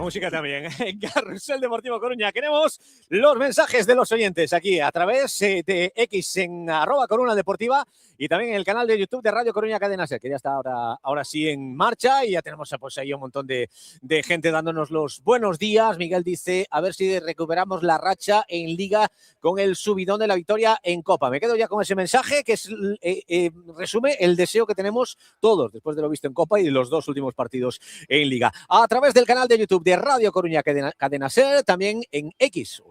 música también. En Carrusel Deportivo Coruña queremos los mensajes de los oyentes aquí a través de X en @Coruna Deportiva y también en el canal de YouTube de Radio Coruña Cadena Ser, que ya está ahora sí en marcha y ya tenemos pues ahí un montón de gente dándonos los buenos días. Miguel dice, a ver si recuperamos la racha en Liga con el subidón de la victoria en Copa. Me quedo ya con ese mensaje que es, resume el deseo que tenemos todos después de lo visto en Copa y de los dos últimos partidos en Liga. A través del canal de YouTube de Radio Coruña Cadena Ser, también en X,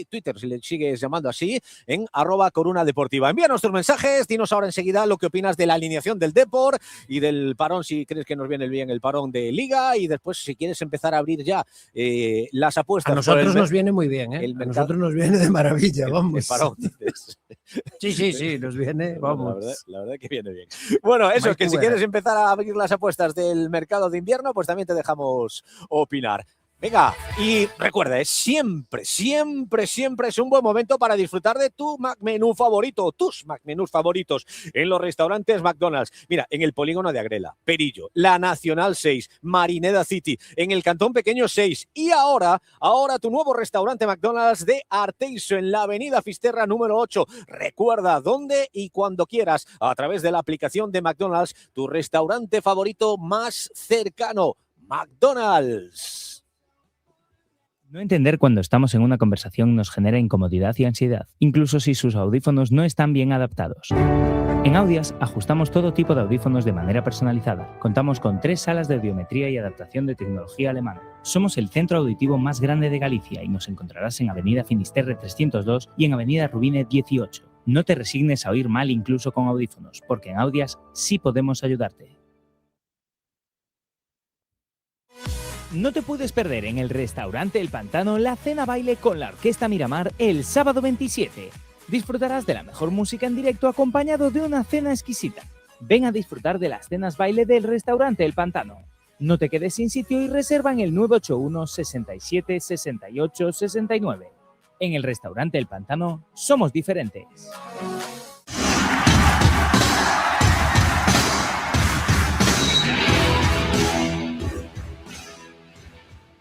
Twitter, si le sigues llamando así, en @Coruna Deportiva. Envíanos tus mensajes, dinos ahora enseguida lo que opinas de la alineación del Depor y del parón, si crees que nos viene bien el parón de Liga, y después si quieres empezar a abrir ya las apuestas. A nosotros nos viene muy bien, ¿eh? A nosotros nos viene de maravilla, vamos. El parón, dices. Sí, nos viene, vamos. La verdad que viene bien. Bueno, eso, que si quieres empezar a abrir las apuestas del mercado de invierno, pues también te dejamos opinar. Venga, y recuerda, siempre es un buen momento para disfrutar de tu McMenú favorito, tus McMenús favoritos en los restaurantes McDonald's. Mira, en el Polígono de Agrela, Perillo, la Nacional 6, Marineda City, en el Cantón Pequeño 6 y ahora tu nuevo restaurante McDonald's de Arteixo en la Avenida Fisterra número 8. Recuerda dónde y cuando quieras a través de la aplicación de McDonald's, tu restaurante favorito más cercano, McDonald's. No entender cuando estamos en una conversación nos genera incomodidad y ansiedad, incluso si sus audífonos no están bien adaptados. En Audias ajustamos todo tipo de audífonos de manera personalizada. Contamos con 3 salas de audiometría y adaptación de tecnología alemana. Somos el centro auditivo más grande de Galicia y nos encontrarás en Avenida Finisterre 302 y en Avenida Rubine 18. No te resignes a oír mal incluso con audífonos, porque en Audias sí podemos ayudarte. No te puedes perder en el restaurante El Pantano la cena baile con la Orquesta Miramar el sábado 27. Disfrutarás de la mejor música en directo acompañado de una cena exquisita. Ven a disfrutar de las cenas baile del restaurante El Pantano. No te quedes sin sitio y reserva en el 981 67 68 69. En el restaurante El Pantano somos diferentes.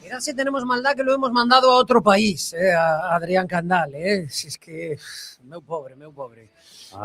Mira si tenemos maldad que lo hemos mandado a otro país, a Adrián Candal, si es que, meu pobre.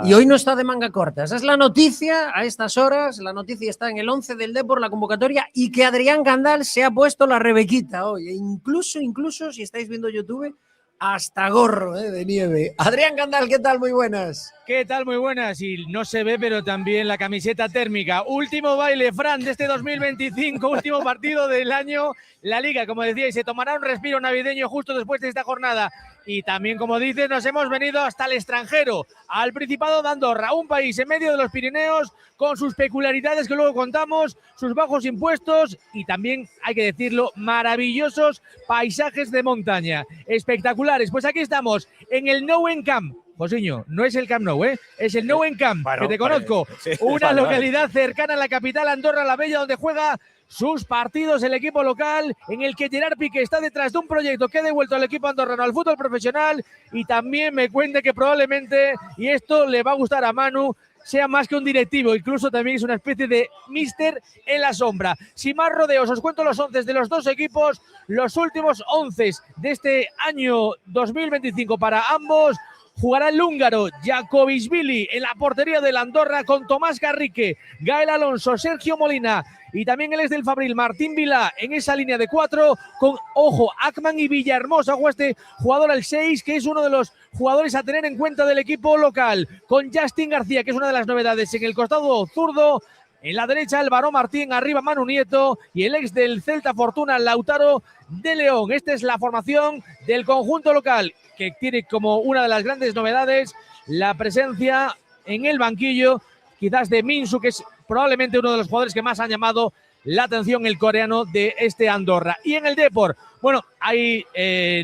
Y hoy no está de manga corta, esa es la noticia a estas horas, la noticia está en el 11 del Depor, la convocatoria, y que Adrián Candal se ha puesto la rebequita hoy, incluso si estáis viendo YouTube, hasta gorro de nieve. Adrián Candal, ¿qué tal? Muy buenas. ¿Qué tal? Muy buenas. Y no se ve, pero también la camiseta térmica. Último baile, Fran, de este 2025, último partido del año. La Liga, como decíais, se tomará un respiro navideño justo después de esta jornada. Y también, como dices, nos hemos venido hasta el extranjero, al Principado de Andorra, un país en medio de los Pirineos, con sus peculiaridades que luego contamos, sus bajos impuestos y también, hay que decirlo, maravillosos paisajes de montaña. Espectaculares. Pues aquí estamos, en el Nouwen Camp. Josiño, no es el Camp Nou, es el Nouwen Camp, que te conozco. Sí, una localidad cercana a la capital, Andorra la Bella, donde juega sus partidos el equipo local, en el que Gerard Piqué está detrás de un proyecto que ha devuelto al equipo andorrano al fútbol profesional, y también me cuente que probablemente, y esto le va a gustar a Manu, sea más que un directivo, incluso también es una especie de míster en la sombra. Sin más rodeos, os cuento los 11 de los dos equipos, los últimos 11 de este año 2025 para ambos. Jugará el húngaro Jakobisvili en la portería del Andorra con Tomás Garrique, Gael Alonso, Sergio Molina y también el ex del Fabril, Martín Vilá, en esa línea de 4 con, ojo, Ackman y Villahermosa, o este jugador al 6, que es uno de los jugadores a tener en cuenta del equipo local, con Justin García, que es una de las novedades en el costado zurdo. En la derecha, Álvaro Martín, arriba Manu Nieto y el ex del Celta Fortuna, Lautaro de León. Esta es la formación del conjunto local, que tiene como una de las grandes novedades la presencia en el banquillo, quizás de Minsu, que es probablemente uno de los jugadores que más han llamado la atención, el coreano de este Andorra. Y en el Depor, bueno, hay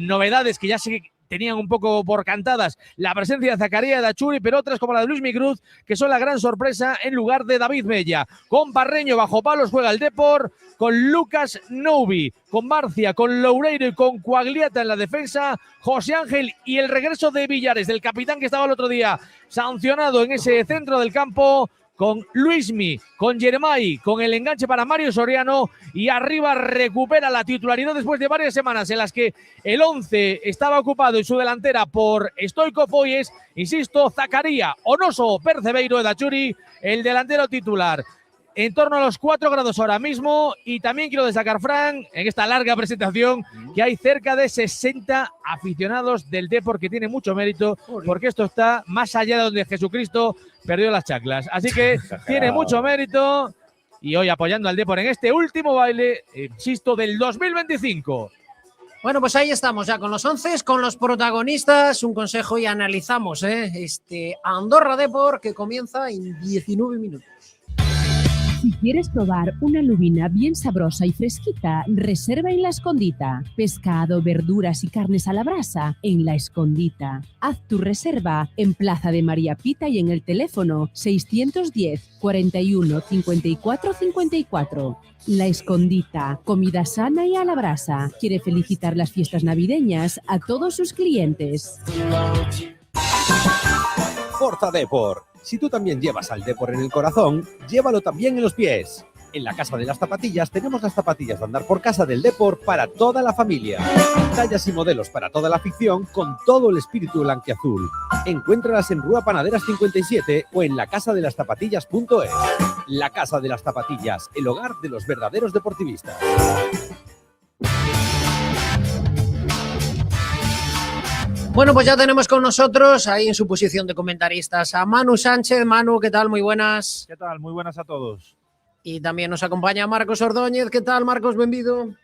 novedades que ya se tenían un poco por cantadas, la presencia de Zacarías Dachuri, pero otras como la de Luis Migruz, que son la gran sorpresa en lugar de David Mella. Con Parreño bajo palos juega el Depor, con Lucas Noubi, con Barcia, con Loureiro y con Coagliata en la defensa, José Ángel y el regreso de Villares, del capitán que estaba el otro día sancionado en ese centro del campo, con Luismi, con Yermay, con el enganche para Mario Soriano, y arriba recupera la titularidad después de varias semanas en las que el 11 estaba ocupado en su delantera por Stoico Foyes, insisto, Zacaría, Onoso, Percebeiro, Edachuri, el delantero titular. En torno a los 4 grados ahora mismo, y también quiero destacar, Fran, en esta larga presentación, que hay cerca de 60 aficionados del Depor, que tiene mucho mérito, porque esto está más allá de donde Jesucristo perdió las chaclas. Así que tiene mucho mérito, y hoy apoyando al Depor en este último baile, insisto, del 2025. Bueno, pues ahí estamos ya con los 11, con los protagonistas, un consejo y analizamos este Andorra Depor que comienza en 19 minutos. Si quieres probar una lubina bien sabrosa y fresquita, reserva en La Escondita. Pescado, verduras y carnes a la brasa en La Escondita. Haz tu reserva en Plaza de María Pita y en el teléfono 610 41 54 54. La Escondita, comida sana y a la brasa. Quiere felicitar las fiestas navideñas a todos sus clientes. Forza Depor. Si tú también llevas al Depor en el corazón, llévalo también en los pies. En la Casa de las Zapatillas tenemos las zapatillas de andar por casa del Depor para toda la familia. Tallas y modelos para toda la afición con todo el espíritu blanquiazul. Encuéntralas en Rúa Panaderas 57 o en lacasadelaszapatillas.es. La Casa de las Zapatillas, el hogar de los verdaderos deportivistas. Bueno, pues ya tenemos con nosotros, ahí en su posición de comentaristas, a Manu Sánchez. Manu, ¿qué tal? Muy buenas. ¿Qué tal? Muy buenas a todos. Y también nos acompaña Marcos Ordóñez. ¿Qué tal, Marcos? Benvido.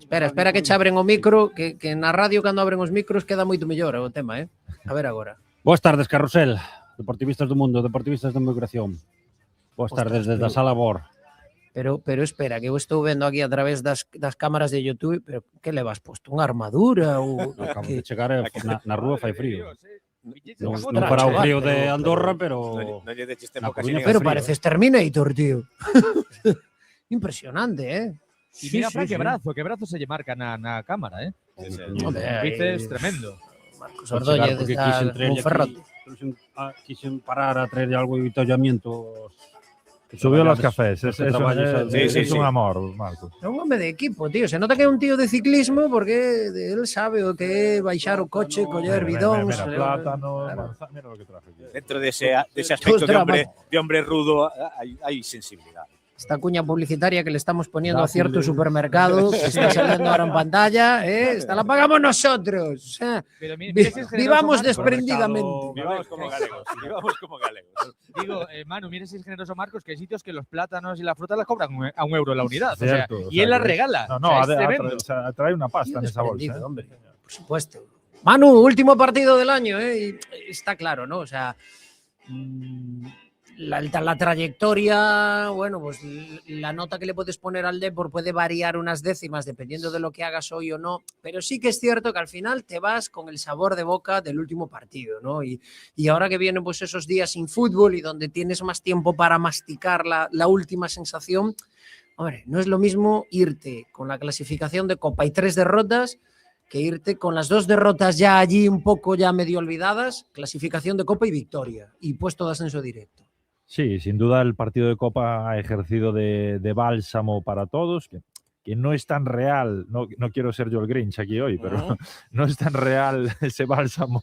Espera que che abren o micro, que na radio cando abren os micros queda moito mellor o tema, A ver agora. Boas tardes, Carrusel, deportivistas do mundo, deportivistas da migración. Boas tardes desde a Sala Bor. Pero espera, que eu estou vendo aquí a través das cámaras de YouTube, pero que le vas posto? Unha armadura ou Acabo de chegar na rúa fai frío. Non Ostras, para o chaval, frío de Andorra, pero pero pareces Terminator, tío. Impresionante, Y mira, Fran, qué brazo se lle marca na cámara, Hombre, Dices tremendo. Marcos Ordóñez está un ferrote. Quixen parar a traer algo de avituallamientos. Subió los cafés, es sí. un amor, Marcos. É un home de equipo, tío. Se nota que é un tío de ciclismo porque él sabe o que é baixar o coche, coller bidóns. Mira, plátano, manzana, mira lo que traje aquí. Dentro de ese aspecto de hombre rudo hay sensibilidad. Esta cuña publicitaria que le estamos poniendo a cierto supermercado que está saliendo ahora en pantalla, esta la pagamos nosotros. O sea, Pero mira si es generoso, vivamos Marcos. desprendidamente. Vivamos como galegos. Digo, Manu, mira si es generoso, Marcos, que hay sitios que los plátanos y la fruta las cobran a €1 la unidad. Cierto, o sea, o y sea, él las que- regala. No, O sea, es tremendo. trae una pasta Tío en esa bolsa. desprendido, hombre. Por supuesto. Manu, último partido del año, y está claro, ¿no? O sea, la trayectoria, bueno, pues la nota que le puedes poner al Depor puede variar unas décimas dependiendo de lo que hagas hoy o no, pero sí que es cierto que al final te vas con el sabor de boca del último partido, ¿no? Y ahora que vienen pues esos días sin fútbol y donde tienes más tiempo para masticar la última sensación, hombre, no es lo mismo irte con la clasificación de Copa y 3 derrotas que irte con las 2 derrotas ya allí un poco ya medio olvidadas, clasificación de Copa y victoria y puesto de ascenso directo. Sí, sin duda el partido de Copa ha ejercido de bálsamo para todos, que no es tan real, no quiero ser yo el Grinch aquí hoy, pero no es tan real ese bálsamo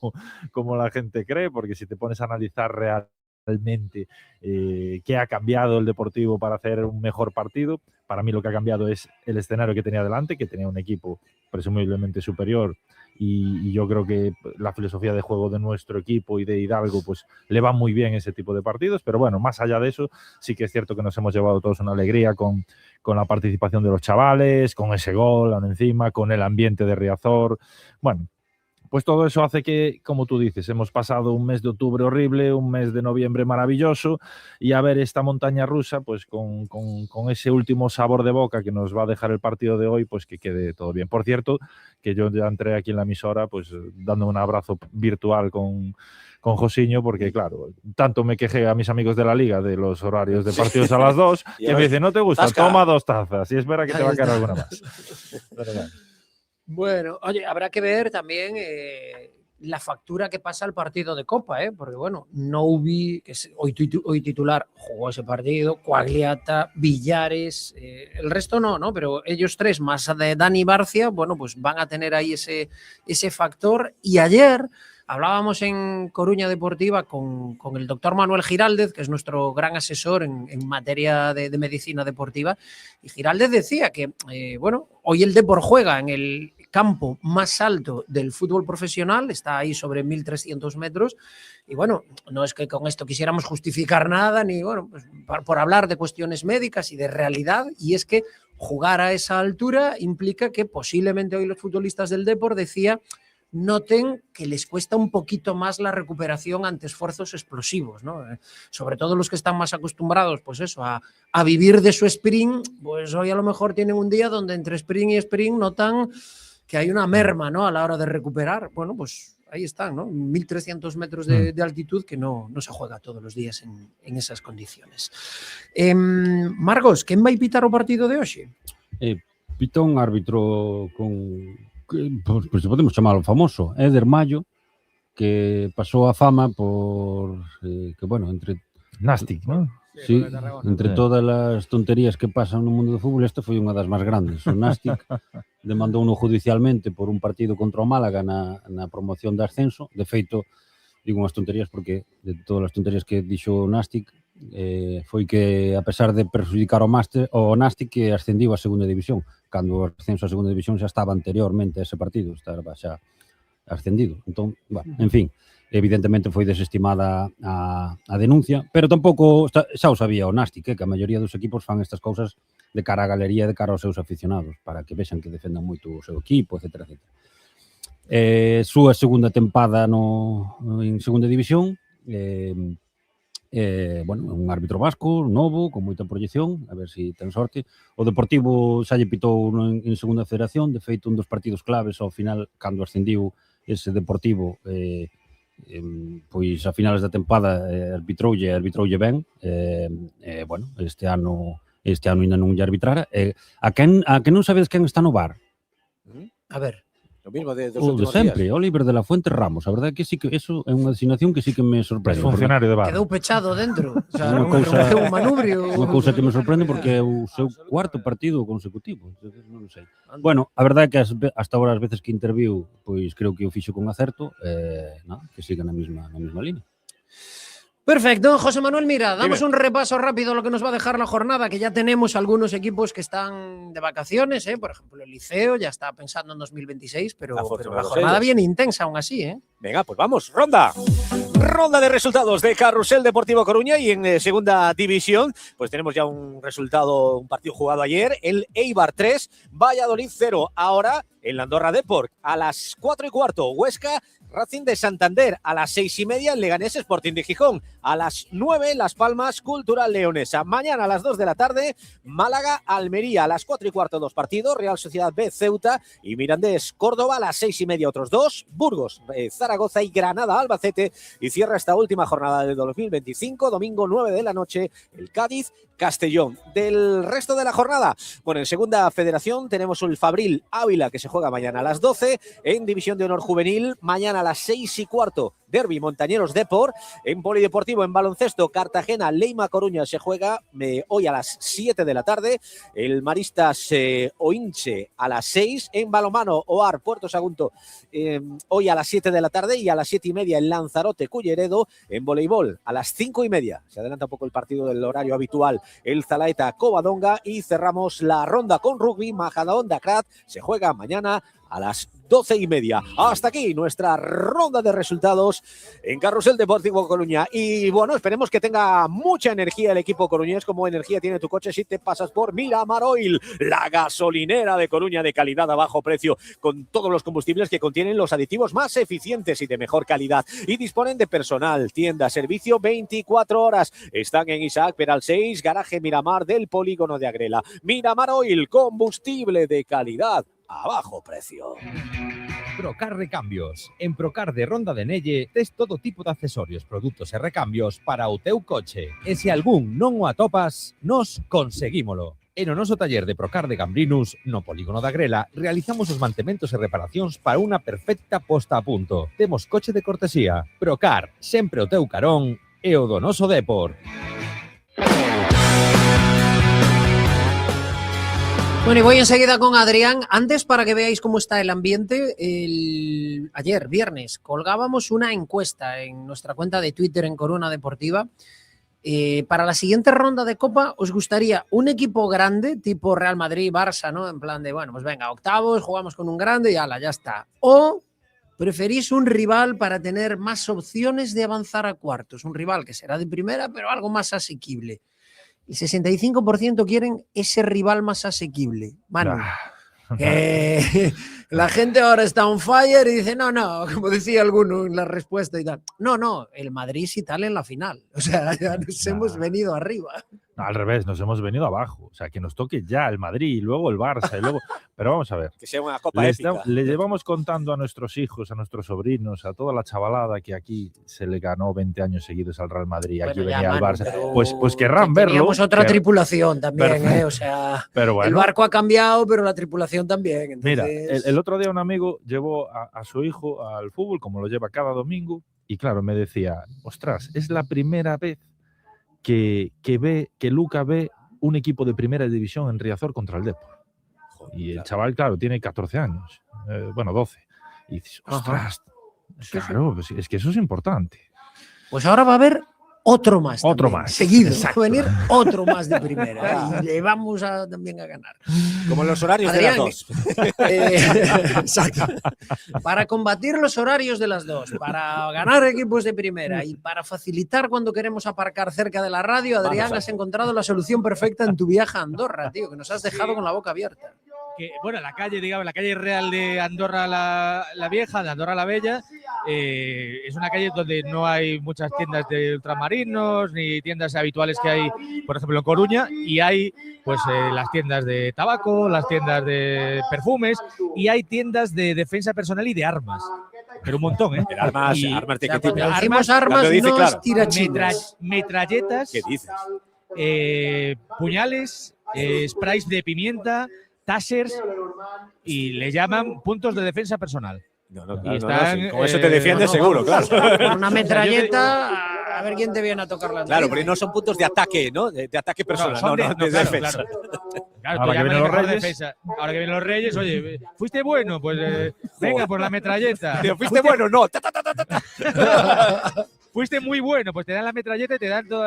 como la gente cree, porque si te pones a analizar realmente qué ha cambiado el Deportivo para hacer un mejor partido, para mí lo que ha cambiado es el escenario que tenía delante, que tenía un equipo presumiblemente superior, y yo creo que la filosofía de juego de nuestro equipo y de Hidalgo pues le va muy bien ese tipo de partidos, pero bueno, más allá de eso sí que es cierto que nos hemos llevado todos una alegría con la participación de los chavales, con ese gol aún encima, con el ambiente de Riazor, bueno, pues todo eso hace que, como tú dices, hemos pasado un mes de octubre horrible, un mes de noviembre maravilloso, y a ver esta montaña rusa, pues con ese último sabor de boca que nos va a dejar el partido de hoy, pues que quede todo bien. Por cierto, que yo ya entré aquí en la emisora, pues dando un abrazo virtual con Josiño, porque claro, tanto me quejé a mis amigos de la Liga de los horarios de partidos a las 2, que me dice, no te gusta, toma 2 tazas, y espera que te va a caer alguna más. Pero bueno. Bueno, oye, habrá que ver también la factura que pasa al partido de Copa, porque bueno, Noubi, que es hoy titular, jugó ese partido, Quagliata, Villares, el resto no, pero ellos tres más de Dani Barcia, bueno, pues van a tener ahí ese factor. Y ayer hablábamos en Coruña Deportiva con el doctor Manuel Giraldez, que es nuestro gran asesor en materia de medicina deportiva, y Giraldez decía que, bueno, hoy el Depor juega en el campo más alto del fútbol profesional, está ahí sobre 1.300 metros, y bueno, no es que con esto quisiéramos justificar nada, ni bueno, pues por hablar de cuestiones médicas y de realidad, y es que jugar a esa altura implica que posiblemente hoy los futbolistas del Depor, decía, noten que les cuesta un poquito más la recuperación ante esfuerzos explosivos, ¿no? Sobre todo los que están más acostumbrados, pues eso, a vivir de su sprint, pues hoy a lo mejor tienen un día donde entre sprint y sprint notan que hay una merma, ¿no? A la hora de recuperar. Bueno, pues ahí están, ¿no? 1.300 metros de altitud que no se juega todos los días en esas condiciones. Marcos, quen vai pitar o partido de hoxe? Pita un árbitro pues podemos chamarlo famoso, Éder Mayo, que pasou a fama por que, bueno, entre Nastic, ¿no? Sí, entre todas as tonterías que pasan no mundo do fútbol, esta foi unha das máis grandes. O Nastic demandouno judicialmente por un partido contra o Málaga na promoción de ascenso. De feito, digo unhas tonterías porque de todas as tonterías que dixo o Nastic, foi que, a pesar de perjudicar o Nastic, que ascendiu a segunda división, cando o ascenso a segunda división xa estaba anteriormente a ese partido, estaba xa ascendido. Entón, bueno, en fin, evidentemente foi desestimada a denuncia, pero tampouco xa o sabía o Nastic, que a maioría dos equipos fan estas cousas de cara á galería, de cara aos seus aficionados, para que vexan que defendan moito o seu equipo, etc. Súa segunda tempada en segunda división, bueno, un árbitro vasco, novo, con moita proyección, a ver se ten sorte. O Deportivo xa lle pitou en segunda federación, de feito un dos partidos claves ao final, cando ascendiu ese Deportivo, pois a finales da tempada arbitroulle ben, bueno, este ano ainda non lle arbitrara. A que non sabedes quen está no VAR? A ver. Lo mismo de O de sempre, Oliver de la Fuente Ramos. A verdade que sí que eso é unha designación que sí que me sorprende. Es funcionario de VAR. Quedou pechado dentro. O sea, Unha cousa, un manubrio. Unha cousa que me sorprende porque é o seu cuarto partido consecutivo. Non sei. Bueno, a verdade é que hasta agora as veces que interviu, pois creo que o fixo con acerto, que siga na mesma línea. Perfecto, José Manuel, mira, damos un repaso rápido a lo que nos va a dejar la jornada, que ya tenemos algunos equipos que están de vacaciones, por ejemplo, el Liceo ya está pensando en 2026, pero la jornada viene intensa aún así. Venga, pues vamos, ronda de resultados de Carrusel Deportivo Coruña, y en segunda división pues tenemos ya un partido jugado ayer, el Eibar 3, Valladolid 0, ahora en la Andorra Deport, a las 4:15, Huesca Racing de Santander, a las 6:30 Leganés Sporting de Gijón, a las 9 Las Palmas Cultural Leonesa, mañana a las 2 de la tarde Málaga Almería, a las 4:15 dos partidos, Real Sociedad B Ceuta y Mirandés Córdoba, a las 6:30 otros dos, Burgos Zaragoza y Granada Albacete, y cierra esta última jornada de 2025, domingo 9 de la noche, el Cádiz Castellón. Del resto de la jornada, bueno, en segunda federación tenemos el Fabril Ávila, que se juega mañana a las 12, en División de Honor Juvenil, mañana a las 6:15, Derbi Montañeros Depor, en Polideportivo, en baloncesto, Cartagena Leima Coruña se juega hoy a las 7 de la tarde, el Maristas Oinche a las 6, en balonmano Oar Puerto Sagunto hoy a las 7 de la tarde, y a las 7:30 en Lanzarote Culleredo, en voleibol a las 5:30, se adelanta un poco el partido del horario habitual, el Zalaeta Covadonga, y cerramos la ronda con rugby, Majadahonda Crat se juega mañana a las 12:30. Hasta aquí nuestra ronda de resultados en Carrusel Deportivo Coruña. Y bueno, esperemos que tenga mucha energía el equipo coruñés, como energía tiene tu coche si te pasas por Miramar Oil, la gasolinera de Coruña de calidad a bajo precio, con todos los combustibles que contienen los aditivos más eficientes y de mejor calidad. Y disponen de personal, tienda, servicio 24 horas. Están en Isaac Peral 6, garaje Miramar del polígono de Agrela. Miramar Oil, combustible de calidad a bajo precio. Procar Recambios. En Procar de Ronda de Nelle tes todo tipo de accesorios, produtos e recambios para o teu coche. E se algún non o atopas, nos conseguímolo. En o noso taller de Procar de Gambrinus, no polígono da Grela, realizamos os mantementos e reparacións para unha perfecta posta a punto. Temos coche de cortesía. Procar, sempre o teu carón e o do noso Depor. Bueno, y voy enseguida con Adrián. Antes, para que veáis cómo está el ambiente, ayer, viernes, colgábamos una encuesta en nuestra cuenta de Twitter en Corona Deportiva. Para la siguiente ronda de Copa, ¿os gustaría un equipo grande, tipo Real Madrid, Barça, ¿no? En plan de, bueno, pues venga, octavos, jugamos con un grande y ala, ya está. ¿O preferís un rival para tener más opciones de avanzar a cuartos? Un rival que será de primera, pero algo más asequible. El 65% quieren ese rival más asequible. Manu, la gente ahora está on fire y dice, no, como decía alguno en la respuesta y tal. No, el Madrid y tal en la final. O sea, ya nos hemos venido arriba. No, al revés, nos hemos venido abajo. O sea, que nos toque ya el Madrid y luego el Barça. Y luego... Pero vamos a ver. Que sea una copa épica. Le llevamos contando a nuestros hijos, a nuestros sobrinos, a toda la chavalada que aquí se le ganó 20 años seguidos al Real Madrid, aquí Bueno, venía al Manu, Barça. Pues querrán verlo. Teníamos otra tripulación también, o sea, pero bueno, el barco ha cambiado, pero la tripulación también. Entonces... Mira, el otro día un amigo llevó a su hijo al fútbol, como lo lleva cada domingo, y claro, me decía, ostras, es la primera vez que Luca ve un equipo de primera división en Riazor contra el Depor. Y el chaval, claro, tiene 14 años, 12. Y dices, ostras, claro, pues es que eso es importante. Pues ahora va a haber otro más. Otro también, más. seguido. Exacto. Va a venir otro más de primera. Y le vamos también a ganar. Como los horarios Adrián, de las dos. Exacto. Para combatir los horarios de las dos, para ganar equipos de primera y para facilitar cuando queremos aparcar cerca de la radio, Adrián, has encontrado la solución perfecta en tu viaje a Andorra, tío, que nos has dejado con la boca abierta. Que, bueno, la calle, digamos, la calle real de Andorra la Vieja, de Andorra la Bella, es una calle donde no hay muchas tiendas de ultramarinos ni tiendas habituales que hay, por ejemplo, en Coruña, y hay pues las tiendas de tabaco, las tiendas de perfumes y hay tiendas de defensa personal y de armas. Pero un montón, ¿eh? Armas, Y- armas de O sea, qué tipo. cuando decimos armas, Cuando dice, no claro. es tirachinas. metralletas, ¿Qué dices? puñales, sprays de pimienta, tasers, y le llaman puntos de defensa personal. No, Y claro, están, sí. Con eso te defiendes seguro, claro. Con una metralleta, a ver quién te viene a tocar la Claro, nariz. pero no son puntos de ataque, ¿no? De ataque personal, son no, de claro, defensa. Claro, Ahora tú que llamas vienen la los mejor Reyes. defensa. Ahora que vienen los Reyes, oye, ¿fuiste bueno? Pues venga, por la metralleta. Tío, ¿fuiste bueno? No. Fuiste muy bueno, pues te dan la metralleta y te dan todo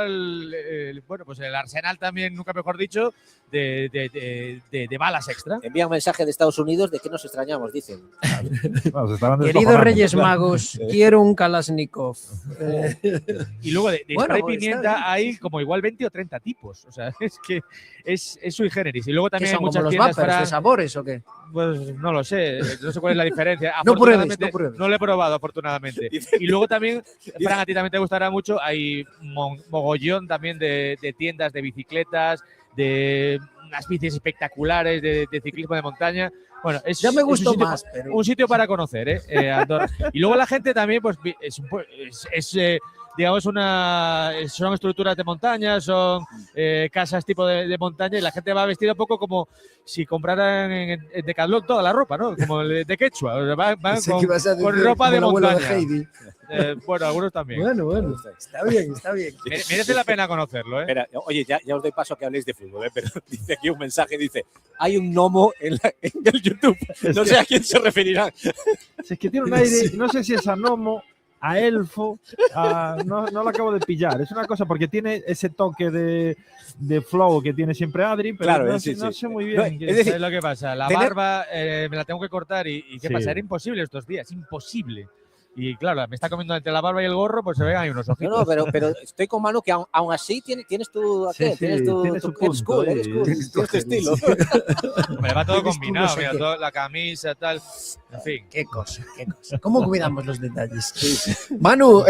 bueno, pues el arsenal también, nunca mejor dicho, de balas extra. Envía un mensaje de Estados Unidos de que nos extrañamos, dicen. Bueno, se estarán Queridos descojonando. Reyes Magos, quiero un Kalashnikov. Y luego de Bueno, spray pues, pimienta está bien, hay como igual 20 o 30 tipos. O sea, es que es sui generis. Y luego ¿Qué también son hay como muchas los tiendas vapers para... de sabores o qué? Pues no lo sé, no sé cuál es la diferencia. No pruebes, Afortunadamente, no pruebes. no lo he probado, afortunadamente. Y luego también, Fran, a ti también te gustará mucho, hay mogollón también de tiendas de bicicletas, de unas bicis espectaculares, de ciclismo de montaña. Bueno, Ya me es un gustó sitio- más, pero... un sitio para conocer, Andorra. Y luego la gente también, pues, digamos, son estructuras de montaña, son casas tipo de montaña y la gente va vestida un poco como si compraran en Decathlon toda la ropa, ¿no? Como el de Quechua. O sea, van Pensé con, que ibas a decir con ropa como de el abuelo montaña. Heidi. Bueno, algunos también. Bueno, está bien, está bien. Merece la pena conocerlo, ¿eh? Espera, oye, ya os doy paso a que habléis de fútbol, pero dice aquí un mensaje, dice, hay un gnomo en el YouTube. No sé a quién se referirá. Es que tiene un aire, no sé si es a gnomo, a elfo, no lo acabo de pillar. Es una cosa porque tiene ese toque de flow que tiene siempre Adri, pero Claro, no, sí, no sí. sé muy No, bien. es decir, ¿Sabes lo que pasa? La tener- barba me la tengo que cortar y ¿qué Sí. pasa? Era imposible estos días, imposible. Y claro, me está comiendo entre la barba y el gorro, pues se ven ahí unos No, ojitos. no, pero estoy con Manu que aún así tienes tu, Sí, sí, tienes tu, tiene tu su eres punto, cool, eres cool. Tienes tu estilo. Me va todo Tienes combinado, tú no sé mira, qué. toda la camisa, tal. En fin. Qué cosa, qué cosa. ¿Cómo cuidamos los detalles? Manu,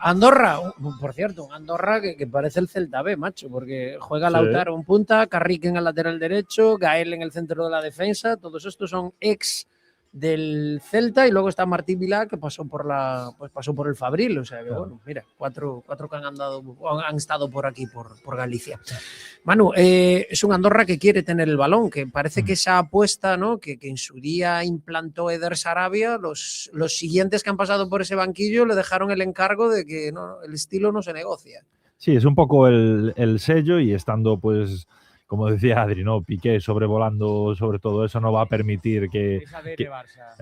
Andorra, por cierto, un Andorra que parece el Celta B, macho, porque juega Sí. Lautaro en punta, Carrique en el lateral derecho, Gael en el centro de la defensa, todos estos son ex del Celta, y luego está Martín Vilá, que pasó por el Fabril. O sea que, bueno, mira, cuatro que han estado por aquí, por Galicia. Manu, es un Andorra que quiere tener el balón, que parece que esa apuesta, ¿no?, que en su día implantó Eder Sarabia, los siguientes que han pasado por ese banquillo le dejaron el encargo de que no, el estilo no se negocia. Sí, es un poco el sello, y estando, pues, como decía Adri, ¿no?, Piqué sobrevolando sobre todo eso, no va a permitir que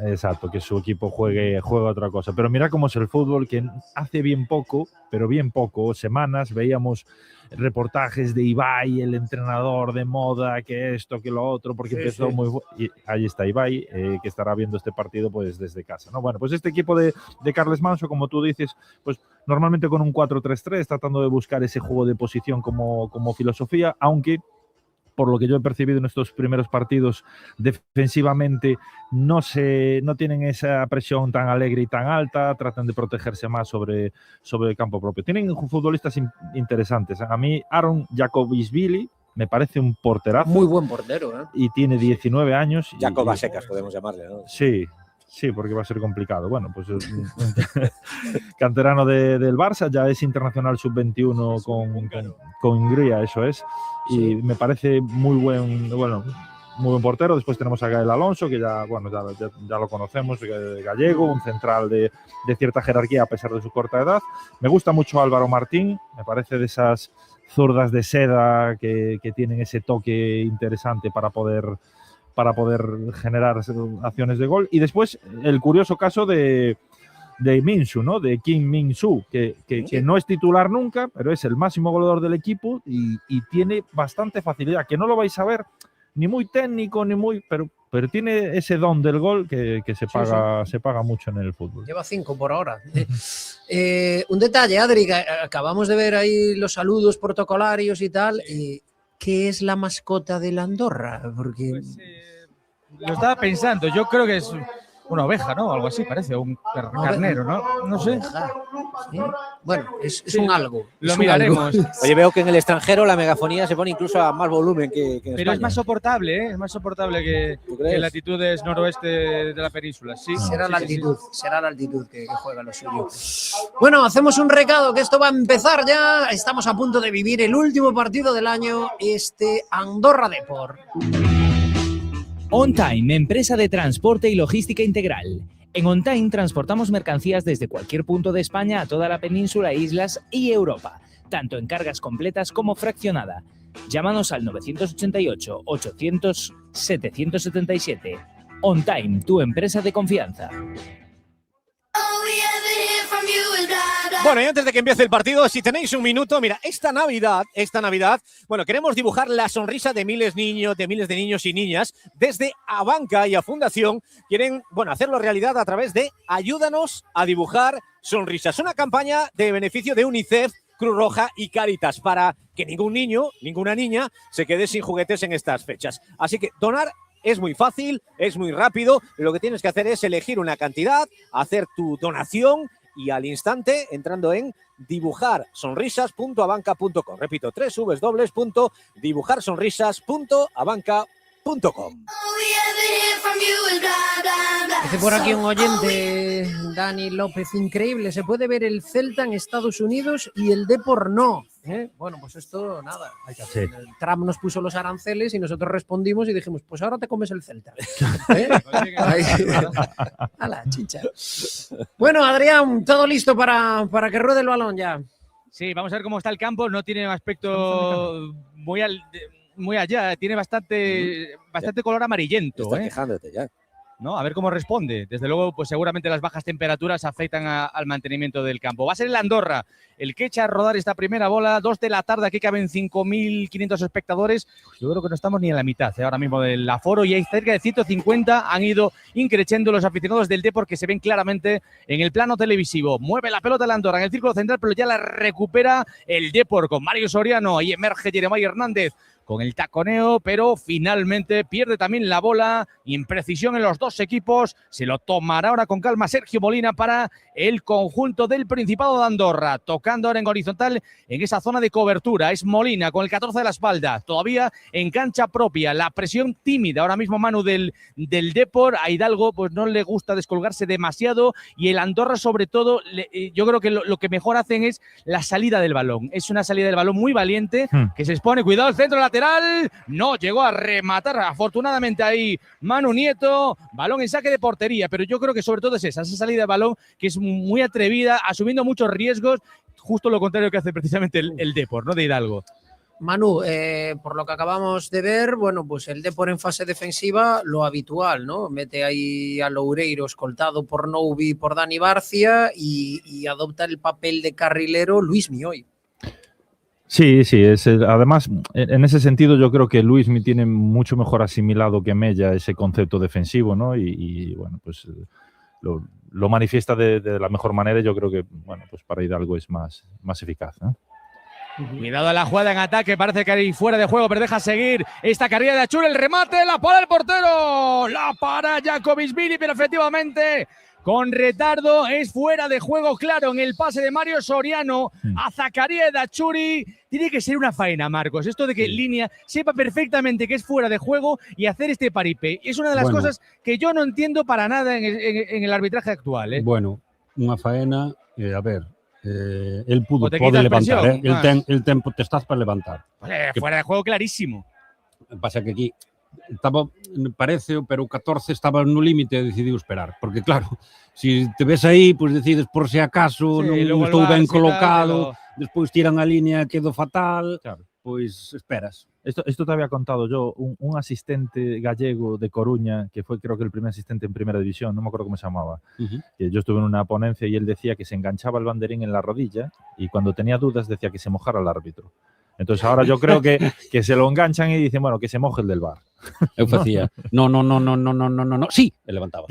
exacto, que su equipo juegue otra cosa. Pero mira cómo es el fútbol, que hace bien poco, semanas, veíamos reportajes de Ibai, el entrenador de moda, que esto, que lo otro, porque empezó muy... Y ahí está Ibai, que estará viendo este partido pues desde casa, ¿no? Bueno, pues este equipo de Carles Manso, como tú dices, pues normalmente con un 4-3-3, tratando de buscar ese juego de posición como filosofía, aunque por lo que yo he percibido en estos primeros partidos, defensivamente no tienen esa presión tan alegre y tan alta, tratan de protegerse más sobre el campo propio. Tienen futbolistas interesantes. A mí Aaron Jacobisvili me parece un porterazo. Muy buen portero, ¿eh? Y tiene 19 años. Jacob a secas, podemos llamarle, ¿no? Sí, porque va a ser complicado. Bueno, pues canterano del Barça, ya es internacional sub-21 con Hungría, eso es. Y me parece muy buen portero. Después tenemos a Gael Alonso, que ya lo conocemos, gallego, un central de cierta jerarquía a pesar de su corta edad. Me gusta mucho Álvaro Martín, me parece de esas zurdas de seda que tienen ese toque interesante para poder generar acciones de gol. Y después el curioso caso de Min-Soo, ¿no?, de Kim Min-Soo, que no es titular nunca, pero es el máximo goleador del equipo y tiene bastante facilidad, que no lo vais a ver ni muy técnico, ni muy... Pero tiene ese don del gol que se paga mucho en el fútbol. Lleva 5 por ahora. Un detalle, Adri, que acabamos de ver ahí los saludos protocolarios y tal. ¿Qué es la mascota de la Andorra? Porque... Pues, lo estaba pensando, yo creo que es una oveja, ¿no? Algo así parece, un carnero, ¿no? No sé. ¿Sí? Bueno, es un algo. Lo miraremos. Algo. Oye, veo que en el extranjero la megafonía se pone incluso a más volumen que en Pero España. es más soportable, ¿eh? Es más soportable que latitudes noroeste de la península. Sí, será la altitud que juega lo suyo. Bueno, hacemos un recado, que esto va a empezar ya. Estamos a punto de vivir el último partido del año, Andorra Depor. On Time, empresa de transporte y logística integral. En On Time transportamos mercancías desde cualquier punto de España a toda la península, islas y Europa, tanto en cargas completas como fraccionada. Llámanos al 988 800 777. On Time, tu empresa de confianza. Bueno, y antes de que empiece el partido, si tenéis un minuto, mira, esta Navidad, bueno, queremos dibujar la sonrisa de miles de niños y niñas. Desde Abanca y a Fundación quieren, hacerlo realidad a través de Ayúdanos a dibujar sonrisas. Una campaña de beneficio de UNICEF, Cruz Roja y Cáritas para que ningún niño, ninguna niña se quede sin juguetes en estas fechas. Así que donar es muy fácil, es muy rápido. Lo que tienes que hacer es elegir una cantidad, hacer tu donación y al instante entrando en dibujarsonrisas.abanca.com. Repito, www.dibujarsonrisas.abanca.com. Dice por aquí un oyente, Dani López, increíble, se puede ver el Celta en Estados Unidos y el Depor no. Bueno, pues esto nada. Sí. Trump nos puso los aranceles y nosotros respondimos y dijimos, pues ahora te comes el Celta. A la chicha. Bueno, Adrián, todo listo para que ruede el balón ya. Sí, vamos a ver cómo está el campo. No tiene un aspecto muy allá, tiene bastante color amarillento. Estás quejándote ya. ¿No? A ver cómo responde. Desde luego, pues seguramente las bajas temperaturas afectan al mantenimiento del campo. Va a ser el Andorra el que echa a rodar esta primera bola. 2 de la tarde, aquí caben 5.500 espectadores. Yo creo que no estamos ni en la mitad ahora mismo del aforo y hay cerca de 150. Han ido increciendo los aficionados del Depor que se ven claramente en el plano televisivo. Mueve la pelota el Andorra en el círculo central, pero ya la recupera el Depor con Mario Soriano. Ahí emerge Jeremai Hernández con el taconeo, pero finalmente pierde también la bola, imprecisión en los dos equipos, se lo tomará ahora con calma Sergio Molina para el conjunto del Principado de Andorra, tocando ahora en horizontal en esa zona de cobertura, es Molina con el 14 de la espalda, todavía en cancha propia, la presión tímida ahora mismo Manu del Depor, a Hidalgo pues no le gusta descolgarse demasiado y el Andorra sobre todo, yo creo que lo que mejor hacen es la salida del balón, es una salida del balón muy valiente, que se expone, cuidado el centro lateral, no llegó a rematar afortunadamente ahí Manu Nieto, balón en saque de portería, pero yo creo que sobre todo es esa salida de balón que es muy atrevida, asumiendo muchos riesgos, justo lo contrario que hace precisamente el Depor, ¿no? De Hidalgo. Manu, por lo que acabamos de ver, bueno, pues el Depor en fase defensiva, lo habitual, ¿no? Mete ahí a Loureiro escoltado por Noubi y por Dani Barcia y adopta el papel de carrilero Luismi hoy. Sí, además, en ese sentido yo creo que Luismi tiene mucho mejor asimilado que Mella ese concepto defensivo, ¿no? Y bueno, pues lo manifiesta de la mejor manera y yo creo que, bueno, pues para Hidalgo es más eficaz, ¿no? Cuidado a la jugada en ataque, parece que hay fuera de juego, pero deja seguir esta carrera de Achur, el remate, la para el portero, la para Jakobisvili, pero efectivamente con retardo es fuera de juego, claro, en el pase de Mario Soriano a Zakaria Dachuri. Tiene que ser una faena, Marcos, esto de que línea sepa perfectamente que es fuera de juego y hacer este paripé. Es una de las cosas que yo no entiendo para nada en el arbitraje actual, ¿eh? Bueno, unha faena, a ver, el pode levantar, el tempo te estás para levantar. Fuera de juego clarísimo. Pasa que aquí estaba, parece, pero o 14 estaba no límite e decidiu esperar, porque claro, si te ves aí, pues decides por si acaso, non estou ben colocado, despois tiran a línea, quedo fatal, pues esperas. Esto te había contado yo, un asistente gallego de Coruña, que fue creo que el primer asistente en primera división, no me acuerdo cómo se llamaba. Yo estuve en una ponencia y él decía que se enganchaba el banderín en la rodilla y cuando tenía dudas decía que se mojara el árbitro. Entonces ahora yo creo que se lo enganchan y dicen, bueno, que se moje el del VAR. Eu facía, no, sí, me levantaba.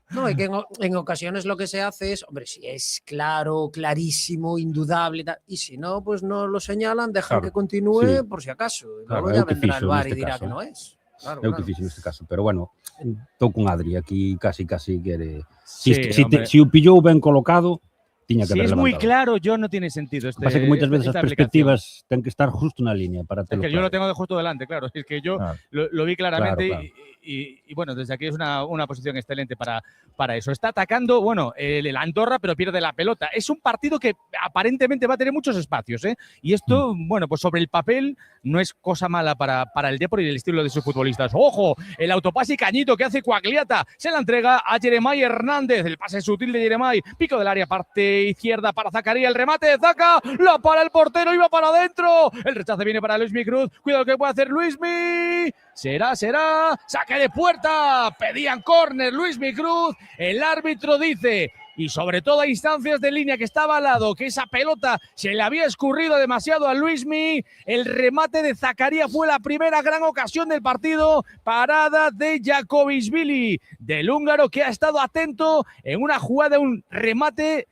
No, y que en ocasiones lo que se hace es, hombre, si es claro, clarísimo, indudable, y si no, pues no lo señalan, dejan que continúe por si acaso. Luego ya vendrá el VAR y dirá que no es. Claro, eu que fixo neste caso, pero bueno, estou con Adri aquí casi quere. Si o pillou ben colocado, tiña que haber levantado. Si es muy claro, yo no tiene sentido. Pasa que muchas veces las perspectivas tienen que estar justo en la línea para es que yo lo tengo de justo delante, claro. Es que yo lo vi claramente y bueno, desde aquí es una posición excelente para eso. Está atacando, bueno, el Andorra, pero pierde la pelota. Es un partido que aparentemente va a tener muchos espacios, ¿eh? Y esto, bueno, pues sobre el papel no es cosa mala para el Depor y el estilo de sus futbolistas. ¡Ojo! El autopase y cañito que hace Coagliata. Se la entrega a Jeremai Hernández. El pase sutil de Jeremai. Pico del área, parte izquierda para Zakaria. El remate de Zaka. La para el portero. Iba para adentro. El rechace viene para Luismi Cruz. Cuidado que puede hacer Luismi. Será. Saque de puerta. Pedían córner Luismi Cruz. El árbitro dice, y sobre todo a instancias de línea que estaba al lado, que esa pelota se le había escurrido demasiado a Luismi. El remate de Zakaria fue la primera gran ocasión del partido. Parada de Jakobisvili, del húngaro, que ha estado atento en una jugada, un remate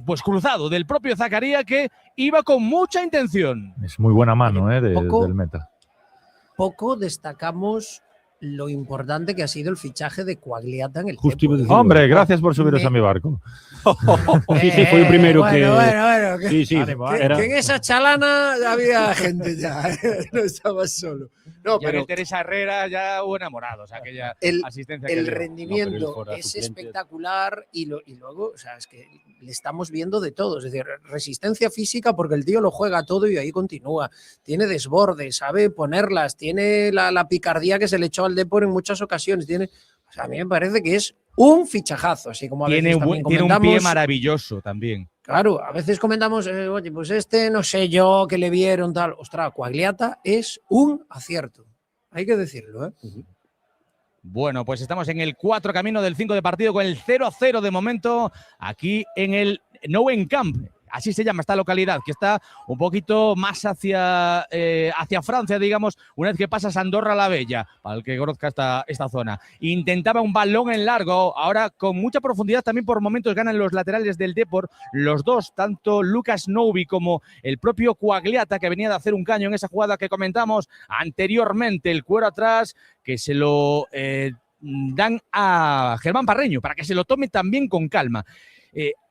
pues cruzado del propio Zakaria, que iba con mucha intención. Es muy buena mano del meta. Poco destacamos lo importante que ha sido el fichaje de Coagliata en el Depor. Hombre, gracias por subiros a mi barco. Sí, fue el primero bueno, sí, que en esa chalana había gente ya, no estaba solo. No, pero Teresa Herrera ya hubo enamorados, aquella asistencia que el rendimiento es espectacular y luego, o sea, es que le estamos viendo de todo, es decir, resistencia física porque el tío lo juega todo y ahí continúa, tiene desborde, sabe ponerlas, tiene la picardía que se le echó al Depor en muchas ocasiones, o sea, a mí me parece que es un fichajazo, así como a veces también comentamos. Tiene un pie maravilloso también. Claro, a veces comentamos, oye, pues no sé yo, que le vieron tal. Ostras, Coagliata es un acierto. Hay que decirlo, ¿eh? Bueno, pues estamos en el 4 camino del 5 de partido con el 0-0 de momento aquí en el Nouwen Camp. así se llama esta localidad, que está un poquito más hacia Francia, digamos, una vez que pasas Andorra la Bella, para el que conozca esta zona. Intentaba un balón en largo, ahora con mucha profundidad también por momentos ganan los laterales del Depor, los dos, tanto Lucas Novi como el propio Quagliata, que venía de hacer un caño en esa jugada que comentamos anteriormente, el cuero atrás, que se lo dan a Germán Parreño, para que se lo tome también con calma.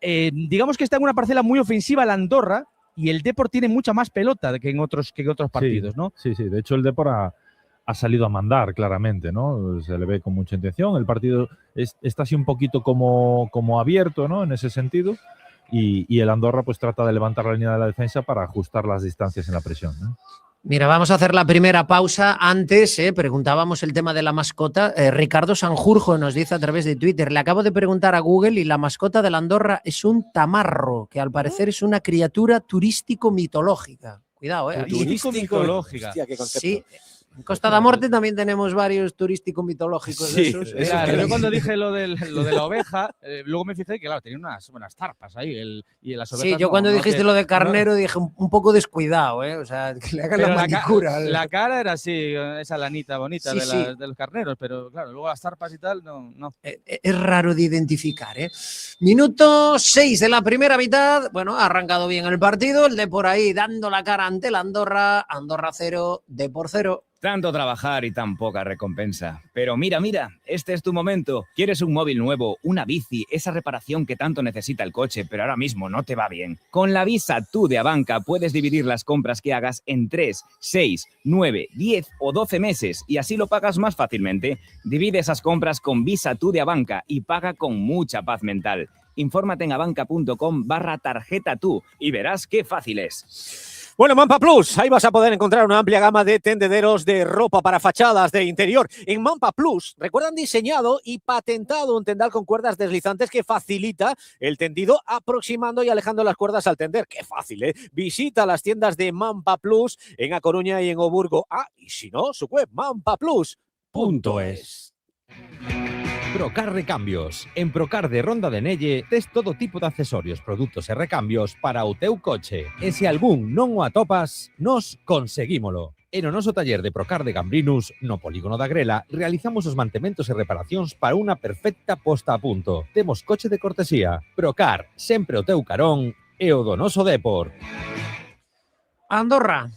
Digamos que está en una parcela muy ofensiva la Andorra, y el Depor tiene mucha más pelota que en otros partidos, ¿no? Sí, de hecho el Depor ha salido a mandar claramente, ¿no? Se le ve con mucha intención, el partido está así un poquito como abierto, ¿no? En ese sentido, y el Andorra pues trata de levantar la línea de la defensa para ajustar las distancias en la presión, ¿no? Mira, vamos a hacer la primera pausa. Antes preguntábamos el tema de la mascota. Ricardo Sanjurjo nos dice a través de Twitter: le acabo de preguntar a Google y la mascota de la Andorra es un tamarro, que al parecer es una criatura turístico-mitológica. Cuidado, Turístico-mitológica. Hostia, qué concepto. Sí. En Costa da Morte también tenemos varios turístico-mitológicos de esos. Claro, yo cuando dije lo de la oveja, luego me fijé que, claro, tenía unas buenas zarpas ahí. Y las ovejas, sí, yo cuando dijiste lo de carnero dije un poco descuidado, o sea, que le hagan la manicura. La cara era así, esa lanita bonita de los carneros, pero claro, luego las zarpas y tal, no. Es raro de identificar, Minuto 6 de la primera mitad. Bueno, ha arrancado bien el partido, el Depor ahí dando la cara ante la Andorra. Andorra 0, Depor 0. Tanto trabajar y tan poca recompensa. Pero mira, este es tu momento. ¿Quieres un móvil nuevo, una bici, esa reparación que tanto necesita el coche, pero ahora mismo no te va bien? Con la Visa Tú de Abanca puedes dividir las compras que hagas en 3, 6, 9, 10 o 12 meses y así lo pagas más fácilmente. Divide esas compras con Visa Tú de Abanca y paga con mucha paz mental. Infórmate en abanca.com/tarjeta tú y verás qué fácil es. Bueno, Mampa Plus, ahí vas a poder encontrar una amplia gama de tendederos de ropa para fachadas de interior. En Mampa Plus, recuerdan, diseñado y patentado un tendal con cuerdas deslizantes que facilita el tendido aproximando y alejando las cuerdas al tender. ¡Qué fácil, eh! Visita las tiendas de Mampa Plus en A Coruña y en Oburgo. Y si no, su web, mampaplus.es. Procar Recambios. En Procar de Ronda de Nelle tes todo tipo de accesorios, produtos e recambios para o teu coche. E se algún non o atopas, nos conseguímolo. En o noso taller de Procar de Gambrinus, no polígono da Grela, realizamos os mantementos e reparacións para unha perfecta posta a punto. Temos coche de cortesía. Procar, sempre o teu carón e o do noso Depor. Andorra.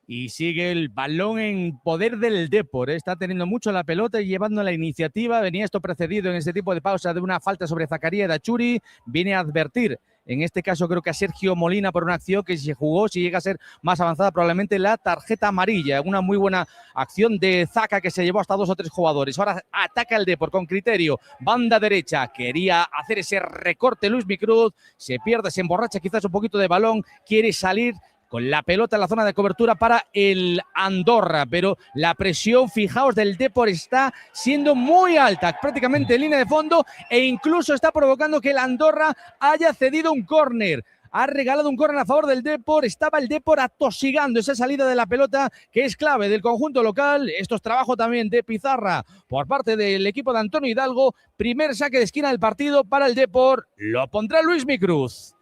Y sigue el balón en poder del Depor. Está teniendo mucho la pelota y llevando la iniciativa. Venía esto precedido en este tipo de pausa de una falta sobre Zacarías Dachuri. Viene a advertir, en este caso creo que a Sergio Molina, por una acción que se jugó, si llega a ser más avanzada, probablemente la tarjeta amarilla. Una muy buena acción de Zaca que se llevó hasta 2 o 3 jugadores. Ahora ataca el Depor con criterio. Banda derecha. Quería hacer ese recorte Luis Micruz. Se pierde, se emborracha quizás un poquito de balón. Quiere salir con la pelota en la zona de cobertura para el Andorra, pero la presión, fijaos, del Depor está siendo muy alta, prácticamente en línea de fondo, e incluso está provocando que el Andorra haya cedido un córner. Ha regalado un córner a favor del Depor. Estaba el Depor atosigando esa salida de la pelota que es clave del conjunto local. Esto es trabajo también de pizarra por parte del equipo de Antonio Hidalgo. Primer saque de esquina del partido para el Depor. Lo pondrá Luis Micruz.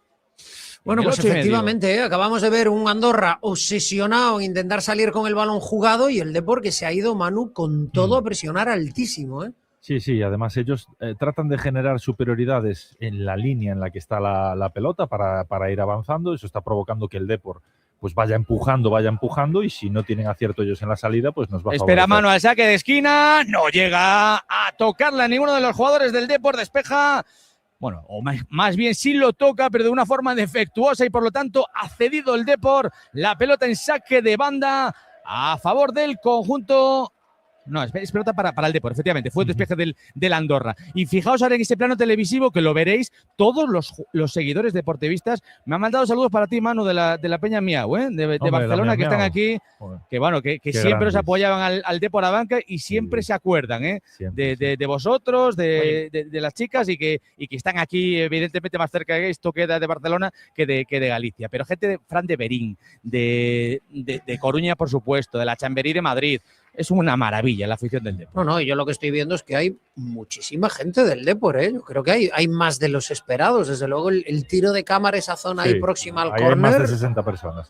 Bueno, pues efectivamente, acabamos de ver un Andorra obsesionado en intentar salir con el balón jugado y el Depor que se ha ido, Manu, con todo a presionar altísimo, Sí, además ellos tratan de generar superioridades en la línea en la que está la pelota para ir avanzando. Eso está provocando que el Depor pues vaya empujando y si no tienen acierto ellos en la salida, pues nos va a favorecer. Espera mano al saque de esquina, no llega a tocarla ninguno de los jugadores del Depor, despeja. Bueno, o más bien sí lo toca, pero de una forma defectuosa y por lo tanto ha cedido el Depor la pelota en saque de banda a favor del conjunto. No, es pelota para el Depor, efectivamente, fue el despeje del Andorra. Y fijaos ahora en ese plano televisivo que lo veréis, todos los seguidores deportivistas me han mandado saludos para ti, Manu, de la Peña Miau, de Barcelona, que están aquí, que bueno, que siempre os apoyaban al Depor a banca y siempre se acuerdan de vosotros, de las chicas y que están aquí, evidentemente, más cerca de esto queda de Barcelona que de Galicia. Pero gente de Fran de Berín, de Coruña, por supuesto, de la Chamberí de Madrid. es una maravilla la afición del Depor. No, yo lo que estoy viendo es que hay muchísima gente del Depor, ¿eh? Yo creo que hay más de los esperados. Desde luego, el tiro de cámara, esa zona ahí próxima al ahí hay más de córner. 60 personas.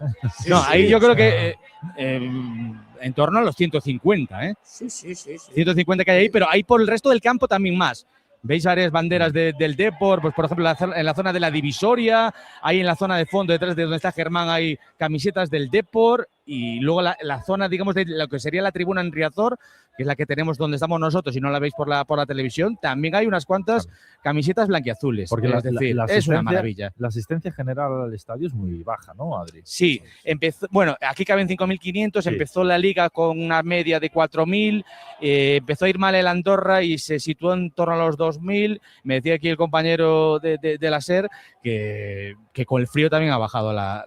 Ahí yo creo que en torno a los 150, ¿eh? Sí. 150 que hay ahí, pero hay por el resto del campo también más. Veis varias banderas del Depor, pues por ejemplo en la zona de la divisoria, ahí en la zona de fondo, detrás de donde está Germán, hay camisetas del Depor, y luego la zona, digamos, de lo que sería la tribuna en Riazor, que es la que tenemos donde estamos nosotros, y no la veis por la televisión, también hay unas cuantas camisetas blanquiazules. Porque es decir, es una maravilla. La asistencia general al estadio es muy baja, ¿no, Adri? Sí, aquí caben 5.500, empezó la liga con una media de 4.000, empezó a ir mal el Andorra y se situó en torno a los 2.000. Me decía aquí el compañero de la SER que con el frío también ha bajado la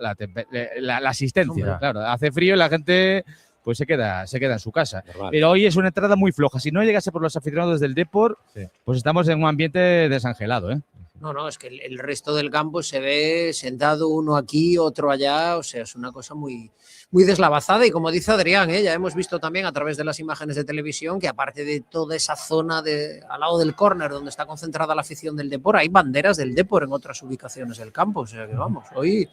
asistencia. Claro, hace frío y la gente pues se queda en su casa. Normal. Pero hoy es una entrada muy floja. Si no llegase por los aficionados del Depor, pues estamos en un ambiente desangelado, ¿eh? No, es que el resto del campo se ve sentado uno aquí, otro allá, o sea, es una cosa muy, muy deslavazada y como dice Adrián, ya hemos visto también a través de las imágenes de televisión que aparte de toda esa zona al lado del córner donde está concentrada la afición del Depor, hay banderas del Depor en otras ubicaciones del campo, o sea que vamos, hoy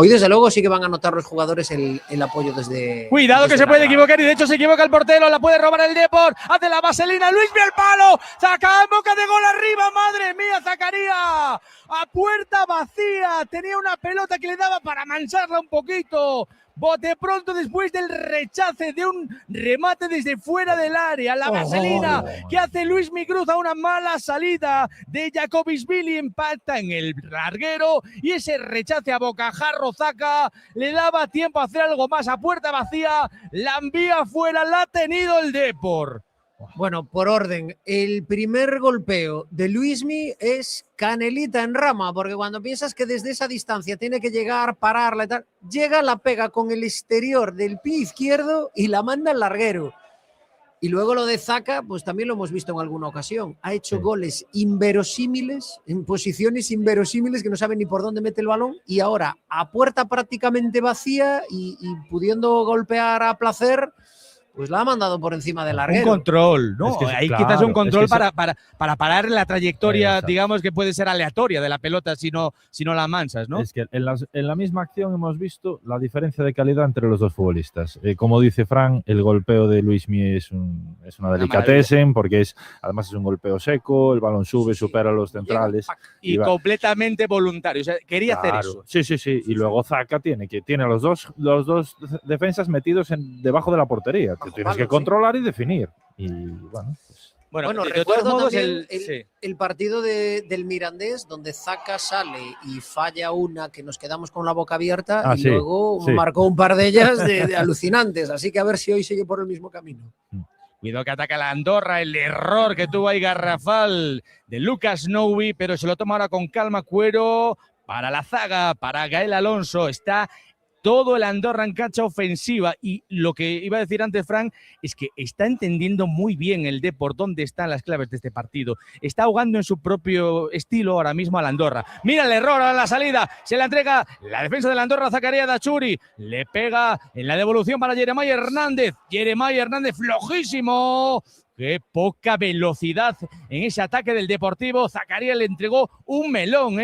desde luego sí que van a notar los jugadores el apoyo desde... Cuidado que se puede equivocar y de hecho se equivoca el portero, la puede robar el Depor, hace la vaselina, Luismi al palo, saca en boca de gol arriba, madre mía, Zacarías, a puerta vacía, tenía una pelota que le daba para mancharla un poquito, bote pronto después del rechace de un remate desde fuera del área, la vaselina que hace Luismi Cruz a una mala salida de Jacobisvili, empata en el larguero y ese rechace a bocajarro Zaca le daba tiempo a hacer algo más a puerta vacía, la envía fuera, la ha tenido el Depor. Bueno, por orden, el primer golpeo de Luismi es canelita en rama, porque cuando piensas que desde esa distancia tiene que llegar, pararla y tal, llega, la pega con el exterior del pie izquierdo y la manda al larguero. Y luego lo de Zaca, pues también lo hemos visto en alguna ocasión. Ha hecho goles inverosímiles, en posiciones inverosímiles que no saben ni por dónde mete el balón y ahora a puerta prácticamente vacía y pudiendo golpear a placer, pues la ha mandado por encima del larguero. Un control, ¿no? Ahí claro, quizás un control es que para parar la trayectoria, Exacto. digamos que puede ser aleatoria de la pelota si no la mansas, ¿no? Es que en la misma acción hemos visto la diferencia de calidad entre los dos futbolistas. Como dice Fran, el golpeo de Luismi es una delicatessen porque además es un golpeo seco, el balón sube, supera a los centrales. Y completamente voluntario, o sea, quería hacer eso. Sí. Y luego Zaca tiene a los dos defensas metidos debajo de la portería. Te tienes que controlar y definir. Y bueno, pues. Bueno, de todos recuerdo modos también el partido del Mirandés donde Zaca sale y falla una que nos quedamos con la boca abierta y luego marcó un par de ellas de alucinantes. Así que a ver si hoy sigue por el mismo camino. Cuidado que ataca la Andorra, el error que tuvo ahí garrafal de Lucas Nowi, pero se lo toma ahora con calma Cuero para la zaga, para Gael Alonso. Está todo el Andorra en cancha ofensiva y lo que iba a decir antes, Frank, es que está entendiendo muy bien el Depor dónde están las claves de este partido. Está ahogando en su propio estilo ahora mismo al Andorra. Mira el error a la salida, se la entrega la defensa del Andorra, Zacarías Dachuri, le pega en la devolución para Jeremiah Hernández. Jeremiah Hernández flojísimo. Qué poca velocidad en ese ataque del Deportivo. Zacarías le entregó un melón,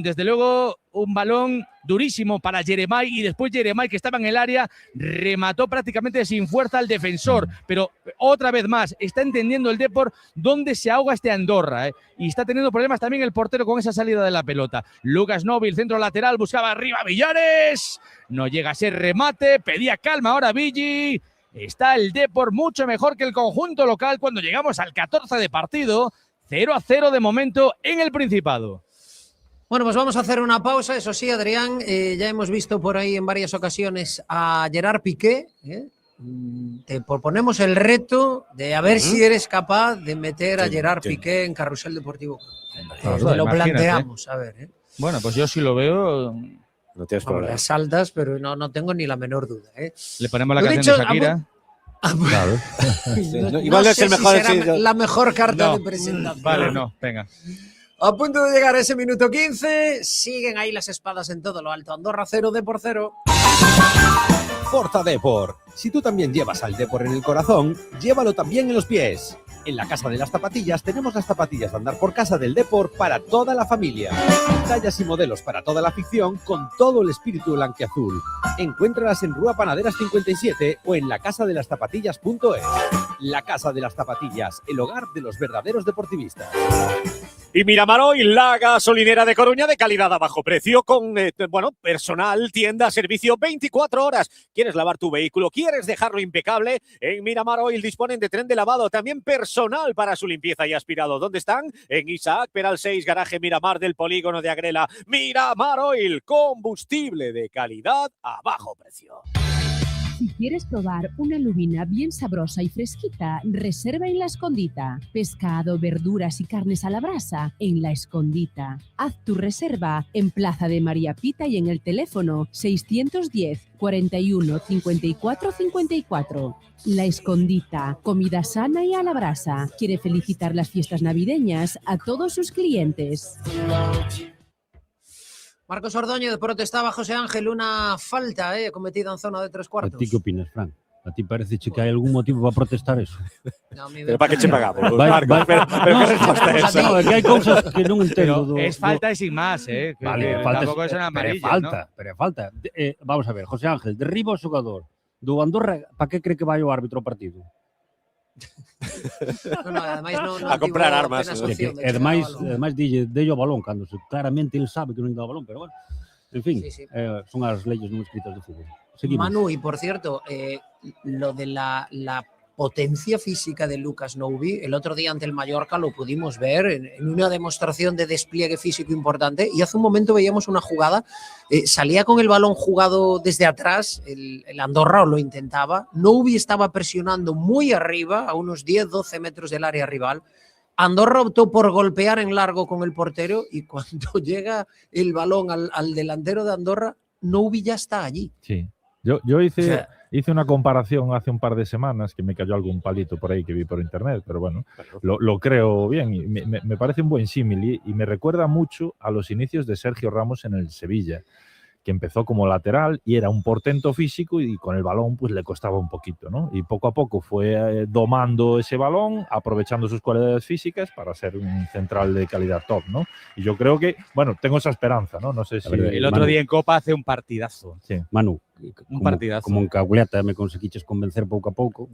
desde luego un balón durísimo para Jeremiah y después Jeremiah, que estaba en el área, remató prácticamente sin fuerza al defensor. Pero otra vez más, está entendiendo el Depor dónde se ahoga este Andorra, y está teniendo problemas también el portero con esa salida de la pelota. Lucas Novi, centro lateral, buscaba arriba Villares, no llega a ser remate, pedía calma ahora Villi. Está el Depor mucho mejor que el conjunto local cuando llegamos al 14 de partido, 0-0 de momento en el Principado. Bueno, pues vamos a hacer una pausa. Eso sí, Adrián, ya hemos visto por ahí en varias ocasiones a Gerard Piqué. Te proponemos el reto de a ver si eres capaz de meter a Gerard Piqué en Carrusel Deportivo. Te lo planteamos, a ver. Bueno, pues yo sí lo veo. No tienes problema. Las saldas, pero no tengo ni la menor duda. Le ponemos la canción de Shakira. Claro. Igual no es el mejor. Si será la mejor carta de presentación. Vale, no, venga. A punto de llegar a ese minuto 15, siguen ahí las espadas en todo lo alto. Andorra 0, Depor 0. Porta Depor. Si tú también llevas al Depor en el corazón, llévalo también en los pies. En la Casa de las Zapatillas tenemos las zapatillas de andar por casa del Depor para toda la familia. Tallas y modelos para toda la afición con todo el espíritu blanquiazul. Encuéntralas en Rúa Panaderas 57 o en lacasadelaszapatillas.es. La Casa de las Zapatillas, el hogar de los verdaderos deportivistas. Y Miramar Oil, la gasolinera de Coruña de calidad a bajo precio con, personal, tienda, servicio 24 horas. ¿Quieres lavar tu vehículo? ¿Quieres dejarlo impecable? En Miramar Oil disponen de tren de lavado, también personal para su limpieza y aspirado. ¿Dónde están? En Isaac Peral 6, garaje Miramar del polígono de Agrela. Miramar Oil, combustible de calidad a bajo precio. Si quieres probar una lubina bien sabrosa y fresquita, reserva en La Escondita. Pescado, verduras y carnes a la brasa en La Escondita. Haz tu reserva en Plaza de María Pita y en el teléfono 610 41 54 54. La Escondita, comida sana y a la brasa. Quiere felicitar las fiestas navideñas a todos sus clientes. Marcos Ordóñez protestaba a José Ángel una falta cometida en zona de 3/4. ¿A ti qué opinas, Fran? ¿A ti parece que hay algún motivo para protestar eso? No, pero para que che pagamos, Marcos, pero ¿qué respuesta es esa? No, es que hay cosas que no entiendo. Es falta y sin más, ¿eh? Vale, falta tampoco es una amarilla, pero falta. Vamos a ver, José Ángel, derriba o xogador do Andorra, para que cree que vai o árbitro ao partido? A comprar armas. Además, dille o balón, cando claramente él sabe que non dá o balón, pero bueno, en fin, Sí. son as leyes non escritas de fútbol. Seguimos. Manu, y por cierto, lo de la potencia física de Lucas Noubi, el otro día ante el Mallorca lo pudimos ver en una demostración de despliegue físico importante, y hace un momento veíamos una jugada, salía con el balón jugado desde atrás, el Andorra lo intentaba, Noubi estaba presionando muy arriba, a unos 10-12 metros del área rival. Andorra optó por golpear en largo con el portero, y cuando llega el balón al delantero de Andorra, Noubi ya está allí. Sí. Yo hice una comparación hace un par de semanas, que me cayó algún palito por ahí que vi por internet, pero bueno, lo creo bien y me parece un buen símil y me recuerda mucho a los inicios de Sergio Ramos en el Sevilla, que empezó como lateral y era un portento físico y con el balón pues le costaba un poquito, ¿no? Y poco a poco fue domando ese balón, aprovechando sus cualidades físicas para ser un central de calidad top, ¿no? Y yo creo que, bueno, tengo esa esperanza, ¿no? No sé si... El otro día en Copa hace un partidazo. Sí. Manu, partidazo. Como en Caguliata me conseguiches convencer pouco a pouco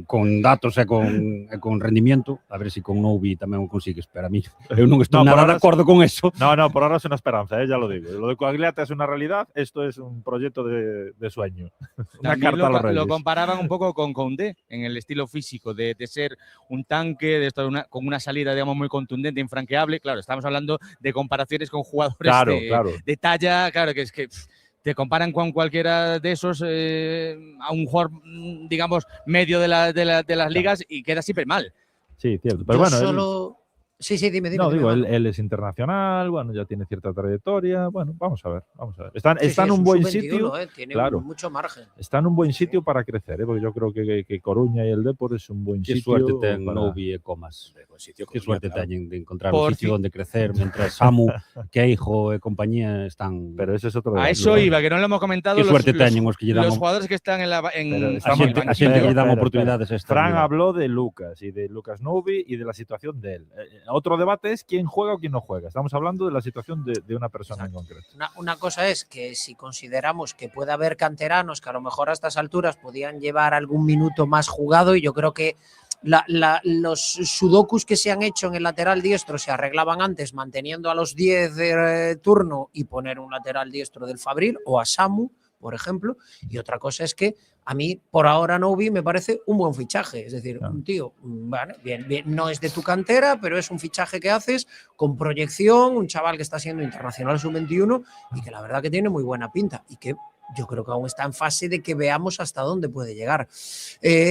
con datos e con rendimiento, a ver si con Noubi tamén o consigues, pero a mí eu non estou nada de acordo con eso. No, por ahora es una esperanza, ya lo digo. Lo de Coagliata es una realidad, esto es un proyecto de sueño. Una carta a los Reyes. Lo comparaban un poco con Koundé en el estilo físico, de ser un tanque, de estar con una salida, digamos, muy contundente, infranqueable. Claro, estamos hablando de comparaciones con jugadores de talla, claro, que es que te comparan con cualquiera de esos a un jugador, digamos, medio de las ligas y queda siempre mal. Sí, cierto. Pero bueno, Sí, dime. No, digo, él es internacional, bueno, ya tiene cierta trayectoria. Bueno, vamos a ver. Está en un buen sitio. Tiene claro, mucho margen. Está en un buen sitio para crecer, porque yo creo que Coruña y el Depor es un buen sitio. Qué suerte ten Noubi e Comas. Qué suerte teñen de encontrar un sitio donde crecer, mientras Samu, Queijo e compañía están... Pero ese es otro... A eso iba, que no lo hemos comentado. Qué suerte teñen os que lle damos... Los jugadores que están a xente que lle dan oportunidades a esta. Fran habló de Lucas y de Lucas Noubi y de la situación de él. Otro debate es quién juega o quién no juega. Estamos hablando de la situación de una persona en concreto. Una cosa es que si consideramos que puede haber canteranos que a lo mejor a estas alturas podían llevar algún minuto más jugado, y yo creo que los sudokus que se han hecho en el lateral diestro se arreglaban antes manteniendo a los 10 de turno y poner un lateral diestro del Fabril o a Samu, por ejemplo. Y otra cosa es que a mí, por ahora, Noubi me parece un buen fichaje. Es decir, un tío, vale, bien, no es de tu cantera, pero es un fichaje que haces con proyección, un chaval que está siendo internacional sub-21 y que la verdad que tiene muy buena pinta y que yo creo que aún está en fase de que veamos hasta dónde puede llegar.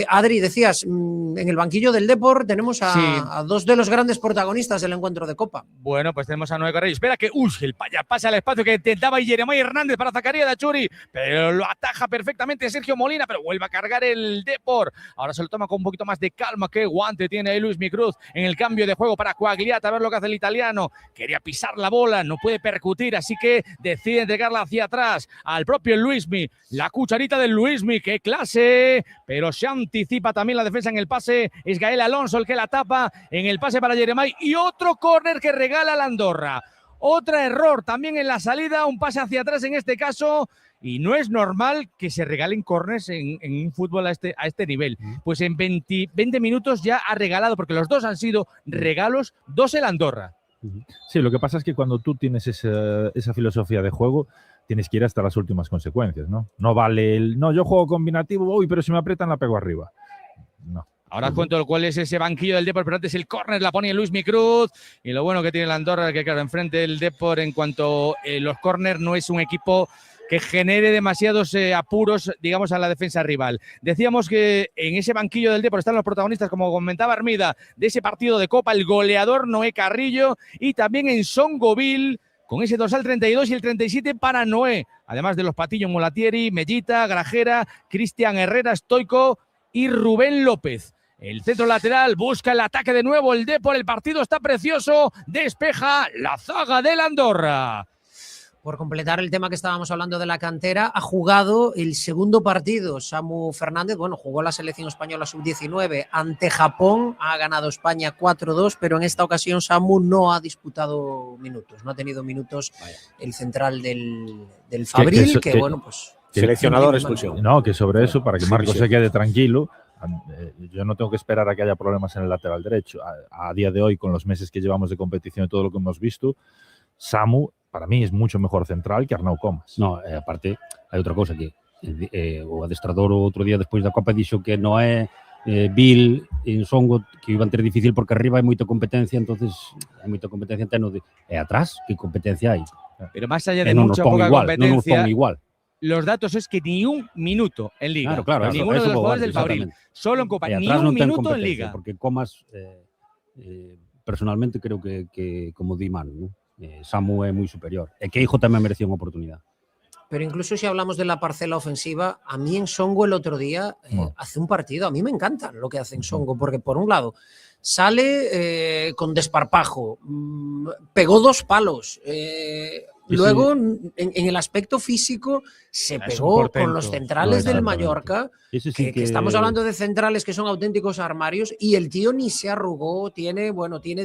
Adri, decías, en el banquillo del Depor tenemos a dos de los grandes protagonistas del encuentro de Copa. Bueno, pues tenemos a Noé Carrillo. Espera que el paya pasa al espacio que intentaba Jeremai Hernández para Zacarías Dachuri, pero lo ataja perfectamente Sergio Molina, pero vuelve a cargar el Depor. Ahora se lo toma con un poquito más de calma. Qué guante tiene ahí Luis Micruz en el cambio de juego para Coagliata. A ver lo que hace el italiano. Quería pisar la bola, no puede percutir, así que decide entregarla hacia atrás al propio Luismi. La cucharita del Luismi, qué clase. Pero se anticipa también la defensa en el pase. Es Gael Alonso el que la tapa en el pase para Jeremai. Y otro córner que regala la Andorra. Otro error también en la salida, un pase hacia atrás en este caso. Y no es normal que se regalen córners en un fútbol a este nivel. Pues en 20 minutos ya ha regalado, porque los dos han sido regalos, 2 el Andorra. Sí, lo que pasa es que cuando tú tienes esa filosofía de juego, tienes que ir hasta las últimas consecuencias, ¿no? No vale yo juego combinativo, pero si me aprietan la pego arriba. No. Ahora os cuento cuál es ese banquillo del Depor, pero antes el córner la pone Luismi Cruz. Y lo bueno que tiene la Andorra es que, claro, enfrente del Depor en cuanto a los córners no es un equipo que genere demasiados apuros, digamos, a la defensa rival. Decíamos que en ese banquillo del Depor están los protagonistas, como comentaba Armida, de ese partido de Copa, el goleador Noé Carrillo, y también en Songoville, con ese dorsal 32 y el 37 para Noé, además de los Patiño Molatieri, Mellita, Grajera, Cristian Herrera, Stoico y Rubén López. El centro lateral busca el ataque de nuevo el Depor, el partido está precioso, despeja la zaga del Andorra. Por completar el tema que estábamos hablando de la cantera, ha jugado el segundo partido Samu Fernández, jugó la selección española sub-19 ante Japón, ha ganado España 4-2, pero en esta ocasión Samu no ha disputado minutos, no ha tenido minutos el central del Fabril, pues... Seleccionador expulsión. No, que sobre eso, para que Marcos se quede tranquilo, yo no tengo que esperar a que haya problemas en el lateral derecho. A día de hoy, con los meses que llevamos de competición y todo lo que hemos visto, Samu, para mí, es mucho mejor central que Arnau Comas. No, aparte, hai outra cousa que o adestrador outro día despois da Copa dixo que non é Bill en Songo que iban ter difícil porque arriba hai moita competencia, entonces hai moita competencia atrás, que competencia hai? Pero más allá de mucha poca competencia, non nos pon igual. Los datos es que ni un minuto en Liga. Claro, ninguno de los jugadores del Fabril. Solo en Copa, ni un minuto en Liga. Porque Comas, personalmente, creo que como di Manu, ¿no? Samu é moi superior. E que Hijo tamén merecía unha oportunidade. Pero incluso si hablamos de la parcela ofensiva, a mí en Songo el otro día hace un partido, a mí me encanta lo que hace en Songo, porque por un lado sale con desparpajo, pegó 2 palos, luego en el aspecto físico se pegó con los centrales del Mallorca, que estamos hablando de centrales que son auténticos armarios, y el tío ni se arrugó, tiene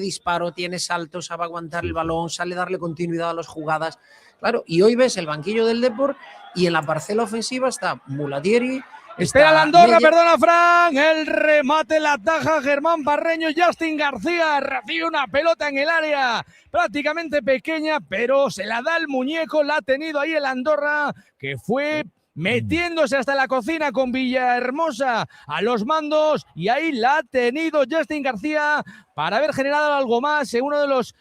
disparo, tiene salto, sabe aguantar el balón, sale a darle continuidad a las jugadas. Claro, y hoy ves el banquillo del Depor y en la parcela ofensiva está Mulatieri. Espera la Andorra, perdona Fran, el remate la taja Germán Parreño, Justin García recibe una pelota en el área prácticamente pequeña, pero se la da el muñeco, la ha tenido ahí el Andorra, que fue metiéndose hasta la cocina con Villahermosa a los mandos, y ahí la ha tenido Justin García para haber generado algo más en uno de los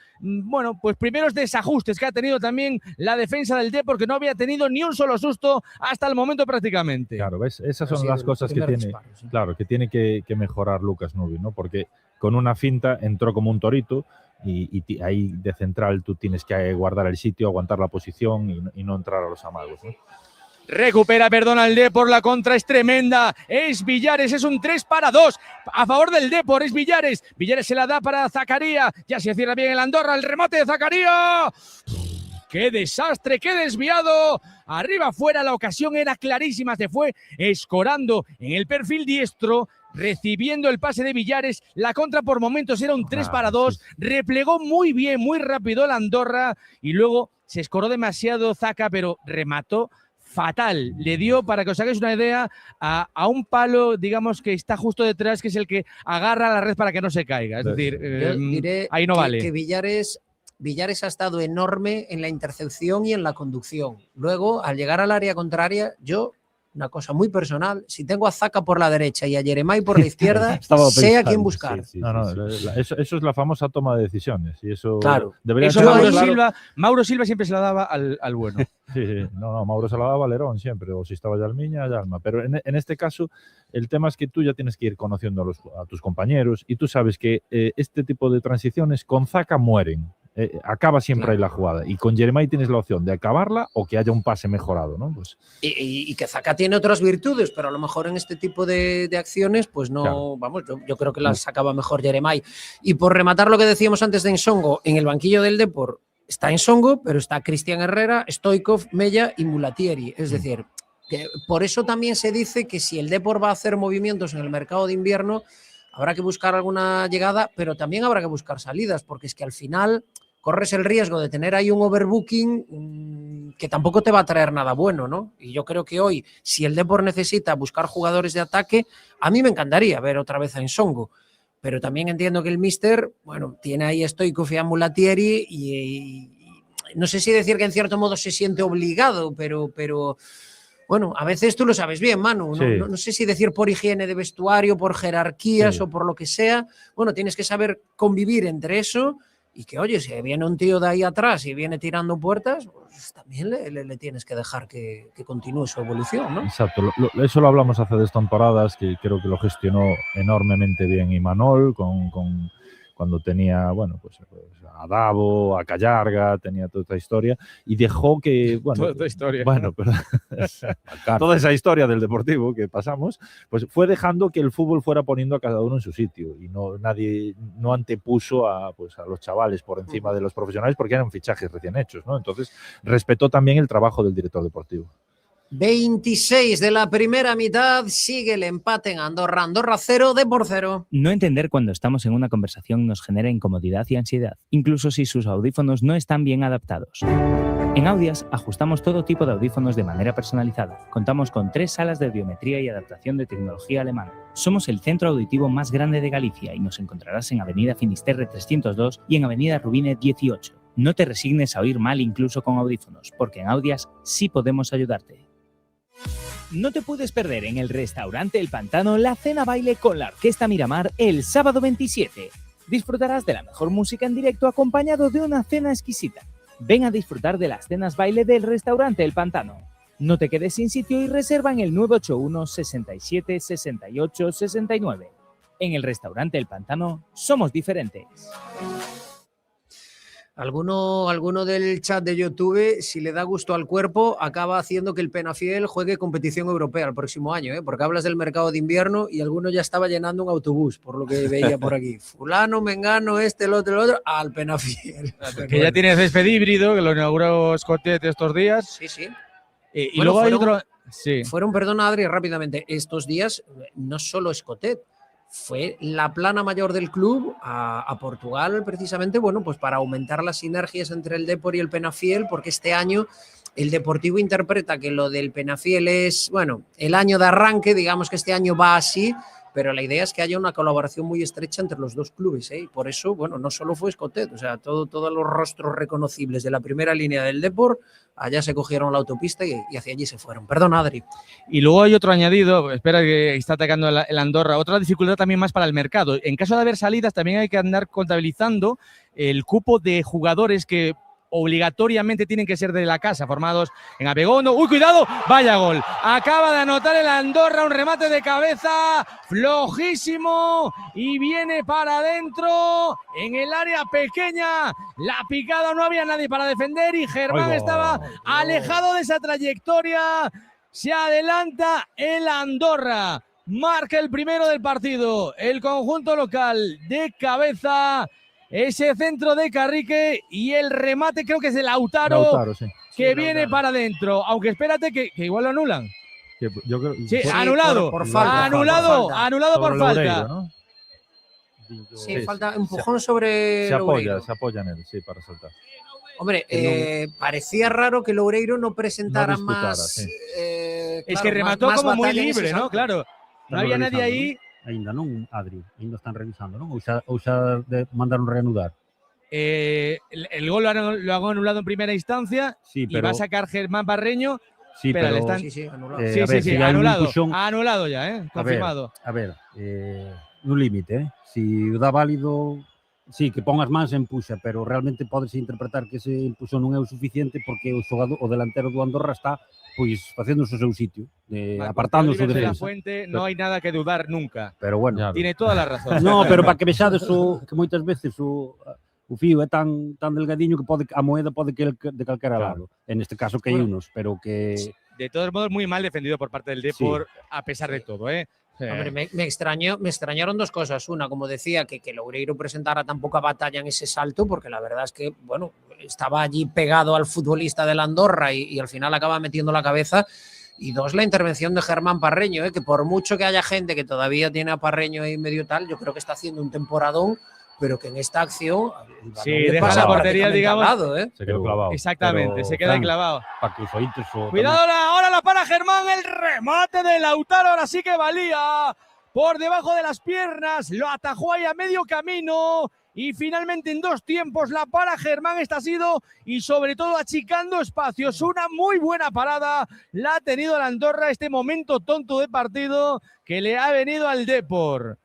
primeros desajustes que ha tenido también la defensa del Depor, porque no había tenido ni un solo susto hasta el momento prácticamente. Claro, ¿ves? Esas son las cosas que tiene, claro, que tiene que mejorar Lucas Nubi, ¿no? Porque con una finta entró como un torito y ahí de central tú tienes que guardar el sitio, aguantar la posición y no entrar a los amagos, ¿no? Recupera, el Depor, la contra es tremenda, es Villares, es un 3-2 a favor del Depor, es Villares se la da para Zakaria, ya se cierra bien el Andorra, el remate de Zakaria, ¡qué desastre, qué desviado! Arriba afuera, la ocasión era clarísima, se fue escorando en el perfil diestro, recibiendo el pase de Villares, la contra por momentos era un 3-2, replegó muy bien, muy rápido el Andorra, y luego se escoró demasiado Zaka, pero remató fatal, le dio, para que os hagáis una idea, a un palo, digamos, que está justo detrás, que es el que agarra la red para que no se caiga. Es decir, ahí no vale. Que Villares ha estado enorme en la intercepción y en la conducción. Luego, al llegar al área contraria, una cosa muy personal, si tengo a Zaka por la derecha y a Jeremai por la izquierda, sé a quién buscar. Eso es la famosa toma de decisiones. Y eso debería ser Mauro Silva siempre se la daba al bueno. No, Mauro se la daba a Lerón siempre, o si estaba Yalmiña, Yalma. Pero en este caso, el tema es que tú ya tienes que ir conociendo a tus compañeros, y tú sabes que este tipo de transiciones con Zaka mueren. Acaba siempre ahí la jugada, y con Jeremai tienes la opción de acabarla o que haya un pase mejorado, ¿no? Pues... Y que Zaka tiene otras virtudes, pero a lo mejor en este tipo de acciones, pues no, yo creo que las sacaba mejor Jeremai. Y por rematar lo que decíamos antes de Nsongo, en el banquillo del Depor, está Ensongo, pero está Cristian Herrera, Stoichkov, Mella y Mulatieri. Es decir, que por eso también se dice que si el Depor va a hacer movimientos en el mercado de invierno, habrá que buscar alguna llegada, pero también habrá que buscar salidas, porque es que al final corres el riesgo de tener ahí un overbooking que tampoco te va a traer nada bueno, ¿no? Y yo creo que hoy, si el Depor necesita buscar jugadores de ataque, a mí me encantaría ver otra vez a Ensongo, pero también entiendo que el míster, bueno, tiene ahí a Stoichkov y a Mulatieri y no sé si decir que en cierto modo se siente obligado, pero bueno, a veces tú lo sabes bien, Manu, Sí. no sé si decir por higiene de vestuario, por jerarquías Sí. o por lo que sea, bueno, tienes que saber convivir entre eso y que, oye, si viene un tío de ahí atrás y viene tirando puertas, pues también le tienes que dejar que continúe su evolución, ¿no? Exacto, eso lo hablamos hace 2 temporadas, que creo que lo gestionó enormemente bien Imanol, cuando tenía, bueno, pues a Davo, a Callarga, tenía toda esta historia, y dejó que, bueno, Toda esta historia. bueno, pero toda esa historia del Deportivo que pasamos, pues fue dejando que el fútbol fuera poniendo a cada uno en su sitio, y nadie antepuso a los chavales por encima de los profesionales, porque eran fichajes recién hechos, ¿no? Entonces, respetó también el trabajo del director deportivo. 26 de la primera mitad, sigue el empate en Andorra. Andorra 0, Depor 0. No entender cuando estamos en una conversación nos genera incomodidad y ansiedad, incluso si sus audífonos no están bien adaptados. En Audias ajustamos todo tipo de audífonos de manera personalizada. Contamos con 3 salas de audiometría y adaptación de tecnología alemana. Somos el centro auditivo más grande de Galicia y nos encontrarás en Avenida Finisterre 302 y en Avenida Rubine 18. No te resignes a oír mal incluso con audífonos, porque en Audias sí podemos ayudarte. No te puedes perder en el restaurante El Pantano la cena baile con la Orquesta Miramar el sábado 27. Disfrutarás de la mejor música en directo acompañado de una cena exquisita. Ven a disfrutar de las cenas baile del restaurante El Pantano. No te quedes sin sitio y reserva en el 981 67 68 69. En el restaurante El Pantano somos diferentes. Alguno del chat de YouTube, si le da gusto al cuerpo, acaba haciendo que el Penafiel juegue competición europea el próximo año, ¿eh? Porque hablas del mercado de invierno y alguno ya estaba llenando un autobús, por lo que veía por aquí. Fulano, Mengano, el otro, al Penafiel. Que ya tiene césped híbrido, que lo inauguró Scottet estos días. Sí, sí. Y Bueno, luego hay otro... Sí. Fueron, perdona Adri, rápidamente, estos días no solo Scottet, fue la plana mayor del club a Portugal precisamente, bueno, pues para aumentar las sinergias entre el Depor y el Penafiel, porque este año el Deportivo interpreta que lo del Penafiel es, bueno, el año de arranque, digamos que este año va así, pero la idea es que haya una colaboración muy estrecha entre los dos clubes, ¿eh? Y por eso, bueno, no solo fue Scottet, o sea, todos los rostros reconocibles de la primera línea del Depor, allá se cogieron la autopista y hacia allí se fueron. Perdón, Adri. Y luego hay otro añadido, espera que está atacando el Andorra, otra dificultad también más para el mercado. En caso de haber salidas también hay que andar contabilizando el cupo de jugadores que obligatoriamente tienen que ser de la casa, formados en Abegondo. ¡Uy, cuidado! ¡Vaya gol! Acaba de anotar el Andorra, un remate de cabeza flojísimo y viene para adentro en el área pequeña. La picada, no había nadie para defender y Germán estaba alejado de esa trayectoria. Se adelanta el Andorra. Marca el primero del partido. El conjunto local de cabeza. Ese centro de Carrique y el remate creo que es de Lautaro, sí. que viene para adentro. Aunque espérate que igual lo anulan. Yo creo, Sí, anulado. por falta, Anulado por falta. Loureiro, ¿no? Sí, falta empujón sobre Se Loureiro. apoya en él, sí, para saltar. Hombre, parecía raro que Loureiro no presentara No disputara, más. sí. Es que remató como muy libre, ¿no? Claro. No había nadie ahí. Ainda non, Adri, ainda están revisando, non? Ou xa mandaron reanudar. El gol lo han anulado en primera instancia Sí, y pero va a sacar Germán Barreño. sí, pero le pero están... Sí, anulado. a Sí, ver, sí, si hai un anulado. empuxón- Anulado ya, confirmado. A ver, no límite, si o dá válido, sí, que pon as mans e empuxa, pero realmente podese interpretar que ese empuxón non é o suficiente porque o delantero do Andorra está pois facendo o seu sitio, apartando o seu De la defensa. Fuente, no hay nada que dudar nunca. Pero bueno, Ya. Tiene toda la razón. no, pero para que vexades que moitas veces o fío é tan delgadiño que a moeda pode caer de calquera lado. En este caso que hai Bueno. unos, pero que De todos modos, muy mal defendido por parte del Depor, a pesar de todo, ¿eh? Hombre, me extrañaron dos cosas. Una, como decía, que Loureiro presentara tan poca batalla en ese salto, porque la verdad es que, bueno, estaba allí pegado al futbolista del Andorra y al final acaba metiendo la cabeza. Y dos, la intervención de Germán Parreño, que por mucho que haya gente que todavía tiene a Parreño ahí medio tal, yo creo que está haciendo un temporadón, pero que en esta acción sí, deja la portería, digamos, lado, se quedó clavado. Exactamente, se queda clavado. Para que os ointes Cuidado, ahora la para Germán, el remate de Lautaro, ahora sí que valía por debajo de las piernas, lo atajó ahí a medio camino y finalmente en 2 tiempos la para Germán. Esta ha sido, y sobre todo achicando espacios, una muy buena parada la ha tenido el Andorra, este momento tonto de partido que le ha venido al Depor.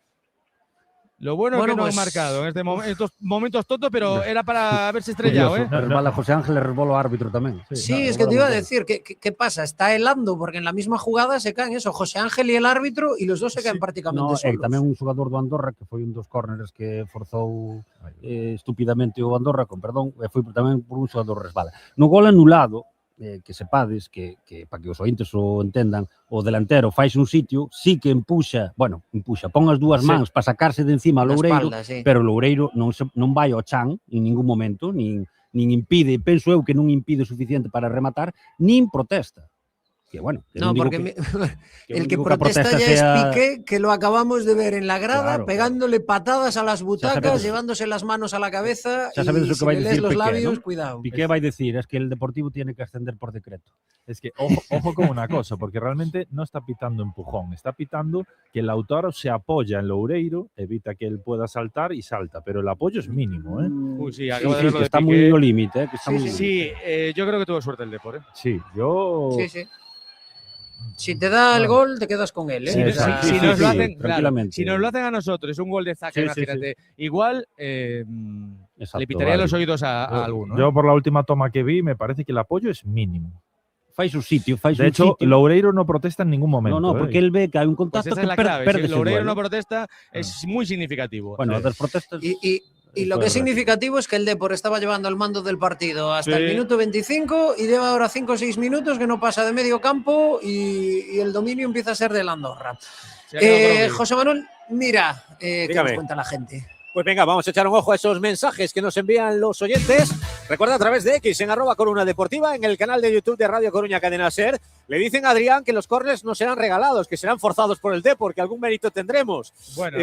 Lo bueno es que no han marcado en estos momentos tontos, pero era para haberse estrellado. Resbala José Ángel, resbala o árbitro tamén. Sí, es que te iba a decir, ¿qué pasa? Está helando, porque en la misma jugada se caen eso, José Ángel y el árbitro, y los dos se caen prácticamente solos. Tamén un xogador do Andorra, que foi un dos córneres que forzou estúpidamente o Andorra, con perdón, e foi tamén por un xogador resbala. No gol anulado, que sepades, que para que os ointes o entendan, o delantero fais un sitio, sí que empuxa, pon as dúas mans para sacarse de encima a Loureiro, pero Loureiro non vai ao chan en ningún momento, nin impide, penso eu que non impide suficiente para rematar, nin protesta. Que bueno, no, porque el que protesta ya es Piqué, que lo acabamos de ver en la grada, pegándole patadas a las butacas, llevándose las manos a la cabeza, y si le lees los labios, cuidado. Piqué va a decir, es que el Deportivo tiene que ascender por decreto. Es que ojo con una cosa, porque realmente no está pitando empujón, está pitando que Lautaro se apoya en Loureiro, evita que él pueda saltar y salta, pero el apoyo es mínimo, Sí, que está muy al límite, yo creo que tuvo suerte el Depor, Sí, yo... Sí. Si te da el gol, te quedas con él. Si nos lo hacen, si nos lo hacen a nosotros, es un gol de Zaca, imagínate. Igual le pitaría los oídos a alguno. Yo por la última toma que vi, me parece que el apoyo es mínimo. Fais un sitio, de hecho, Loureiro no protesta en ningún momento. No, porque él ve que hay un contacto pues esa que es la clave. perde. Si Loureiro no protesta, es muy significativo. Bueno, las protestas... Y lo que es significativo es que el Depor estaba llevando el mando del partido hasta el minuto 25 y lleva ahora 5 o 6 minutos que no pasa de medio campo y el dominio empieza a ser del Andorra. José Manuel, mira, ¿qué nos cuenta la gente? Pues venga, vamos a echar un ojo a esos mensajes que nos envían los oyentes. Recuerda, a través de X, en @Coruna Deportiva, en el canal de YouTube de Radio Coruña Cadena Ser, le dicen a Adrián que los córners no serán regalados, que serán forzados por el Depor, que algún mérito tendremos. Bueno,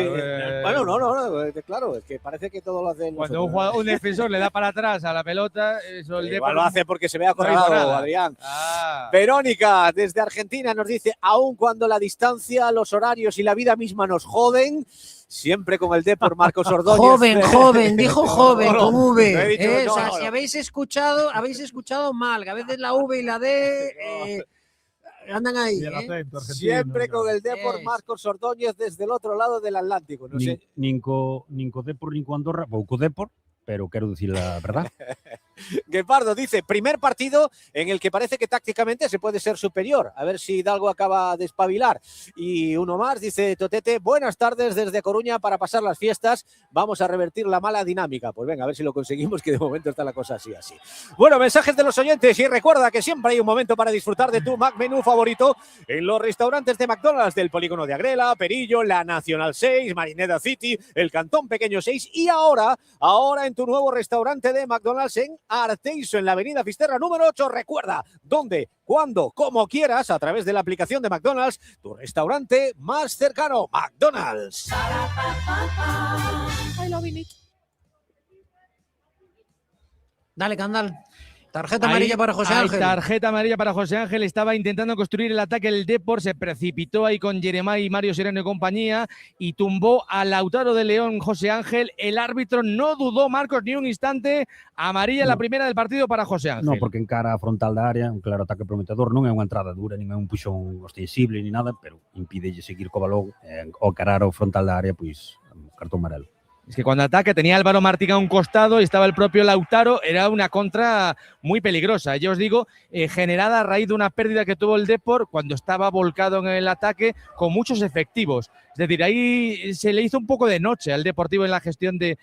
claro, es que parece que todo lo hacen. Cuando un defensor le da para atrás a la pelota, eso el Depor lo hace porque se ve acorralado, Adrián. Verónica, desde Argentina, nos dice, aun cuando la distancia, los horarios y la vida misma nos joden, siempre con el Depor, Marcos Ordóñez. Joven, dijo joven, con V. Si habéis escuchado mal, que a veces la V y la D andan ahí. Siempre con el Depor, Marcos Ordóñez, desde el otro lado del Atlántico. No sé. Ninco Depor, ninco Andorra, pouco Depor, pero quiero decir la verdad. Guepardo dice, primer partido en el que parece que tácticamente se puede ser superior. A ver si Hidalgo acaba de espabilar. Y uno más, dice Totete, buenas tardes desde Coruña para pasar las fiestas. Vamos a revertir la mala dinámica. Pues venga, a ver si lo conseguimos, que de momento está la cosa así. Bueno, mensajes de los oyentes y recuerda que siempre hay un momento para disfrutar de tu menú favorito en los restaurantes de McDonald's del Polígono de Agrela, Perillo, la Nacional 6, Marineda City, el Cantón Pequeño 6 y ahora en tu nuevo restaurante de McDonald's en Arteiso, en la avenida Fisterra número 8. Recuerda, dónde, cuándo, como quieras, a través de la aplicación de McDonald's, tu restaurante más cercano. McDonald's. Dale, Candal. Tarjeta amarilla para José Ángel. Tarjeta amarilla para José Ángel. Estaba intentando construir el ataque el Depor. Se precipitó ahí con Jeremai, Mario Sereno y compañía y tumbó a Lautaro de León. José Ángel, el árbitro no dudó, Marcos, ni un instante. Amarilla la primera del partido para José Ángel. No, porque encara a frontal da área, un claro ataque prometedor. Non é unha entrada dura, nin é un puxón ostensible, ni nada, pero impide seguir co balón. Ao encarar o frontal da área, pois cartón amarelo. Es que cuando ataca tenía Álvaro Martín a un costado y estaba el propio Lautaro, era una contra muy peligrosa. Ya os digo, generada a raíz de una pérdida que tuvo el Depor cuando estaba volcado en el ataque con muchos efectivos. Es decir, ahí se le hizo un poco de noche al Deportivo en la gestión de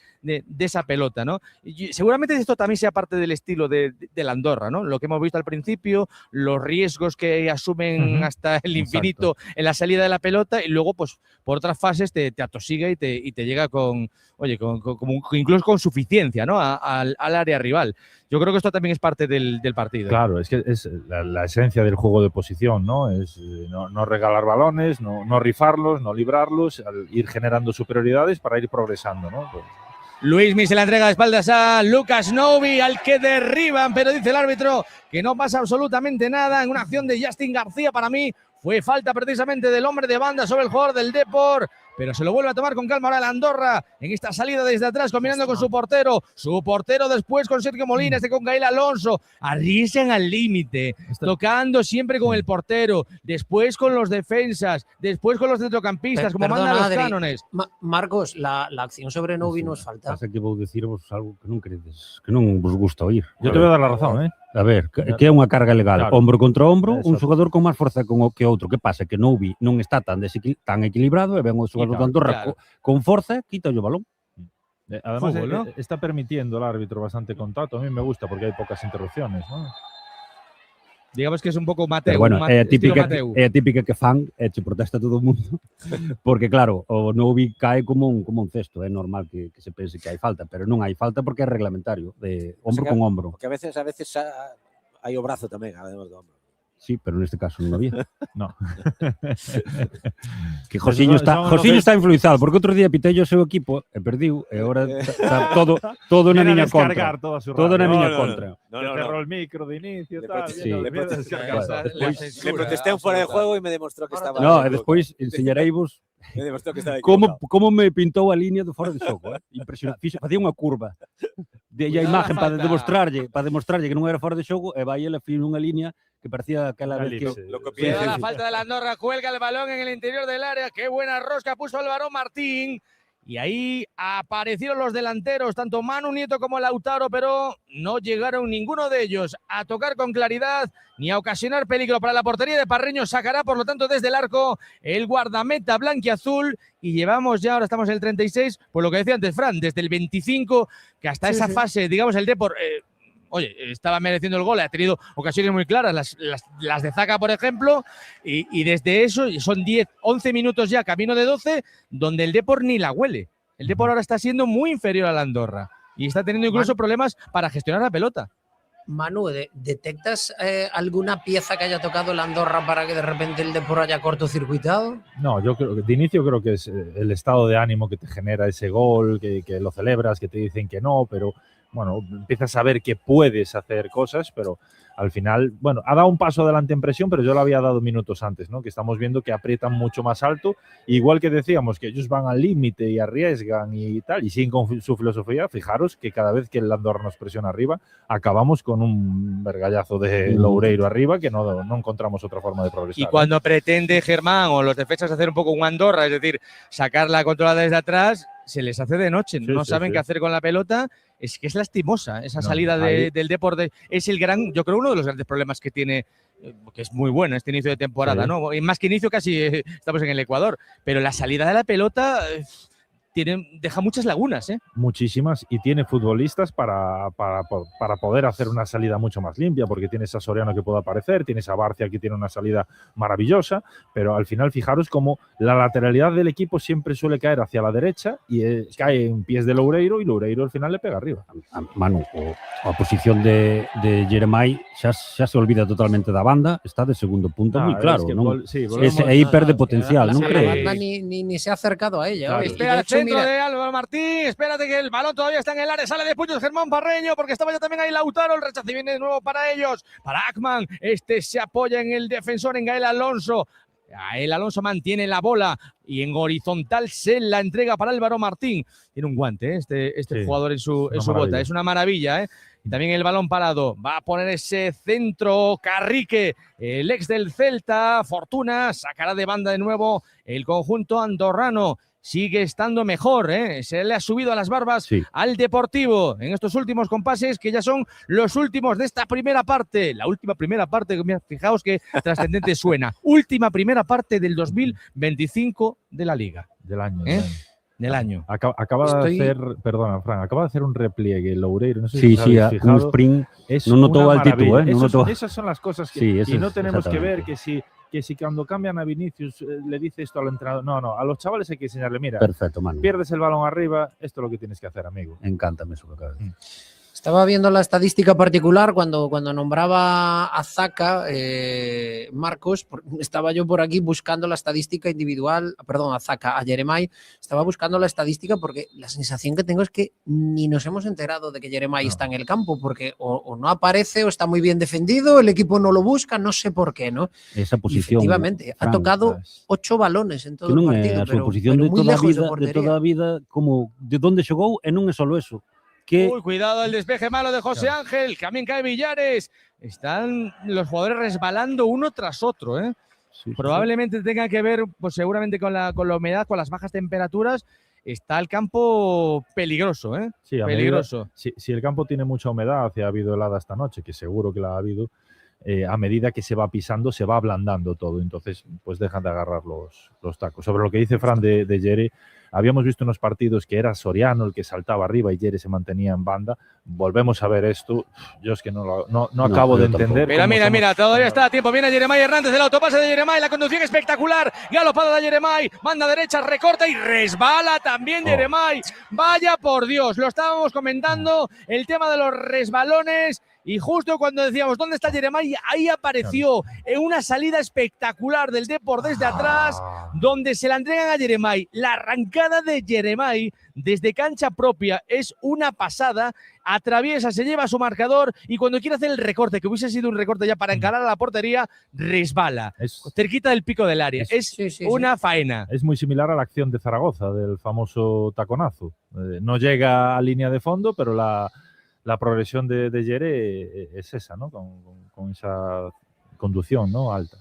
esa pelota, ¿no? Y seguramente esto también sea parte del estilo de la Andorra, ¿no? Lo que hemos visto al principio, los riesgos que asumen hasta el infinito en la salida de la pelota y luego, pues, por otras fases te atosiga y te llega incluso con suficiencia, ¿no? Al área rival. Yo creo que esto también es parte del partido. Claro, es que es la esencia del juego de posición, ¿no? Es no regalar balones, no rifarlos, no librarlos, ir generando superioridades para ir progresando, ¿no? Pues, Luismi se la entrega de espaldas a Lucas Novi, al que derriban, pero dice el árbitro que no pasa absolutamente nada en una acción de Justin García. Para mí fue falta precisamente del hombre de banda sobre el jugador del Depor, pero se lo vuelve a tomar con calma ahora el Andorra en esta salida desde atrás, combinando con su portero después con Sergio Molina, con Gael Alonso, arriesgan al límite, tocando siempre con el portero, después con los defensas, después con los centrocampistas, como Perdona, mandan los Adri, cánones. Marcos, la acción sobre Novi no es falta. Pasa que vou dicirvos algo que non credes, que non vos gusta oír. yo te voy a dar la razón, ¿eh? A ver, que é unha carga legal, Claro. hombro contra hombro, un Eso. xogador con máis forza que outro. Que pasa? Que Novi non está tan equilibrado e ven o xogador de Andorra claro. con forza, quita o balón. Además, Fútbol, ¿no? está permitiendo el árbitro bastante contacto. A mí me gusta porque hay pocas interrupciones, ¿no? Digamos que es un pouco Mateu, Pero bueno, é a estilo típica, Mateu. que fan e che protesta todo o mundo porque claro, o Novi cae como un cesto, é normal que se pense que hai falta, pero non hai falta porque é reglamentario, de hombro con hombro. Porque a veces hai o brazo tamén, además do hombro. Sí, pero neste caso non había. No. Que Josiño Son está influenciado, porque outro día pitei o seu equipo e perdiu, e agora está todo na Viene a miña descargar contra. toda su Todo na rabia. miña No, contra. Te cerró el micro de inicio, tal. Sí. viene a descargar todo. Le protesté un fuera de juego y me demostró que estaba No, e despois enseñareivos Me demostró que estaba equivocado. como me pintou a línea do fora de xogo, impresionante. Facía unha curva. De a imagen para demostrarlle que non era fora de xogo e vai ele fiz unha línea que parecía aquela vez que Lo copié. Queda la falta de la Andorra, cuelga el balón en el interior del área. Qué buena rosca puso Álvaro Martín. Y ahí aparecieron los delanteros, tanto Manu Nieto como Lautaro, pero no llegaron ninguno de ellos a tocar con claridad ni a ocasionar peligro para la portería de Parreño. Sacará, por lo tanto, desde el arco el guardameta blanquiazul. Y llevamos ya, ahora estamos en el 36, pues lo que decía antes Fran, desde el 25, que hasta esa fase, digamos, el Depor... estaba mereciendo el gol, ha tenido ocasiones muy claras, las de Zaka, por ejemplo, y desde eso son 10, 11 minutos ya, camino de 12, donde el Depor ni la huele. El Depor ahora está siendo muy inferior a la Andorra y está teniendo incluso problemas para gestionar la pelota. Manu, ¿detectas alguna pieza que haya tocado la Andorra para que de repente el Depor haya cortocircuitado? No, yo creo que de inicio creo que es el estado de ánimo que te genera ese gol, que lo celebras, que te dicen que no, pero bueno, empiezas a ver que puedes hacer cosas, pero al final, bueno, ha dado un paso adelante en presión, pero yo lo había dado minutos antes, ¿no? Que estamos viendo que aprietan mucho más alto, igual que decíamos que ellos van al límite y arriesgan y tal, y siguen con su filosofía. Fijaros que cada vez que el Andorra nos presiona arriba, acabamos con un vergallazo de Loureiro arriba, que no encontramos otra forma de progresar. Y cuando pretende Germán o los defensas hacer un poco un Andorra, es decir, sacarla controlada desde atrás, se les hace de noche, no saben qué hacer con la pelota. Es que es lastimosa esa salida del Depor. Es el gran, yo creo, uno de los grandes problemas que tiene, que es muy bueno este inicio de temporada, ¿no? Y más que inicio, casi estamos en el Ecuador. Pero la salida de la pelota deja muchas lagunas, ¿eh? Muchísimas, y tiene futbolistas para poder hacer una salida mucho más limpia, porque tienes a Soriano que puede aparecer, tienes a Barcia que tiene una salida maravillosa, pero al final fijaros como la lateralidad del equipo siempre suele caer hacia la derecha y cae en pies de Loureiro, y Loureiro al final le pega arriba. Manu, a posición de Jeremai xa se olvida totalmente da banda, está de segundo punto moi claro, es que non? volvemos Aí perde potencial, non La crees? banda ni se ha acercado a ella. Claro. Oye, Espera de el hecho, centro mira, de Álvaro Martín, espérate que el balón todavía está en el área, sale de puños Germán Parreño, porque estaba ya también ahí Lautaro, el rechace viene de nuevo para ellos, para Ackman, se apoya en el defensor, en Gael Alonso. El Alonso mantiene la bola y en horizontal se la entrega para Álvaro Martín. Tiene un guante, este jugador en su bota, es una maravilla, ¿eh? Y también el balón parado, va a poner ese centro Carrique, el ex del Celta, Fortuna, sacará de banda de nuevo el conjunto andorrano. sigue estando mejor, ¿eh? Se le ha subido a las barbas al Deportivo en estos últimos compases que ya son los últimos de esta primera parte. La última primera parte, fijaos que trascendente suena. Última primera parte del 2025 de la Liga. Del año. Del año. Acaba de hacer, perdona, Fran, acaba de hacer un repliegue Loureiro. No sé sí, si un sprint. No notó altitud, ¿eh? Esas son las cosas que sí, y no tenemos que ver que si cuando cambian a Vinicius le dice esto al entrenador. No, a los chavales hay que enseñarle, mira, perfecto, Manu. Pierdes el balón arriba, esto es lo que tienes que hacer, amigo. Encántame eso que acabas de decir. Estaba viendo la estadística particular cuando nombraba a Zaka, Marcos, estaba yo por aquí buscando la estadística individual, perdón, a Zaka, a Yeremay, estaba buscando la estadística porque la sensación que tengo es que ni nos hemos enterado de que Yeremay está en el campo, porque o no aparece o está muy bien defendido, el equipo no lo busca, no sé por qué, ¿no? Esa posición. Y efectivamente, ha tocado 8 balones en todo el partido, pero muy lejos de portería. De toda a vida, como de onde xogou e non é solo eso. Uy, cuidado el despeje malo de José Ángel, también cae Villares. Están los jugadores resbalando uno tras otro, ¿eh? Probablemente tenga que ver, pues seguramente con la humedad, con las bajas temperaturas. Está el campo peligroso, ¿eh? Sí, peligroso. Si el campo tiene mucha humedad, y ha habido helada esta noche, que seguro que la ha habido, a medida que se va pisando, se va ablandando todo. Entonces, pues dejan de agarrar los tacos. Sobre lo que dice Fran de Yere, habíamos visto unos partidos que era Soriano el que saltaba arriba y Yere se mantenía en banda. Volvemos a ver esto. Yo es que no acabo de entender. Pero mira, todavía está a tiempo. Viene Yeremay Hernández del autopase de Yeremay. La conducción espectacular. Galopada de Yeremay. Manda derecha, recorta y resbala también Yeremay. Vaya por Dios. Lo estábamos comentando. El tema de los resbalones. Y justo cuando decíamos, ¿dónde está Yeremay? Ahí apareció en una salida espectacular del Depor desde atrás, donde se la entregan a Yeremay. La arrancada de Yeremay desde cancha propia es una pasada. Atraviesa, se lleva a su marcador y cuando quiere hacer el recorte, que hubiese sido un recorte ya para encarar a la portería, resbala. Cerquita del pico del área. Es una faena. Es muy similar a la acción de Zaragoza, del famoso taconazo. No llega a línea de fondo, pero la progresión de Yere es esa, ¿no? Con esa conducción, ¿no? Alta.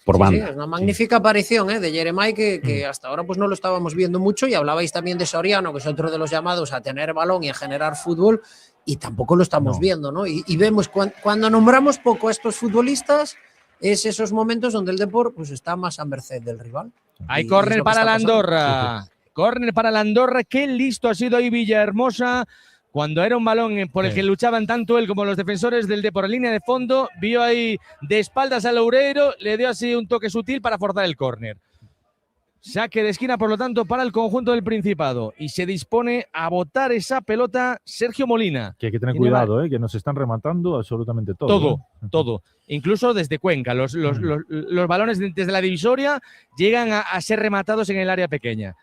Por banda. Sí, es una magnífica aparición de Yeremay que hasta ahora pues no lo estábamos viendo mucho, y hablabais también de Soriano, que es otro de los llamados a tener balón y a generar fútbol, y tampoco lo estamos viendo, ¿no? Y vemos cuando nombramos poco a estos futbolistas, es esos momentos donde el Depor pues está más a merced del rival. Hay córner para la Andorra. Córner para la Andorra. Qué listo ha sido ahí Villahermosa. Cuando era un balón por el que luchaban tanto él como los defensores del Depor en línea de fondo, vio ahí de espaldas a Loureiro, le dio así un toque sutil para forzar el córner. Saque de esquina, por lo tanto, para el conjunto del Principado. Y se dispone a botar esa pelota Sergio Molina. Que hay que tener cuidado, que nos están rematando absolutamente todo. Todo. Incluso desde Cuenca. Los balones desde la divisoria llegan a ser rematados en el área pequeña.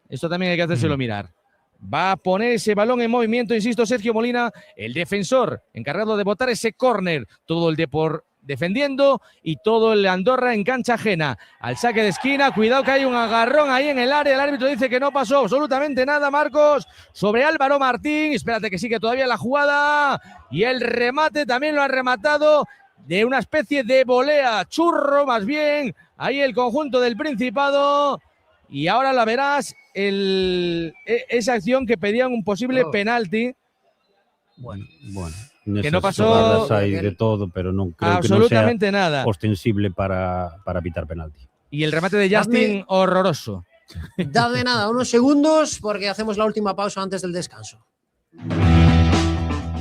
Esto también hay que hacérselo mirar. Va a poner ese balón en movimiento, insisto, Sergio Molina, el defensor encargado de botar ese córner. Todo el Depor defendiendo y todo el Andorra en cancha ajena. Al saque de esquina, cuidado que hay un agarrón ahí en el área. El árbitro dice que no pasó absolutamente nada, Marcos, sobre Álvaro Martín. Espérate que sigue todavía la jugada. Y el remate también lo ha rematado de una especie de volea, churro más bien. Ahí el conjunto del Principado. Y ahora la verás, esa acción que pedían un posible penalti. Bueno. Que no pasó hay de todo, pero no creo absolutamente que no sea nada ostensible para pitar penalti. Y el remate de Justin, horroroso. Dame nada, unos segundos, porque hacemos la última pausa antes del descanso.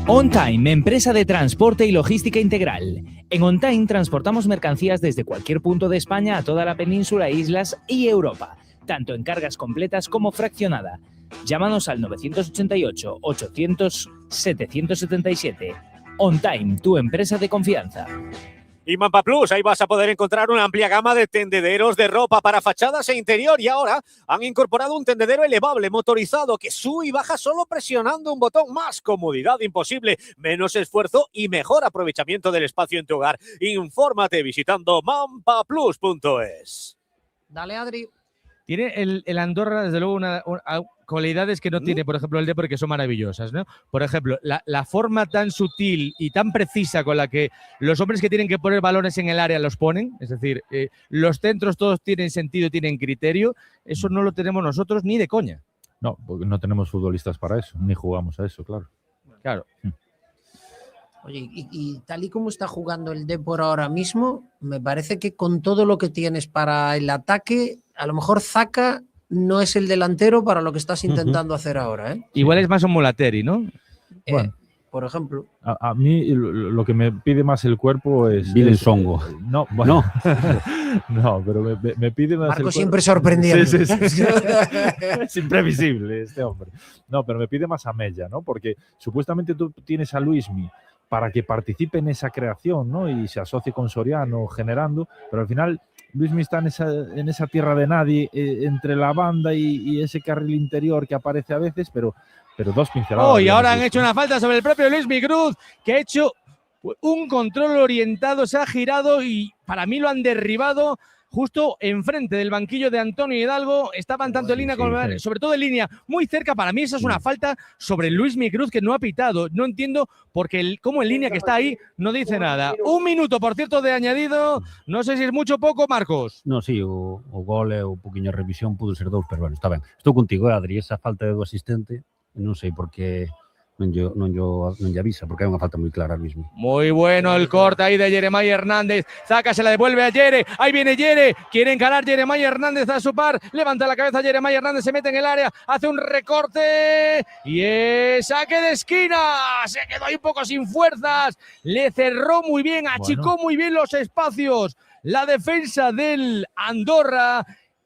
OnTime, empresa de transporte y logística integral. En OnTime transportamos mercancías desde cualquier punto de España a toda la península, islas y Europa, tanto en cargas completas como fraccionada. Llámanos al 988 800 777. OnTime, tu empresa de confianza. Y Mampa Plus, ahí vas a poder encontrar una amplia gama de tendederos de ropa para fachadas e interior, y ahora han incorporado un tendedero elevable motorizado que sube y baja solo presionando un botón. Más comodidad imposible, menos esfuerzo y mejor aprovechamiento del espacio en tu hogar. Infórmate visitando mampaplus.es. Dale, Adri. Tiene el Andorra, desde luego, cualidades que no tiene, por ejemplo, el Depor, que son maravillosas, ¿no? Por ejemplo, la forma tan sutil y tan precisa con la que los hombres que tienen que poner balones en el área los ponen, es decir, los centros todos tienen sentido, tienen criterio, eso no lo tenemos nosotros ni de coña. No, porque no tenemos futbolistas para eso, ni jugamos a eso, claro. Claro. Oye, y tal y como está jugando el Depor ahora mismo, me parece que con todo lo que tienes para el ataque, a lo mejor Zaka no es el delantero para lo que estás intentando hacer ahora, ¿eh? Igual es más un Molateri, ¿no? Bueno. Por ejemplo. A mí lo que me pide más el cuerpo es... Vilen Songo. No, bueno, no, pero me pide más Marco el siempre sorprendiendo. Sí. Es imprevisible este hombre. No, pero me pide más a Mella, ¿no? Porque supuestamente tú tienes a Luismi para que participe en esa creación, ¿no? Y se asocie con Soriano generando, pero al final Luismi está en esa tierra de nadie, entre la banda y ese carril interior que aparece a veces, pero dos pinceladas. Y ahora han hecho una falta sobre el propio Luismi Cruz, que ha hecho un control orientado, se ha girado y para mí lo han derribado justo enfrente del banquillo de Antonio Hidalgo. Estaban tanto en línea como sobre todo en línea muy cerca. Para mí esa es una falta sobre Luismi Cruz que no ha pitado. No entiendo porque cómo en línea que está ahí no dice nada. 1 minuto, por cierto, de añadido. No sé si es mucho o poco, Marcos. No, sí, o gol ou poquinho revisión pudo ser 2, pero bueno, está ben. Estou contigo, Adri, esa falta do asistente, non sei por que non lle avisa, porque hai unha falta moi clara mismo. Muy bueno el corte ahí de Jeremiah Hernández. Zaka se la devuelve a Yere. Ahí viene Yere. Quiere encarar Jeremiah Hernández a su par. Levanta la cabeza Jeremiah Hernández. Se mete en el área. Hace un recorte. Y es saque de esquina. Se quedó ahí un poco sin fuerzas. Le cerró muy bien. Achicó muy bien los espacios. La defensa del Andorra.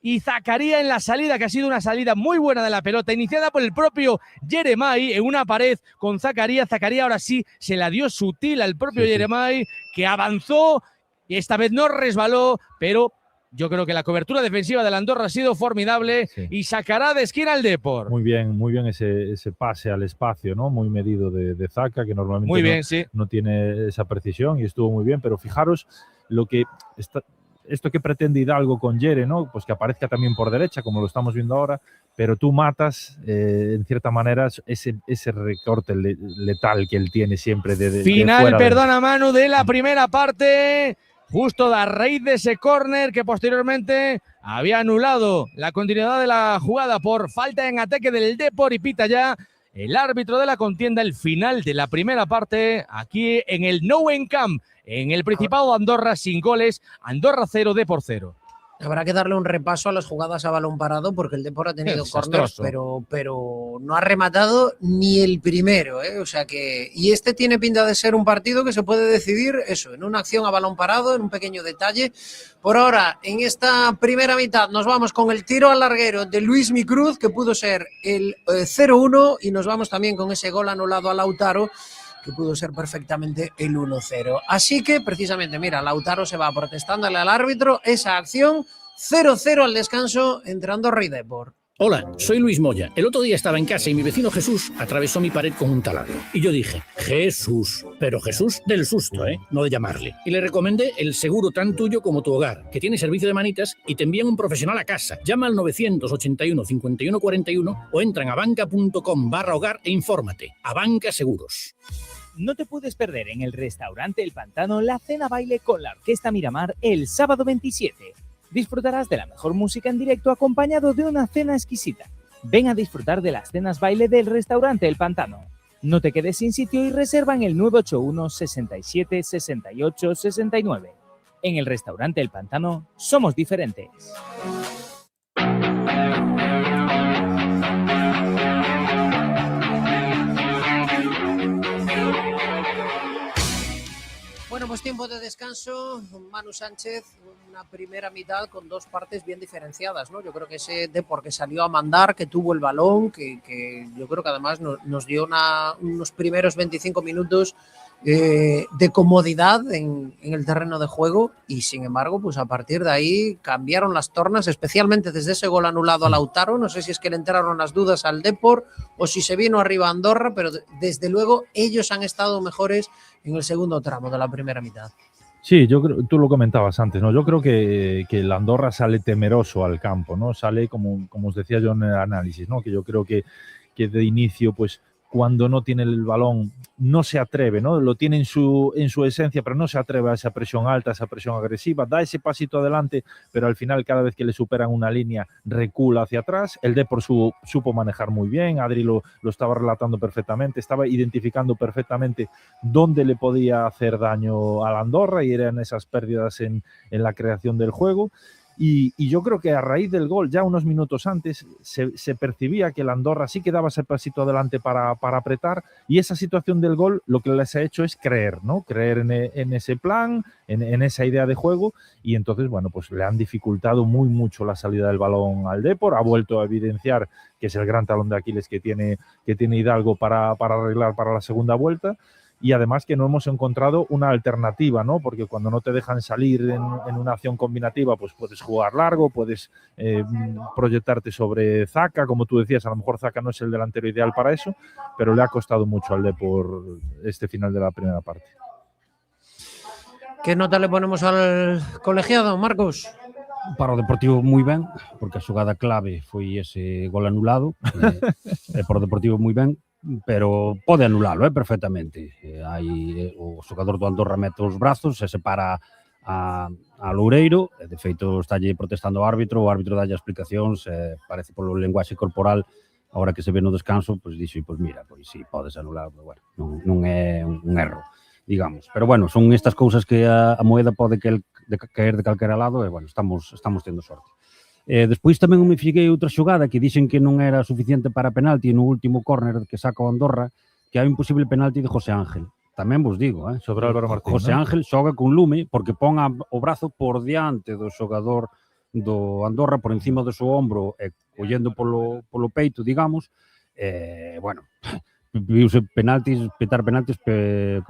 Y Zakaria en la salida, que ha sido una salida muy buena de la pelota, iniciada por el propio Jeremiah en una pared con Zakaria. Zakaria ahora sí se la dio sutil al propio Jeremiah, que avanzó y esta vez no resbaló, pero yo creo que la cobertura defensiva del Andorra ha sido formidable y sacará de esquina al Depor. Muy bien ese pase al espacio, ¿no? Muy medido de Zaka, que normalmente no tiene esa precisión y estuvo muy bien, pero fijaros lo que está... Esto que pretende Hidalgo con Yere, ¿no? Pues que aparezca también por derecha, como lo estamos viendo ahora, pero tú matas, en cierta manera, ese recorte letal que él tiene siempre de final, perdona Manu, de la primera parte, justo a raíz de ese córner que posteriormente había anulado la continuidad de la jugada por falta en ataque del Depor y pita ya el árbitro de la contienda el final de la primera parte aquí en el Nou Camp. En el Principado de Andorra, sin goles, Andorra 0, Depor 0. Habrá que darle un repaso a las jugadas a balón parado porque el Depor ha tenido corners, pero no ha rematado ni el primero, ¿eh? O sea que, y este tiene pinta de ser un partido que se puede decidir eso, en una acción a balón parado, en un pequeño detalle. Por ahora, en esta primera mitad, nos vamos con el tiro al larguero de Luismi Cruz, que pudo ser el 0-1, y nos vamos también con ese gol anulado a Lautaro, que pudo ser perfectamente el 1-0. Así que, precisamente, mira, Lautaro se va protestándole al árbitro esa acción, 0-0 al descanso entre Andorra y Depor. Hola, soy Luis Moya. El otro día estaba en casa y mi vecino Jesús atravesó mi pared con un taladro. Y yo dije, Jesús, pero Jesús del susto, no de llamarle. Y le recomendé el seguro tan tuyo como tu hogar, que tiene servicio de manitas y te envían un profesional a casa. Llama al 981 51 41 o entra en abanca.com/hogar e infórmate. Abanca Seguros. No te puedes perder en el restaurante El Pantano la cena baile con la Orquesta Miramar el sábado 27. Disfrutarás de la mejor música en directo acompañado de una cena exquisita. Ven a disfrutar de las cenas baile del restaurante El Pantano. No te quedes sin sitio y reserva en el 981 67 68 69. En el restaurante El Pantano somos diferentes. Bueno, pues tiempo de descanso. Manu Sánchez, una primera mitad con dos partes bien diferenciadas, ¿no? Yo creo que ese Depor que salió a mandar, que tuvo el balón, que yo creo que además nos dio unos primeros 25 minutos de comodidad en el terreno de juego, y sin embargo, pues a partir de ahí cambiaron las tornas, especialmente desde ese gol anulado a Lautaro. No sé si es que le entraron las dudas al Depor o si se vino arriba Andorra, pero desde luego ellos han estado mejores en el segundo tramo de la primera mitad. Sí, yo creo, tú lo comentabas antes, ¿no? Yo creo que el Andorra sale temeroso al campo, ¿no? Sale, como os decía yo en el análisis, ¿no? Que yo creo que de inicio, pues, cuando no tiene el balón, no se atreve, ¿no? Lo tiene en su esencia, pero no se atreve a esa presión alta, a esa presión agresiva, da ese pasito adelante, pero al final, cada vez que le superan una línea, recula hacia atrás. El Depor supo manejar muy bien, Adri lo estaba relatando perfectamente, estaba identificando perfectamente dónde le podía hacer daño al Andorra, y eran esas pérdidas en la creación del juego. Y yo creo que a raíz del gol, ya unos minutos antes, se percibía que el Andorra sí que daba ese pasito adelante para apretar, y esa situación del gol lo que les ha hecho es creer, ¿no? Creer en ese plan, en esa idea de juego, y entonces, bueno, pues le han dificultado muy mucho la salida del balón al Depor. Ha vuelto a evidenciar que es el gran talón de Aquiles que tiene Hidalgo para arreglar para la segunda vuelta. Y además que no hemos encontrado una alternativa, ¿no? Porque cuando no te dejan salir en una acción combinativa, pues puedes jugar largo, puedes proyectarte sobre Zaka, como tú decías. A lo mejor Zaka no es el delantero ideal para eso, pero le ha costado mucho al Depor este final de la primera parte. ¿Qué nota le ponemos al colegiado, Marcos? Para o Deportivo moi ben, porque a xogada clave foi ese gol anulado. Para o Deportivo moi ben, pero pode anulalo perfectamente. O xogador do Andorra mete os brazos, se separa a Loureiro, de feito estálle protestando o árbitro dalle explicacións, parece polo lenguaxe corporal, agora que se ve no descanso, pois dixo, pois mira, pois si, podes anular, pero bueno, non é un erro, digamos. Pero bueno, son estas cousas que a moeda pode caer de calquera lado, e bueno, estamos tendo sorte. Despois tamén me fixei outra xogada que dixen que non era suficiente para penalti no último córner que saca o Andorra, que hai un posible penalti de José Ángel. Tamén vos digo, sobre Álvaro Martín, José Ángel xoga con lume porque pon o brazo por diante do xogador do Andorra, por encima do seu ombro, collendo polo peito, digamos. Bueno, viuse petar penaltis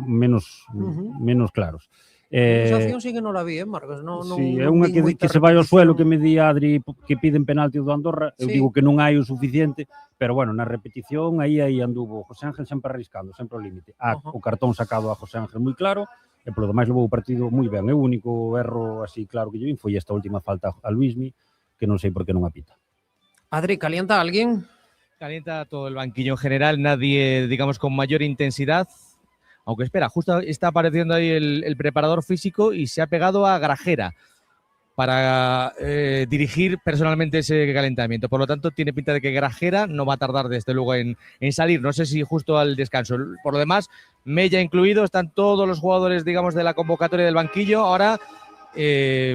menos claros. Esa acción sí que non la vi, Marcos. Sí, é unha que se vai ao suelo, que me di Adri que piden penalti do Andorra. Eu digo que non hai o suficiente, pero bueno, na repetición aí anduvo José Ángel sempre arriscando, sempre ao límite. O cartón sacado a José Ángel moi claro, e polo demais levou o partido moi ben. O único erro así claro que lle vin foi esta última falta a Luismi, que non sei por que non apita. Adri, ¿calienta a alguén? Calienta todo el banquillo en general, nadie, digamos, con mayor intensidad. Aunque espera, justo está apareciendo ahí el preparador físico y se ha pegado a Grajera para dirigir personalmente ese calentamiento. Por lo tanto, tiene pinta de que Grajera no va a tardar desde luego en salir. No sé si justo al descanso. Por lo demás, Mella incluido, están todos los jugadores, digamos, de la convocatoria del banquillo. Ahora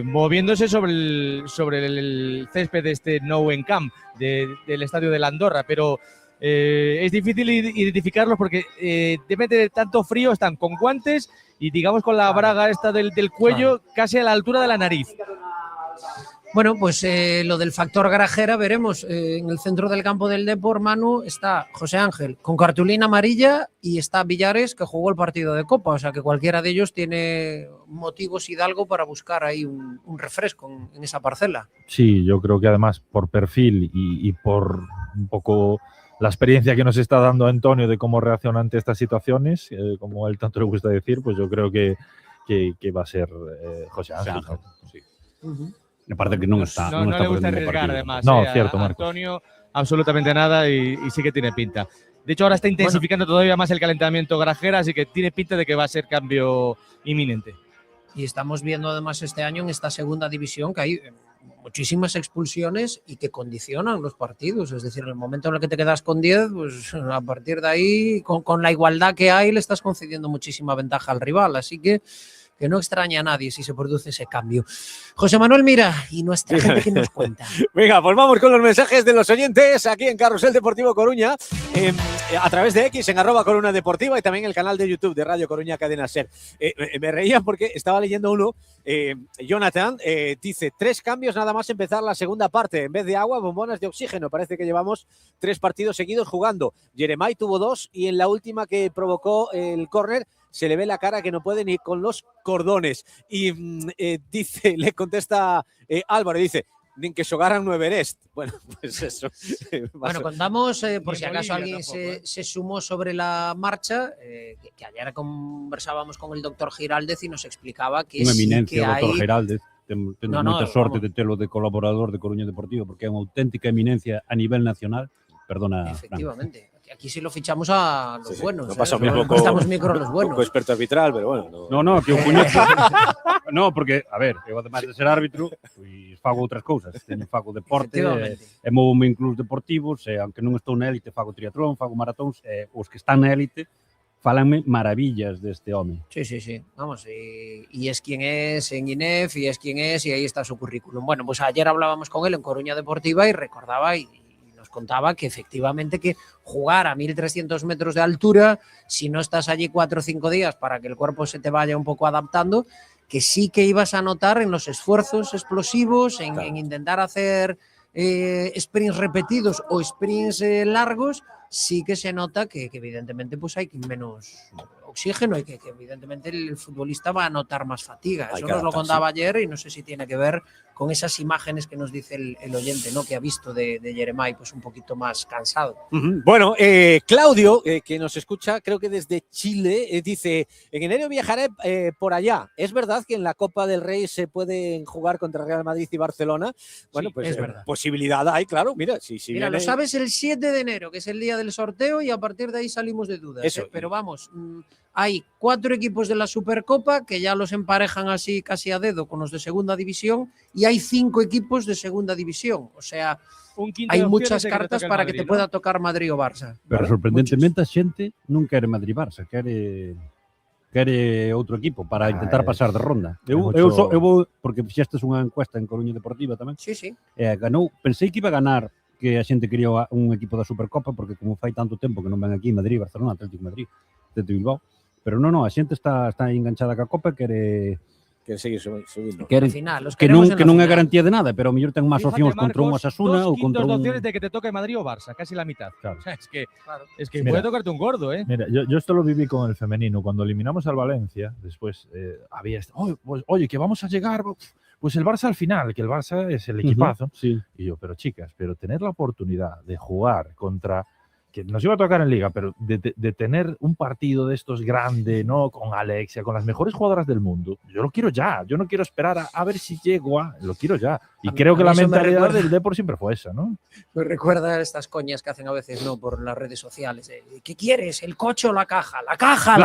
moviéndose sobre el césped de este Nou Camp del estadio de la Andorra, pero es difícil identificarlos porque deben de tanto frío, están con guantes y digamos con la braga esta del cuello casi a la altura de la nariz. Bueno, pues lo del factor Grajera veremos. En el centro del campo del Depor, Manu, está José Ángel con cartulina amarilla y está Villares, que jugó el partido de Copa. O sea que cualquiera de ellos tiene motivos Hidalgo para buscar ahí un refresco en esa parcela. Sí, yo creo que además por perfil y por un poco la experiencia que nos está dando Antonio de cómo reacciona ante estas situaciones, como a él tanto le gusta decir, pues yo creo que va a ser José Ángel. Sí. Me parece que no está. No le gusta arriesgar, además. No, cierto, Marcos. Antonio, absolutamente nada y sí que tiene pinta. De hecho, ahora está intensificando todavía más el calentamiento Grajera, así que tiene pinta de que va a ser cambio inminente. Y estamos viendo además este año en esta segunda división que hay muchísimas expulsiones y que condicionan los partidos. Es decir, en el momento en el que te quedas con 10, pues a partir de ahí, con la igualdad que hay, le estás concediendo muchísima ventaja al rival. Así que no extraña a nadie si se produce ese cambio. José Manuel Mira y nuestra gente que nos cuenta. Venga, pues vamos con los mensajes de los oyentes aquí en Carrusel Deportivo Coruña, a través de X en @Coruna Deportiva y también el canal de YouTube de Radio Coruña Cadena Ser. Me reía porque estaba leyendo uno, Jonathan dice 3 cambios nada más empezar la segunda parte. En vez de agua, bombonas de oxígeno. Parece que llevamos 3 partidos seguidos jugando. Jeremai tuvo 2 y en la última que provocó el córner se le ve la cara que no puede ni con los cordones. Y dice, le contesta Álvaro, dice, nin que xogaran no Everest. Bueno, pues eso. Bueno, contamos, por Ni si en acaso Bolivia alguien tampoco, se sumó sobre la marcha, que ayer conversábamos con el doctor Giraldez y nos explicaba que Unha sí eminencia, que o doctor hay... Geraldez. Temos No, moita sorte vamos. de telo de colaborador de Coruña Deportivo, porque é unha auténtica eminencia a nivel nacional. Perdona, Fran. Efectivamente. Aquí sí lo fichamos a los Sí, buenos. no pasa o Solo mismo prestamos micro a los buenos. co experto arbitral, pero bueno. No, que eu coñezo. No, porque, a ver, eu ademais de ser árbitro, pois fago outras cousas. Fago deporte, Efectivamente. e móvome en clubs deportivos, e aunque non estou na élite, fago triatlón, fago maratóns, e os que están na élite falanme maravillas deste home. Sí. Vamos, y es quien es en INEF, y es quien es, y ahí está su currículum. Bueno, pues ayer hablábamos con él en Coruña Deportiva y recordaba y nos contaba que efectivamente que jugar a 1.300 metros de altura, si no estás allí 4 o 5 días para que el cuerpo se te vaya un poco adaptando, que sí que ibas a notar en los esfuerzos explosivos, en intentar hacer sprints repetidos o sprints largos, sí que se nota que evidentemente pues hay menos oxígeno y que evidentemente el futbolista va a notar más fatiga. Hay Eso que nos lo adaptarse. contaba ayer y no sé si tiene que ver con esas imágenes que nos dice el oyente, ¿no? Que ha visto de Jeremai pues un poquito más cansado. Bueno, Claudio, que nos escucha, creo que desde Chile, dice, en enero viajaré por allá. ¿Es verdad que en la Copa del Rey se pueden jugar contra Real Madrid y Barcelona? Bueno, Sí, pues es verdad. posibilidad hay, claro. Mira, si Mira, viene... lo sabes el 7 de enero, que es el día del sorteo, y a partir de ahí salimos de dudas. Eso. Pero vamos, hay 4 equipos de la Supercopa que ya los emparejan así casi a dedo con los de segunda división, y hay 5 equipos de segunda división. O sea, Un quinto hay de opciones muchas de que te cartas toque el para Madrid, que te ¿no? pueda tocar Madrid o Barça. Pero sorprendentemente a xente non quere Madrid-Barça, quere outro equipo para intentar pasar de ronda. Eu vou, porque fixestes unha encuesta en Coruña Deportiva tamén. Sí. Ganou, pensei que iba a ganar, que a xente quería un equipo da Supercopa, porque como fai tanto tempo que non ven aquí Madrid, Barcelona, Atlético de Madrid, Atlético de Bilbao, pero non, a xente está enganchada ca Copa e quere seguir subindo. Al final, los que queremos non en la é final. garantía de nada, pero a mellor ten máis Fíjate, opcións contra un Marcos, Osasuna ou 2 contra quintos de un... opciones de que te toque Madrid o Barça, casi la mitad. Claro. O sea, es que Mira, puede tocarte un gordo, ¿eh? Mira, yo esto lo viví con el femenino. Cuando eliminamos al Valencia, después había oye, que vamos a llegar, pues el Barça al final, que el Barça es el equipazo. Sí. Y yo, pero chicas, pero tener la oportunidad de jugar contra, que nos iba a tocar en Liga, pero de tener un partido de estos grande, ¿no? Con Alexia, con las mejores jugadoras del mundo, yo lo quiero ya. Yo no quiero esperar a ver si llego lo quiero ya. Y creo que la mentalidad del Depor siempre fue esa, ¿no? Me recuerda estas coñas que hacen a veces, ¿no? Por las redes sociales. ¿Qué quieres? ¿El coche o la caja? La caja.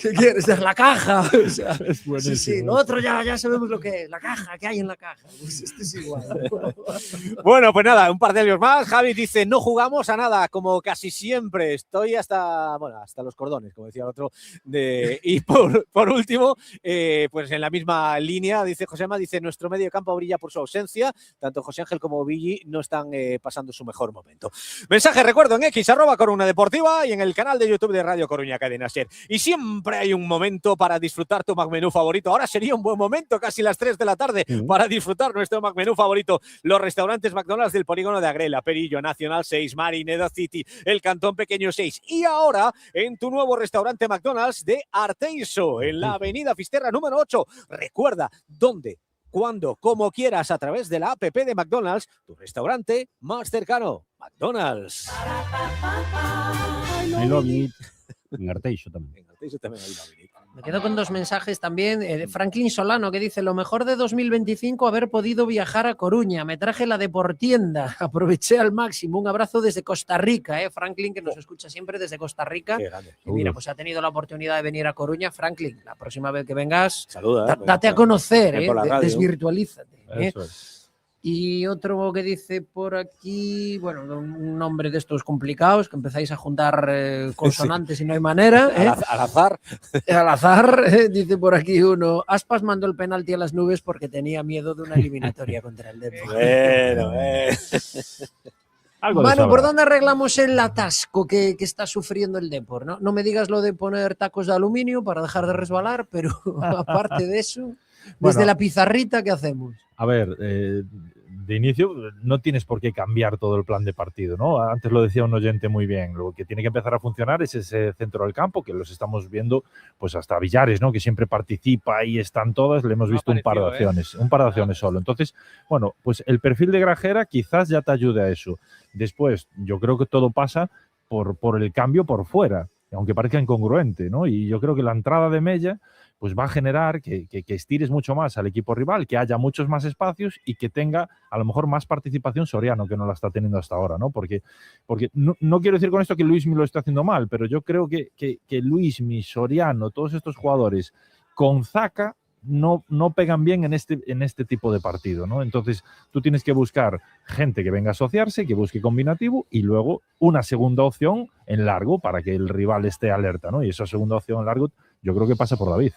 ¿Qué quieres? La caja. O sea, Es buenísimo. sí, lo otro ya sabemos lo que es. La caja, ¿qué hay en la caja? Pues esto es igual. Bueno, pues nada, un par de años más. Javi dice, no jugamos a nada, como casi siempre. Estoy hasta los cordones, como decía el otro. Y por último, pues en la misma línea, dice Josema, dice, nuestro medio de campo brilla por su ausencia. Tanto José Ángel como Villi no están pasando su mejor momento. Mensaje, recuerdo, en X, @Coruña Deportiva, y en el canal de YouTube de Radio Coruña Cadena Ser. Y siempre hay un momento para disfrutar tu McMenú favorito. Ahora sería un buen momento, casi las 3 de la tarde, para disfrutar nuestro McMenú favorito. Los restaurantes McDonald's del polígono de Agrela, Perillo, Nacional 6, Marineda City, el Cantón Pequeño 6. Y ahora en tu nuevo restaurante McDonald's de Arteiso, en la avenida Fisterra número 8. Recuerda, ¿dónde? Cuando, como quieras, a través de la app de McDonald's, tu restaurante más cercano. McDonald's. I love it. En Arteixo tamén. En Arteixo tamén hay love it. Me quedo con 2 mensajes también. Franklin Solano, que dice, lo mejor de 2025 haber podido viajar a Coruña. Me traje la Deportienda. Aproveché al máximo. Un abrazo desde Costa Rica. Franklin, que nos escucha siempre desde Costa Rica. Qué grande. Y mira, pues ha tenido la oportunidad de venir a Coruña. Franklin, la próxima vez que vengas, Saluda. date a conocer, Ven por la radio. desvirtualízate. Eso es. Y otro que dice por aquí, bueno, un nombre de estos complicados, que empezáis a juntar consonantes y no hay manera. Al azar. Al azar, dice por aquí uno, Aspas mandó el penalti a las nubes porque tenía miedo de una eliminatoria contra el Depor. Bueno, Algo de Manu, sobra. ¿por dónde arreglamos el atasco que está sufriendo el Depor? No me digas lo de poner tacos de aluminio para dejar de resbalar, pero aparte de eso, desde Bueno. la pizarrita, ¿qué hacemos? A ver, de inicio no tienes por qué cambiar todo el plan de partido, ¿no? Antes lo decía un oyente muy bien, lo que tiene que empezar a funcionar es ese centro del campo, que los estamos viendo pues hasta Villares, ¿no? Que siempre participa y están todas, le hemos visto un par de acciones solo. Entonces, bueno, pues el perfil de Grajera quizás ya te ayude a eso. Después, yo creo que todo pasa por el cambio por fuera, aunque parezca incongruente, ¿no? Y yo creo que la entrada de Mella pues va a generar que estires mucho más al equipo rival, que haya muchos más espacios y que tenga a lo mejor más participación Soriano, que no la está teniendo hasta ahora, ¿no? Porque no quiero decir con esto que Luismi lo esté haciendo mal, pero yo creo que Luismi, Soriano, todos estos jugadores con Zaka no pegan bien en este tipo de partido, ¿no? Entonces tú tienes que buscar gente que venga a asociarse, que busque combinativo y luego una segunda opción en largo para que el rival esté alerta, ¿no? Y esa segunda opción en largo yo creo que pasa por David.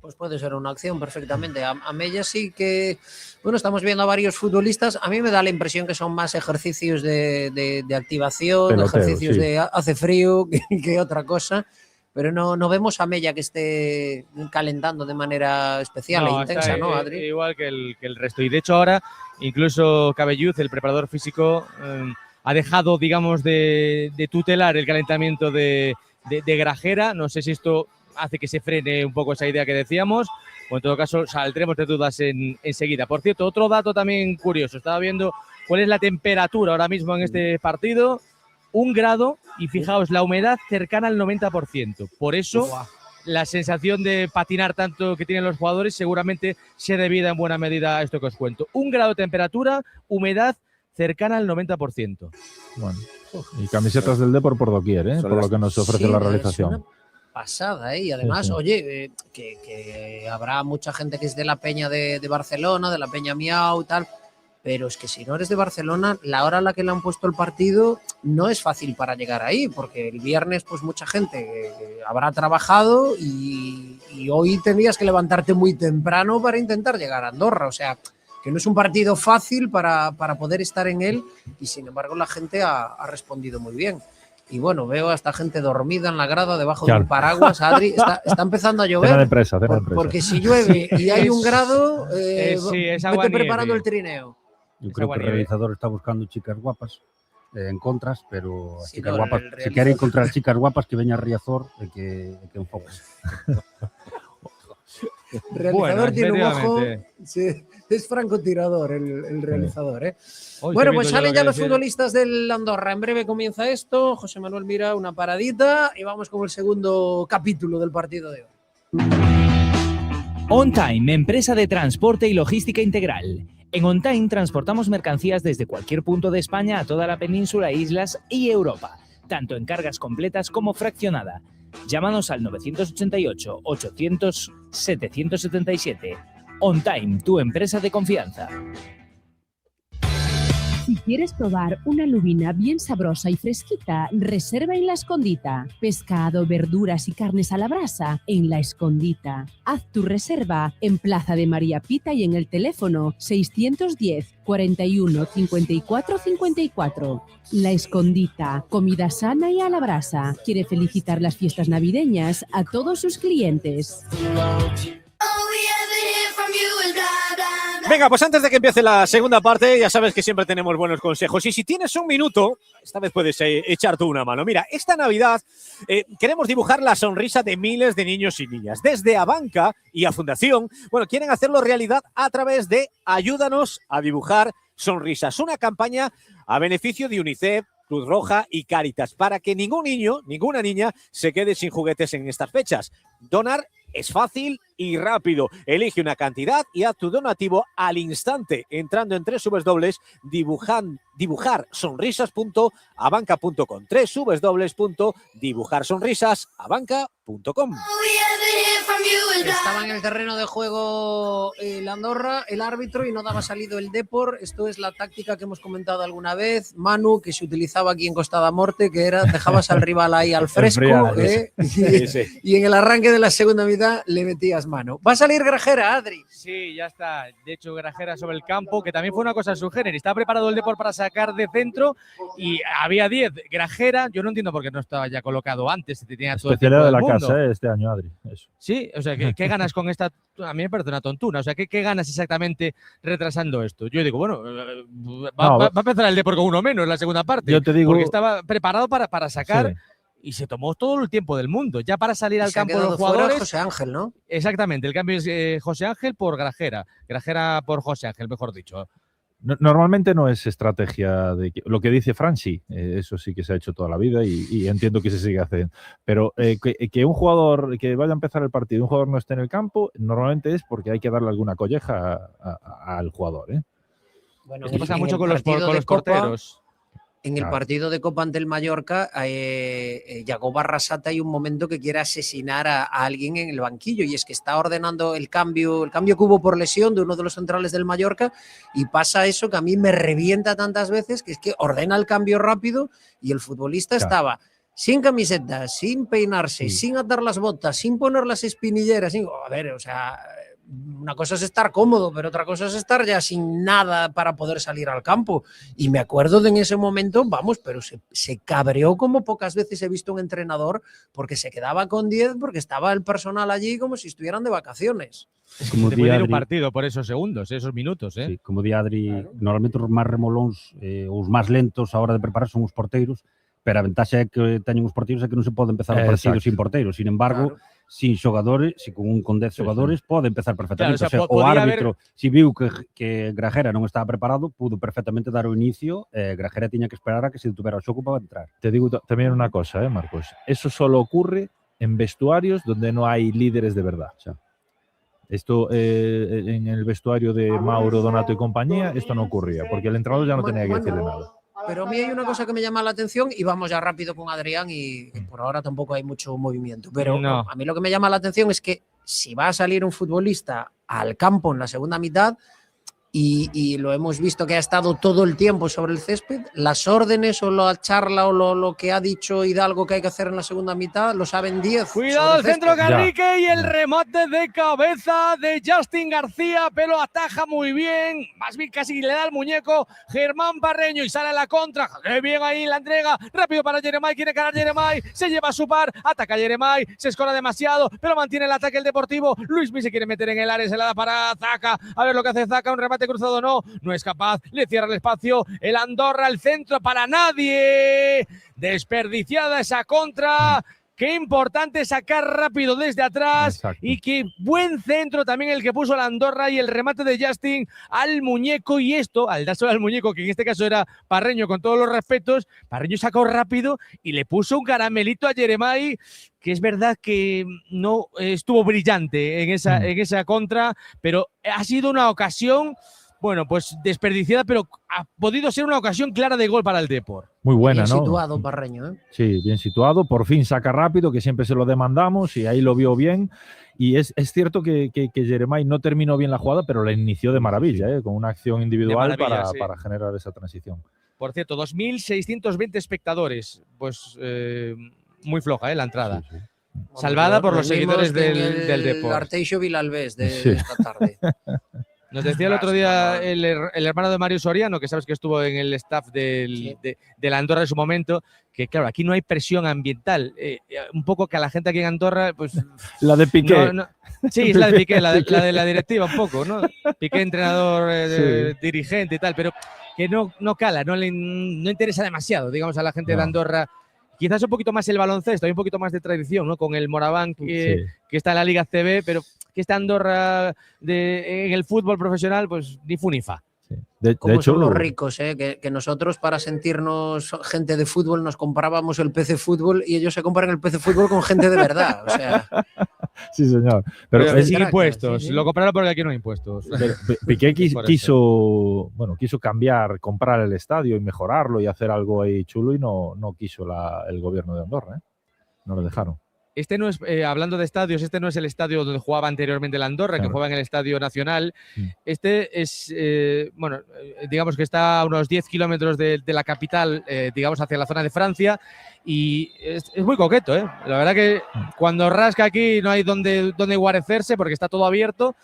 Pues puede ser una acción perfectamente. A Mella sí que, bueno, estamos viendo a varios futbolistas. A mí me da la impresión que son más ejercicios de activación, peloteo, ejercicios sí. de hace frío que otra cosa. Pero no vemos a Mella que esté calentando de manera especial e intensa, ¿no, Adri? Igual que el resto. Y de hecho ahora, incluso Cabelluz, el preparador físico, ha dejado, digamos, de tutelar el calentamiento de Grajera. No sé si esto hace que se frene un poco esa idea que decíamos, o en todo caso saldremos de dudas enseguida. Por cierto, otro dato también curioso, estaba viendo cuál es la temperatura ahora mismo en este partido, 1 grado, y fijaos, la humedad cercana al 90%. Por eso la sensación de patinar tanto que tienen los jugadores seguramente se debida en buena medida a esto que os cuento. 1 grado de temperatura, humedad cercana al 90%. Bueno, y camisetas del Depor por doquier, ¿eh? Por lo que nos ofrece la realización. Pasada, ¿eh? Y además, sí. Oye, que habrá mucha gente que es de la peña de Barcelona, de la peña Miau, tal, pero es que si no eres de Barcelona, la hora a la que le han puesto el partido no es fácil para llegar ahí, porque el viernes pues mucha gente que habrá trabajado y hoy tendrías que levantarte muy temprano para intentar llegar a Andorra, o sea, que no es un partido fácil para poder estar en él y sin embargo la gente ha respondido muy bien. Y bueno, veo a esta gente dormida en la grada debajo de un paraguas. Adri, está empezando a llover. Cena de empresa. Porque si llueve y hay 1 grado, sí, es agua vete nieve. preparando el trineo. Yo creo que el realizador está buscando chicas guapas en contras, pero Sí, chicas no, guapas, el si quiere encontrar chicas guapas, que veña a Riazor e que enfoque. El realizador tiene un ojo. efectivamente. Sí, es francotirador el realizador, ¿eh? Hoy Bueno, estoy pues viendo yo salen lo ya que los decía. futbolistas del Andorra. En breve comienza esto. José Manuel mira una paradita y vamos con el segundo capítulo del partido de hoy. On Time, empresa de transporte y logística integral. En On Time transportamos mercancías desde cualquier punto de España a toda la península, islas y Europa, tanto en cargas completas como fraccionada. Llámanos al 988 800 777. On Time, tu empresa de confianza. Si quieres probar una lubina bien sabrosa y fresquita, reserva en La Escondita. Pescado, verduras y carnes a la brasa en La Escondita. Haz tu reserva en Plaza de María Pita y en el teléfono 610 41 54 54. La Escondita, comida sana y a la brasa. Quiere felicitar las fiestas navideñas a todos sus clientes. Venga, pues antes de que empiece la segunda parte, ya sabes que siempre tenemos buenos consejos. Y si tienes un minuto, esta vez puedes echar tú una mano. Mira, esta Navidad queremos dibujar la sonrisa de miles de niños y niñas. Desde Abanca y a Fundación, bueno, quieren hacerlo realidad a través de Ayúdanos a dibujar sonrisas. Una campaña a beneficio de UNICEF, Cruz Roja y Cáritas, para que ningún niño, ninguna niña se quede sin juguetes en estas fechas. Donar es fácil y rápido. Elige una cantidad y haz tu donativo al instante entrando en www.dibujarsonrisas.abanca.com. www.dibujarsonrisas.abanca.com. Estaba en el terreno de juego el Andorra, el árbitro, y no daba salido el Depor. Esto es la táctica que hemos comentado alguna vez, Manu, que se utilizaba aquí en Costa da Morte, que era dejabas al rival ahí al fresco, y en el arranque de la segunda mitad le metías mano. Va a salir Grajera, Adri. Sí, ya está. De hecho, Grajera sobre el campo, que también fue una cosa su género. Estaba preparado el Depor para sacar de centro y había 10. Grajera, yo no entiendo por qué no estaba ya colocado antes. Tenía todo el tiempo Especialidad de del la mundo. casa, este año, Adri. Eso. Sí, o sea, ¿qué ganas con esta? A mí me parece una tontuna. O sea, ¿qué ganas exactamente retrasando esto? Yo digo, bueno, va a empezar el Depor con uno menos en la segunda parte. Yo te digo, porque estaba preparado para sacar. Sí. Y se tomó todo el tiempo del mundo. Ya para salir al Se ha campo de los quedado fuera jugadores. José Ángel, ¿no? Exactamente, el cambio es José Ángel por Grajera. Grajera por José Ángel, mejor dicho. Normalmente no es estrategia de lo que dice Fran, sí, eso sí que se ha hecho toda la vida y entiendo que se sigue haciendo. Pero que un jugador que vaya a empezar el partido, un jugador no esté en el campo, normalmente es porque hay que darle alguna colleja al jugador. Bueno, Esto pasa en mucho el con los partido de Copa, porteros. En el partido de Copa ante el Mallorca, Yago Barrasata hay un momento que quiere asesinar a alguien en el banquillo y es que está ordenando el cambio que hubo por lesión de uno de los centrales del Mallorca y pasa eso que a mí me revienta tantas veces, que es que ordena el cambio rápido y el futbolista estaba sin camiseta, sin peinarse, sin atar las botas, sin poner las espinilleras, a ver, o sea, una cosa es estar cómodo, pero otra cosa es estar ya sin nada para poder salir al campo. Y me acuerdo de en ese momento, vamos, pero se cabreó como pocas veces he visto un entrenador porque se quedaba con 10 porque estaba el personal allí como si estuvieran de vacaciones. Como Te di puede ir un Adri, partido por esos segundos, esos minutos. sí, como di Adri, normalmente os máis remolóns, os máis lentos a hora de preparar son os porteiros, pero a ventaxa é que teñen os porteiros é que non se pode empezar o partido sin porteiro. Sin embargo, sin xogadores, si con 10 xogadores, pode empezar perfectamente. Claro, o sea, o árbitro, si viu que Grajera non estaba preparado, pudo perfectamente dar o inicio, Grajera tiña que esperar a que se detuvera o xogo para entrar. Te digo también una cosa, Marcos. Eso solo ocurre en vestuarios donde no hay líderes de verdad. O sea, esto en el vestuario de Mauro, Donato y compañía, esto no ocurría, porque el entrenador ya no tenía que decirle nada. Pero a mí hay una cosa que me llama la atención y vamos ya rápido con Adrián y por ahora tampoco hay mucho movimiento. Pero No. a mí lo que me llama la atención es que si va a salir un futbolista al campo en la segunda mitad y lo hemos visto que ha estado todo el tiempo sobre el césped, las órdenes o la charla o lo que ha dicho Hidalgo que hay que hacer en la segunda mitad lo saben 10. Cuidado el centro césped. Carrique y el remate de cabeza de Justin García, pero ataja muy bien, más bien casi le da al muñeco Germán Parreño y sale a la contra. Qué bien ahí la entrega, rápido para Jeremai, quiere ganar Jeremai, se lleva a su par, ataca Jeremai, se escora demasiado, pero mantiene el ataque el Deportivo. Luis Mí se quiere meter en el área, se la da para Zaka, a ver lo que hace Zaka, un remate cruzado no es capaz, le cierra el espacio, el Andorra, el centro para nadie, desperdiciada esa contra. Qué importante sacar rápido desde atrás. Exacto. Y qué buen centro también el que puso la Andorra y el remate de Justin al muñeco. Y esto, al dárselo al muñeco, que en este caso era Parreño, con todos los respetos, Parreño sacó rápido y le puso un caramelito a Jeremai, que es verdad que no estuvo brillante en esa contra, pero ha sido una ocasión, bueno, pues desperdiciada, pero ha podido ser una ocasión clara de gol para el Depor. Muy buena, Bien ¿no? situado Parreño, ¿eh? Sí, bien situado. Por fin saca rápido, que siempre se lo demandamos y ahí lo vio bien. Y es cierto que Jeremai no terminó bien la jugada, pero la inició de maravilla, con una acción individual maravilla, para generar esa transición. Por cierto, 2.620 espectadores. Pues muy floja, la entrada. Sí, sí. Salvada por los seguidores del El Depor. Arteixo Vilalbés de Sí. esta tarde. Nos decía el otro día el hermano de Mario Soriano, que sabes que estuvo en el staff de la Andorra en su momento, que claro, aquí no hay presión ambiental. Un poco que a la gente aquí en Andorra, pues... La de Piqué. Sí, es la de Piqué, la de la directiva un poco, ¿no? Piqué, entrenador, dirigente y tal, pero que no cala, no interesa demasiado, digamos, a la gente de Andorra. Quizás un poquito más el baloncesto, hay un poquito más de tradición, ¿no? Con el Moraván que está en la Liga CB, pero que está Andorra en el fútbol profesional, pues ni fu ni fa. De Como hecho, son los ricos, que nosotros para sentirnos gente de fútbol nos comprábamos el PC Fútbol y ellos se compran el PC Fútbol con gente de verdad. O sea, sí, señor. Pero sin impuestos. Lo compraron porque aquí no hay impuestos. Piqué quiso cambiar, comprar el estadio y mejorarlo y hacer algo ahí chulo y no quiso el gobierno de Andorra. No lo dejaron. Este no es, hablando de estadios, este no es el estadio donde jugaba anteriormente el Andorra, que jugaba en el Estadio Nacional. Este es, digamos que está a unos 10 kilómetros de la capital, digamos hacia la zona de Francia, y es muy coqueto, ¿eh? La verdad que cuando rasca aquí no hay donde guarecerse porque está todo abierto,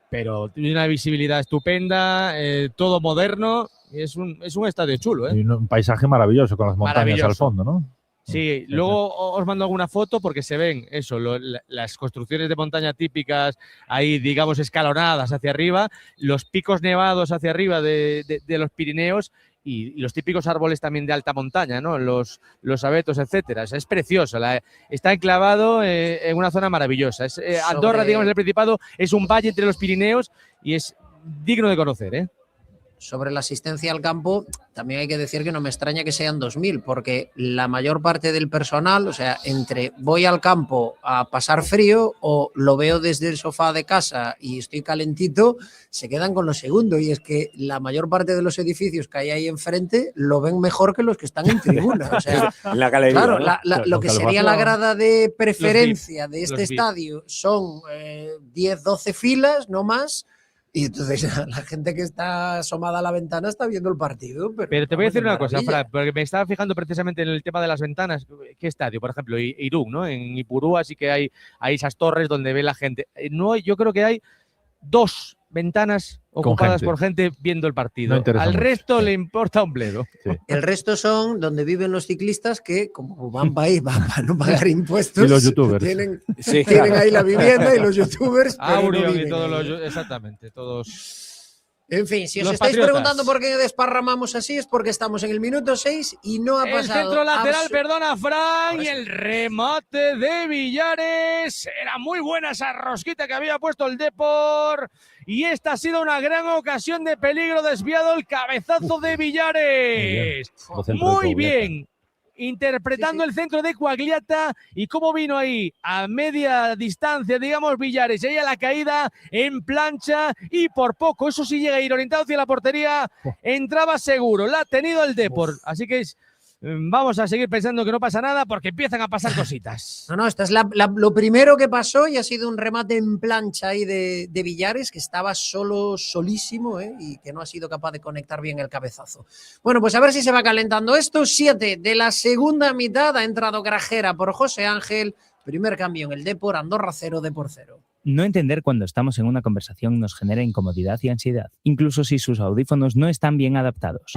pero tiene una visibilidad estupenda, todo moderno, y es un estadio chulo, ¿eh? Y un paisaje maravilloso con las montañas al fondo, ¿no? Sí, luego os mando alguna foto porque se ven eso, las construcciones de montaña típicas ahí, digamos, escalonadas hacia arriba, los picos nevados hacia arriba de los Pirineos y los típicos árboles también de alta montaña, ¿no? Los abetos, etcétera. O sea, es precioso, está enclavado en una zona maravillosa. Andorra, digamos, el Principado es un valle entre los Pirineos y es digno de conocer, ¿eh? Sobre la asistencia al campo, también hay que decir que no me extraña que sean 2.000, porque la mayor parte del personal, o sea, entre voy al campo a pasar frío o lo veo desde el sofá de casa y estoy calentito, se quedan con lo segundo. Y es que la mayor parte de los edificios que hay ahí enfrente lo ven mejor que los que están en tribuna. O sea, la galería, claro, ¿no? lo que sería la grada de preferencia de este estadio son 10, 12 filas, no más. Y entonces la gente que está asomada a la ventana está viendo el partido. Pero te voy a decir una cosa, Fran, porque me estaba fijando precisamente en el tema de las ventanas. ¿Qué estadio? Por ejemplo, Irún, ¿no? En Ipurúa sí que hay esas torres donde ve la gente. No, yo creo que hay 2 ventanas ocupadas por gente viendo el partido. No al resto mucho, le importa un bledo. Sí. El resto son donde viven los ciclistas que, como van para ahí, van para no pagar impuestos. Y los youtubers. Tienen ahí la vivienda y los youtubers. Aurion y todos los. Exactamente, todos. En fin, si os Los estáis patriotas. preguntando por qué desparramamos así, es porque estamos en el minuto 6 y no ha pasado. El centro lateral, perdona, Fran, y el remate de Villares. Era muy buena esa rosquita que había puesto el Depor. Y esta ha sido una gran ocasión de peligro desviado, el cabezazo de Villares. Muy bien. Interpretando el centro de Quagliata y cómo vino ahí a media distancia, digamos, Villares, ahí a la caída en plancha y por poco, eso sí llega a ir orientado hacia la portería, entraba seguro, la ha tenido el Depor, así que vamos a seguir pensando que no pasa nada porque empiezan a pasar cositas. No, esta es lo primero que pasó y ha sido un remate en plancha ahí de Villares, que estaba solísimo, y que no ha sido capaz de conectar bien el cabezazo. Bueno, pues a ver si se va calentando esto. 7 de la segunda mitad, ha entrado Grajera por José Ángel, primer cambio en el Depor, Andorra 0, Depor 0. No entender cuando estamos en una conversación nos genera incomodidad y ansiedad, incluso si sus audífonos no están bien adaptados.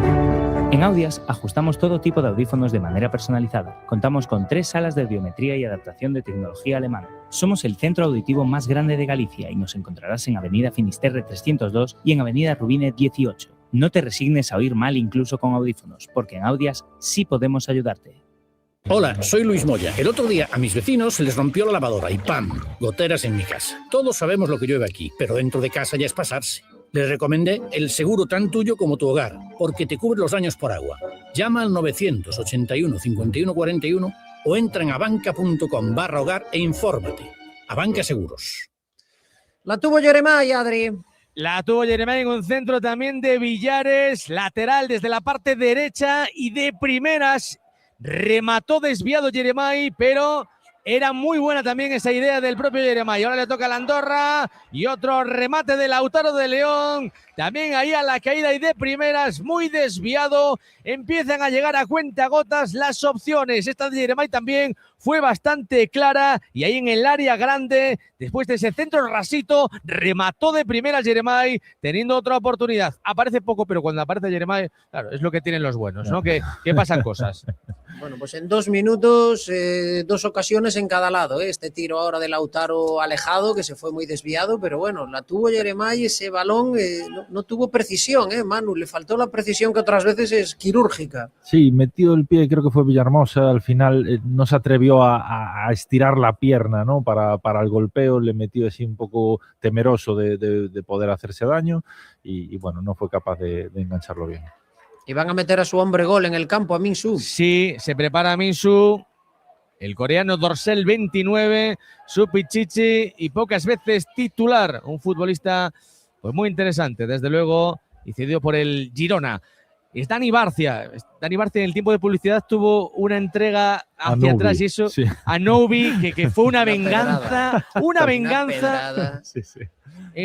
En Audias ajustamos todo tipo de audífonos de manera personalizada. Contamos con 3 salas de audiometría y adaptación de tecnología alemana. Somos el centro auditivo más grande de Galicia y nos encontrarás en Avenida Finisterre 302 y en Avenida Rubine 18. No te resignes a oír mal incluso con audífonos, porque en Audias sí podemos ayudarte. Hola, soy Luis Moya. El otro día a mis vecinos se les rompió la lavadora y ¡pam! Goteras en mi casa. Todos sabemos lo que llueve aquí, pero dentro de casa ya es pasarse. Les recomendé el seguro tan tuyo como tu hogar, porque te cubre los daños por agua. Llama al 981 51 41 o entra en abanca.com/hogar e infórmate. Abanca Seguros. La tuvo Jeremai, Adri. La tuvo Jeremai en un centro también de Villares, lateral desde la parte derecha y de primeras. Remató desviado Jeremai, pero era muy buena también esa idea del propio Jeremai. Ahora le toca a la Andorra y otro remate de Lautaro de León. También ahí a la caída y de primeras, muy desviado. Empiezan a llegar a cuentagotas las opciones. Esta de Jeremai también fue bastante clara y ahí en el área grande, después de ese centro rasito, remató de primeras Jeremai, teniendo otra oportunidad. Aparece poco, pero cuando aparece Jeremai, claro, es lo que tienen los buenos, ¿no? Que pasan cosas. Bueno, pues en 2 minutos, 2 ocasiones en cada lado. Este tiro ahora de Lautaro alejado, que se fue muy desviado, pero bueno, la tuvo Jeremai, ese balón no tuvo precisión, Manu, le faltó la precisión que otras veces es quirúrgica. Sí, metió el pie, creo que fue Villahermosa, al final no se atrevió a estirar la pierna, ¿no? Para el golpeo, le metió así un poco temeroso de poder hacerse daño y bueno, no fue capaz de engancharlo bien. Y van a meter a su hombre gol en el campo, a Min-Soo. Sí, se prepara Min-Soo, el coreano dorsal 29, su pichichi y pocas veces titular, un futbolista pues muy interesante, desde luego, y cedido por el Girona. Es Dani Barcia. Dani Barcia en el tiempo de publicidad tuvo una entrega hacia atrás y eso a Novi, que fue una venganza, una venganza.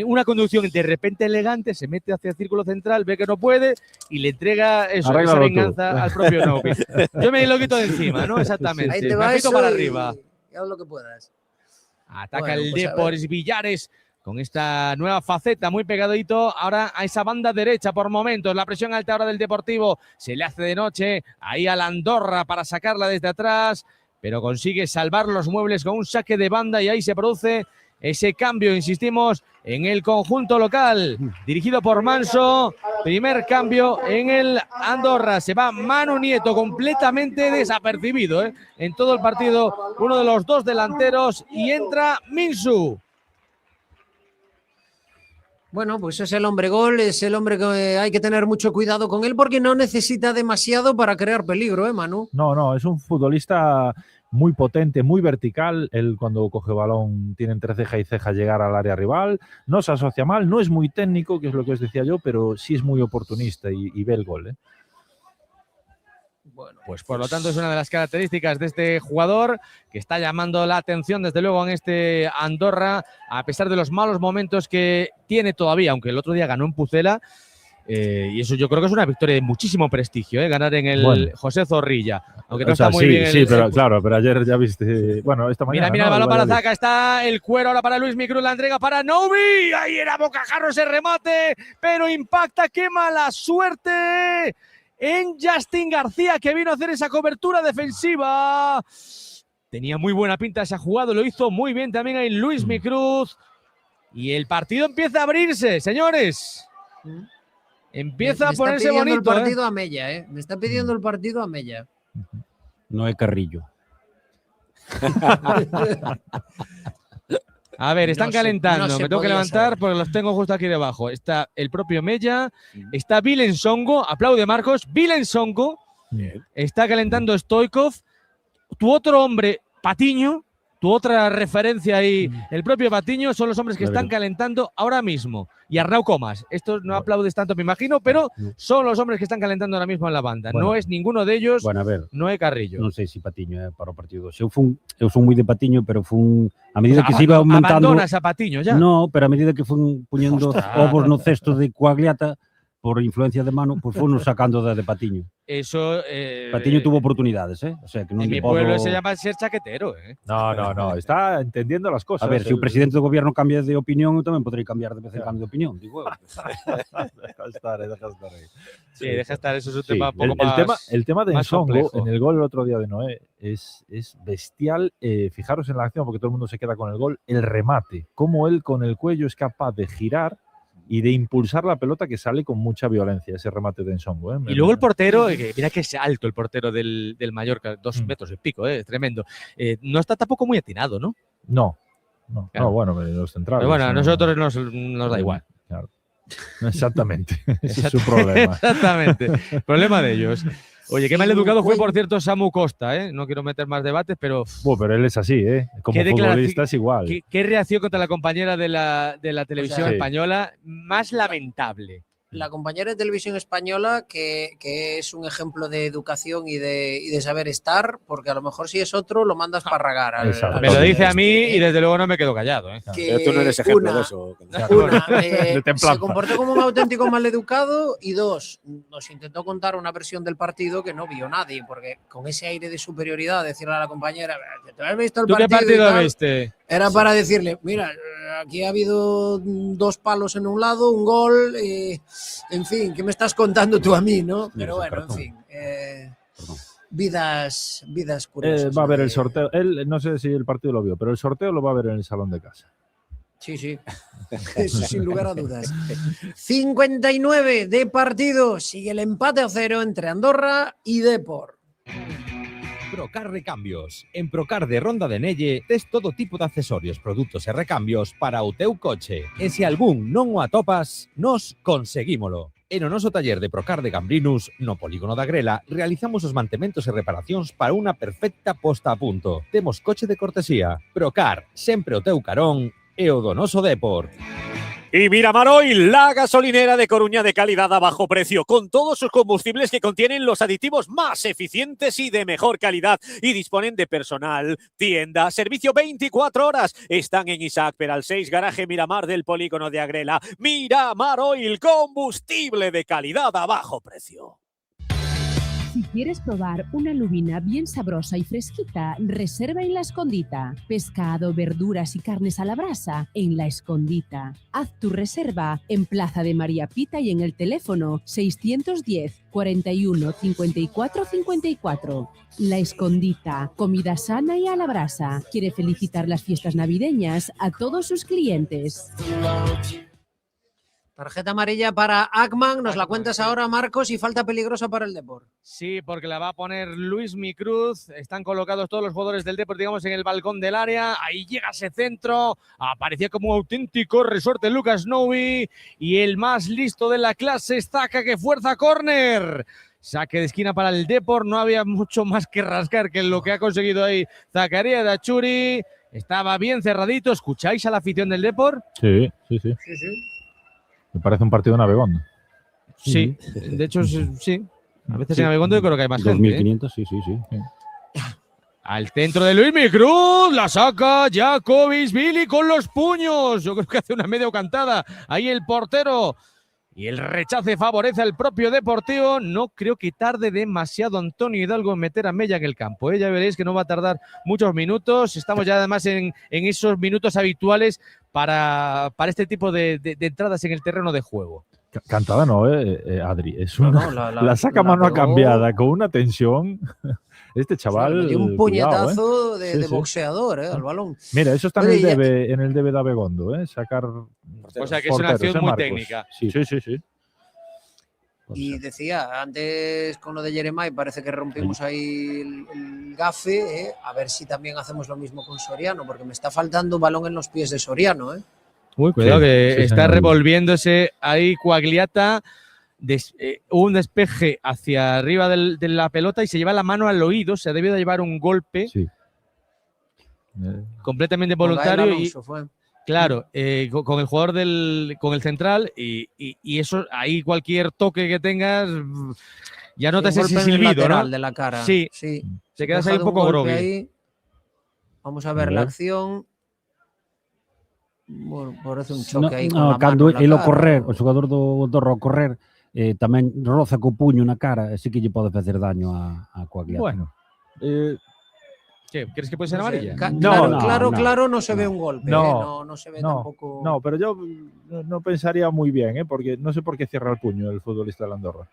Una conducción de repente elegante, se mete hacia el círculo central, ve que no puede y le entrega esa venganza al propio Novi. Yo me lo quito de encima, ¿no? Exactamente. Ahí te va me eso para arriba. Y haz lo que puedas. Ataca el Depor Villares con esta nueva faceta, muy pegadito ahora a esa banda derecha por momentos. La presión alta ahora del Deportivo se le hace de noche ahí a la Andorra para sacarla desde atrás, pero consigue salvar los muebles con un saque de banda y ahí se produce ese cambio, insistimos, en el conjunto local, dirigido por Manso. Primer cambio en el Andorra. Se va Manu Nieto, completamente desapercibido en todo el partido, uno de los dos delanteros, y entra Minsu. Bueno, pues es el hombre gol, es el hombre que hay que tener mucho cuidado con él porque no necesita demasiado para crear peligro, Manu? No, es un futbolista muy potente, muy vertical. Él cuando coge balón tiene entre ceja y ceja llegar al área rival, no se asocia mal, no es muy técnico, que es lo que os decía yo, pero sí es muy oportunista y ve el gol. Bueno, pues por lo tanto es una de las características de este jugador que está llamando la atención desde luego en este Andorra, a pesar de los malos momentos que tiene todavía, aunque el otro día ganó en Pucela, y eso yo creo que es una victoria de muchísimo prestigio, ganar en el José Zorrilla, aunque no está muy bien. Sí, pero claro, pero ayer ya viste, bueno, esta mañana. Mira el balón para Zaca, está el cuero ahora para Luis Micruz, la entrega para Novi, ahí era bocajarro ese remate, pero impacta, qué mala suerte en Justin García, que vino a hacer esa cobertura defensiva. Tenía muy buena pinta esa jugada, lo hizo muy bien también ahí Luis Micruz. Y el partido empieza a abrirse, señores. Empieza a ponerse bonito. Me está pidiendo el partido a Mella, Me está pidiendo el partido a Mella. No es Carrillo. A ver, están calentando. No me tengo que levantar porque los tengo justo aquí debajo. Está el propio Mella, está Vilen Songo, aplaude Marcos, Vilen Songo, está calentando Stoikov, tu otro hombre, Patiño, tu otra referencia ahí, el propio Patiño, son los hombres que están calentando ahora mismo. Y Arnau Comas, estos no aplaudes tanto, me imagino, pero son los hombres que están calentando ahora mismo en la banda. Bueno, no es ninguno de ellos, bueno, a ver, Noé Carrillo. Non sei se Patiño para o partido. Eu son moi de Patiño, pero a medida que se iba aumentando... Abandonas a Patiño ya. No, pero a medida que fun puñendo ovos no cesto de Coagliata, por influencia de Manu, pues fueron sacando de Patiño. Eso. Patiño tuvo oportunidades, O sea, que non en mi pueblo se llama ser chaquetero, No, está entendiendo las cosas. A ver, se o presidente do gobierno cambia de opinión, eu tamén podrei cambiar de vez en cando de opinión, digo eu. Deja estar ahí. Sí, deja estar, eso es un tema un poco más. El tema de Ensongo, complejo. en el gol el otro día de Noé, es bestial. Fijaros en la acción, porque todo el mundo se queda con el gol, el remate. Cómo él con el cuello es capaz de girar y de impulsar la pelota, que sale con mucha violencia ese remate de Ensongo. Y luego el portero, mira que es alto el portero del Mallorca, 2 metros y pico, tremendo. No está tampoco muy atinado, ¿no? No, claro. Bueno, los centrales. Pero bueno, a nosotros nos da igual. Claro. Exactamente, ese es su problema. Exactamente, problema de ellos. Oye, qué mal educado fue, por cierto, Samu Costa, No quiero meter más debates, pero... pero él es así, Como futbolista es igual. ¿Qué reacción contra la compañera de la televisión española más lamentable? La compañera de televisión española que es un ejemplo de educación y de saber estar, porque a lo mejor si es otro lo mandas para ragar. Me lo dice a mí y desde luego no me quedo callado. Pero tú no eres ejemplo de eso. Se comportó como un auténtico maleducado y 2, nos intentó contar una versión del partido que no vio nadie, porque con ese aire de superioridad decirle a la compañera, ¿te has visto el partido? ¿Tú qué partido viste? Era para decirle, mira, aquí ha habido 2 palos en un lado, un gol, en fin, ¿qué me estás contando tú a mí, no? Pero bueno, en fin, vidas curiosas. Va a ver el sorteo, él no sé si el partido lo vio, pero el sorteo lo va a ver en el salón de casa. Sí, eso sin lugar a dudas. 59 de partido, sigue el empate a 0 entre Andorra y Depor. Procar Recambios. En Procar de Ronda de Nelle tes todo tipo de accesorios, produtos e recambios para o teu coche. E se algún non o atopas, nos conseguímolo. En o noso taller de Procar de Gambrinus, no polígono da Grela, realizamos os mantementos e reparacións para unha perfecta posta a punto. Temos coche de cortesía. Procar, sempre o teu carón e o do noso Depor. Y Miramar Oil, la gasolinera de Coruña de calidad a bajo precio, con todos sus combustibles que contienen los aditivos más eficientes y de mejor calidad, y disponen de personal, tienda, servicio 24 horas. Están en Isaac Peral 6, garaje Miramar del polígono de Agrela. Miramar Oil, combustible de calidad a bajo precio. Si quieres probar una lubina bien sabrosa y fresquita, reserva en La Escondita. Pescado, verduras y carnes a la brasa en La Escondita. Haz tu reserva en Plaza de María Pita y en el teléfono 610 41 54 54. La Escondita, comida sana y a la brasa. Quiere felicitar las fiestas navideñas a todos sus clientes. Tarjeta amarilla para Ackman, nos la cuentas ahora, Marcos, y falta peligrosa para el Depor. Sí, porque la va a poner Luis Micruz. Están colocados todos los jugadores del Depor, digamos, en el balcón del área. Ahí llega ese centro. Aparecía como un auténtico resorte Lucas Snowy. Y el más listo de la clase es Zaka, que fuerza córner. Saque de esquina para el Depor. No había mucho más que rascar que lo que ha conseguido ahí Zakaria Dachuri. Estaba bien cerradito. ¿Escucháis a la afición del Depor? Sí. Me parece un partido en Abegondo. Sí, de hecho sí. A veces en Abegondo yo creo que hay más gente. 2500, sí. Al centro de Luis Micruz, la saca Jakobisvili con los puños. Yo creo que hace una medio cantada. Ahí el portero. Y el rechace favorece al propio Deportivo. No creo que tarde demasiado Antonio Hidalgo en meter a Mella en el campo. Ya veréis que no va a tardar muchos minutos. Estamos ya además en esos minutos habituales para este tipo de entradas en el terreno de juego. Cantada no, Adri. Es una, la saca mano a cambiada con una tensión. Este chaval. Dio un puñetazo de boxeador al balón. Mira, eso está en el debe de Abegondo, sacar. O sea que es una acción muy técnica. Sí. Y decía, antes con lo de Jeremai parece que rompimos ahí el gafe, a ver si también hacemos lo mismo con Soriano, porque me está faltando un balón en los pies de Soriano. Uy, cuidado que está revolviéndose ahí Quagliata, un despeje hacia arriba de la pelota y se lleva la mano al oído, se ha debido de llevar un golpe completamente voluntario. Claro, con el jugador con el central y eso, ahí cualquier toque que tengas, ya notas ese silbido, ¿no? De la cara. Sí. Te quedas ahí un poco groggy. Vamos a ver la acción. Bueno, parece un choque aí con a cando mano el ao correr, o xogador do Andorra ao correr, tamén roza co puño na cara, así que lle pode facer daño a Quagliata. Bueno, ¿qué? ¿Crees que puede ser amarilla? Claro, no se ve un golpe. No se ve tampoco. No, pero yo no pensaría muy bien, porque no sé por qué cierra el puño el futbolista de la Andorra.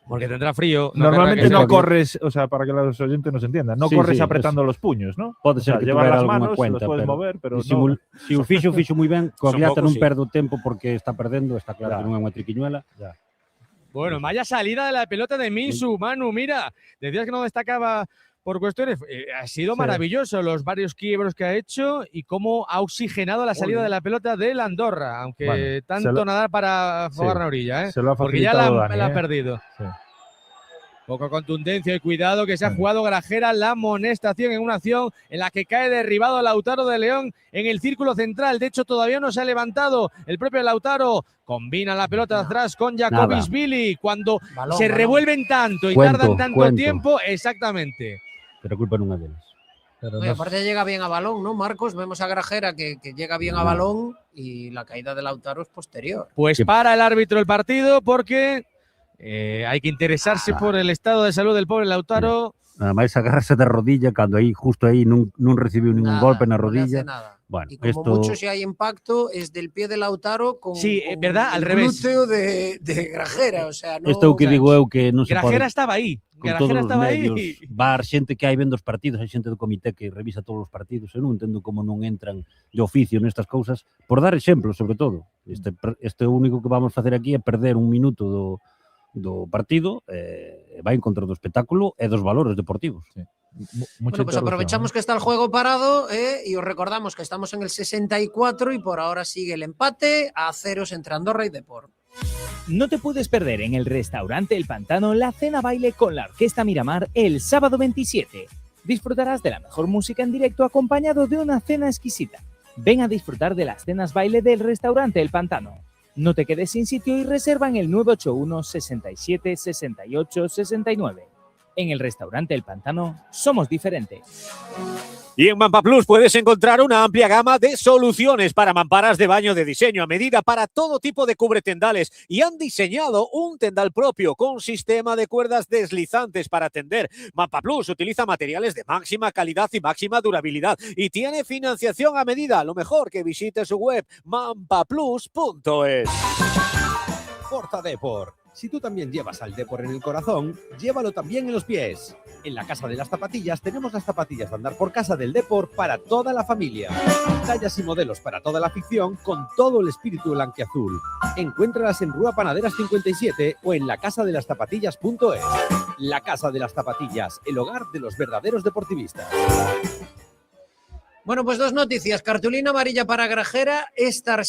Porque tendrá frío. Normalmente no corres, o sea, para que los oyentes nos entiendan, no corres apretando los puños, ¿no? Pode ser que llevar las manos, cuenta, los puedes mover, pero si o fixo moi ben, Quagliata non perde o tempo porque está perdendo, está claro que non é unha triquiñuela. Bueno, vaya salida de la pelota de Minsu, Manu, mira, decías que no destacaba por cuestiones, ha sido maravilloso los varios quiebros que ha hecho y cómo ha oxigenado la salida de la pelota del Andorra, aunque tanto nadar para jugar la orilla, porque ya la ha perdido. Sí. Poco contundencia y cuidado que se ha jugado Grajera la amonestación en una acción en la que cae derribado Lautaro de León en el círculo central. De hecho, todavía no se ha levantado el propio Lautaro. Combina la pelota atrás con Jakobisvili cuando se revuelven tanto y tardan tanto tiempo. Exactamente. Pero culpa non é deles. Aparte llega bien a balón, ¿no, Marcos? Vemos a Grajera que llega bien a balón y la caída de Lautaro es posterior. Pues para el árbitro el partido porque hay que interesarse por el estado de salud del pobre Lautaro. Nada máis agarrarse de rodilla cando aí justo aí non recibiu ningún golpe na rodilla. Bueno, y como mucho si hay impacto es del pie de Lautaro con ¿verdad? Al revés. Glúteo de Grajera, o sea, no. Isto é o que digo eu que non se pode. Grajera estaba aí. Grajera estaba aí. Bar xente que hai vendo os partidos, hai xente do comité que revisa todos os partidos, eu non entendo como non entran de oficio nestas cousas, por dar exemplo, sobre todo. Este único que vamos facer aquí é perder un minuto do partido, vai en contra do espectáculo e dos valores deportivos. Sí. Bueno, pues aprovechamos que está el juego parado y os recordamos que estamos en el 64 y por ahora sigue el empate a 0 entre Andorra y Depor. No te puedes perder en el restaurante El Pantano la cena baile con la Orquesta Miramar el sábado 27. Disfrutarás de la mejor música en directo acompañado de una cena exquisita. Ven a disfrutar de las cenas baile del restaurante El Pantano. No te quedes sin sitio y reserva en el 981 67 68 69. En el restaurante El Pantano somos diferentes. Y en Mampa Plus puedes encontrar una amplia gama de soluciones para mamparas de baño de diseño a medida para todo tipo de cubretendales y han diseñado un tendal propio con sistema de cuerdas deslizantes para tender. Mampa Plus utiliza materiales de máxima calidad y máxima durabilidad y tiene financiación a medida. Lo mejor, que visite su web mampaplus.es. Porta Depor. Si tú también llevas al Depor en el corazón, llévalo también en los pies. En la Casa de las Zapatillas tenemos las zapatillas de andar por casa del Depor para toda la familia. Tallas y modelos para toda la afición con todo el espíritu blanquiazul. Encuéntralas en Rúa Panaderas 57 o en lacasadelaszapatillas.es. La Casa de las Zapatillas, el hogar de los verdaderos deportivistas. Bueno, pues dos noticias. Cartulina amarilla para Grajera, esta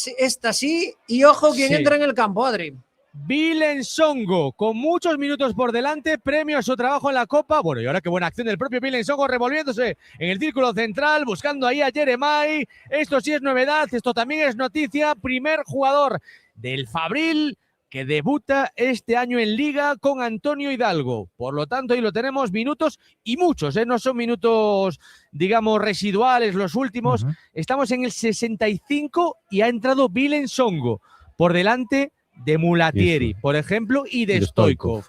sí, y ojo quien entra en el campo, Adri. Bilen Songo, con muchos minutos por delante, premio a su trabajo en la Copa. Bueno, y ahora qué buena acción del propio Bilen Songo, revolviéndose en el círculo central, buscando ahí a Jeremai. Esto sí es novedad, esto también es noticia. Primer jugador del Fabril que debuta este año en Liga con Antonio Hidalgo. Por lo tanto, ahí lo tenemos, minutos y muchos, no son minutos, digamos, residuales los últimos. Estamos en el 65 y ha entrado Bilen Songo por delante de Mulatieri, por ejemplo, y de Stoichkov.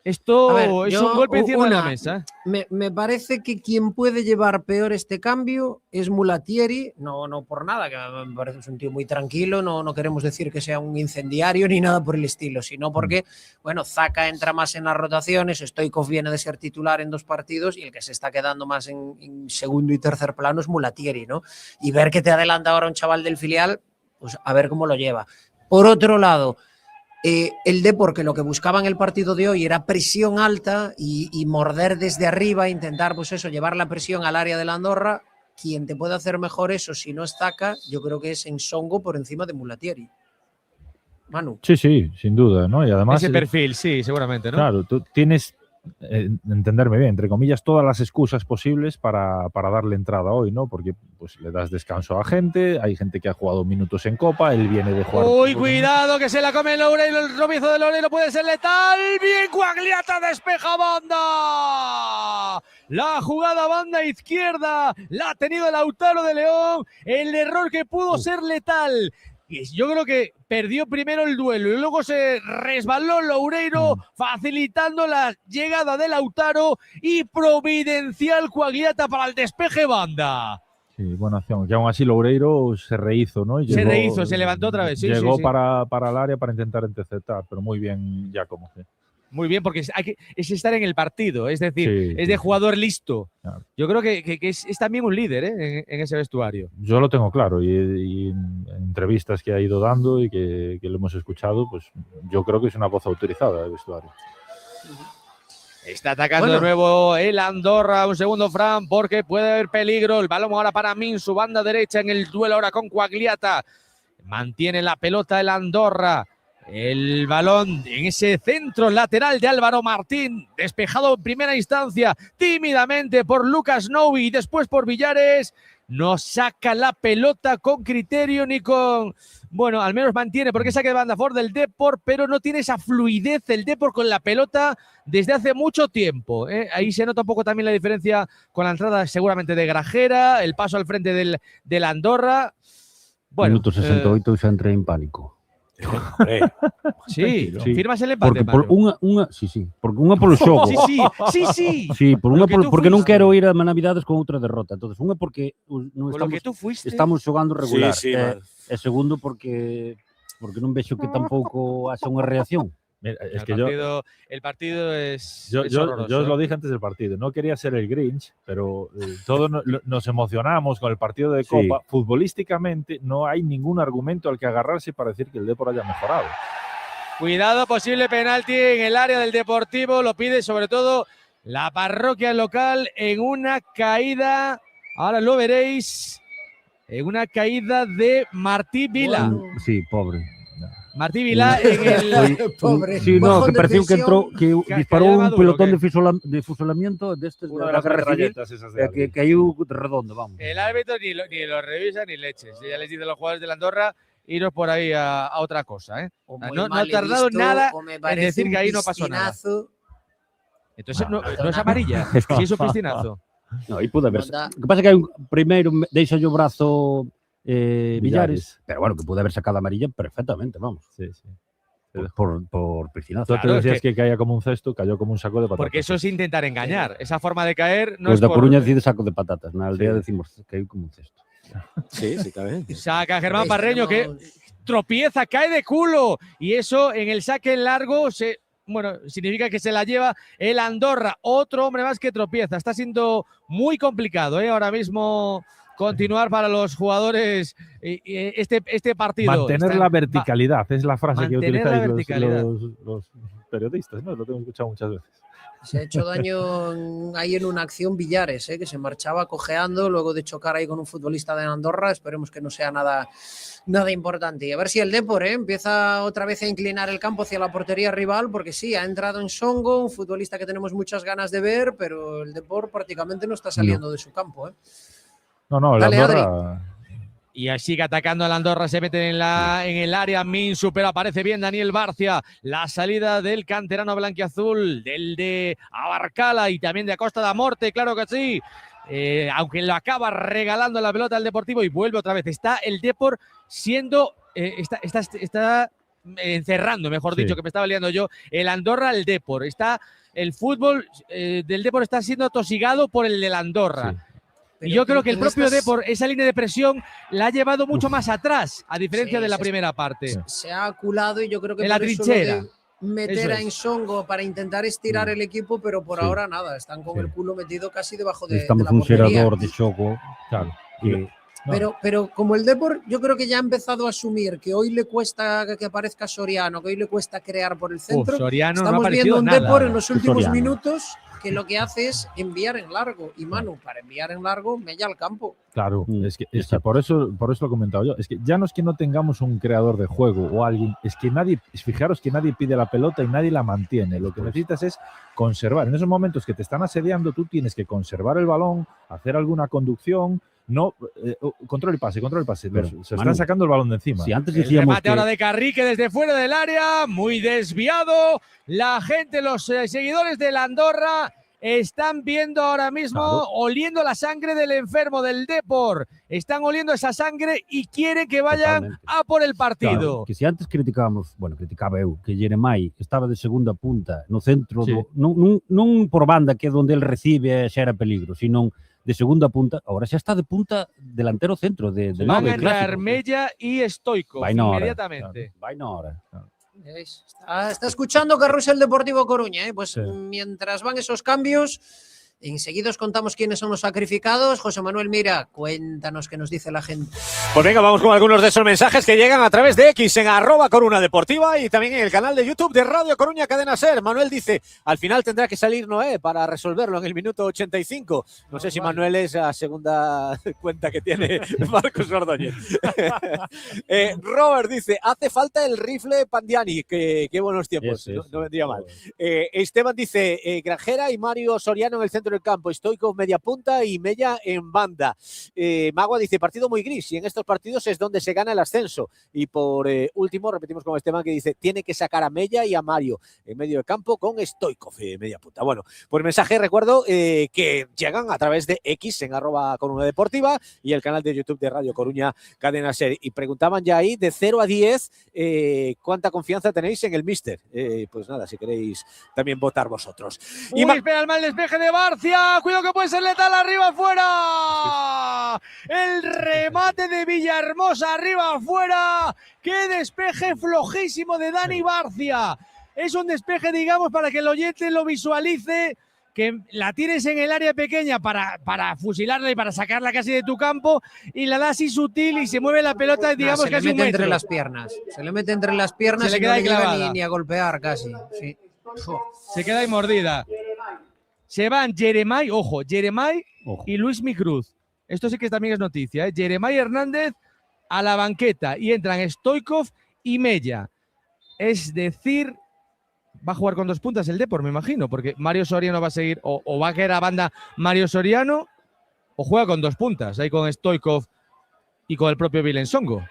Esto es un golpe encima de la mesa. Me parece que quien puede llevar peor este cambio es Mulatieri, no por nada, que me parece un tío muy tranquilo, no queremos decir que sea un incendiario ni nada por el estilo, sino porque, bueno, Zaka entra más en las rotaciones, Stoichkov viene de ser titular en 2 partidos y el que se está quedando más en segundo y tercer plano es Mulatieri, ¿no? Y ver que te adelanta ahora un chaval del filial, pues a ver cómo lo lleva. Por otro lado, el Depor, que lo que buscaba en el partido de hoy era presión alta y morder desde arriba, intentar, pues eso, llevar la presión al área de la Andorra. Quien te puede hacer mejor eso, si no es Zaka, yo creo que es Ensongo por encima de Mulatieri. Manu. Sí, sin duda, ¿no? Y además ese perfil, sí, seguramente, ¿no? Claro, tú tienes, entenderme bien, entre comillas, todas las excusas posibles para darle entrada hoy, ¿no? Porque pues le das descanso a gente, hay gente que ha jugado minutos en Copa, él viene de jugar. ¡Uy, cuidado, que se la come Loureiro! El robizo de Loureiro puede ser letal. ¡Bien, Quagliata despeja banda! La jugada banda izquierda la ha tenido Lautaro de León. El error que pudo ser letal. Yo creo que perdió primero el duelo y luego se resbaló Loureiro, facilitando la llegada de Lautaro y providencial Quagliata para el despeje banda. Sí, buena acción. Que aún así Loureiro se rehizo, ¿no? Y se levantó otra vez. Sí, llegó sí. Para el área para intentar interceptar, pero muy bien Giacomo. Sí. Muy bien, porque es estar en el partido, es decir, es de jugador listo. Claro. Yo creo que es también un líder en ese vestuario. Yo lo tengo claro y en entrevistas que ha ido dando y que lo hemos escuchado, pues yo creo que es una voz autorizada del vestuario. Está atacando de nuevo el Andorra, un segundo Fran, porque puede haber peligro. El balón ahora para Min, su banda derecha en el duelo ahora con Quagliata. Mantiene la pelota el Andorra. El balón en ese centro lateral de Álvaro Martín, despejado en primera instancia tímidamente por Lucas Novi y después por Villares. No saca la pelota con criterio ni con... Bueno, al menos mantiene, porque saque de banda a favor del Depor, pero no tiene esa fluidez el Depor con la pelota desde hace mucho tiempo. Ahí se nota un poco también la diferencia con la entrada seguramente de Grajera, el paso al frente del Andorra. Bueno, minuto 68 y se entra en pánico. Sí, firmas el empate. Porque unha polo xogo. Sí, porque non quero ir a Navidades con outra derrota. Entonces, unha porque estamos xogando regular. E segundo porque non vexo que tampouco haxa unha reacción. Mira, es el partido es yo horroroso. os lo dije antes del partido, no quería ser el Grinch, pero todos nos emocionamos con el partido de Copa. Futbolísticamente no hay ningún argumento al que agarrarse para decir que el Depor haya mejorado. Cuidado, posible penalti en el área del Deportivo, lo pide sobre todo la parroquia local en una caída, ahora lo veréis, en una caída de Martí Vila. Sí, pobre. Martí Vilá en el... Pobre. Sí, no, bajón que de pareció que tensión. entró, que Ca- disparó cayó un Maduro, pelotón ¿qué? de fusilamiento de este Una de de la las guerra civil, metralletas esas de que alguien. cayó redondo, vamos. El árbitro ni lo revisa ni leches. Ya les dice a los jugadores de la Andorra, iros por ahí a otra cosa. ¿eh? O No, muy no ha mal tardado visto, nada o me en parece decir un que ahí no pasó nada. piscinazo. Entonces no es amarilla, sí es un piscinazo. No, y pudo haber. Manda- O que pasa é que hai un primeiro deixa o brazo Villares, pero bueno, que puede haber sacado amarilla perfectamente, vamos. Sí, sí. Por piscinazo. Tú Claro, te es decías que caía como un cesto, cayó como un saco de patatas. Porque eso es intentar engañar. Esa forma de caer no Pues es da por... Coruña decide saco de patatas, na aldea Sí. decimos que hai como un cesto. Sí, sí, también. Saca Germán ¿Veis? Parreño que Tenemos- tropieza, cae de culo. Y eso en el saque en largo significa que se la lleva el Andorra. Otro hombre más que tropieza. Está siendo muy complicado ahora mismo continuar para los jugadores este partido. Mantener Están- la verticalidad, es la frase que mantener la utilizáis verticalidad. los periodistas, ¿no? Lo tengo escuchado muchas veces. Se ha hecho daño ahí en una acción Villares, que se marchaba cojeando luego de chocar ahí con un futbolista de Andorra. Esperemos que no sea nada importante. Y a ver si el Depor empieza otra vez a inclinar el campo hacia la portería rival, porque sí, ha entrado en Songo, un futbolista que tenemos muchas ganas de ver, pero el Depor prácticamente no está saliendo de su campo. No, el Dale, Andorra. Y sigue atacando al Andorra, se mete en el área Minsu, pero aparece bien Daniel Barcia. La salida del canterano blanquiazul, del de Abarcala y también de Acosta da Morte, claro que sí. Aunque lo acaba regalando la pelota al Deportivo y vuelve otra vez. Está el Depor siendo... está encerrando, mejor Sí. dicho, que me estaba liando yo. El Andorra al Depor. El fútbol del Depor está siendo atosigado por el del Andorra. Sí. Y yo creo que el en propio estas- Depor, esa línea de presión, la ha llevado mucho más atrás, a diferencia Sí, de la sí, primera parte. se ha aculado y yo creo que En la por eso lo trinchera. de meter Eso a es. Ensongo para intentar estirar el equipo, pero por Sí. ahora nada, están con Sí. el culo metido casi debajo de Estamos la un portería. xerador de xogo Claro. que Pero como el Depor, yo creo que ya ha empezado a asumir que hoy le cuesta que aparezca Soriano, que hoy le cuesta crear por el centro. Soriano no ha Estamos aparecido viendo un nada. Depor en los últimos Soriano. minutos que lo que hace es enviar en largo. Y Manu, para enviar en largo, mella al campo. Claro, Mm, es que exacto. por eso lo he comentado yo. Es que ya no es que no tengamos un creador de juego o alguien, es que fijaros que nadie pide la pelota y nadie la mantiene. Lo que necesitas es conservar. En esos momentos que te están asediando, tú tienes que conservar el balón, hacer alguna conducción, no control y pase. Pero, Se Manu, están sacando el balón de encima. si antes El decíamos remate que ahora de Carrique desde fuera del área, muy desviado. La gente, los seguidores del Andorra están viendo ahora mismo, Claro. oliendo la sangre del enfermo del Depor. Están oliendo esa sangre y quieren que vayan Totalmente. a por el partido. Claro, que si antes criticaba eu, que Jeremai estaba de segunda punta no centro, Sí. non por banda que é onde el recibe xa era peligro, sino de segunda punta, ahora xa está de punta delantero centro, de Van nove, a entrar clásico. Mella y Stoico Vai na hora, inmediatamente. Vai na hora. ¿Veis? Está escuchando Carrusel Deportivo Coruña. Pues Sí. mientras van esos cambios, enseguida os contamos quiénes son los sacrificados. José Manuel Mira, cuéntanos qué nos dice la gente. Pues venga, vamos con algunos de esos mensajes que llegan a través de X en @Coruna Deportiva y también en el canal de YouTube de Radio Coruña Cadena Ser. Manuel dice, al final tendrá que salir Noé para resolverlo en el minuto 85. No sé si Manuel es la segunda cuenta que tiene Marcos Ordóñez. Robert dice, hace falta el rifle Pandiani, qué buenos tiempos, no vendría mal. Esteban dice, Granjera y Mario Soriano en el centro del campo, Stoico media punta y Mella en banda. Magua dice, partido muy gris y en estos partidos es donde se gana el ascenso. Y por último, repetimos con Esteban que dice, tiene que sacar a Mella y a Mario en medio del campo con Stoico media punta. Bueno, pues mensaje, recuerdo, que llegan a través de X en @Coruna Deportiva y el canal de YouTube de Radio Coruña Cadena Ser. Y preguntaban ya ahí, de 0 a 10, ¿cuánta confianza tenéis en el míster? Pues nada, si queréis también votar vosotros. Uy, espera el mal despeje de Barcia. Cuidado que puede ser letal, arriba afuera. El remate de Villahermosa, arriba afuera. Qué despeje flojísimo de Dani Barcia. Es un despeje, digamos, para que el oyente lo visualice, que la tienes en el área pequeña para fusilarla y para sacarla casi de tu campo y la da así sutil y se mueve la pelota, digamos, se le casi un mete metro. entre las piernas. Se le mete entre las piernas Se le y queda no le llega clavada. ni a golpear casi. Sí. Se queda ahí mordida. Se van Jeremai, ojo, Jeremai y Luis Micruz. Esto sí que también es noticia, ¿eh? Jeremai Hernández a la banqueta y entran Stoikov y Mella. Es decir, va a jugar con 2 puntas el Depor, me imagino, porque Mario Soriano va a seguir, o va a caer a banda Mario Soriano, o juega con 2 puntas, ahí con Stoichkov y con el propio Vilensongo.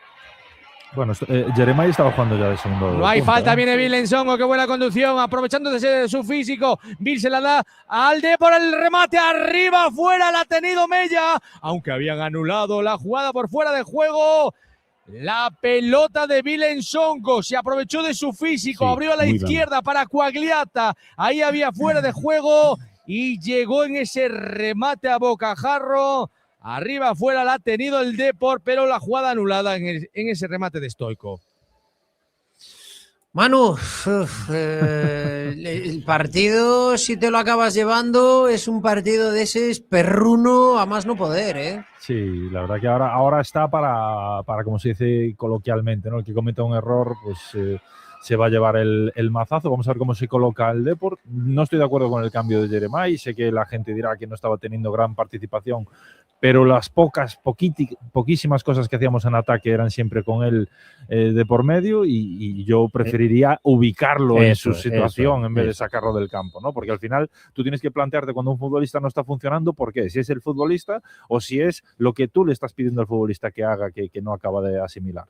Bueno, Jeremiah estaba jugando ya de segundo. No hay punta, falta, ¿eh? viene Vilensongo, qué buena conducción, aprovechándose de su físico. Bill se la da al Depor, el remate arriba, fuera, la ha tenido Mella, aunque habían anulado la jugada por fuera de juego. La pelota de Vilensongo se aprovechó de su físico, Sí, abrió a la muy izquierda para Quagliata, ahí había fuera de juego y llegó en ese remate a bocajarro. Arriba, afuera, la ha tenido el Depor, pero la jugada anulada en ese remate de Stoichkov. Manu, el partido, si te lo acabas llevando, es un partido de ese perruno a más no poder, ¿eh? Sí, la verdad que ahora está para, como se dice coloquialmente, ¿no? El que cometa un error, pues se va a llevar el mazazo. Vamos a ver cómo se coloca el Depor. No estoy de acuerdo con el cambio de Jeremiah. Sé que la gente dirá que no estaba teniendo gran participación, pero las poquísimas cosas que hacíamos en ataque eran siempre con él de por medio y yo preferiría ubicarlo en su situación en vez de sacarlo del campo, ¿no? Porque al final tú tienes que plantearte cuando un futbolista no está funcionando, ¿por qué? Si es el futbolista o si es lo que tú le estás pidiendo al futbolista que haga que no acaba de asimilar.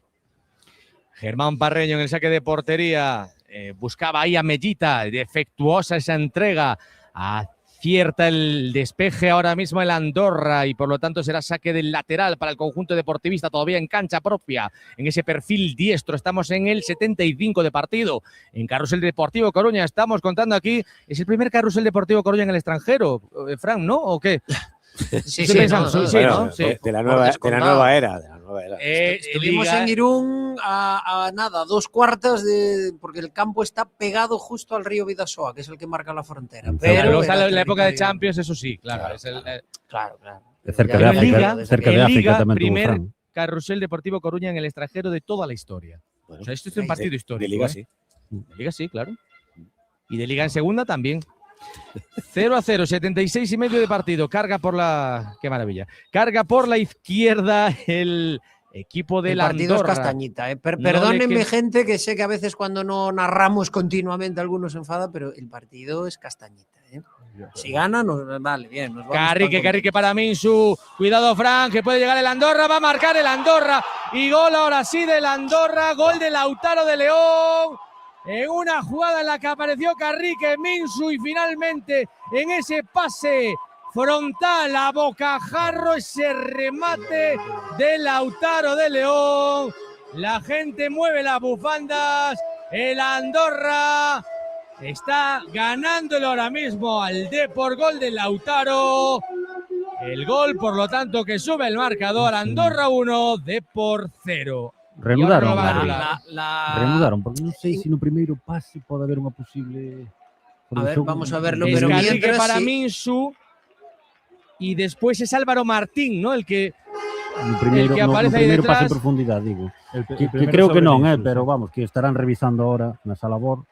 Germán Parreño en el saque de portería, buscaba ahí a Mellita, defectuosa esa entrega, acierta el despeje ahora mismo el Andorra y por lo tanto será saque del lateral para el conjunto deportivista todavía en cancha propia, en ese perfil diestro. Estamos en el 75 de partido, en Carrusel Deportivo Coruña, estamos contando aquí, es el primer Carrusel Deportivo Coruña en el extranjero, Fran, ¿no? ¿O qué? Sí, Bueno, sí. De la nueva era. Estuvimos en Irún a nada, 2 cuartas porque el campo está pegado justo al río Bidasoa, que es el que marca la frontera. Pero en la época de Champions, eso sí, claro. Claro. Cerca de África, cerca de África también tuvo primer Fran. Carrusel Deportivo Coruña en el extranjero de toda la historia. Bueno, o sea, esto es un partido histórico. De Liga, sí. De Liga, sí, claro. Y de Liga en segunda también. 0-0, 76 y medio de partido. Carga por la... ¡Qué maravilla! Carga por la izquierda el equipo de la partido Andorra. es castañita. Perdónenme, gente, que sé que a veces cuando no narramos continuamente algunos se enfada, pero el partido es castañita. Si gana, vale, bien. Nos vamos Carrique para Minsu. Cuidado, Fran, que puede llegar el Andorra. Va a marcar el Andorra. Y gol ahora sí del Andorra. Gol de Lautaro de León. En una jugada en la que apareció Carrique, Minsu y finalmente en ese pase frontal a bocajarro, ese remate de Lautaro de León. La gente mueve las bufandas. El Andorra está ganándolo ahora mismo al Depor, gol de Lautaro. El gol, por lo tanto, que sube el marcador. Andorra 1, Depor 0. Reanudaron, porque non sei se no primeiro pase pode haber unha posible... A ver, vamos a verlo. Es pero Carrique para sí. Minsu y después es Álvaro Martín, ¿no? El que aparece ahí primeiro detrás. pase en profundidade, digo. Que primero creo que sobre non, Minsu, pero vamos, que estarán revisando ahora na sala BOR,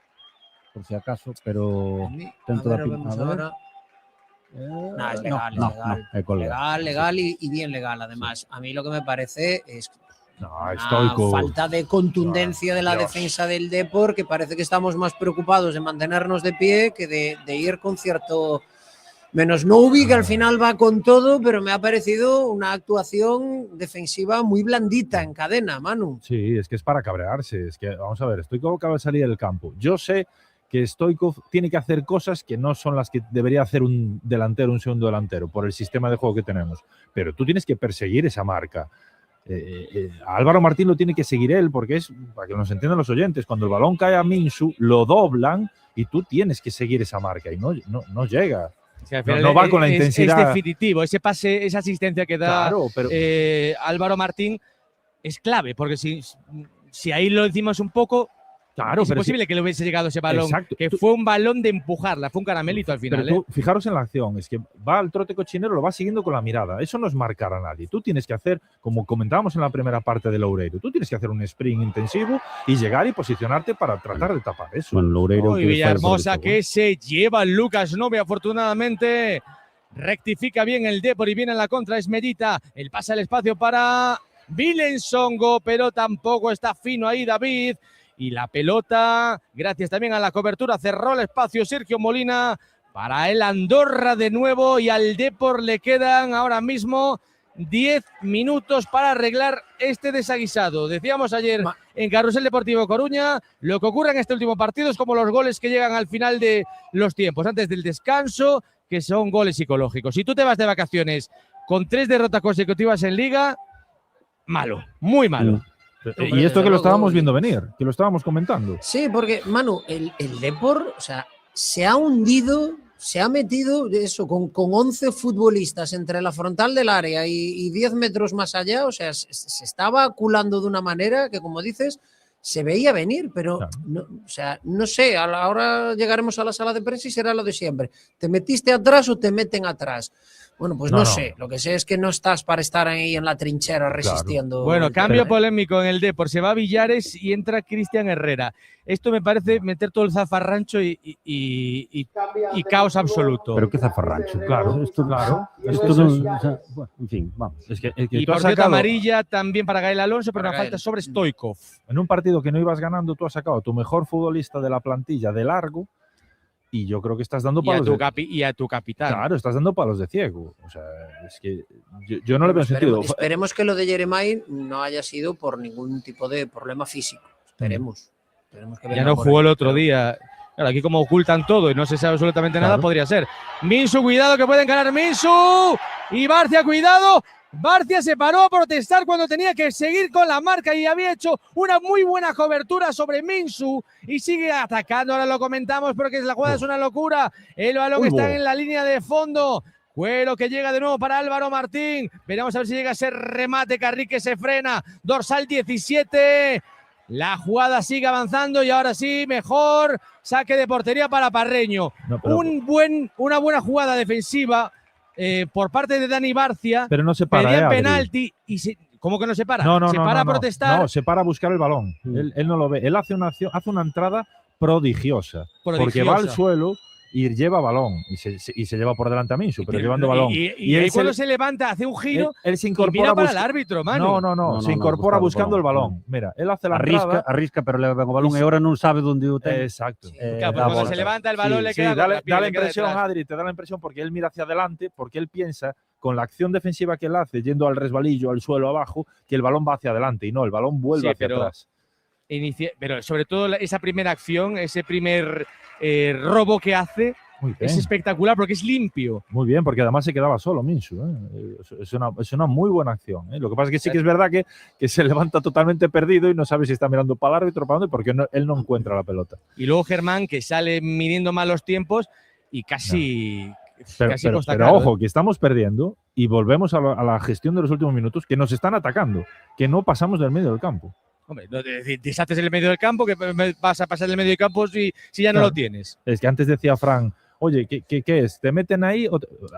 por si acaso, pero... Vamos ahora. No, es legal, legal y bien legal, además. A mí lo que me parece es falta de contundencia de la defensa del Depor, que parece que estamos más preocupados de mantenernos de pie que de ir con cierto... Menos Noubi, que al final va con todo, pero me ha parecido una actuación defensiva muy blandita en cadena, Manu. Sí, es que es para cabrearse. Es que, vamos a ver, Stoichkov acaba de salir del campo. Yo sé que Stoichkov tiene que hacer cosas que no son las que debería hacer un delantero, un segundo delantero, por el sistema de juego que tenemos. Pero tú tienes que perseguir esa marca. A Álvaro Martín lo tiene que seguir él, porque es, para que nos entiendan los oyentes, cuando el balón cae a Minsu, lo doblan y tú tienes que seguir esa marca y no llega. O sea, no va con la intensidad. Es definitivo, ese pase, esa asistencia que da Álvaro Martín es clave, porque si ahí lo decimos un poco, es imposible que le hubiese llegado ese balón, que fue un balón de empujarla, fue un caramelito al final. Pero tú, fijaros en la acción, es que va al trote cochinero, lo va siguiendo con la mirada. Eso no es marcar a nadie. Tú tienes que hacer, como comentábamos en la primera parte de Loureiro, tú tienes que hacer un sprint intensivo y llegar y posicionarte para tratar de tapar eso. Bueno, Loureiro y Villahermosa que se lleva Lucas Nove, afortunadamente. Rectifica bien el Depor y viene en la contra, es Mellita. El pasa al espacio para Vilensongo, pero tampoco está fino ahí David. y la pelota, gracias también a la cobertura, cerró el espacio Sergio Molina para el Andorra de nuevo y al Depor le quedan ahora mismo 10 minutos para arreglar este desaguisado. Decíamos ayer en Carrusel Deportivo Coruña, lo que ocurre en este último partido es como los goles que llegan al final de los tiempos, antes del descanso, que son goles psicológicos. Si tú te vas de vacaciones con 3 derrotas consecutivas en Liga, malo, muy malo. Y esto que lo estábamos viendo venir, que lo estábamos comentando. Sí, porque, Manu, el Depor, o sea, se ha hundido, se ha metido eso con 11 futbolistas entre la frontal del área y 10 metros más allá, o sea, se estaba culando de una manera que, como dices, se veía venir, pero Claro. no, o sea, no sé, ahora llegaremos a la sala de prensa y será lo de siempre. ¿Te metiste atrás o te meten atrás? Bueno, pues no sé, lo que sé es que no estás para estar ahí en la trinchera resistiendo. Bueno, cambio Pero, polémico en el Depor, se va a Villares y entra Cristian Herrera. Esto me parece meter todo el zafarrancho y caos absoluto. Pero qué zafarrancho. Claro, Esto, claro. Esto Es no, eso. o sea, bueno, en fin, vamos. Es que Y tú has por cierto, sacado, amarilla también para Gael Alonso, pero Para una Gael. falta sobre Stoikov. en un partido que no ibas ganando, tú has sacado a tu mejor futbolista de la plantilla de largo y yo creo que estás dando Y a, palos y a tu capitán. Claro, estás dando palos de ciego. O sea, es que yo no le veo sentido. esperemos que lo de Jeremiah no haya sido por ningún tipo de problema físico. Esperemos. Esperemos que Ya venga no por jugó ahí, el otro pero- día. Claro, aquí como ocultan todo y no se sabe absolutamente nada, Claro. podría ser. Minsu, cuidado que pueden ganar Minsu. Y Barcia, cuidado. Barcia se paró a protestar cuando tenía que seguir con la marca y había hecho una muy buena cobertura sobre Minsu y sigue atacando. Ahora lo comentamos porque la jugada es una locura. El balón está en la línea de fondo. Cuero que llega de nuevo para Álvaro Martín. Veremos a ver si llega ese remate. Carrique se frena. Dorsal 17. La jugada sigue avanzando y ahora sí, mejor saque de portería para Parreño. No, pero, Una buena jugada defensiva por parte de Dani Barcia. pero no se para. Pedían Adri. penalti y ¿cómo que no se para? No, no, se no, para no, a protestar. No, se para a buscar el balón. Mm. Él no lo ve. Él hace una acción, hace una entrada prodigiosa. Porque Prodigiosa. va al suelo y lleva balón. Y se lleva por delante a Minsu, pero llevando balón. Y él ahí cuando se, se levanta, hace un giro él se y incorpora mira para el busca- árbitro, Manu. No, se incorpora buscando el balón. Mira, él hace la entrada. Arrisca, pero le ven o balón e ahora non sabe onde o ten. Exacto. Claro, pues cuando se levanta el balón le Sí, queda con da la pierna, la le queda impresión, detrás. Adri, te da la impresión porque él mira hacia adelante, porque él piensa con la acción defensiva que él hace, yendo al resbalillo, al suelo abajo, que el balón va hacia adelante y no, el balón vuelve Sí, hacia pero atrás. Pero sobre todo esa primera acción, ese primer robo que hace, Muy bien. es espectacular porque es limpio. Muy bien, porque además se quedaba solo Minsu. Es una muy buena acción. Lo que pasa es que sí que es verdad que se levanta totalmente perdido y no sabe si está mirando para el árbitro o para dónde, porque él no encuentra la pelota. Y luego Germán, que sale midiendo mal los tiempos y casi costa Pero caro, ojo, que estamos perdiendo y volvemos a la gestión de los últimos minutos, que nos están atacando, que no pasamos del medio del campo. Hombre, no te deshaces el medio del campo, que vas a pasar el medio del campo si ya no Claro. lo tienes. Es que antes decía Fran, oye, ¿qué es? ¿Te meten ahí?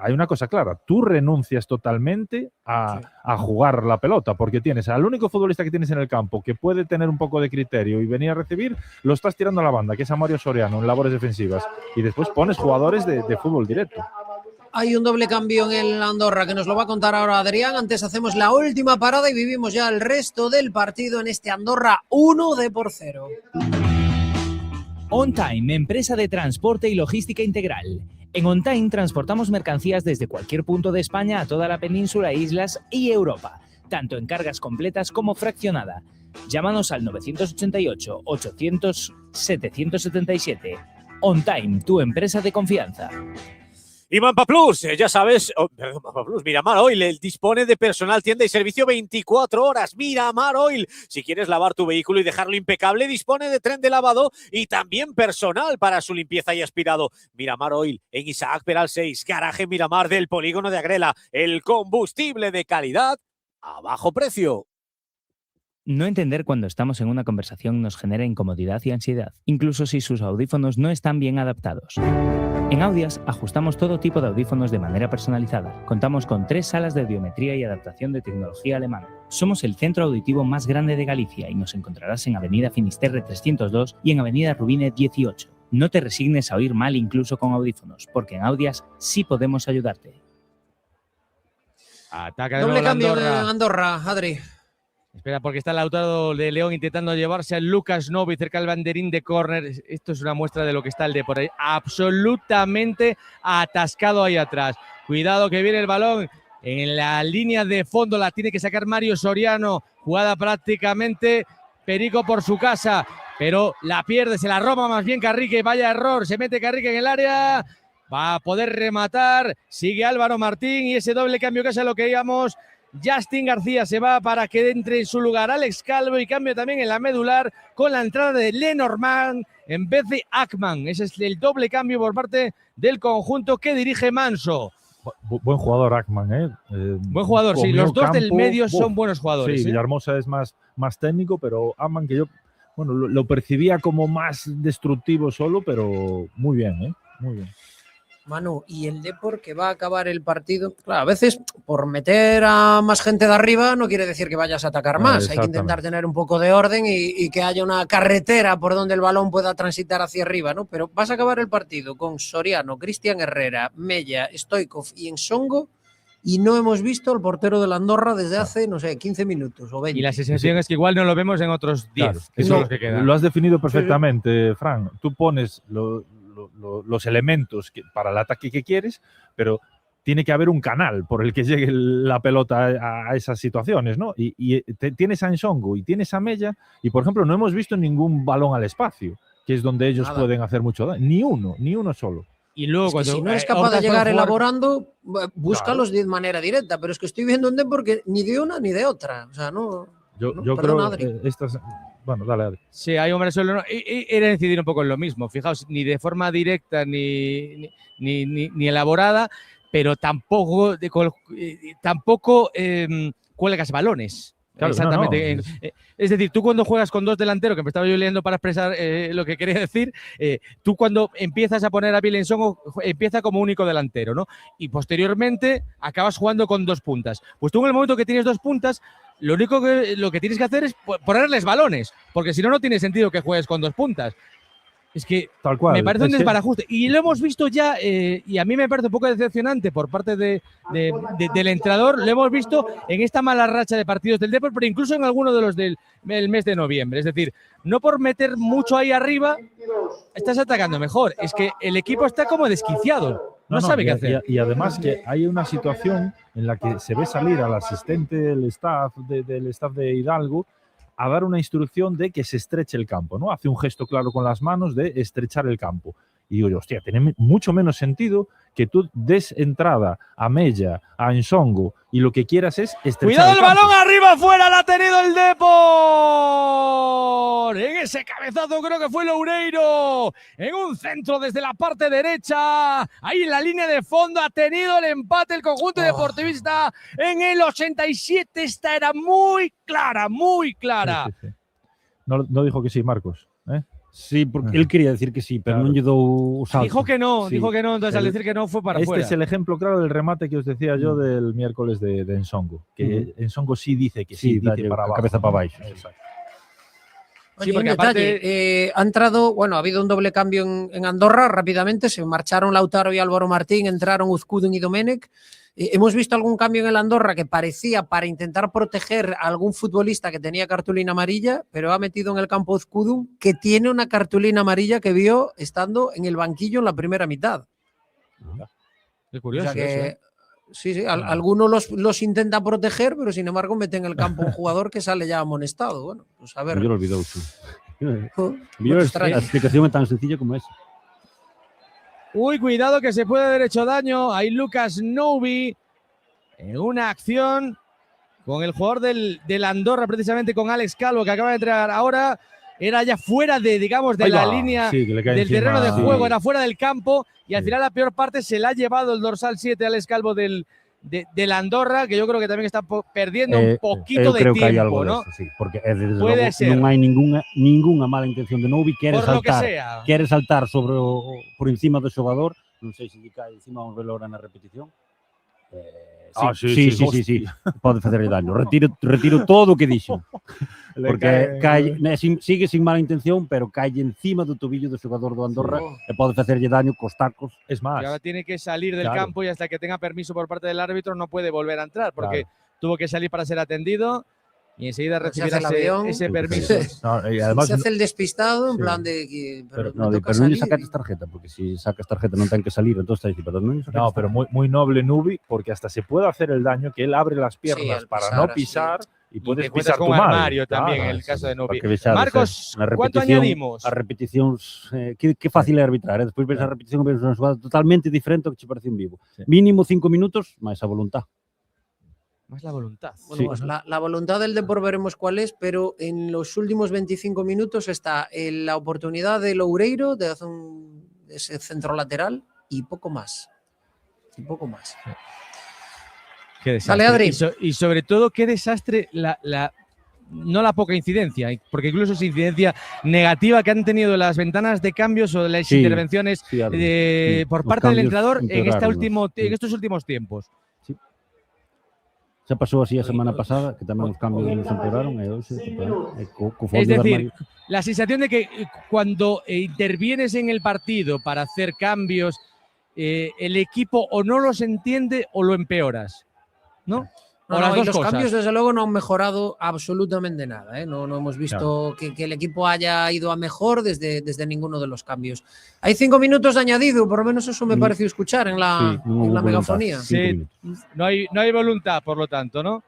Hay una cosa clara, tú renuncias totalmente a jugar la pelota, porque tienes al único futbolista que tienes en el campo que puede tener un poco de criterio y venir a recibir, lo estás tirando a la banda, que es a Mario Soriano en labores defensivas. Y después pones jugadores de fútbol directo. Hay un doble cambio en el Andorra que nos lo va a contar ahora Adrián. Antes hacemos la última parada y vivimos ya el resto del partido en este Andorra 1 Depor 0. On Time, empresa de transporte y logística integral. En On Time transportamos mercancías desde cualquier punto de España a toda la península, islas y Europa, tanto en cargas completas como fraccionada. Llámanos al 988 800 777. On Time, tu empresa de confianza. Y Mampa Plus, ya sabes, Mampa Plus, Miramar Oil, dispone de personal, tienda y servicio 24 horas. Miramar Oil, si quieres lavar tu vehículo y dejarlo impecable, dispone de tren de lavado y también personal para su limpieza y aspirado. Miramar Oil, en Isaac Peral 6, garaje Miramar del polígono de Agrela, el combustible de calidad a bajo precio. No entender cuando estamos en una conversación nos genera incomodidad y ansiedad, incluso si sus audífonos no están bien adaptados. En Audias ajustamos todo tipo de audífonos de manera personalizada. Contamos con 3 salas de biometría y adaptación de tecnología alemana. Somos el centro auditivo más grande de Galicia y nos encontrarás en Avenida Finisterre 302 y en Avenida Rubine 18. No te resignes a oír mal incluso con audífonos, porque en Audias sí podemos ayudarte. Ataca de Doble nuevo cambio en Andorra. Andorra, Adri. Espera, porque está Lautaro de León intentando llevarse a Lucas Novi cerca del banderín de córner. Esto es una muestra de lo que está el Depor ahí. Absolutamente atascado ahí atrás. Cuidado que viene el balón en la línea de fondo. La tiene que sacar Mario Soriano. Jugada prácticamente perico por su casa. Pero la pierde, se la roba más bien Carrique. Vaya error, se mete Carrique en el área. Va a poder rematar. Sigue Álvaro Martín y ese doble cambio que es a lo que íbamos. Justin García se va para que entre en su lugar Alex Calvo y cambio también en la medular con la entrada de Lenormand en vez de Ackman. Ese es el doble cambio por parte del conjunto que dirige Manso. Buen jugador Ackman, ¿eh? Buen jugador, sí. Los dos del medio son buenos jugadores. Sí, Villahermosa es más técnico, pero Ackman que yo lo percibía como más destructivo solo, pero muy bien, ¿eh? Muy bien. Manu, y el Depor que va a acabar el partido, claro, a veces por meter a más gente de arriba no quiere decir que vayas a atacar más, hay que intentar tener un poco de orden y que haya una carretera por donde el balón pueda transitar hacia arriba, ¿no? Pero vas a acabar el partido con Soriano, Cristian Herrera, Mella, Stoichkov y Ensongo y no hemos visto al portero de la Andorra desde hace, no sé, 15 minutos o 20. Y la sensación es que igual no lo vemos en otros 10, claro, que son los que quedan. Lo has definido perfectamente, Fran. Tú pones los elementos para el ataque que quieres, pero tiene que haber un canal por el que llegue la pelota a esas situaciones, ¿no? Y tienes a Ensongo y tienes a Mella y, por ejemplo, no hemos visto ningún balón al espacio, que es donde ellos pueden hacer mucho daño. Ni uno solo. Y luego, es que si no es capaz de llegar elaborando, búscalos de manera directa, pero es que estoy viendo un Depor que ni de una ni de otra. O sea, no. Yo creo que estas. Bueno, dale. Sí, hay hombres solo. Era decidir un poco en lo mismo. Fijaos, ni de forma directa ni elaborada, pero tampoco cuelgas balones. Claro, exactamente. No. Es decir, tú cuando juegas con dos delanteros, que me estaba yo leyendo para expresar lo que quería decir, tú cuando empiezas a poner a Vilensongo, empieza como único delantero, ¿no? Y posteriormente acabas jugando con dos puntas. Pues tú en el momento que tienes dos puntas, lo que tienes que hacer es ponerles balones, porque si no, no tiene sentido que juegues con dos puntas. Es que tal cual, me parece un desbarajuste. Y lo hemos visto ya, y a mí me parece un poco decepcionante por parte del entrenador. Lo hemos visto en esta mala racha de partidos del Depor, pero incluso en alguno de los del mes de noviembre. Es decir, no por meter mucho ahí arriba, estás atacando mejor. Es que el equipo está como desquiciado. No sabe qué hacer. Y además que hay una situación en la que se ve salir al asistente del staff de Hidalgo a dar una instrucción de que se estreche el campo, ¿no? Hace un gesto claro con las manos de estrechar el campo. Y digo yo, hostia, tiene mucho menos sentido que tú des entrada a Mella, a Ensongo y lo que quieras es estrechar ¡cuidado el campo! balón arriba, fuera! ¡La ha tenido el Depor! En ese cabezazo creo que fue Loureiro. En un centro desde la parte derecha. Ahí en la línea de fondo ha tenido el empate el conjunto deportivista en el 87. Esta era muy clara, muy clara. Sí. No dijo que sí, Marcos, ¿eh? Sí, porque él quería decir que sí, pero no llegó o salto. Dijo que no, entonces al decir que no fue para este afuera. Este es el ejemplo claro del remate que os decía yo del miércoles de Ensongo, que Ensongo sí dice que sí, dice para abajo. Cabeza para abajo. Exacto. Oye, sí, porque aparte ha entrado, bueno, ha habido un doble cambio en Andorra rápidamente, se marcharon Lautaro y Álvaro Martín, entraron Uzkudun y Domenech. Hemos visto algún cambio en el Andorra que parecía para intentar proteger a algún futbolista que tenía cartulina amarilla, pero ha metido en el campo Uzkudun, que tiene una cartulina amarilla que vio estando en el banquillo en la primera mitad. Qué curioso. O sea que, sí, algunos los intenta proteger, pero sin embargo mete en el campo un jugador que sale ya amonestado. Bueno, pues a ver. Yo lo olvidé. La explicación es tan sencilla como esa. Uy, cuidado que se puede haber hecho daño. Hay Lucas Novi en una acción con el jugador del Andorra, precisamente con Alex Calvo, que acaba de entrar ahora. Era ya fuera de, digamos, de la línea del terreno de juego, era fuera del campo. Y al final la peor parte se la ha llevado el dorsal 7, Alex Calvo del Andorra, que yo creo que también está perdiendo un poquito de tiempo, hay algo ¿no? De eso, sí, porque desde puede luego, ser. no hay ninguna mala intención de Novi, quiere saltar por encima do xogador, non sei se lle cae encima, vamos a verlo ahora na repetición. Sí, pode facerle daño. Retiro todo o que dixo. Porque sigue sin mala intención, pero cae encima do tobillo do xogador do Andorra e pode facerlle daño cos tacos. Es más. Y ahora tiene que salir del campo y hasta que tenga permiso por parte del árbitro no puede volver a entrar, porque tuvo que salir para ser atendido. y enseguida Se hace recibirá el avión. ese permiso. No, y además, se hace el despistado en Sí. plan de que Pero, me no, toca pero non lle salir. sacaste tarjeta, porque si sacas tarjeta non ten que salir, entonces está diciendo, pero non lle sacaste no, pero muy, muy noble Nubi, porque hasta se puede hacer el daño que él abre las piernas al para pisar, no así. pisar y Y puedes te cuentas pisar con tu madre. armario también, Claro, en el caso de Para Nubi. que vexades, Marcos, na ¿cuánto repetición, añadimos? As repeticións, que fácil é arbitrar, despois ves a repetición e ves unha xogada totalmente diferente ao que che parece en vivo. Sí. Mínimo 5 minutos, máis a voluntad. Más la voluntad. Bueno, Sí. pues la voluntad del Depor veremos cuál es, pero en los últimos 25 minutos está la oportunidad de Loureiro de hacer ese centro lateral y poco más. Y poco más. Qué desastre. Dale, Adri. Y sobre todo, qué desastre no la poca incidencia, porque incluso es incidencia negativa que han tenido las ventanas de cambios o de las Sí, intervenciones sí, Adri. por Os parte del cambios entrenador en empeoraron, en estos últimos tiempos. Xa pasou así a semana pasada, que tamén os cambios nos empeoraron, e hoxe, co Es fondo de decir, armario. la sensación de que cuando intervienes en el partido para hacer cambios, el equipo o no los entiende o lo empeoras, ¿no? No, O las no, y dos los cosas. cambios, desde luego, no han mejorado absolutamente nada. ¿eh? No hemos visto que el equipo haya ido a mejor desde ninguno de los cambios. Hay 5 minutos de añadido, por lo menos eso me pareció escuchar en la, Sí, non houve en la voluntad. megafonía. Sí, no hay voluntad, por lo tanto, ¿no?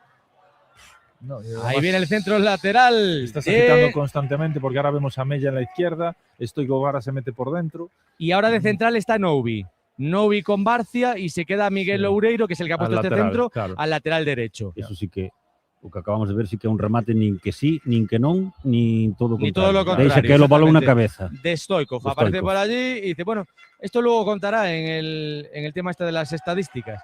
No, y Ahí además viene el centro lateral. Estás de- agitando constantemente porque ahora vemos a Mella en la izquierda, Stoico Gara se mete por dentro. Y ahora de central está Novi. Novi con Barcia y se queda Miguel Sí. Loureiro, que es el que ha Al puesto este lateral, centro, claro. al lateral derecho. Eso sí que o que acabamos de ver sí que é un remate nin que sí, nin que non, nin todo o Ni contrario. todo lo contrario, Deixa que lo balón na exactamente. cabeza. De Stoikov. De Aparece Stoikov. por allí y dice, bueno, esto luego contará en el tema este de las estadísticas.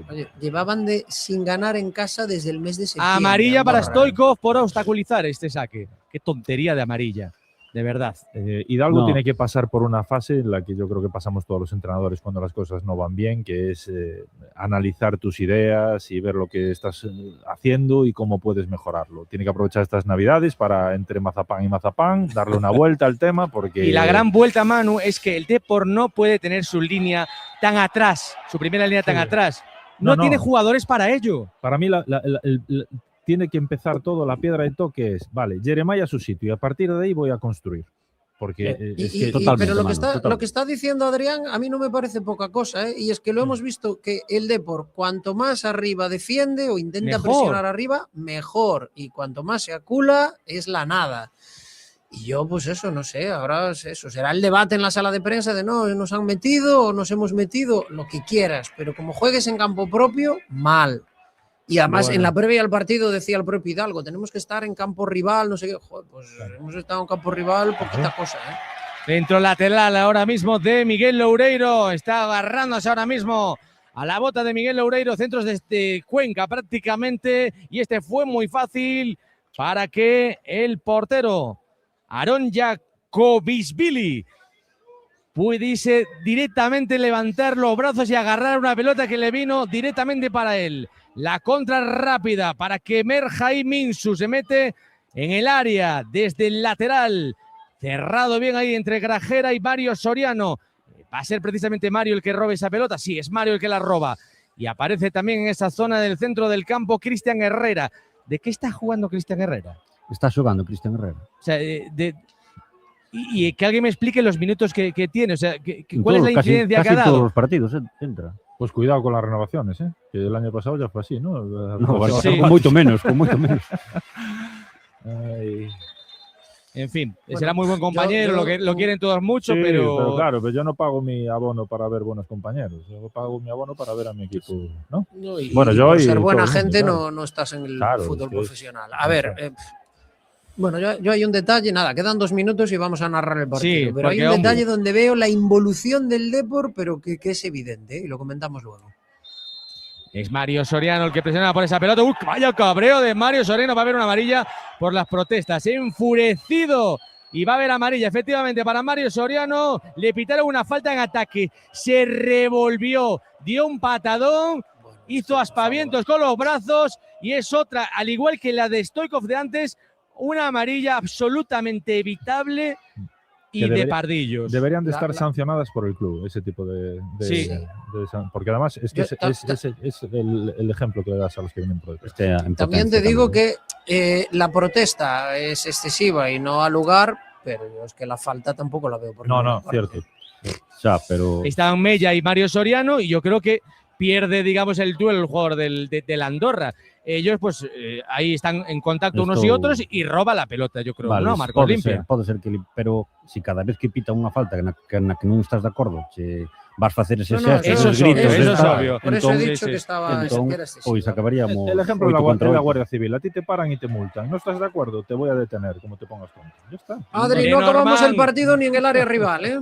Oye, llevaban sin ganar en casa desde el mes de septiembre. Amarilla para Andorra, ¿eh? Stoikov por obstaculizar este saque. Qué tontería de amarilla, de verdad. Hidalgo No. tiene que pasar por una fase en la que yo creo que pasamos todos los entrenadores cuando las cosas no van bien, que es analizar tus ideas y ver lo que estás haciendo y cómo puedes mejorarlo. Tiene que aprovechar estas navidades para entre mazapán y mazapán darle una vuelta al tema porque... Y la gran vuelta, Manu, es que el Depor no puede tener su línea tan atrás, su primera línea tan Sí. atrás. No, No, no. tiene jugadores para ello. Para mí tiene que empezar todo, la piedra de toque es, vale, Jeremiah a su sitio y a partir de ahí voy a construir. Porque es que Pero lo que está diciendo Adrián a mí no me parece poca cosa, ¿eh? Y es que lo hemos visto que el Depor cuanto más arriba defiende o intenta Mejor. presionar arriba, mejor. Y cuanto más se acula, es la nada. Y yo, pues eso, no sé, ahora es eso. Será el debate en la sala de prensa de no, nos han metido o nos hemos metido, lo que quieras. Pero como juegues en campo propio, mal. Y además, Bueno. en la previa al partido decía el propio Hidalgo, tenemos que estar en campo rival, no sé qué. Joder, pues hemos estado en campo rival, poquita cosa, ¿eh? Centro lateral ahora mismo de Miguel Loureiro. Está agarrándose ahora mismo a la bota de Miguel Loureiro. Centros desde Cuenca prácticamente. Y este fue muy fácil para que el portero Aron Jacobisvili pudiese directamente levantar los brazos y agarrar una pelota que le vino directamente para él. La contra rápida para que Merjaí Minsu se mete en el área desde el lateral. Cerrado bien ahí entre Grajera y Mario Soriano. ¿Va a ser precisamente Mario el que robe esa pelota? Sí, es Mario el que la roba. Y aparece también en esa zona del centro del campo Cristian Herrera. ¿De qué está jugando Cristian Herrera? Está xogando Cristian Herrera. O sea, y que alguien me explique los minutos que tiene. O sea, En ¿cuál es todo, la incidencia casi que ha dado? todos los partidos entra. Pues cuidado con las renovaciones, ¿eh? Que el año pasado ya fue así, ¿no? No, vai Sí. pasar con moito menos, con moito menos. Ay. En fin, Bueno, será muy buen compañero, lo quieren todos mucho, Sí, pero claro, pero yo no pago mi abono para ver buenos compañeros. Yo pago mi abono para ver a mi equipo, ¿no? No, y Bueno, yo por y ser todo buena el mundo, gente claro. no estás en el Claro, fútbol es que profesional. A no ver, sé. bueno, yo hay un detalle, nada, quedan 2 minutos y vamos a narrar el partido. Sí, pero hay porque, un hombre. detalle donde veo la involución del Depor, pero que es evidente, ¿eh? Y lo comentamos luego. es Mario Soriano el que presiona por esa pelota. ¡Uy, vaya cabreo de Mario Soriano! Va a haber una amarilla por las protestas. Enfurecido. Y va a haber amarilla, efectivamente, para Mario Soriano. Le pitaron una falta en ataque. Se revolvió, dio un patadón, hizo aspavientos con los brazos. Y es otra, al igual que la de Stoikov de antes, una amarilla absolutamente evitable y de pardillos. Deberían de estar sancionadas por el club, ese tipo Sí. porque además es que es el ejemplo que le das a los que vienen por detrás. También te digo que la protesta es excesiva y no ha lugar, pero yo es que la falta tampoco la veo. Por No, cierto. Pero Están Mella y Mario Soriano y yo creo que pierde, digamos, el duelo el jugador del Andorra. Ellos, pues, ahí están en contacto unos y otros y roba la pelota, yo creo. Vale, ¿no, Marcos? Limpia. Pode ser que pero si cada vez que pita unha falta que na que non estás de acordo, che vas facer ese xesto, eso es gritos, obvio, eso es obvio. Por eso he dicho que estaba entón, que era excesivo. pois acabaríamos El ejemplo de 8 contra la 8. Guardia Civil. A ti te paran y te multan. ¿No estás de acuerdo? Te voy a detener, como te pongas tonto. Ya está. Adri, no acabamos el partido ni en el área rival, ¿eh?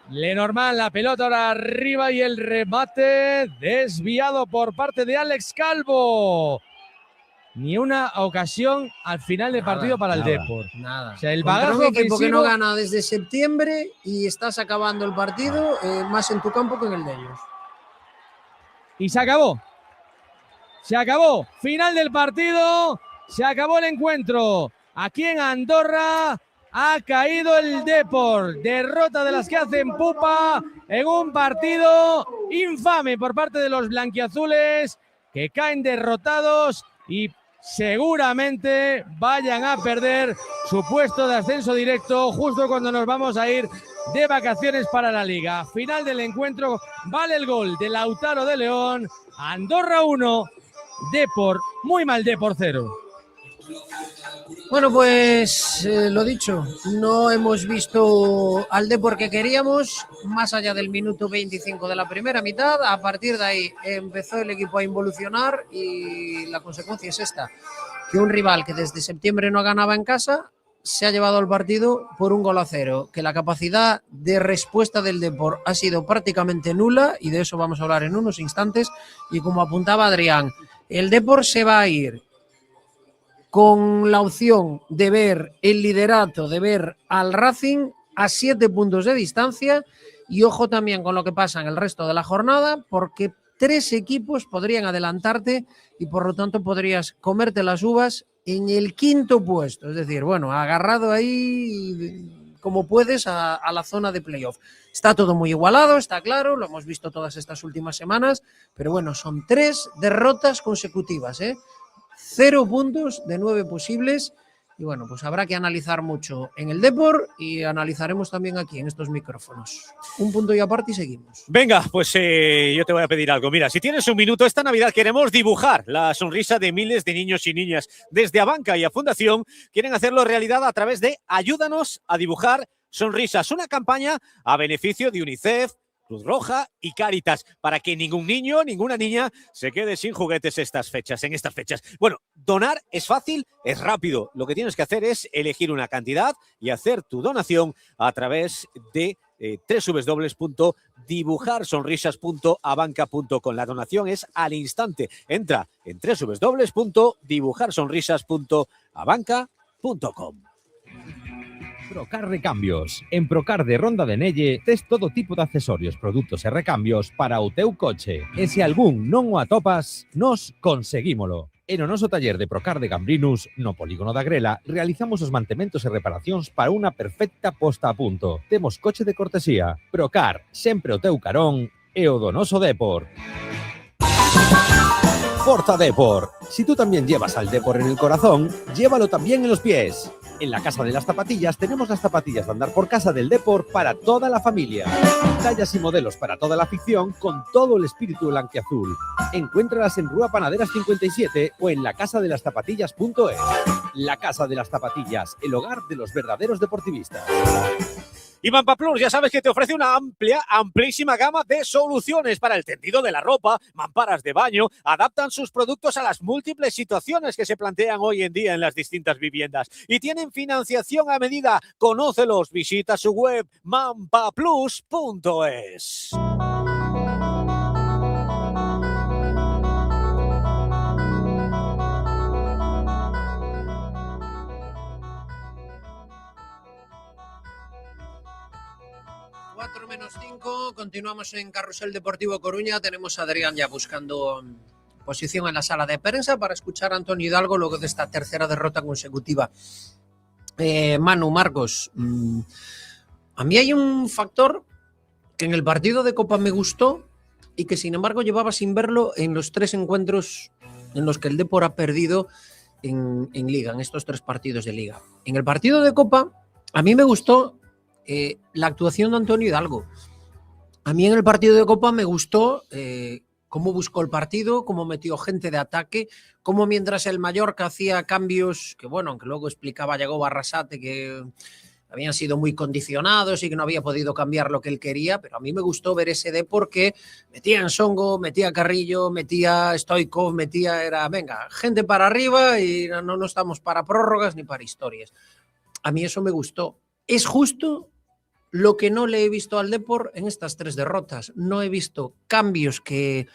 Lenormand, la pelota ahora arriba y el remate desviado por parte de Alex Calvo. Ni una ocasión al final del partido para el Depor. Nada. O sea, el Contra bagazo un equipo que ofensivo- no gana desde septiembre y estás acabando el partido más en tu campo que en el de ellos. Y se acabó. Se acabó. Final del partido. Se acabó el encuentro. Aquí en Andorra ha caído el Depor. Derrota de las que hacen pupa en un partido infame por parte de los blanquiazules que caen derrotados y seguramente vayan a perder su puesto de ascenso directo justo cuando nos vamos a ir de vacaciones para la Liga. Final del encuentro, vale el gol de Lautaro de León. Andorra 1, Depor, muy mal Depor 0. Bueno, pues lo dicho, no hemos visto al Depor que queríamos, más allá del minuto 25 de la primera mitad. A partir de ahí empezó el equipo a involucionar y la consecuencia es esta, que un rival que desde septiembre no ganaba en casa se ha llevado el partido por 1-0, que la capacidad de respuesta del Depor ha sido prácticamente nula y de eso vamos a hablar en unos instantes. Y como apuntaba Adrián, el Depor se va a ir con la opción de ver el liderato, de ver al Racing a 7 puntos de distancia y ojo también con lo que pasa en el resto de la jornada, porque 3 equipos podrían adelantarte y por lo tanto podrías comerte las uvas en el 5º puesto, es decir, bueno, agarrado ahí como puedes a la zona de playoff. Está todo muy igualado, está claro, lo hemos visto todas estas últimas semanas, pero bueno, son 3 derrotas consecutivas, 0 puntos de 9 posibles y bueno, pues habrá que analizar mucho en el Depor y analizaremos también aquí en estos micrófonos. Un punto y aparte y seguimos. Venga, pues yo te voy a pedir algo. Mira, si tienes un minuto, esta Navidad queremos dibujar la sonrisa de miles de niños y niñas. Desde Abanca y a Fundación quieren hacerlo realidad a través de Ayúdanos a dibujar sonrisas, una campaña a beneficio de UNICEF, Cruz Roja y Cáritas, para que ningún niño, ninguna niña se quede sin juguetes en estas fechas. Bueno, donar es fácil, es rápido. Lo que tienes que hacer es elegir una cantidad y hacer tu donación a través de www.dibujarsonrisas.abanca.com. La donación es al instante. Entra en www.dibujarsonrisas.abanca.com. Procar Recambios. En Procar de Ronda de Nelle tes todo tipo de accesorios, produtos e recambios para o teu coche. E se algún non o atopas, nos conseguímolo. En o noso taller de Procar de Gambrinus, no polígono da Grela, realizamos os mantementos e reparacións para unha perfecta posta a punto. Temos coche de cortesía. Procar, sempre o teu carón e o do noso Depor. Forza Depor. Si tú también llevas al Depor en el corazón, llévalo también en los pies. En la Casa de las Zapatillas tenemos las zapatillas de andar por casa del Depor para toda la familia. Tallas y modelos para toda la afición con todo el espíritu blanquiazul. Encuéntralas en Rúa Panaderas 57 o en lacasadelaszapatillas.es. La Casa de las Zapatillas, el hogar de los verdaderos deportivistas. Y Mampa Plus, ya sabes que te ofrece una amplísima gama de soluciones para el tendido de la ropa, mamparas de baño, adaptan sus productos a las múltiples situaciones que se plantean hoy en día en las distintas viviendas y tienen financiación a medida. Conócelos, visita su web mampaplus.es. Menos 5, continuamos en Carrusel Deportivo Coruña. Tenemos a Adrián ya buscando posición en la sala de prensa para escuchar a Antonio Hidalgo luego de esta tercera derrota consecutiva. Manu, Marcos, A mí hay un factor que en el partido de Copa me gustó y que sin embargo llevaba sin verlo en los 3 encuentros en los que el Depor ha perdido en Liga, en estos 3 partidos de Liga. En el partido de Copa, a mí me gustó la actuación de Antonio Hidalgo. A mí en el partido de Copa me gustó cómo buscó el partido, cómo metió gente de ataque, cómo mientras el Mallorca hacía cambios, que bueno, aunque luego explicaba Yago Barrasate que habían sido muy condicionados y que no había podido cambiar lo que él quería, pero a mí me gustó ver ese Depor que metía en Songo, metía a Carrillo, metía a Stoichkov, venga, gente para arriba y no estamos para prórrogas ni para historias. A mí eso me gustó. Es justo lo que no le he visto al Depor en estas 3 derrotas. No he visto cambios que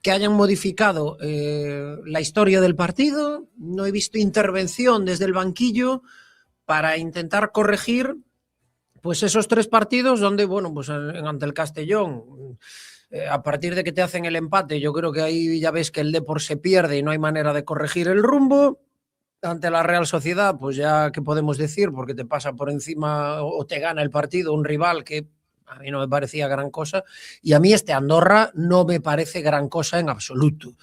hayan modificado la historia del partido, no he visto intervención desde el banquillo para intentar corregir pues esos 3 partidos donde, bueno, pues ante el Castellón, a partir de que te hacen el empate, yo creo que ahí ya ves que el Depor se pierde y no hay manera de corregir el rumbo. Ante la Real Sociedad, pues ya qué podemos decir, porque te pasa por encima o te gana el partido un rival que a mí no me parecía gran cosa, y a mí este Andorra no me parece gran cosa en absoluto.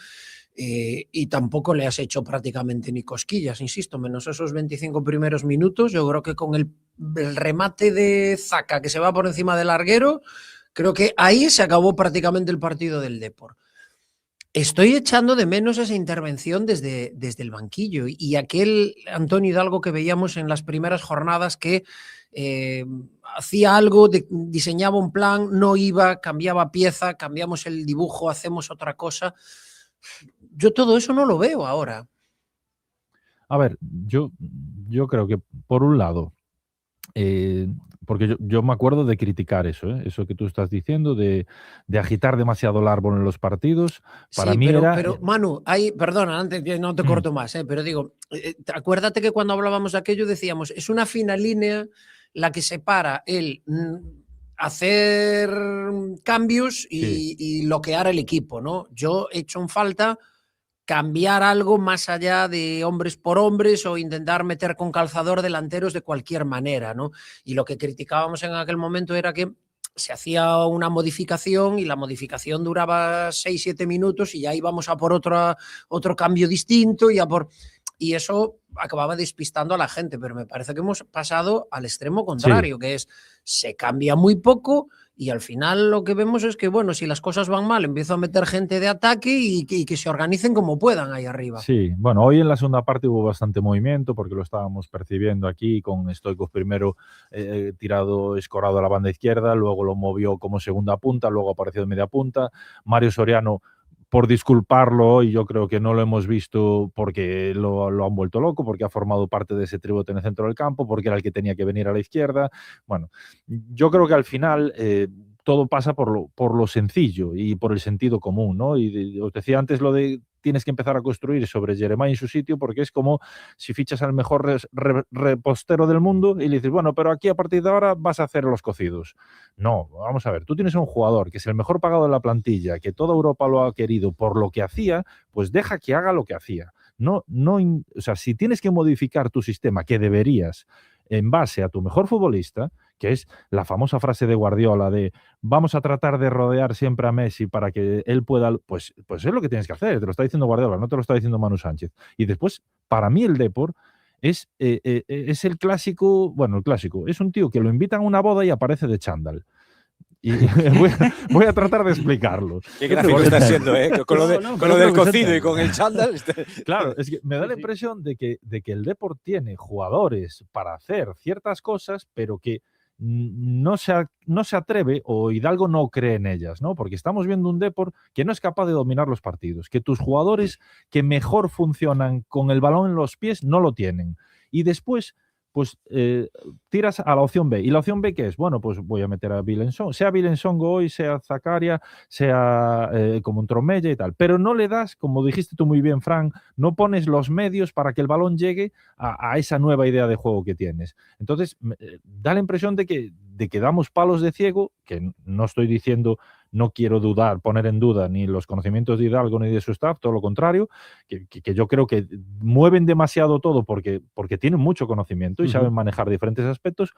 Y tampoco le has hecho prácticamente ni cosquillas, insisto, menos esos 25 primeros minutos. Yo creo que con el remate de Zaca que se va por encima del larguero, creo que ahí se acabó prácticamente el partido del Depor. Estoy echando de menos esa intervención desde el banquillo y aquel Antonio Hidalgo que veíamos en las primeras jornadas que hacía algo, diseñaba un plan, no iba, cambiaba pieza, cambiamos el dibujo, hacemos otra cosa. Yo todo eso no lo veo ahora. A ver, yo creo que por un lado, porque yo me acuerdo de criticar eso que tú estás diciendo, de agitar demasiado el árbol en los partidos. Para mí era... Pero Manu, perdona, antes que no te corto más, pero digo, acuérdate que cuando hablábamos de aquello decíamos, es una fina línea la que separa el hacer cambios y bloquear el equipo, ¿no? Yo he hecho en falta cambiar algo más allá de hombres por hombres o intentar meter con calzador delanteros de cualquier manera, ¿no? Y lo que criticábamos en aquel momento era que se hacía una modificación y la modificación duraba 6-7 minutos y ya íbamos a por otro cambio distinto y eso acababa despistando a la gente, pero me parece que hemos pasado al extremo contrario, que es se cambia muy poco y al final lo que vemos es que, bueno, si las cosas van mal, empiezo a meter gente de ataque y que se organicen como puedan ahí arriba. Sí, bueno, hoy en la segunda parte hubo bastante movimiento porque lo estábamos percibiendo aquí con Stoichkov primero tirado, escorado a la banda izquierda, luego lo movió como segunda punta, luego apareció de media punta. Mario Soriano, por disculparlo, y yo creo que no lo hemos visto porque lo han vuelto loco, porque ha formado parte de ese tribote en el centro del campo, porque era el que tenía que venir a la izquierda. Bueno, yo creo que al final todo pasa por lo sencillo y por el sentido común, ¿no? Y os decía antes lo de tienes que empezar a construir sobre Jeremai en su sitio, porque es como si fichas al mejor repostero del mundo y le dices, bueno, pero aquí a partir de ahora vas a hacer los cocidos. No, vamos a ver, tú tienes un jugador que es el mejor pagado de la plantilla, que toda Europa lo ha querido por lo que hacía, pues deja que haga lo que hacía. O sea, si tienes que modificar tu sistema, que deberías, en base a tu mejor futbolista, que es la famosa frase de Guardiola de vamos a tratar de rodear siempre a Messi para que él pueda, pues es lo que tienes que hacer, te lo está diciendo Guardiola, no te lo está diciendo Manu Sánchez. Y después, para mí el Depor es el clásico, es un tío que lo invitan a una boda y aparece de chándal. Y voy a tratar de explicarlo. Qué gráfico está siendo, ¿eh? Con lo del cocido y con el chándal. Claro, es que me da la impresión de que el Depor tiene jugadores para hacer ciertas cosas, pero que no se atreve o Hidalgo no cree en ellas, ¿no? Porque estamos viendo un Depor que no es capaz de dominar los partidos, que tus jugadores que mejor funcionan con el balón en los pies no lo tienen. Y después pues tiras a la opción B. ¿Y la opción B qué es? Bueno, pues voy a meter a Vilensongo, sea Vilensongo hoy, sea Zakaria, sea como un Tromella y tal. Pero no le das, como dijiste tú muy bien, Fran, no pones los medios para que el balón llegue a esa nueva idea de juego que tienes. Entonces, da la impresión de que damos palos de ciego, que no estoy diciendo, no quiero poner en duda ni los conocimientos de Hidalgo ni de su staff, todo lo contrario, que yo creo que mueven demasiado todo porque tienen mucho conocimiento y saben manejar diferentes aspectos,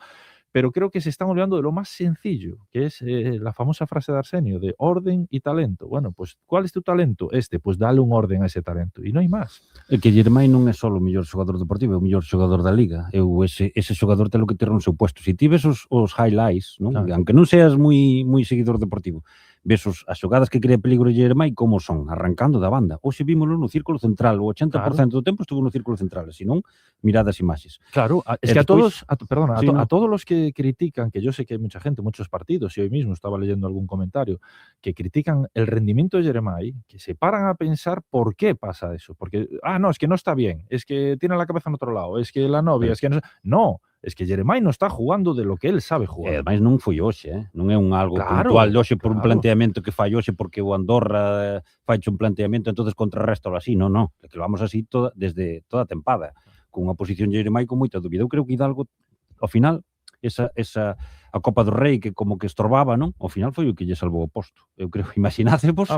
pero creo que se están olvidando de lo más sencillo, que es la famosa frase de Arsenio, de orden y talento. Bueno, pues, ¿cuál es tu talento? Pues dale un orden a ese talento, e non hai máis. É que Jeremai non é só o mellor xogador deportivo, é o mellor xogador da Liga. Ese xogador ten que ter no seu puesto. Se ti ves os highlights, non? Claro. Aunque non seas moi seguidor deportivo, ves as xogadas que crea peligro Jeremai como son, arrancando da banda. Hoxe vímolo no círculo central, o 80% do tempo estuvo no círculo central, se non, mirad as imaxes. Claro, es que después, a todos los que critican, que yo sé que hay mucha gente, muchos partidos, y hoy mismo estaba leyendo algún comentario, que critican el rendimiento de Jeremai, que se paran a pensar por qué pasa eso. Porque, no, es que no está bien, es que tiene la cabeza en otro lado, es que la novia, es que no, es que Jeremai no está jugando de lo que él sabe jugar. Ademais non foi hoxe, non é algo puntual de hoxe por un planteamento que fai hoxe porque o Andorra faiche un planteamento entonces contrarresta así, non, é que lo vamos así desde toda a tempada, con unha posición de Jeremai con moita dúbida. Eu creo que Hidalgo, ao final, a Copa do Rei que como que estorbaba, non? Ao final foi o que lle salvou o posto. Eu creo, imaginádevos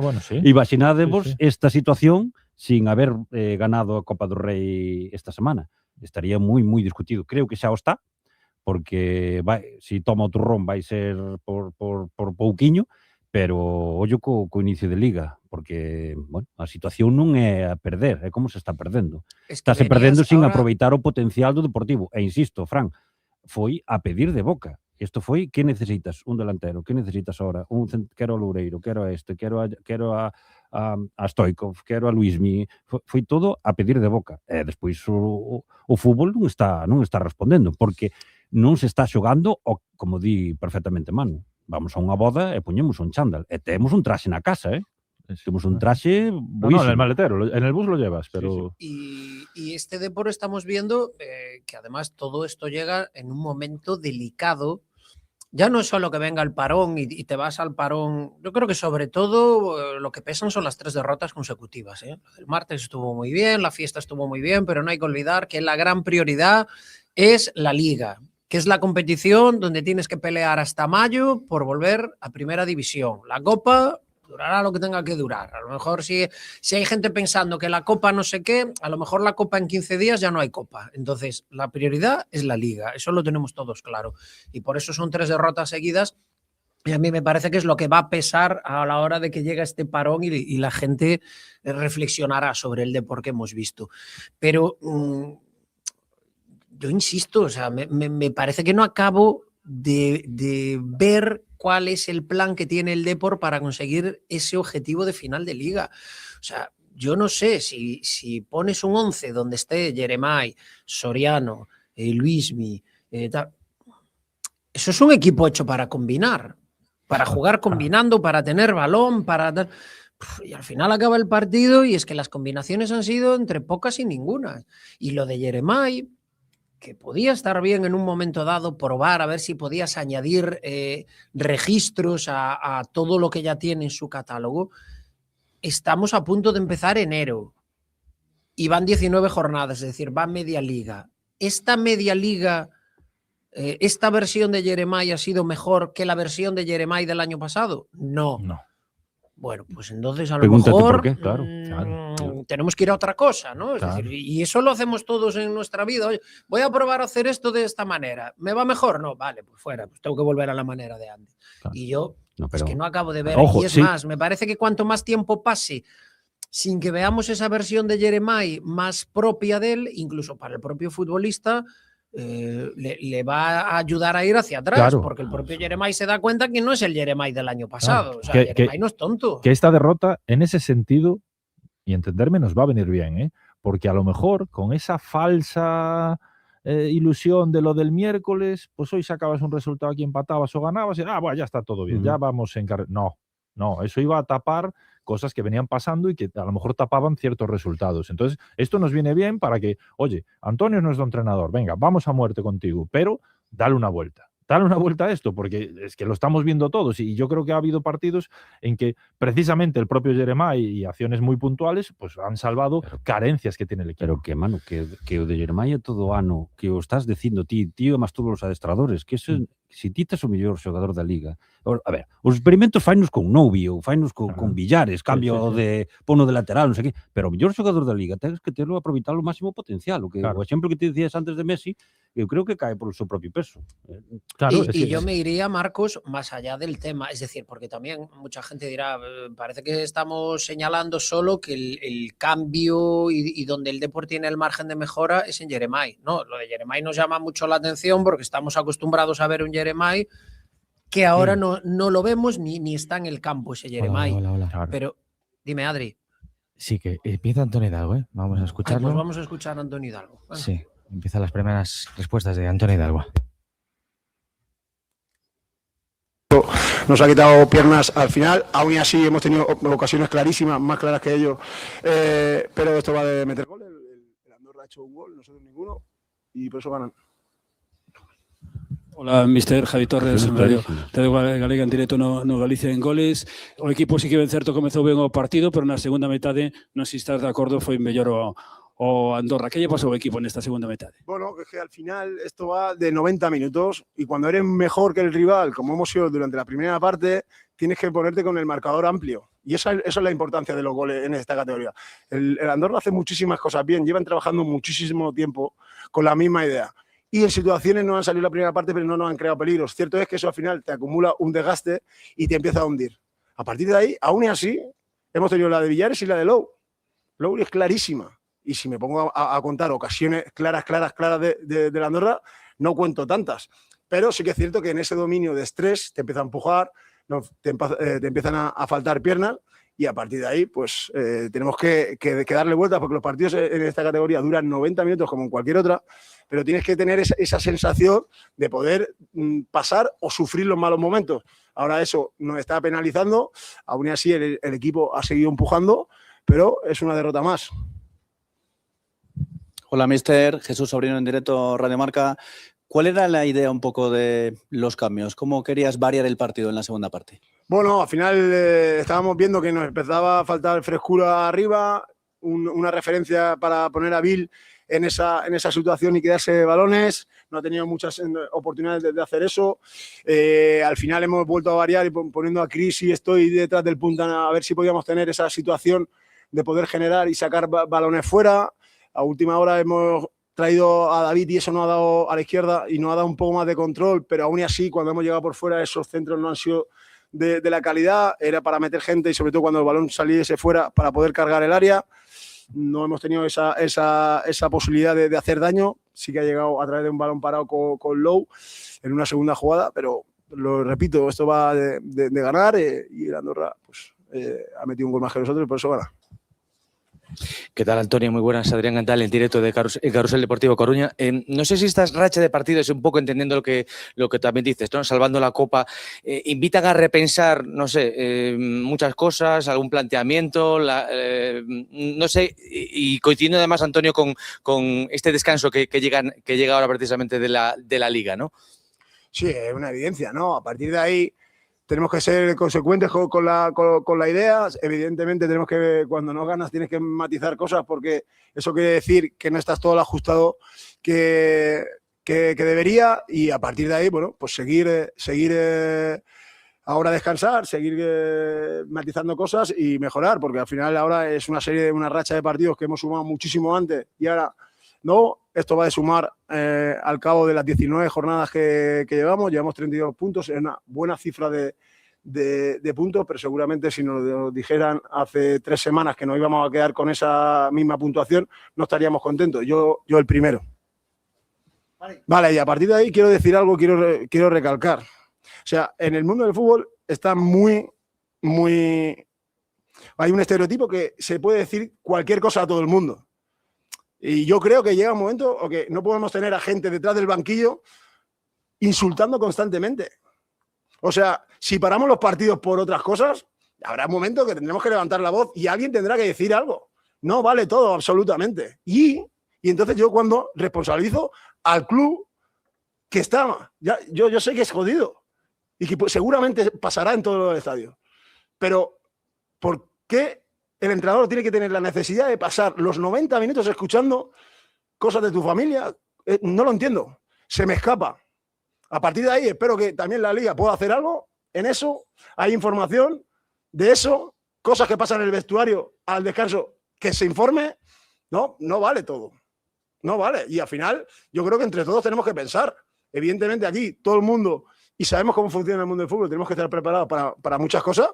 esta situación sin haber ganado a Copa do Rei esta semana. Estaría moi discutido. Creo que xa o está, porque se toma o turrón vai ser por pouquiño, pero ollo co inicio de Liga, porque, bueno, a situación non é a perder, é como se está perdendo. Estáse perdendo sin aproveitar o potencial do Deportivo. E insisto, Fran, foi a pedir de boca. Isto foi, que necesitas? Un delantero, que necesitas ahora? Quero a Loureiro, quero a quero a Stoikov, quero a Luismi. Foi todo a pedir de boca. E despois o fútbol non está respondendo, porque non se está xogando, como di perfectamente Manu. Vamos a unha boda e poñemos un chándal. E temos un traxe na casa, Temos un traxe buísimo. No, en el maletero, en el bus lo llevas, pero... Sí. Y este Depor estamos viendo que además todo esto llega en un momento delicado. Ya no es solo que venga el parón y te vas al parón. Yo creo que sobre todo lo que pesan son las 3 derrotas consecutivas. El martes estuvo muy bien, la fiesta estuvo muy bien, pero no hay que olvidar que la gran prioridad es la Liga, que es la competición donde tienes que pelear hasta mayo por volver a Primera División. La Copa durará lo que tenga que durar. A lo mejor si hay gente pensando que la Copa no sé qué, a lo mejor la Copa en 15 días ya no hay Copa. Entonces, la prioridad es la Liga. Eso lo tenemos todos claro. Y por eso son 3 derrotas seguidas. Y a mí me parece que es lo que va a pesar a la hora de que llegue este parón y la gente reflexionará sobre el Depor que hemos visto. Pero yo insisto, o sea, me parece que no acabo de ver cuál es el plan que tiene el Depor para conseguir ese objetivo de final de Liga. O sea, yo no sé si pones un 11 donde esté Jeremai, Soriano, Luismi, tal. Eso es un equipo hecho para combinar, para jugar combinando, para tener balón, para... Y al final acaba el partido y es que las combinaciones han sido entre pocas y ninguna. Y lo de Jeremai, que podía estar bien en un momento dado, probar a ver si podías añadir registros a todo lo que ya tiene en su catálogo. Estamos a punto de empezar enero y van 19 jornadas, es decir, va media liga. Esta media liga, ¿esta versión de Jeremai ha sido mejor que la versión de Jeremai del año pasado? No. Bueno, pues entonces a lo mejor por qué, claro. Tenemos que ir a otra cosa, ¿no? Es decir, y eso lo hacemos todos en nuestra vida. Oye, voy a probar a hacer esto de esta manera. ¿Me va mejor? No, vale, pues fuera, pues tengo que volver a la manera de antes. Y yo, es que no acabo de ver. Ojo, y es más, me parece que cuanto más tiempo pase sin que veamos esa versión de Jeremai más propia de él, incluso para el propio futbolista, le va a ayudar a ir hacia atrás, porque el propio Jeremai se da cuenta que no es el Jeremai del año pasado. O sea, Jeremai no es tonto. Que esta derrota, en ese sentido, y entenderme, nos va a venir bien, porque a lo mejor con esa falsa ilusión de lo del miércoles, pues hoy sacabas un resultado aquí, empatabas o ganabas, y bueno, ya está todo bien, ya vamos en carrera. No, eso iba a tapar cosas que venían pasando y que a lo mejor tapaban ciertos resultados. Entonces, esto nos viene bien para que, oye, Antonio es nuestro entrenador, venga, vamos a muerte contigo, pero dale una vuelta a esto, porque es que lo estamos viendo todos y yo creo que ha habido partidos en que precisamente el propio Jeremai y acciones muy puntuales pues han salvado carencias que tiene el equipo. Pero que, mano, que o de Jeremai é todo ano, que o estás dicindo ti, además todos os adestradores, que se ti tes o mellor xogador da Liga, a ver, os experimentos fainos con Novio, fainos con Villares, cambio de pono de lateral, non sei que, pero o mellor xogador da Liga tens que terlo aproveitar o máximo potencial. O exemplo que te dicías antes de Messi, eu creo que cae por o seu propio peso. Claro, y yo me iría, Marcos, más allá del tema, es decir, porque también mucha gente dirá, parece que estamos señalando solo que el cambio y donde el Depor tiene el margen de mejora es en Yeremay. No, lo de Yeremay nos llama mucho la atención porque estamos acostumbrados a ver un Yeremay que ahora no lo vemos ni está en el campo ese Yeremay. Hola. Pero dime, Adri. Sí, que empieza Antonio Hidalgo, ¿eh? Vamos a escucharlo. Pues vamos a escuchar a Antonio Hidalgo. Bueno. Sí, empiezan las primeras respuestas de Antonio Hidalgo. Nos ha quitado piernas al final, aún y así hemos tenido ocasiones clarísimas, más claras que ellos, pero esto va de meter gol. El Andorra ha hecho un gol, nosotros ninguno, y por eso ganan. Hola, mister Javi Torres, Radio Galega en directo no Galicia en goles. O equipo sí que ben certo comezou ben o partido, pero na segunda metade, non sei se estás de acordo, foi mellor o Andorra. ¿Qué lle pasou ao equipo nesta segunda metade? Bueno, es que al final esto va de 90 minutos y cuando eres mejor que el rival, como hemos sido durante la primera parte, tienes que ponerte con el marcador amplio. Y esa es la importancia de los goles en esta categoría. El Andorra hace muchísimas cosas bien, llevan trabajando muchísimo tiempo con la misma idea. Y en situaciones no han salido la primera parte, pero no nos han creado peligros. Cierto es que eso al final te acumula un desgaste y te empieza a hundir. A partir de ahí, aún y así, hemos tenido la de Villares y la de Lowe. Lowe es clarísima. Y si me pongo a contar ocasiones claras de la Andorra, no cuento tantas. Pero sí que es cierto que en ese dominio de estrés te empieza a empujar, te empiezan a faltar piernas y a partir de ahí pues tenemos que darle vueltas porque los partidos en esta categoría duran 90 minutos como en cualquier otra, pero tienes que tener esa sensación de poder pasar o sufrir los malos momentos. Ahora eso nos está penalizando, aún así el equipo ha seguido empujando, pero es una derrota más. Hola, mister. Jesús Sobrino en directo Radio Marca. ¿Cuál era la idea un poco de los cambios? ¿Cómo querías variar el partido en la segunda parte? Bueno, al final estábamos viendo que nos empezaba a faltar frescura arriba, una referencia para poner a Bill en esa situación y quedarse balones. No ha tenido muchas oportunidades de hacer eso. Al final hemos vuelto a variar y poniendo a Cris y estoy detrás del punta a ver si podíamos tener esa situación de poder generar y sacar balones fuera. A última hora hemos traído a David y eso nos ha dado a la izquierda y nos ha dado un poco más de control, pero aún así cuando hemos llegado por fuera esos centros no han sido de la calidad, era para meter gente y sobre todo cuando el balón saliese fuera para poder cargar el área. No hemos tenido esa posibilidad de hacer daño, sí que ha llegado a través de un balón parado con Lowe en una segunda jugada, pero lo repito, esto va de ganar y el Andorra pues, ha metido un gol más que nosotros y por eso gana. ¿Qué tal, Antonio? Muy buenas. Adrián Cantal, en directo de Carrusel Deportivo Coruña. No sé si esta racha de partidos, un poco entendiendo lo que también dices, ¿no? Salvando la Copa, invitan a repensar, no sé, muchas cosas, algún planteamiento, no sé, y coincidiendo además, Antonio, con este descanso que llega ahora precisamente de la Liga, ¿no? Sí, es una evidencia, ¿no? A partir de ahí tenemos que ser consecuentes con la idea. Evidentemente tenemos que, cuando no ganas, tienes que matizar cosas porque eso quiere decir que no estás todo lo ajustado que debería y a partir de ahí, bueno, pues seguir ahora descansar, seguir matizando cosas y mejorar porque al final ahora es una racha de partidos que hemos sumado muchísimo antes y ahora no. Esto va de sumar al cabo de las 19 jornadas que llevamos 32 puntos, es una buena cifra de puntos, pero seguramente si nos lo dijeran hace 3 semanas que nos íbamos a quedar con esa misma puntuación, no estaríamos contentos, yo el primero. Vale, y a partir de ahí quiero decir algo, quiero recalcar. O sea, en el mundo del fútbol está muy... Hay un estereotipo que se puede decir cualquier cosa a todo el mundo. Y yo creo que llega un momento que no podemos tener a gente detrás del banquillo insultando constantemente. O sea, si paramos los partidos por otras cosas, habrá un momento que tendremos que levantar la voz y alguien tendrá que decir algo. No vale todo, absolutamente. Y entonces yo cuando responsabilizo al club que está, yo sé que es jodido y que pues, seguramente pasará en todos los estadios. Pero, ¿por qué el entrenador tiene que tener la necesidad de pasar los 90 minutos escuchando cosas de tu familia? No lo entiendo. Se me escapa. A partir de ahí espero que también la Liga pueda hacer algo en eso. Hay información de eso, cosas que pasan en el vestuario al descanso, que se informe. No vale todo. No vale. Y al final yo creo que entre todos tenemos que pensar. Evidentemente aquí todo el mundo, y sabemos cómo funciona el mundo del fútbol, tenemos que estar preparados para muchas cosas.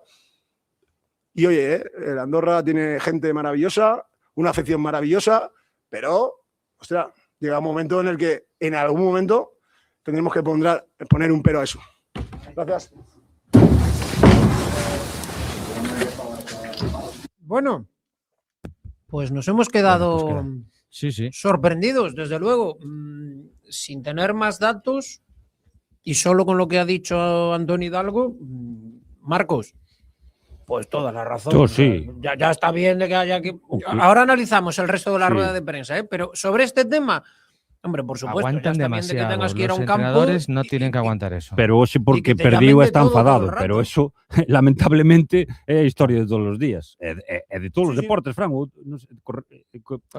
Y oye, el Andorra tiene gente maravillosa, una afición maravillosa, pero, ostras, llega un momento en el que en algún momento tendremos que poner un pero a eso. Gracias. Bueno, pues nos hemos quedado sorprendidos, desde luego, sin tener más datos y solo con lo que ha dicho Antonio Hidalgo. Marcos, pues toda la razón. Yo sí. Ya está bien de que haya que... Ahora analizamos el resto de la rueda de prensa, pero sobre este tema, hombre, por supuesto, Aguantan ya está bien de que demasiado. tengas que ir a Los un campo. entrenadores no tienen que aguantar eso. Pero sí, porque que te perdió llamen de está todo enfadado, el rato. pero eso lamentablemente é a historia de todos os días. É de todos os deportes, Fran.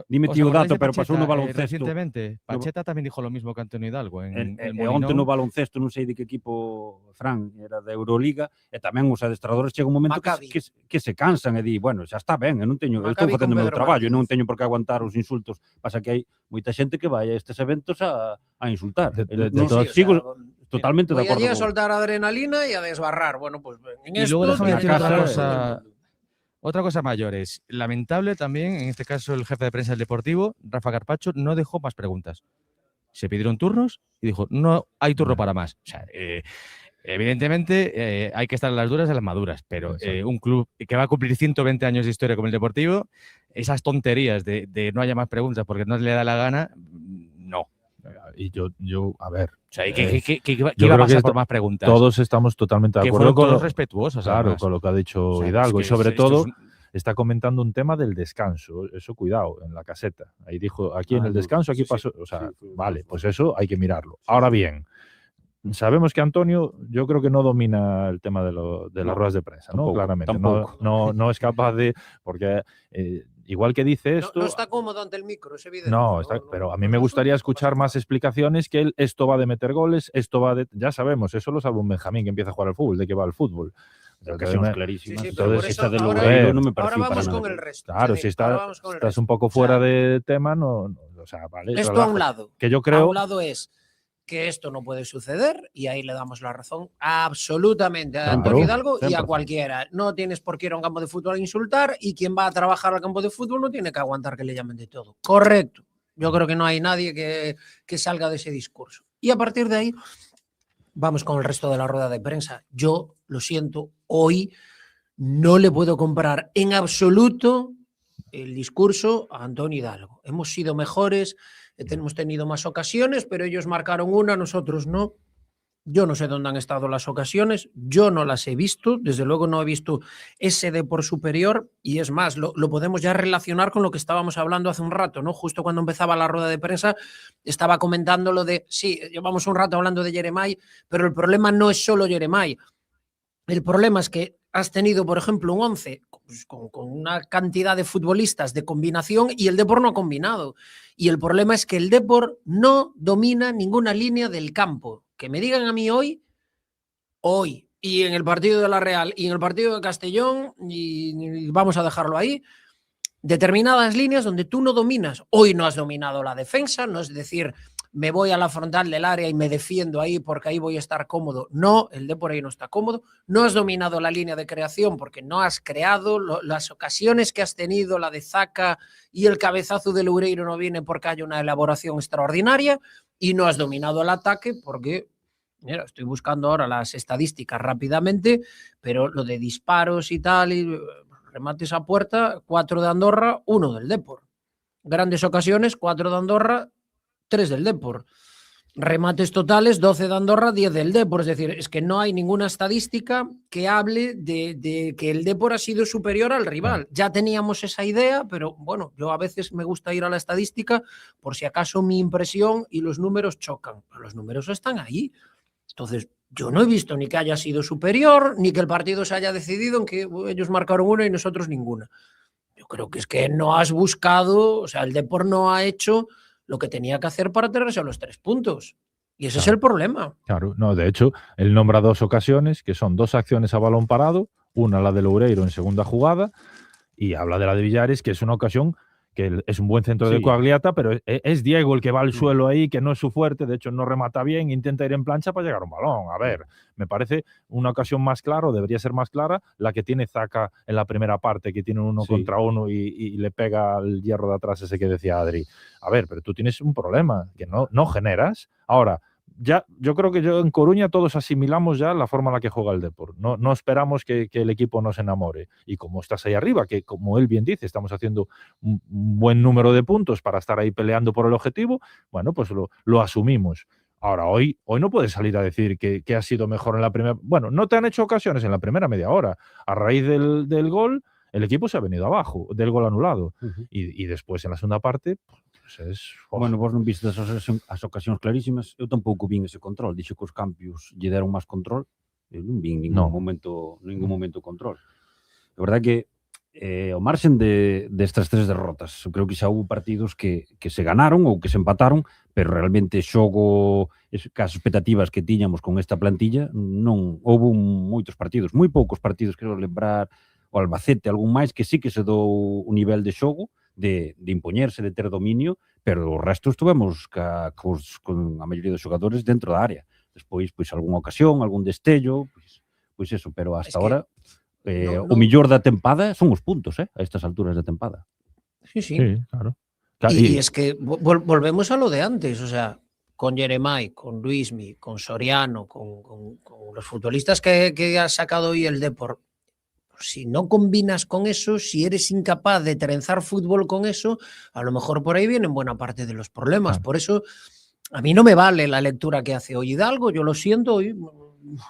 Dime ¿Os tío acordáis dato, de pero pasou no Pacheta, baloncesto. Recientemente, Pacheta también dijo lo mismo que Antonio Hidalgo en el Onte Molinón. no baloncesto, non sei de que equipo, Fran, era da Euroliga, e tamén os adestradores chega un momento que se cansan e di, bueno, xa está ben, eu non teño, eu estou Maccabi facendo o con meu Pedro traballo, e non Martínez. teño por que aguantar os insultos. Pasa que hai moita xente que vai a estes eventos a insultar. Sigo totalmente de Voy allí acordo a con soltar adrenalina y a desbarrar. Bueno, pues en Y esto luego déjame decir cada otra uno. cosa. Otra cosa mayor es, lamentable también, en este caso el jefe de prensa del Deportivo, Rafa Carpacho, no dejó más preguntas. Se pidieron turnos y dijo, no hay turno para más. O sea, evidentemente hay que estar en las duras y en las maduras, pero un club que va a cumplir 120 años de historia como el Deportivo, esas tonterías de no haya más preguntas porque no le da la gana, no. Y yo a ver. O sea, ¿qué yo iba a creo que pasar por más preguntas? Todos estamos totalmente de Que acuerdo fueron con todos lo, respetuosos, claro, además. con lo que ha dicho O sea, Hidalgo. es Y que sobre esto todo, es está comentando un tema del descanso. Eso, cuidado, en la caseta. Ahí dijo, aquí en el descanso, aquí pasó. O sea, vale, pues eso hay que mirarlo. Ahora bien, sabemos que Antonio, yo creo que no domina el tema de las ruedas de prensa, ¿no? Tampoco, Claramente. tampoco. No es capaz de. Porque igual que dice esto. No está cómodo ante el micro, es evidente. No, pero a mí me gustaría escuchar más explicaciones que esto va de meter goles, esto va de... Ya sabemos, eso lo sabe un Benjamín que empieza a jugar al fútbol, de qué va el fútbol. Ocasiones clarísimas. Sí, pero por Entonces, eso esa de ahora- Loureiro no me ahora pareció para vamos nada. con el resto. Claro, Sí, si ahora vamos con el estás resto. un poco fuera de tema, no, o sea, vale. Esto a relaja. un lado. Que yo A creo... un lado es que esto no puede suceder y ahí le damos la razón absolutamente a Siempre, Antonio Hidalgo y a siempre. cualquiera. No tienes por qué ir a un campo de fútbol a insultar y quien va a trabajar al campo de fútbol no tiene que aguantar que le llamen de todo. Correcto. Yo creo que no hay nadie que salga de ese discurso. Y a partir de ahí vamos con el resto de la rueda de prensa. Yo, lo siento, hoy no le puedo comprar en absoluto el discurso a Antonio Hidalgo. Hemos sido mejores, hemos tenido más ocasiones, pero ellos marcaron una, nosotros no. Yo no sé dónde han estado las ocasiones, yo no las he visto, desde luego no he visto ese Depor superior y es más, lo podemos ya relacionar con lo que estábamos hablando hace un rato, ¿no? Justo cuando empezaba la rueda de prensa estaba comentando lo de, sí, llevamos un rato hablando de Yeremay, pero el problema no es solo Yeremay. El problema es que has tenido, por ejemplo, un 11 con una cantidad de futbolistas de combinación y el Depor no ha combinado. Y el problema es que el Depor no domina ninguna línea del campo. Que me digan a mí hoy, y en el partido de la Real y en el partido de Castellón, y vamos a dejarlo ahí, determinadas líneas donde tú no dominas. Hoy no has dominado la defensa, no es decir, me voy a la frontal del área y me defiendo ahí porque ahí voy a estar cómodo. No, el Depor ahí no está cómodo. No has dominado la línea de creación porque no has creado. Las ocasiones que has tenido, la de Zaca y el cabezazo de Loureiro no viene porque hay una elaboración extraordinaria. Y no has dominado el ataque porque, mira, estoy buscando ahora las estadísticas rápidamente, pero lo de disparos y tal, y remates a puerta, 4 de Andorra, 1 del Depor. Grandes ocasiones, 4 de Andorra, 3 del Depor. Remates totales, 12 de Andorra, 10 del Depor. Es decir, es que no hay ninguna estadística que hable de que el Depor ha sido superior al rival. Ya teníamos esa idea, pero bueno, yo a veces me gusta ir a la estadística por si acaso mi impresión y los números chocan. Pero los números están ahí. Entonces, yo no he visto ni que haya sido superior, ni que el partido se haya decidido en que ellos marcaron una y nosotros ninguna. Yo creo que es que no has buscado, o sea, el Depor no ha hecho lo que tenía que hacer para tenerse a los 3 puntos. Y ese es el problema. Claro, no, de hecho, él nombra 2 ocasiones, que son 2 acciones a balón parado, una la de Loureiro en segunda jugada, y habla de la de Villares, que es una ocasión que es un buen centro de Coagliata, pero es Diego el que va al suelo ahí, que no es su fuerte, de hecho no remata bien, intenta ir en plancha para llegar a un balón. A ver, me parece una ocasión más clara, o debería ser más clara, la que tiene Zaka en la primera parte, que tiene 1 contra 1 y le pega al hierro de atrás ese que decía Adri. A ver, pero tú tienes un problema, que no generas. Ahora, ya, yo creo que en Coruña todos asimilamos ya la forma en la que juega el Depor. No esperamos que el equipo nos enamore. Y como estás ahí arriba, que como él bien dice, estamos haciendo un buen número de puntos para estar ahí peleando por el objetivo, bueno, pues lo asumimos. Ahora, hoy no puedes salir a decir que ha sido mejor en la primera... Bueno, no te han hecho ocasiones en la primera media hora. A raíz del gol, el equipo se ha venido abajo, del gol anulado. Y después, en la segunda parte... Bueno, vos non viste as ocasións clarísimas. Eu tampouco vin ese control. Dixo que os cambios lle deron máis control. Eu non vin ningún momento control. A verdade que ao marxen destas 3 derrotas, eu creo que xa houve partidos que se ganaron ou que se empataron, pero realmente xogo cas expectativas que tiñamos con esta plantilla non houve moitos partidos, moi poucos partidos, quero lembrar o Albacete, algún máis, que sí que se dou un nivel de xogo, de impoñerse, de ter dominio, pero o resto estuvemos con a maioría dos xogadores dentro da área. Despois, pois, algunha ocasión, algún destello, pois eso, pero hasta ahora o millor da tempada son os puntos, a estas alturas da tempada. Sí, claro. Y es que volvemos a lo de antes, o sea, con Jeremai, con Luismi, con Soriano, con los futbolistas que ha sacado hoy el Depor. Si no combinas con eso, si eres incapaz de trenzar fútbol con eso, a lo mejor por ahí vienen buena parte de los problemas. Por eso, a mí no me vale la lectura que hace hoy Hidalgo, yo lo siento, hoy,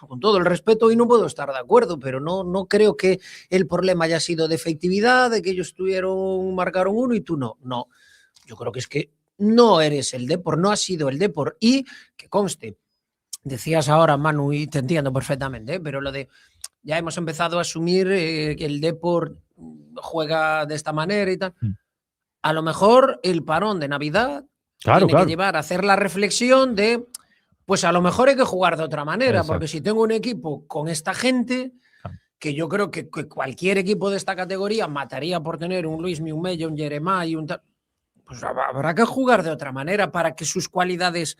con todo el respeto, hoy no puedo estar de acuerdo, pero no creo que el problema haya sido de efectividad, de que ellos marcaron 1 y tú no. No, yo creo que es que no eres el Depor, no has sido el Depor. Y que conste, decías ahora, Manu, y te entiendo perfectamente, pero lo de... Ya hemos empezado a asumir que el Depor juega de esta manera y tal. A lo mejor el parón de Navidad tiene que llevar a hacer la reflexión de, pues a lo mejor hay que jugar de otra manera, porque si tengo un equipo con esta gente, que yo creo que cualquier equipo de esta categoría mataría por tener un Luismi, un Mella, un Jeremai, pues habrá que jugar de otra manera para que sus cualidades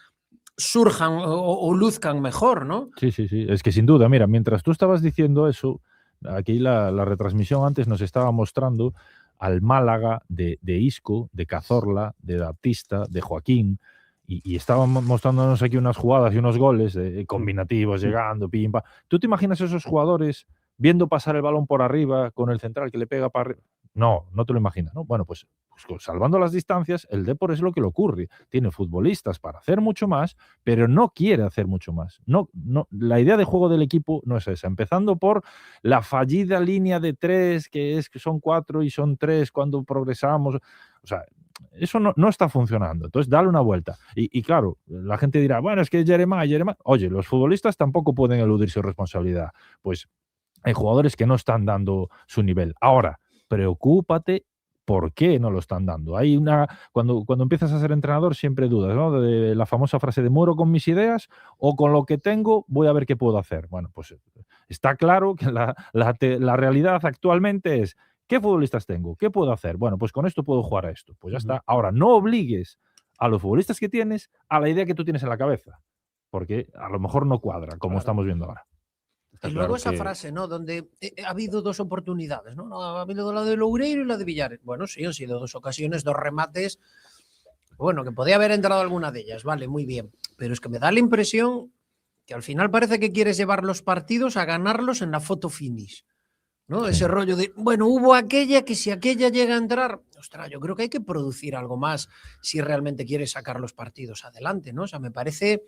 surjan o luzcan mejor, ¿no? Sí. Es que sin duda, mira, mientras tú estabas diciendo eso, aquí la retransmisión antes nos estaba mostrando al Málaga de Isco, de Cazorla, de Baptista, de Joaquín, y estaban mostrándonos aquí unas jugadas y unos goles combinativos, llegando, pim, pam. ¿Tú te imaginas esos jugadores viendo pasar el balón por arriba con el central que le pega para arriba? No te lo imaginas, ¿no? Bueno, pues salvando las distancias, el Depor es lo que le ocurre. Tiene futbolistas para hacer mucho más, pero no quiere hacer mucho más. La idea de juego del equipo no es esa. Empezando por la fallida línea de 3, que son 4 y son 3 cuando progresamos. O sea, eso no está funcionando. Entonces, dale una vuelta. Y claro, la gente dirá, bueno, es que Jeremai. Oye, los futbolistas tampoco pueden eludir su responsabilidad. Pues hay jugadores que no están dando su nivel. Ahora, preocúpate por qué no lo están dando. Cuando empiezas a ser entrenador siempre dudas, ¿no? De la famosa frase de muero con mis ideas o con lo que tengo voy a ver qué puedo hacer. Bueno, pues está claro que la realidad actualmente es ¿qué futbolistas tengo? ¿Qué puedo hacer? Bueno, pues con esto puedo jugar a esto. Pues ya está. Ahora, no obligues a los futbolistas que tienes a la idea que tú tienes en la cabeza, porque a lo mejor no cuadra, como estamos viendo ahora. Y luego esa frase, ¿no? Donde ha habido 2 oportunidades, ¿no? Ha habido la de Loureiro y la de Villares. Bueno, sí, han sido 2 ocasiones, 2 remates. Bueno, que podía haber entrado alguna de ellas, vale, muy bien. Pero es que me da la impresión que al final parece que quieres llevar los partidos a ganarlos en la photo finish, ¿no? Sí. Ese rollo de, bueno, hubo aquella que si aquella llega a entrar, ostras, yo creo que hay que producir algo más si realmente quieres sacar los partidos adelante, ¿no? O sea, me parece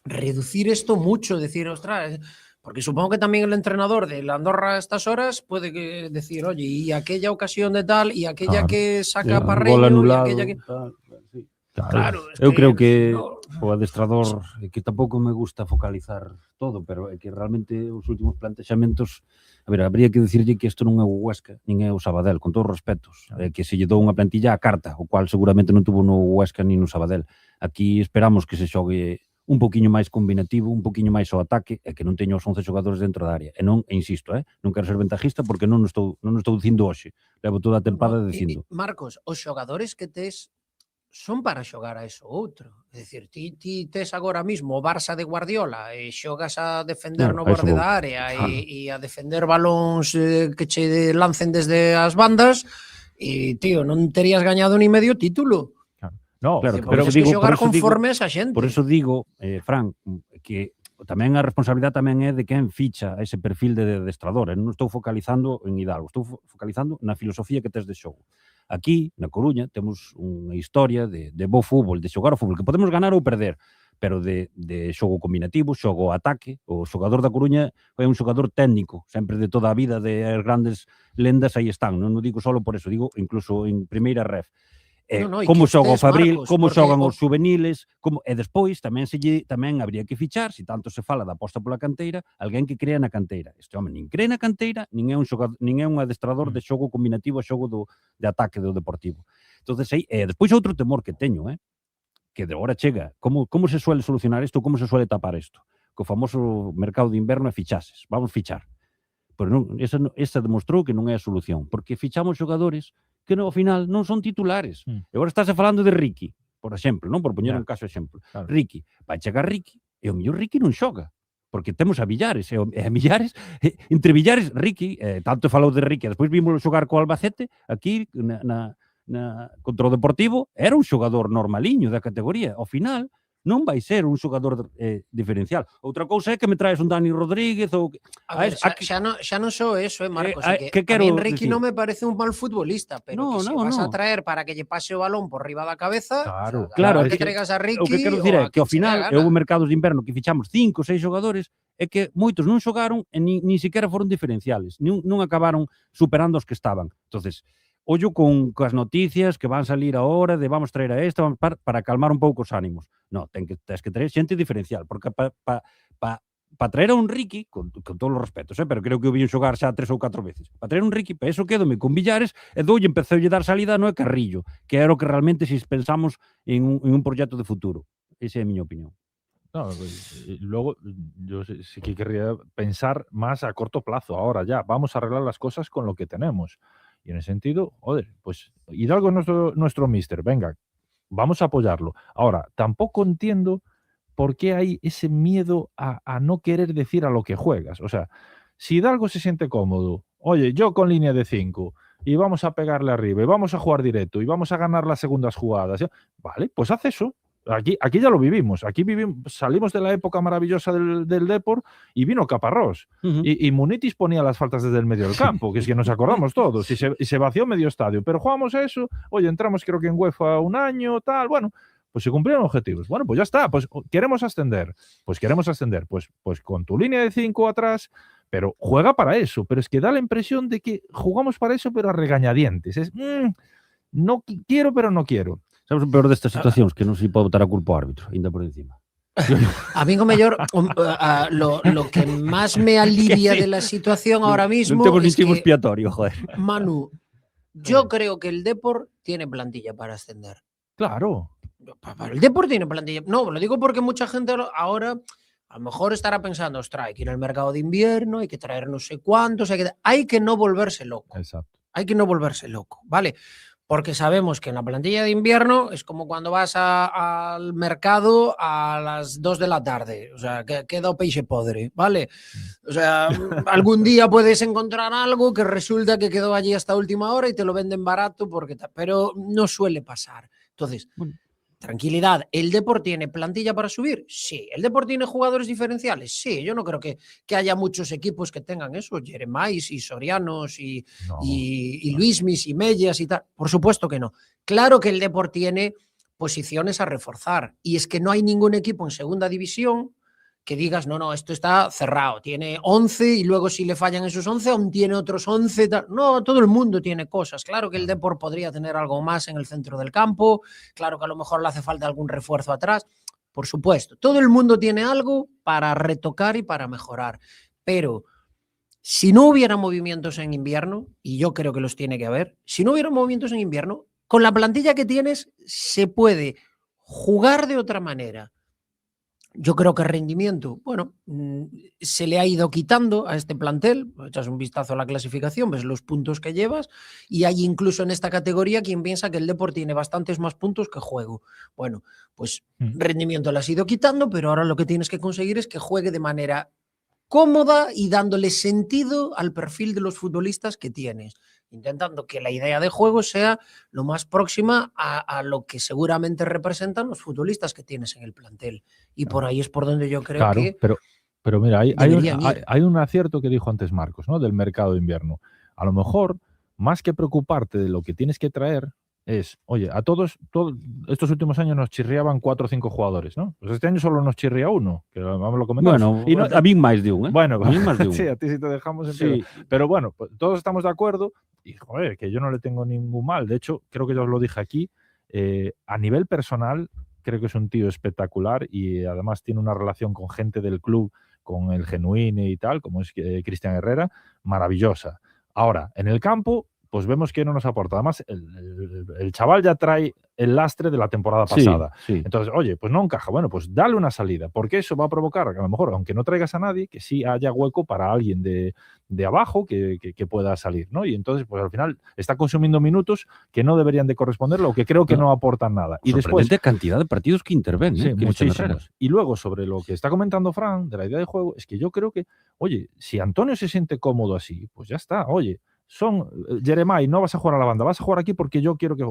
reducir esto mucho, decir, ostras... Porque supongo que también el entrenador de la Andorra a estas horas puede decir, oye, y aquella ocasión de tal, y aquella que saca Parreño, y aquella que... Claro, eu creo que o adestrador, que tampouco me gusta focalizar todo, pero é que realmente os últimos plantexamentos, a ver, habría que dicirlle que isto non é o Huesca, nin é o Sabadell, con todos os respetos, que se lle dou unha plantilla a carta, o cual seguramente non tuvo no Huesca nin no Sabadell. Aquí esperamos que se xogue un poquinho máis combinativo, un poquinho máis ao ataque, e que non teño os 11 xogadores dentro da área. E non, e insisto, non quero ser ventajista porque non o estou dicindo hoxe. Levo toda a tempada dicindo. Marcos, os xogadores que tes son para xogar a eso outro. É dicir, ti tes agora mismo o Barça de Guardiola e xogas a defender no borde da área e a defender balóns que che lancen desde as bandas e, tío, non terías gañado ni medio título. No, claro, pero tens que xogar conforme esa xente. Por eso digo, Fran, que tamén a responsabilidade tamén é de quen ficha ese perfil de adestrador. Non estou focalizando en Hidalgo, estou focalizando na filosofía que tes de xogo. Aquí, na Coruña, temos unha historia de bo fútbol, de xogar o fútbol, que podemos ganar ou perder, pero de xogo combinativo, xogo ataque. O xogador da Coruña é un xogador técnico, sempre de toda a vida, de grandes lendas aí están. Non o digo solo por eso, digo incluso en primeira ref. Como xoga o Fabril, como xogan os juveniles, e despois tamén habría que fichar, se tanto se fala da aposta pola canteira, alguén que crea na canteira. Este home nin cree na canteira, nin é un adestrador de xogo combinativo, xogo de ataque do Deportivo. Entonces, despois outro temor que teño, que de agora chega, como se suele solucionar isto, como se suele tapar isto? Co famoso mercado de inverno e fichases. Vamos fichar. Pero non, esa demostrou que non é a solución, porque fichamos xogadores que ao final non son titulares. E agora estáse falando de Ricky, por exemplo, non? Por poñer un caso exemplo. Claro. Ricky, vai chegar Ricky, e o mellor Ricky non xoga, porque temos a Villares, e a Villares, entre Villares, Ricky, tanto falou de Ricky, despois vimos xogar co Albacete, aquí, contra o Deportivo, era un xogador normaliño da categoría. Ao final, non vai ser un xogador diferencial. Outra cousa é que me traes un Dani Rodríguez ou... A ver, xa non só eso, Marcos. Que a mí Enrique non me parece un mal futbolista, pero que se vas a traer para que lle pase o balón por riba da cabeza, claro, que traigas a Ricky... O que quero dicir é que ao final, houve mercados de inverno que fichamos 5 ou 6 xogadores e que moitos non xogaron e nin sequera foron diferenciales, non acabaron superando os que estaban. Entonces, ollo con as noticias que van salir ahora de vamos traer a esta para calmar un pouco os ánimos. Non, tens que traer xente diferencial, porque para traer a un Ricky, con todos os respetos, pero creo que o vi xogar xa 3 ou 4 veces, para traer un Ricky, para eso quédome con Villares e doulle empecéulle dar salida no é Carrillo, que era o que realmente se pensamos en un proxecto de futuro. Esa é a miña opinión. No, luego yo sí que querría pensar más a corto plazo. Ahora ya, vamos a arreglar las cosas con lo que tenemos. Y en ese sentido, joder, pues Hidalgo es nuestro mister, venga, vamos a apoyarlo. Ahora, tampoco entiendo por qué hay ese miedo a no querer decir a lo que juegas. O sea, si Hidalgo se siente cómodo, oye, yo con línea de 5 y vamos a pegarle arriba y vamos a jugar directo y vamos a ganar las segundas jugadas, vale, pues haz eso. Aquí ya lo vivimos. Aquí salimos de la época maravillosa del Depor y vino Caparrós. Y Munitis ponía las faltas desde el medio del campo, que es que nos acordamos todos. Y se vació medio estadio. Pero jugamos eso. Oye, entramos creo que en UEFA un año, tal. Bueno, pues se cumplieron objetivos. Bueno, pues ya está. Pues queremos ascender. Pues con tu línea de 5 atrás. Pero juega para eso. Pero es que da la impresión de que jugamos para eso, pero a regañadientes. No quiero, pero no quiero. Sabes o peor destas situacións? Que non se pode botar a culpa ao árbitro, ainda por encima. A mí, o mellor, lo que más me alivia de la situación ahora mismo es que, expiatorio, joder. Manu, yo creo que el Depor tiene plantilla para ascender. Claro. El Depor tiene plantilla. No, lo digo porque mucha gente ahora a lo mejor estará pensando, ostras, hay que ir al mercado de invierno, hay que traer no sé cuántos, hay que no volverse loco. Exacto. Hay que no volverse loco, ¿vale? Porque sabemos que en la plantilla de invierno es como cuando vas al mercado a las 2 de la tarde. O sea, que queda o peixe podre, ¿vale? O sea, algún día puedes encontrar algo que resulta que quedó allí hasta última hora y te lo venden barato, pero no suele pasar. Entonces, tranquilidad. ¿El Depor tiene plantilla para subir? Sí. ¿El Depor tiene jugadores diferenciales? Sí. Yo no creo que haya muchos equipos que tengan eso. Jeremais y Sorianos y Luismis y Mellas y tal. Por supuesto que no. Claro que el Depor tiene posiciones a reforzar. Y es que no hay ningún equipo en segunda división que digas, no, esto está cerrado, tiene 11 y luego si le fallan esos 11 aún tiene otros 11. No, todo el mundo tiene cosas. Claro que el Depor podría tener algo más en el centro del campo, claro que a lo mejor le hace falta algún refuerzo atrás, por supuesto. Todo el mundo tiene algo para retocar y para mejorar, pero si no hubiera movimientos en invierno, y yo creo que los tiene que haber, si no hubiera movimientos en invierno, con la plantilla que tienes se puede jugar de otra manera, Yo creo que rendimiento, bueno, se le ha ido quitando a este plantel. Echas un vistazo a la clasificación, ves los puntos que llevas y hay incluso en esta categoría quien piensa que el Depor tiene bastantes más puntos que juego. Bueno, pues rendimiento le has ido quitando, pero ahora lo que tienes que conseguir es que juegue de manera cómoda y dándole sentido al perfil de los futbolistas que tienes, intentando que la idea de juego sea lo más próxima a lo que seguramente representan los futbolistas que tienes en el plantel. Y por ahí es por donde yo creo Claro, que pero mira, deberían ir. hay un acierto que dijo antes Marcos, ¿no? Del mercado de invierno. A lo mejor, más que preocuparte de lo que tienes que traer, es, oye, a todos estos últimos años nos chirriaban 4 o 5 jugadores, ¿no? Pues este año solo nos chirría uno, que lo comentamos. Bueno, Y no, a mí más de un, ¿eh? Bueno, a mí más de un. sí, a ti sí te dejamos en Sí. pie. Pero bueno, pues todos estamos de acuerdo y, joder, que yo no le tengo ningún mal. De hecho, creo que ya os lo dije aquí, a nivel personal, creo que es un tío espectacular y además tiene una relación con gente del club, con el Genuine y tal, como es Cristian Herrera, maravillosa. Ahora, en el campo, pues vemos que no nos aporta. Además, el chaval ya trae el lastre de la temporada pasada. Sí. Entonces, oye, pues no encaja. Bueno, pues dale una salida, porque eso va a provocar que a lo mejor, aunque no traigas a nadie, que sí haya hueco para alguien de abajo que pueda salir, ¿no? Y entonces, pues al final está consumiendo minutos que no deberían de corresponderle o que creo que no aportan nada. Y después, cantidad de partidos que interven, sí, Cristian Herrera. muchísimos. Y luego, sobre lo que está comentando Fran, de la idea de juego, es que yo creo que, oye, si Antonio se siente cómodo así, pues ya está, oye, Jeremai, no vas a jugar a la banda, vas a jugar aquí porque yo quiero que...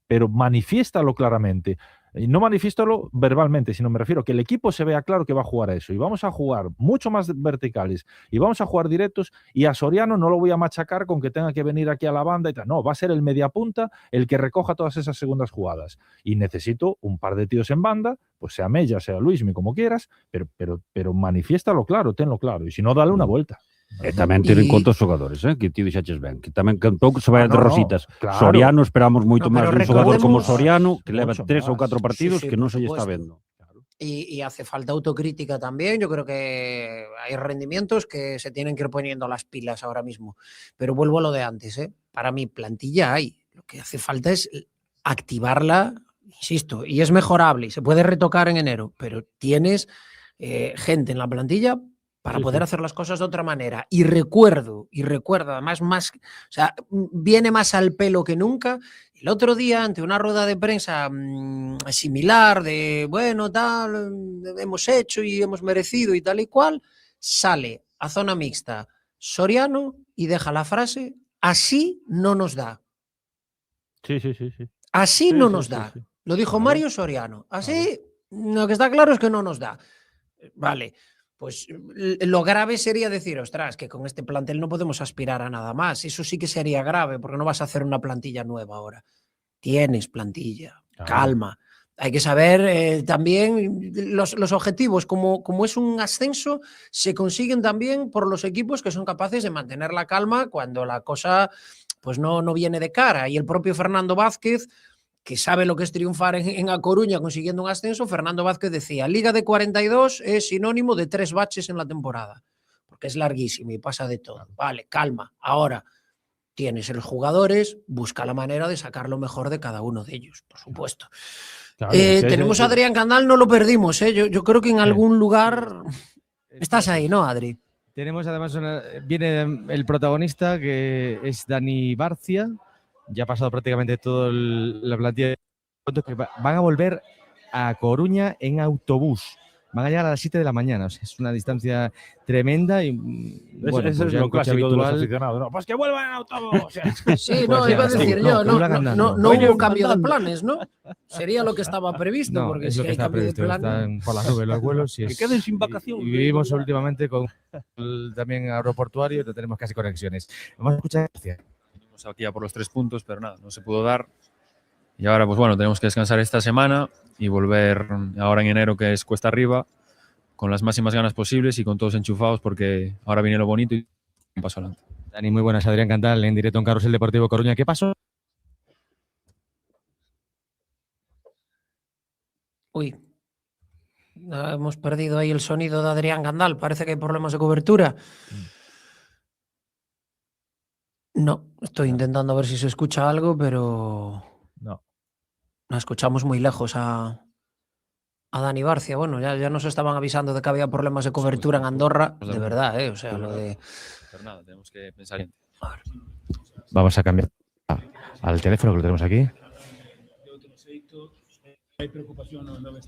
Pero manifiéstalo claramente. Y no manifiéstalo verbalmente, sino me refiero que el equipo se vea claro que va a jugar a eso. Y vamos a jugar mucho más verticales y vamos a jugar directos. Y a Soriano no lo voy a machacar con que tenga que venir aquí a la banda y tal. No, va a ser el mediapunta el que recoja todas esas segundas jugadas. Y necesito un par de tíos en banda, pues sea Mella, sea Luismi, como quieras, pero manifiéstalo claro, tenlo claro. Y si no, dale una vuelta. Tamén ter en conta os xogadores, que ti dixaches ben, que tamén que tampouco se vai de rositas. claro. Soriano, esperamos moito máis dun xogador como Soriano, que leva mucho 3 ou más. 4 partidos Sí, que non por se lle está supuesto. vendo. Y hace falta autocrítica también. Yo creo que hay rendimientos que se tienen que ir poniendo las pilas ahora mismo. Pero vuelvo a lo de antes, ¿eh? Para mí, plantilla hay. Lo que hace falta es activarla, insisto, y es mejorable y se puede retocar en enero, pero tienes gente en la plantilla para poder hacer las cosas de otra manera. Y recuerdo, además, o sea, viene más al pelo que nunca. El otro día, ante una rueda de prensa similar de, bueno, tal, hemos hecho y hemos merecido y tal y cual, sale a zona mixta Soriano y deja la frase, así no nos da. Sí. Así Sí, no sí, nos sí, da. sí. Lo dijo Claro. Mario Soriano. Así, lo que está claro es que no nos da. Vale, pues lo grave sería decir, ostras, que con este plantel no podemos aspirar a nada más. Eso sí que sería grave, porque no vas a hacer una plantilla nueva ahora. Tienes plantilla, calma. Hay que saber también los objetivos, como es un ascenso, se consiguen también por los equipos que son capaces de mantener la calma cuando la cosa pues no viene de cara. Y el propio Fernando Vázquez, que sabe lo que es triunfar en A Coruña consiguiendo un ascenso, Fernando Vázquez decía, Liga de 42 es sinónimo de 3 baches en la temporada, porque es larguísimo y pasa de todo. Vale, calma. Ahora tienes los jugadores, busca la manera de sacar lo mejor de cada uno de ellos, por supuesto. Claro, tenemos a Adrián Candal, no lo perdimos. Yo creo que en algún lugar estás ahí, ¿no, Adri? Tenemos además, viene el protagonista que es Dani Barcia. Ya ha pasado prácticamente toda la plantilla. Que van a volver a Coruña en autobús. Van a llegar a las 7 de la mañana. O sea, es una distancia tremenda. Y, bueno, eso pues es ya lo en coche clásico de los habitual. aficionados. ¿No? Pues que vuelvan en autobús. Sí, Pues no, ya, iba a decir sí, yo, no no Oye, hubo cambio de planes, ¿no? Sería lo que estaba previsto, No, porque es si lo que hay está cambio previsto. de plan. Están por las nubes los vuelos. Que queden sin vacaciones. Y vivimos últimamente con también aeroportuario y no tenemos casi conexiones. Vamos a escuchar. Venimos aquí a por los 3 puntos, pero nada, no se pudo dar. Y ahora, pues bueno, tenemos que descansar esta semana y volver ahora en enero, que es cuesta arriba, con las máximas ganas posibles y con todos enchufados, porque ahora viene lo bonito y un paso adelante. Dani, muy buenas. Adrián Candal en directo en Carrusel Deportivo Coruña. ¿Qué pasó? Uy, hemos perdido ahí el sonido de Adrián Candal. Parece que hay problemas de cobertura. No, estoy intentando ver si se escucha algo, pero no escuchamos muy lejos a a Dani Barcia. Bueno, ya nos estaban avisando de que había problemas de cobertura en Andorra, de verdad, o sea, lo de... Pero nada, tenemos que pensar en... Vamos a cambiar al teléfono que lo tenemos aquí. Hay preocupación, no me...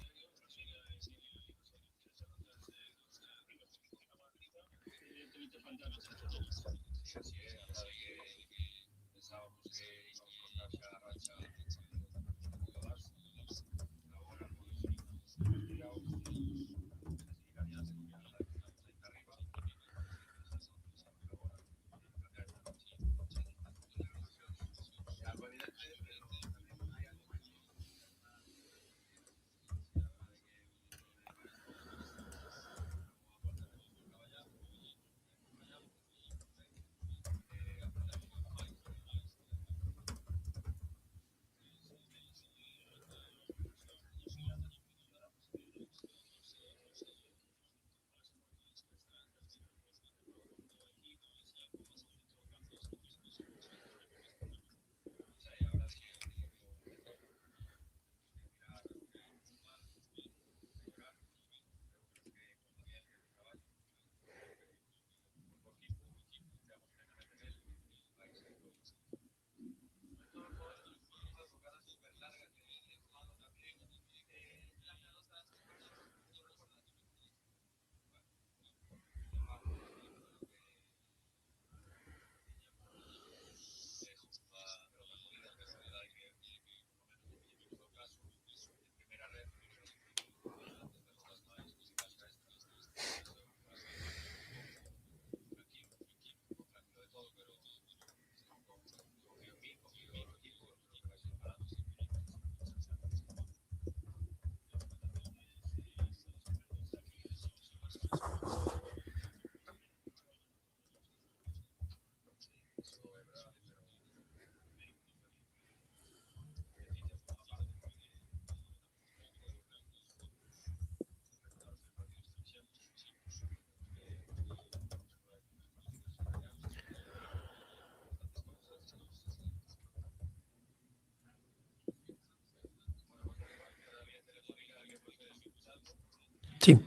Sí.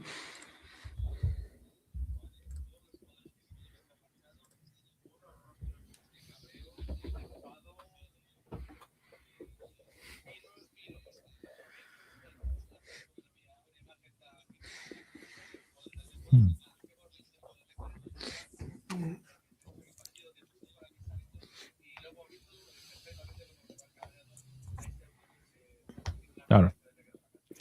Claro.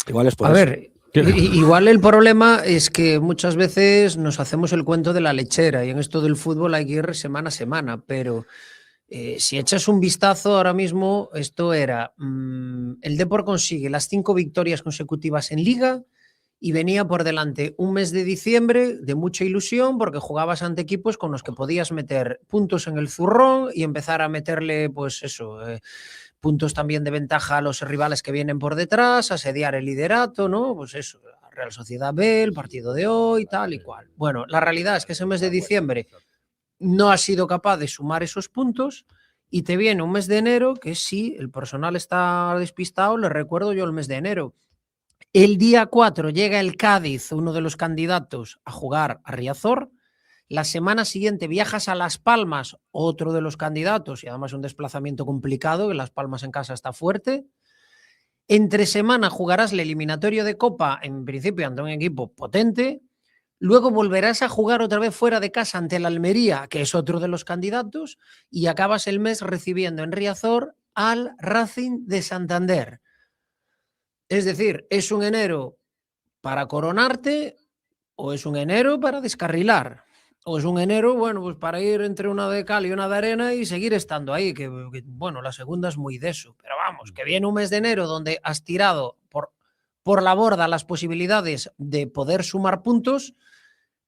Igual es por A eso. ver, igual el problema es que muchas veces nos hacemos el cuento de la lechera y en esto del fútbol hay que ir semana a semana, pero si echas un vistazo ahora mismo, esto era, el Depor consigue las 5 victorias consecutivas en Liga y venía por delante un mes de diciembre de mucha ilusión porque jugabas ante equipos con los que podías meter puntos en el zurrón y empezar a meterle, pues eso, puntos también de ventaja a los rivales que vienen por detrás, asediar el liderato, ¿no? Pues eso, la Real Sociedad B, el partido de hoy, tal y cual. Bueno, la realidad es que ese mes de diciembre no has sido capaz de sumar esos puntos y te viene un mes de enero que sí, el personal está despistado, les recuerdo yo el mes de enero. El día 4 llega el Cádiz, uno de los candidatos, a jugar a Riazor. La semana siguiente viajas a Las Palmas, otro de los candidatos, y además un desplazamiento complicado, que Las Palmas en casa está fuerte. Entre semana jugarás el eliminatorio de Copa, en principio ante un equipo potente. Luego volverás a jugar otra vez fuera de casa ante el Almería, que es otro de los candidatos, y acabas el mes recibiendo en Riazor al Racing de Santander. Es decir, ¿es un enero para coronarte o es un enero para descarrilar? O es un enero, bueno, pues para ir entre una de cal y una de arena y seguir estando ahí, que bueno, la segunda es muy de eso. Pero vamos, que viene un mes de enero donde has tirado por la borda las posibilidades de poder sumar puntos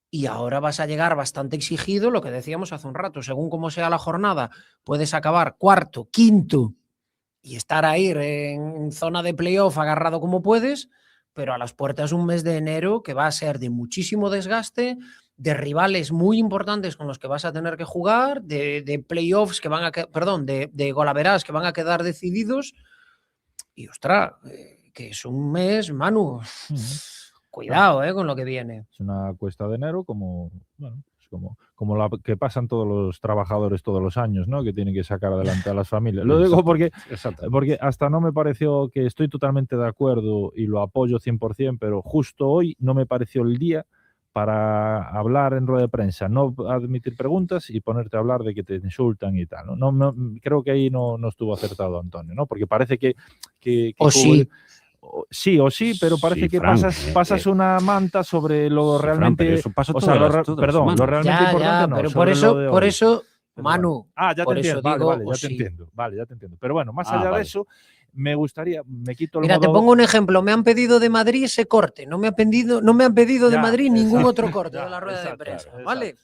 y ahora vas a llegar bastante exigido, lo que decíamos hace un rato, según cómo sea la jornada, puedes acabar cuarto, quinto y estar ahí en zona de playoff agarrado como puedes, pero a las puertas un mes de enero que va a ser de muchísimo desgaste, de rivales muy importantes con los que vas a tener que jugar, de playoffs que van a de golaveras que van a quedar decididos y ostras, que es un mes, Manu. Cuidado, con lo que viene. Es una cuesta de enero como la que pasan todos los trabajadores todos los años, ¿no? Que tienen que sacar adelante a las familias. Lo digo porque hasta no me pareció, que estoy totalmente de acuerdo y lo apoyo 100%, pero justo hoy no me pareció el día para hablar en rueda de prensa, no admitir preguntas y ponerte a hablar de que te insultan y tal. No, creo que ahí no estuvo acertado Antonio, ¿no? Porque parece que sí. Sí o sí, pero parece que Fran, pasas una manta sobre lo realmente... Fran, eso pasa o sea, lo realmente importante no. Pero sobre por eso, Pero Manu, ya te por eso entiendo, digo, ya te entiendo. Pero bueno, más allá de eso, me gustaría, me quito el Mira, modo... te pongo un ejemplo. Me han pedido de Madrid ese corte. No me han pedido de Madrid ningún otro corte de la rueda de prensa. ¿Vale?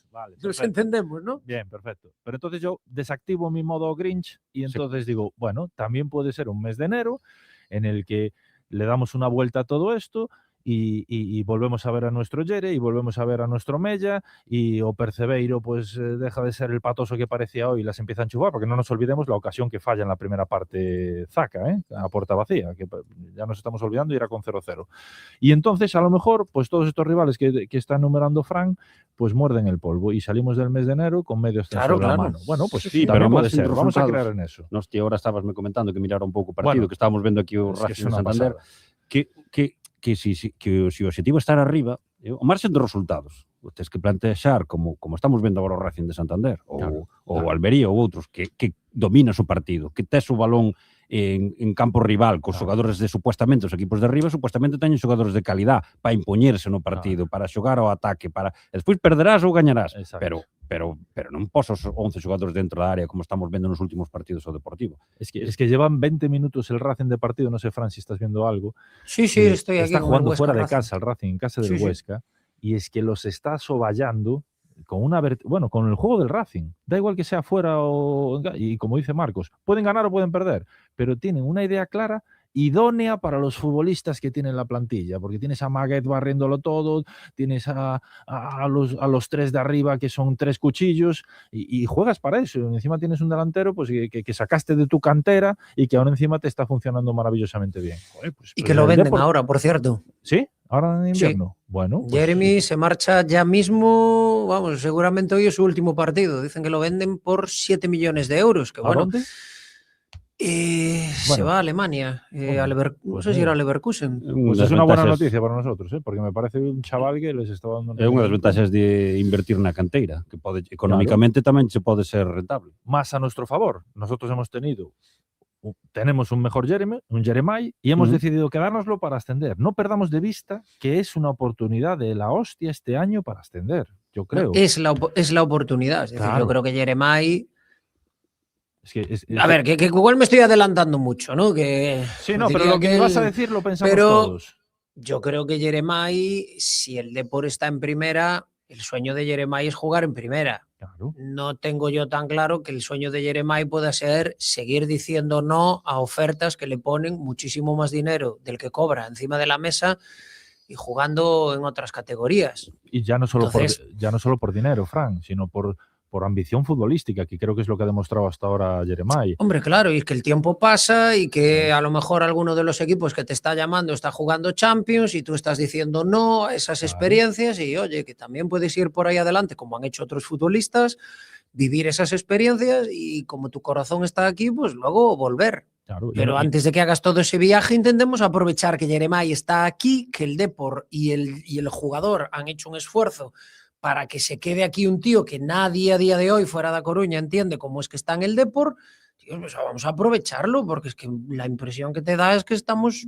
Nos entendemos, ¿no? Bien, perfecto. Pero entonces yo desactivo mi modo Grinch y entonces digo, bueno, también puede ser un mes de enero en el que le damos una vuelta a todo esto y volvemos a ver a nuestro Yere y volvemos a ver a nuestro Mella y o Percebeiro pues deja de ser el patoso que parecía hoy y las empieza a enchufar, porque no nos olvidemos la ocasión que falla en la primera parte Zaca, a puerta vacía, que ya nos estamos olvidando y era con 0-0. Y entonces a lo mejor pues todos estos rivales que está enumerando Fran pues muerden el polvo y salimos del mes de enero con medio ascenso en la mano. Bueno, pues sí, pero puede ser, vamos a creer en eso. No, hostia, ahora estabas me comentando que mirara un pouco o partido, que estábamos vendo aquí o Racing de Santander, que si o objetivo é estar arriba, o marxen dos resultados, tens que plantexar como estamos vendo agora o Racing de Santander, ou Almería ou outros, que dominas o partido, que tes o balón en campo rival, cos xogadores de supuestamente os equipos de arriba, supuestamente teñen xogadores de calidad para impoñerse no partido, para xogar ao ataque, para despois perderás ou gañarás, pero non posas 11 xogadores dentro da área como estamos vendo nos últimos partidos ao Deportivo. Es que llevan 20 minutos el Racing de partido, no sé, Fran, si estás viendo algo. Sí, estoy aquí. Está jugando fuera de casa el Racing, en casa del Huesca, y es que los está soballando con con el juego del Racing. Da igual que sea fuera y como dice Marcos, pueden ganar o pueden perder, pero tienen una idea clara, idónea para los futbolistas que tienen la plantilla, porque tienes a Maguet barriéndolo todo, tienes a los tres de arriba que son tres cuchillos y juegas para eso. Encima tienes un delantero pues que sacaste de tu cantera y que ahora encima te está funcionando maravillosamente bien. Joder, y que lo venden ahora, por cierto. ¿Sí? ¿Ahora en invierno? Sí. Bueno. Pues, Jeremy se marcha ya mismo, vamos, seguramente hoy es su último partido. Dicen que lo venden por 7 millones de euros. Que, bueno, dónde? Se va a Alemania, no sé si era Leverkusen. Pues es una buena noticia para nosotros, porque me parece un chaval que les está dando... É unha das ventaxas de invertir na canteira, que pode económicamente tamén se pode ser rentable. Más a nuestro favor. Nosotros tenemos un mejor un Jeremai, y hemos decidido quedárnoslo para ascender. No perdamos de vista que es una oportunidad de la hostia este año para ascender, yo creo. Es la oportunidad. Es decir, yo creo que Jeremai... a ver, que igual me estoy adelantando mucho, ¿no? Sí, no, pero lo que vas a decir lo pensamos todos. Yo creo que Jeremai, si el Depor está en primera, el sueño de Jeremai es jugar en primera. Claro. No tengo yo tan claro que el sueño de Jeremai pueda ser seguir diciendo no a ofertas que le ponen muchísimo más dinero del que cobra encima de la mesa y jugando en otras categorías. Y ya no solo por dinero, Fran, sino por ambición futbolística, que creo que es lo que ha demostrado hasta ahora Jeremai. Hombre, claro, y es que el tiempo pasa y que a lo mejor alguno de los equipos que te está llamando está jugando Champions y tú estás diciendo no a esas experiencias y oye, que también puedes ir por ahí adelante, como han hecho otros futbolistas, vivir esas experiencias y como tu corazón está aquí, pues luego volver. Claro, pero antes de que hagas todo ese viaje, intentemos aprovechar que Jeremai está aquí, que el Depor y el jugador han hecho un esfuerzo para que se quede aquí un tío que nadie a día de hoy fuera de Coruña entiende cómo es que está en el Depor, tío, pues vamos a aprovecharlo, porque es que la impresión que te da es que estamos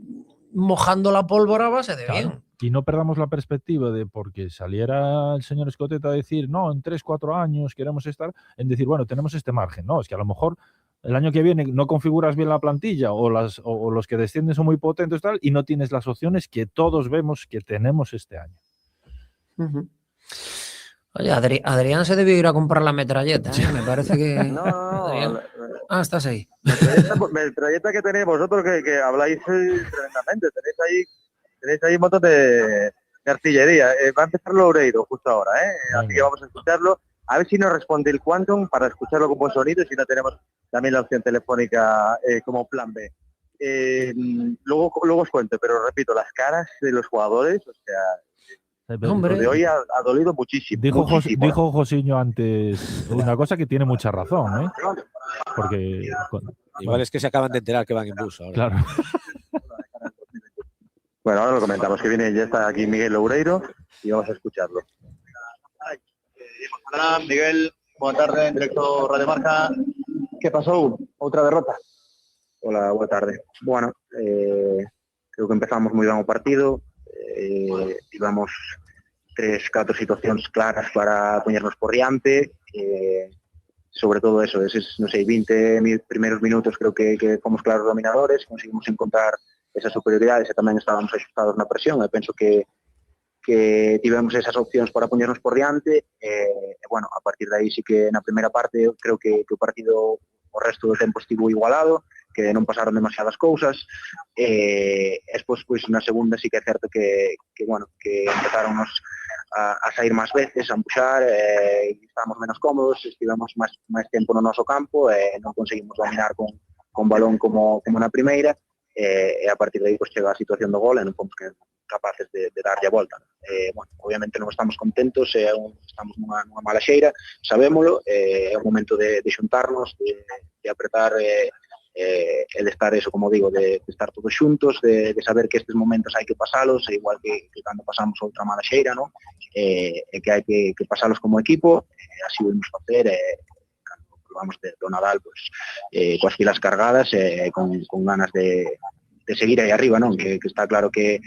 mojando la pólvora a base de bien. Y no perdamos la perspectiva de porque saliera el señor Escoteta a decir, no, en 3-4 años queremos estar, en decir, bueno, tenemos este margen. No, es que a lo mejor el año que viene no configuras bien la plantilla o los que descienden son muy potentes tal, y no tienes las opciones que todos vemos que tenemos este año. Oye, Adrián se debió ir a comprar la metralleta, ¿eh? Me parece que... No. Estás ahí. Metralleta que tenéis vosotros, que habláis tremendamente. Tenéis ahí un montón de artillería. Va a empezar Loureiro justo ahora, así que vamos a escucharlo. A ver si nos responde el Quantum para escucharlo con buen sonido y si no tenemos también la opción telefónica como plan B. luego os cuento, pero repito, las caras de los jugadores, o sea, lo de hoy ha dolido muchísimo. Dijo Josiño antes una cosa que tiene mucha razón, ¿eh? Porque Igual es que se acaban de enterar que van en bus ahora. Claro. Bueno, ahora lo comentamos, que viene, ya está aquí Miguel Loureiro y vamos a escucharlo. Hola, Miguel, buenas tardes, en directo Radio Marca. ¿Qué pasó? ¿Outra derrota? Hola, boa tarde. Bueno, creo que empezamos moi ben o partido, tivemos 3-4 situacións claras para poñernos por diante, sobre todo eso, eses, non sei, 20 primeiros minutos creo que fomos claros dominadores, conseguimos encontrar esas superioridades e tamén estábamos axustados na presión, e penso que tivemos esas opcións para poñernos por diante, e bueno, a partir de aí sí que na primeira parte creo que o partido o resto do tempo estivo igualado, que non pasaron demasiadas cousas, e despois pois na segunda sí que é certo que bueno, que empezaron a sair máis veces, a empuxar, e estábamos menos cómodos, estivemos máis tempo no noso campo e non conseguimos dominar con balón como na primeira, e a partir de aí pois chega a situación do gol e non fomos capaces de darlle a volta. Bueno, obviamente non estamos contentos, estamos nunha mala xeira, sabémolo, é o momento de xuntarnos, de apretar e de estar, eso como digo, de estar todos xuntos, de saber que estes momentos hai que pasalos, igual que cando pasamos outra mala xeira, non? E que hai que pasalos como equipo, así o imos facer, cando volvamos do Nadal, pois, coas pilas cargadas, con ganas de seguir aí arriba, non? Que está claro que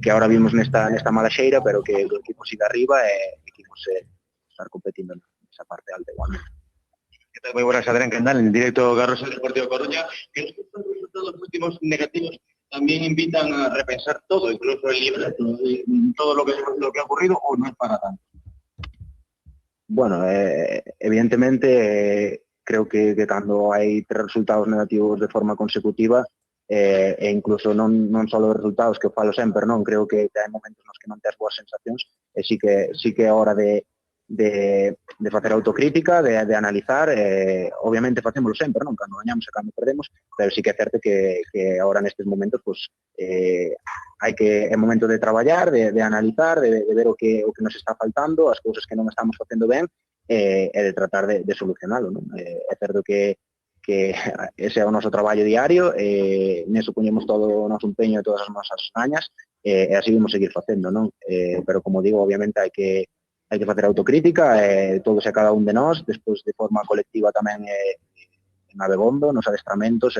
ahora vimos nesta mala xeira, pero que o equipo siga arriba e que imos estar competindo nesa parte alta igualmente. ¿Qué tal? Muy buenas, Adrián Candal, en directo Carrusel Deportivo Coruña. Que estos resultados últimos negativos también invitan a repensar todo, incluso el libreto, todo lo que ha ocurrido, o no es para tanto. Bueno, evidentemente creo que cando hai 3 resultados negativos de forma consecutiva, e incluso non só os resultados, que eu falo sempre, non, creo que hai momentos nos que non tes boas sensacións, e sí que é hora de facer autocrítica, de analizar, obviamente facémoslo sempre, non, cando gañamos e cando perdemos, pero sí que é certo que agora nestes momentos pues, é momento de traballar, de analizar, de ver o que nos está faltando, as cousas que non estamos facendo ben, e de tratar de solucionalo, non? É certo que ese é o noso traballo diario, neso poñemos todo o noso empeño e todas as nosas gañas, e así vimos seguir facendo, non? Pero como digo, obviamente hai que facer autocrítica, todos e cada un de nós, despois de forma colectiva tamén en Abegondo, nos adestramentos,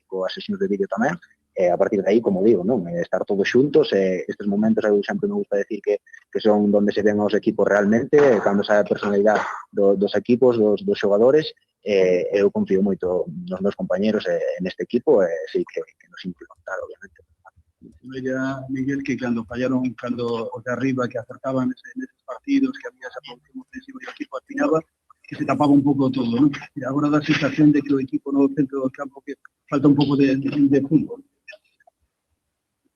coas sesións de vídeo tamén, a partir de aí, como digo, non, estar todos xuntos, estes momentos eu sempre me gusta decir que son onde se ven os equipos realmente, cando sabe a personalidade dos equipos, dos xogadores, eu confío moito nos meus compañeros neste equipo, sí que nos implementar, obviamente. Ya, Miguel, que cando fallaron, cando os de arriba que acertaban neses partidos, que había esa producción ofensiva e o equipo atinaba, que se tapaba un pouco todo, non? E agora dá a sensación de que o equipo no centro do campo que falta un pouco de fútbol.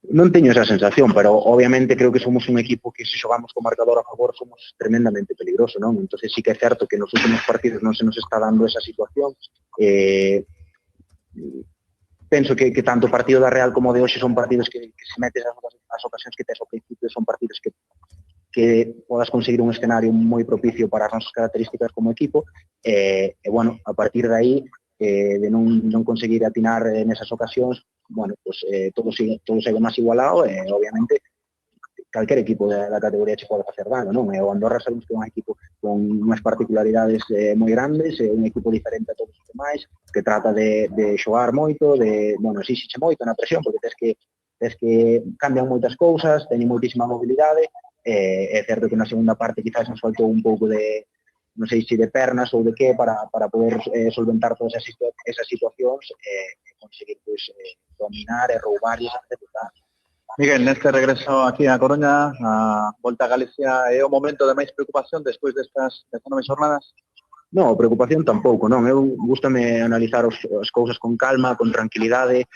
Non teño esa sensación, pero obviamente creo que somos un equipo que se xogamos con marcador a favor somos tremendamente peligroso, non? Entonces sí que é certo que nos últimos partidos non se nos está dando esa situación. Penso que tanto o partido da Real como de hoxe son partidos que se metes as ocasións que tes ao principio, son partidos que podas conseguir un escenario moi propicio para as nosas características como equipo, e bueno, a partir de aí, de non conseguir atinar nesas ocasións, bueno, pues todo segue máis igualado, e obviamente calquer equipo da categoría che pode facer dano, non? O Andorra sabemos que é un equipo con unhas particularidades moi grandes, é un equipo diferente a todos os demais, que trata de xogar moito, bueno, exixe moito na presión, porque tes que cambian moitas cousas, teñen moitísima mobilidade, é certo que na segunda parte quizás nos faltou un pouco de, non sei se de pernas ou de que, para poder solventar todas esas situacións e conseguir dominar e roubar e executar. Miguel, neste regreso aquí a Coruña, a volta a Galicia, é o momento de máis preocupación despois destas 19 xornadas? Non, preocupación tampouco, non. Eu gustame analizar as cousas con calma, con tranquilidade.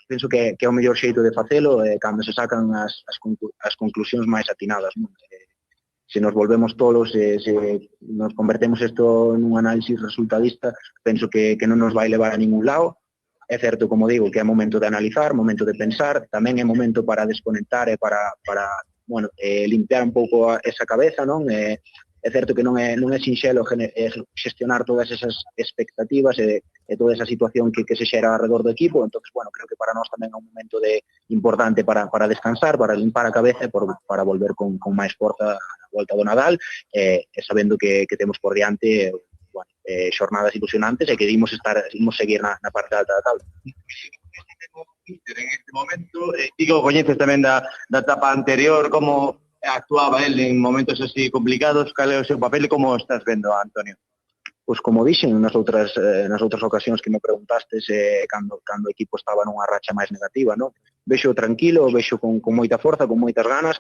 Penso que é o mellor xeito de facelo cando se sacan as conclusións máis atinadas, non? Se nos volvemos tolos, se nos convertemos isto nun análisis resultadista, penso que non nos vai levar a ningún lado. É certo, como digo, que é momento de analizar, momento de pensar, tamén é momento para desconectar e para bueno, limpiar un pouco esa cabeza, non? É certo que non é sinxelo xestionar todas esas expectativas e toda esa situación que se xera alrededor do equipo, entonces, bueno, creo que para nós tamén é un momento importante para descansar, para limpar a cabeza e para volver con máis forza a volta do Nadal, sabendo que temos por diante bueno, xornadas ilusionantes e que imos seguir na parte alta da tabla. En este momento, Kiko, coñeces tamén da etapa anterior, como actuaba él en momentos así complicados, cal é o seu papel e como estás vendo a Antonio? Pois como dixen nas outras ocasións que me preguntastes cando o equipo estaba nunha racha máis negativa, non? Vexo tranquilo, vexo con moita forza, con moitas ganas,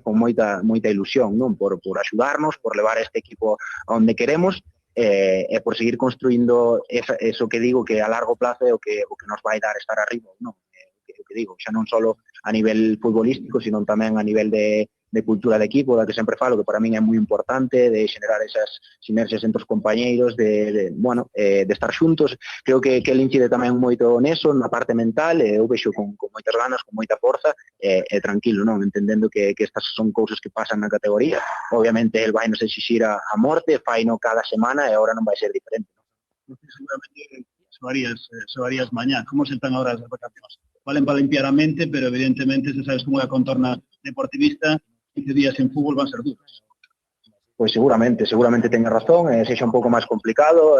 con moita ilusión, non? Por axudarnos, por levar este equipo a onde queremos e por seguir construindo eso que digo que a largo plazo é o que nos vai dar estar arriba, non? O que digo, xa non só a nivel futbolístico, sino tamén a nivel de cultura de equipo, da que sempre falo, que para min é moi importante, de xenerar esas sinerxias entre os compañeiros, de estar xuntos. Creo que el incide tamén moito neso, na parte mental, eu vexo con moitas ganas, con moita forza, e tranquilo, non? Entendendo que estas son cousas que pasan na categoría. Obviamente, el vai nos exixir a morte, faino cada semana, e agora non vai ser diferente. Seguramente soarías mañá. Como se están ahora as vacacións? Valen para limpiar a mente, pero evidentemente, se sabes como é a contorna deportivista, 15 días en fútbol van ser duros. Pois seguramente teña razón, sexa un pouco máis complicado,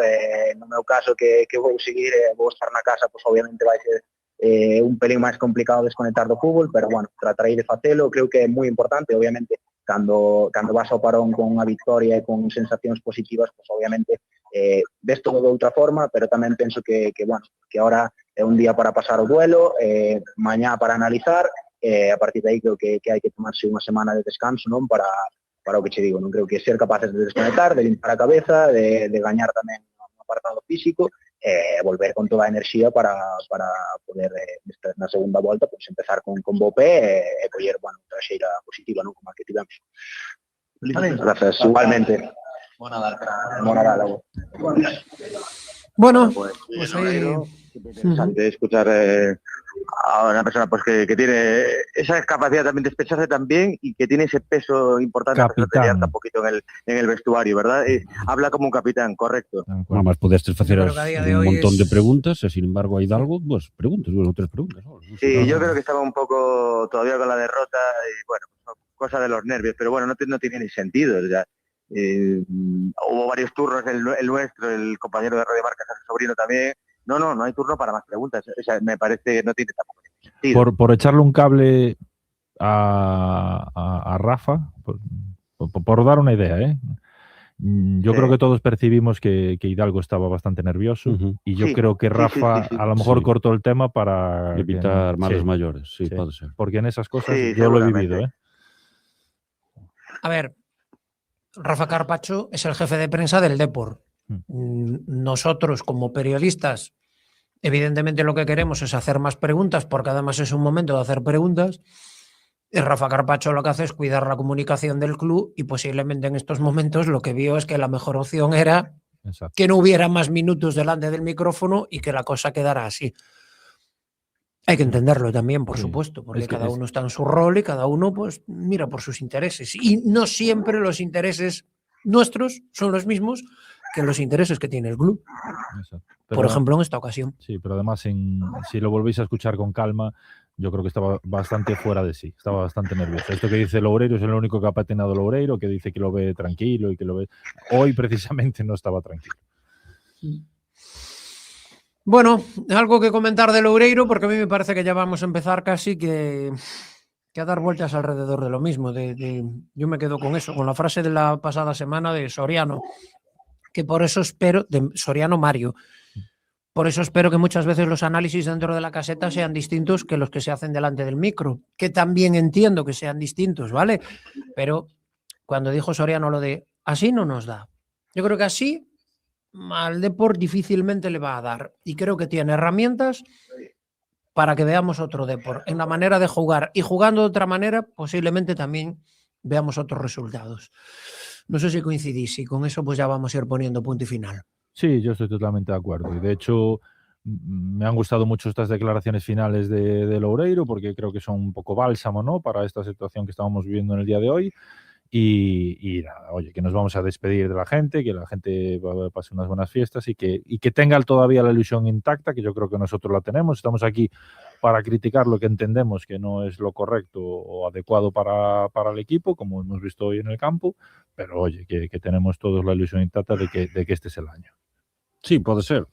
no meu caso que vou seguir, vou estar na casa, pois obviamente vai ser un pelín máis complicado desconectar do fútbol, pero bueno, tratarei de facelo, creo que é moi importante, obviamente, cando vas ao parón con unha victoria e con sensacións positivas, pois obviamente ves todo de outra forma, pero tamén penso que ahora é un día para pasar o duelo, mañá para analizar, a partir de aí creo que hai que tomarse unha semana de descanso, non? Para o que che digo, non creo que ser capaces de desconectar, de limpar a cabeza, de gañar tamén un apartado físico e volver con toda a enerxía para poder na segunda volta pues, empezar con bo pé e coller, bueno, traxeira positiva, non? Como a que tivemos. Gracias, igualmente. Buena Nadal. Buena Nadal. Bueno, pues ahí... Interesante escuchar a una persona pues que tiene esa capacidad también de expresarse también y que tiene ese peso importante un poquito en el vestuario, ¿verdad? Habla como un capitán, correcto. Nada más pudiste hacer un montón de preguntas, sin embargo, a Hidalgo, pues preguntas, bueno, tres preguntas. Sí, yo creo que estaba un poco todavía con la derrota y bueno, pues, cosa de los nervios, pero bueno, no tiene ni sentido, ya. Hubo varios turnos, el nuestro, el compañero de Radio Marca, su sobrino también. No hay turno para más preguntas. O sea, me parece que no tiene tampoco sentido. Por echarle un cable a Rafa, por dar una idea, yo creo que todos percibimos que Hidalgo estaba bastante nervioso y yo creo que Rafa a lo mejor cortó el tema para evitar males mayores. Sí, puede ser. Porque en esas cosas yo lo he vivido. A ver, Rafa Carpacho es el jefe de prensa del Depor. Nosotros como periodistas evidentemente lo que queremos es hacer más preguntas porque además es un momento de hacer preguntas y Rafa Carpacho lo que hace es cuidar la comunicación del club y posiblemente en estos momentos lo que vio es que la mejor opción era que no hubiera más minutos delante del micrófono y que la cosa quedara así. Hay que entenderlo también, por supuesto, porque cada uno está en su rol y cada uno pues mira por sus intereses y no siempre los intereses nuestros son los mismos que los intereses que tiene el club. Pero, por ejemplo, en esta ocasión. Sí, pero además, si lo volvéis a escuchar con calma, yo creo que estaba bastante fuera de sí, estaba bastante nervioso. Esto que dice Loureiro es el único que ha patinado Loureiro, que dice que lo ve tranquilo y que lo ve... Hoy, precisamente, no estaba tranquilo. Bueno, algo que comentar de Loureiro, porque a mí me parece que ya vamos a empezar casi que a dar vueltas alrededor de lo mismo. Yo me quedo con eso, con la frase de la pasada semana de Soriano, que por eso espero, de Soriano Mario, por eso espero que muchas veces los análisis dentro de la caseta sean distintos que los que se hacen delante del micro, que también entiendo que sean distintos, ¿vale? Pero cuando dijo Soriano lo de así no nos da, yo creo que así al Depor difícilmente le va a dar y creo que tiene herramientas para que veamos otro Depor en la manera de jugar y jugando de otra manera posiblemente también veamos otros resultados. No sé si coincidís y con eso pues ya vamos a ir poniendo punto y final. Sí, yo estoy totalmente de acuerdo. Y de hecho, me han gustado mucho estas declaraciones finales de Loureiro, porque creo que son un poco bálsamo, ¿no?, para esta situación que estábamos viviendo en el día de hoy. Y nada, oye, que nos vamos a despedir de la gente, que la gente pase unas buenas fiestas y que tenga todavía la ilusión intacta, que yo creo que nosotros la tenemos. Estamos aquí para criticar lo que entendemos que no es lo correcto o adecuado para el equipo, como hemos visto hoy en el campo, pero oye, que tenemos todos la ilusión intacta de que este es el año. Sí, pode ser.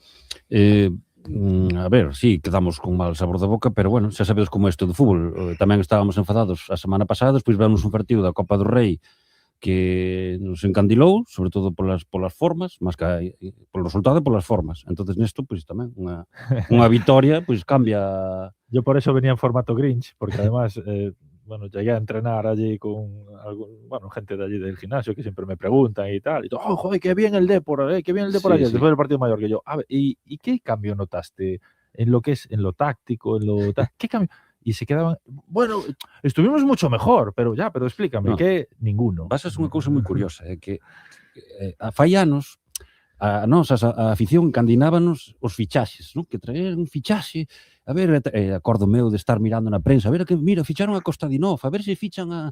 A ver, sí, quedamos con mal sabor de boca, pero bueno, xa sabedes como é isto do fútbol. Tamén estábamos enfadados a semana pasada, despois vemos un partido da Copa do Rei que nos encandilou, sobre todo polas formas, máis que polo resultado e polas formas. Entonces nesto, pois tamén, unha vitoria, pois cambia... Yo por eso venía en formato Grinch, porque además... bueno, llegué a entrenar allí con gente de allí del gimnasio que siempre me preguntan y tal. Y todo, oh, joder, qué bien el Depor, qué bien el Depor ayer, después del partido mayor que yo. A ver, ¿y qué cambio notaste en lo que es, en lo táctico, qué cambio? Y se quedaban, bueno, estuvimos mucho mejor, pero explícame, que ninguno. Vas a ser unha cousa moi curiosa, que fai anos a afición candinábanos os fichaxes, ¿no? Que traer un fichaxe, a ver, acordo meu de estar mirando na prensa, a ver, mira, ficharon a Kostadinov, a ver se fichan a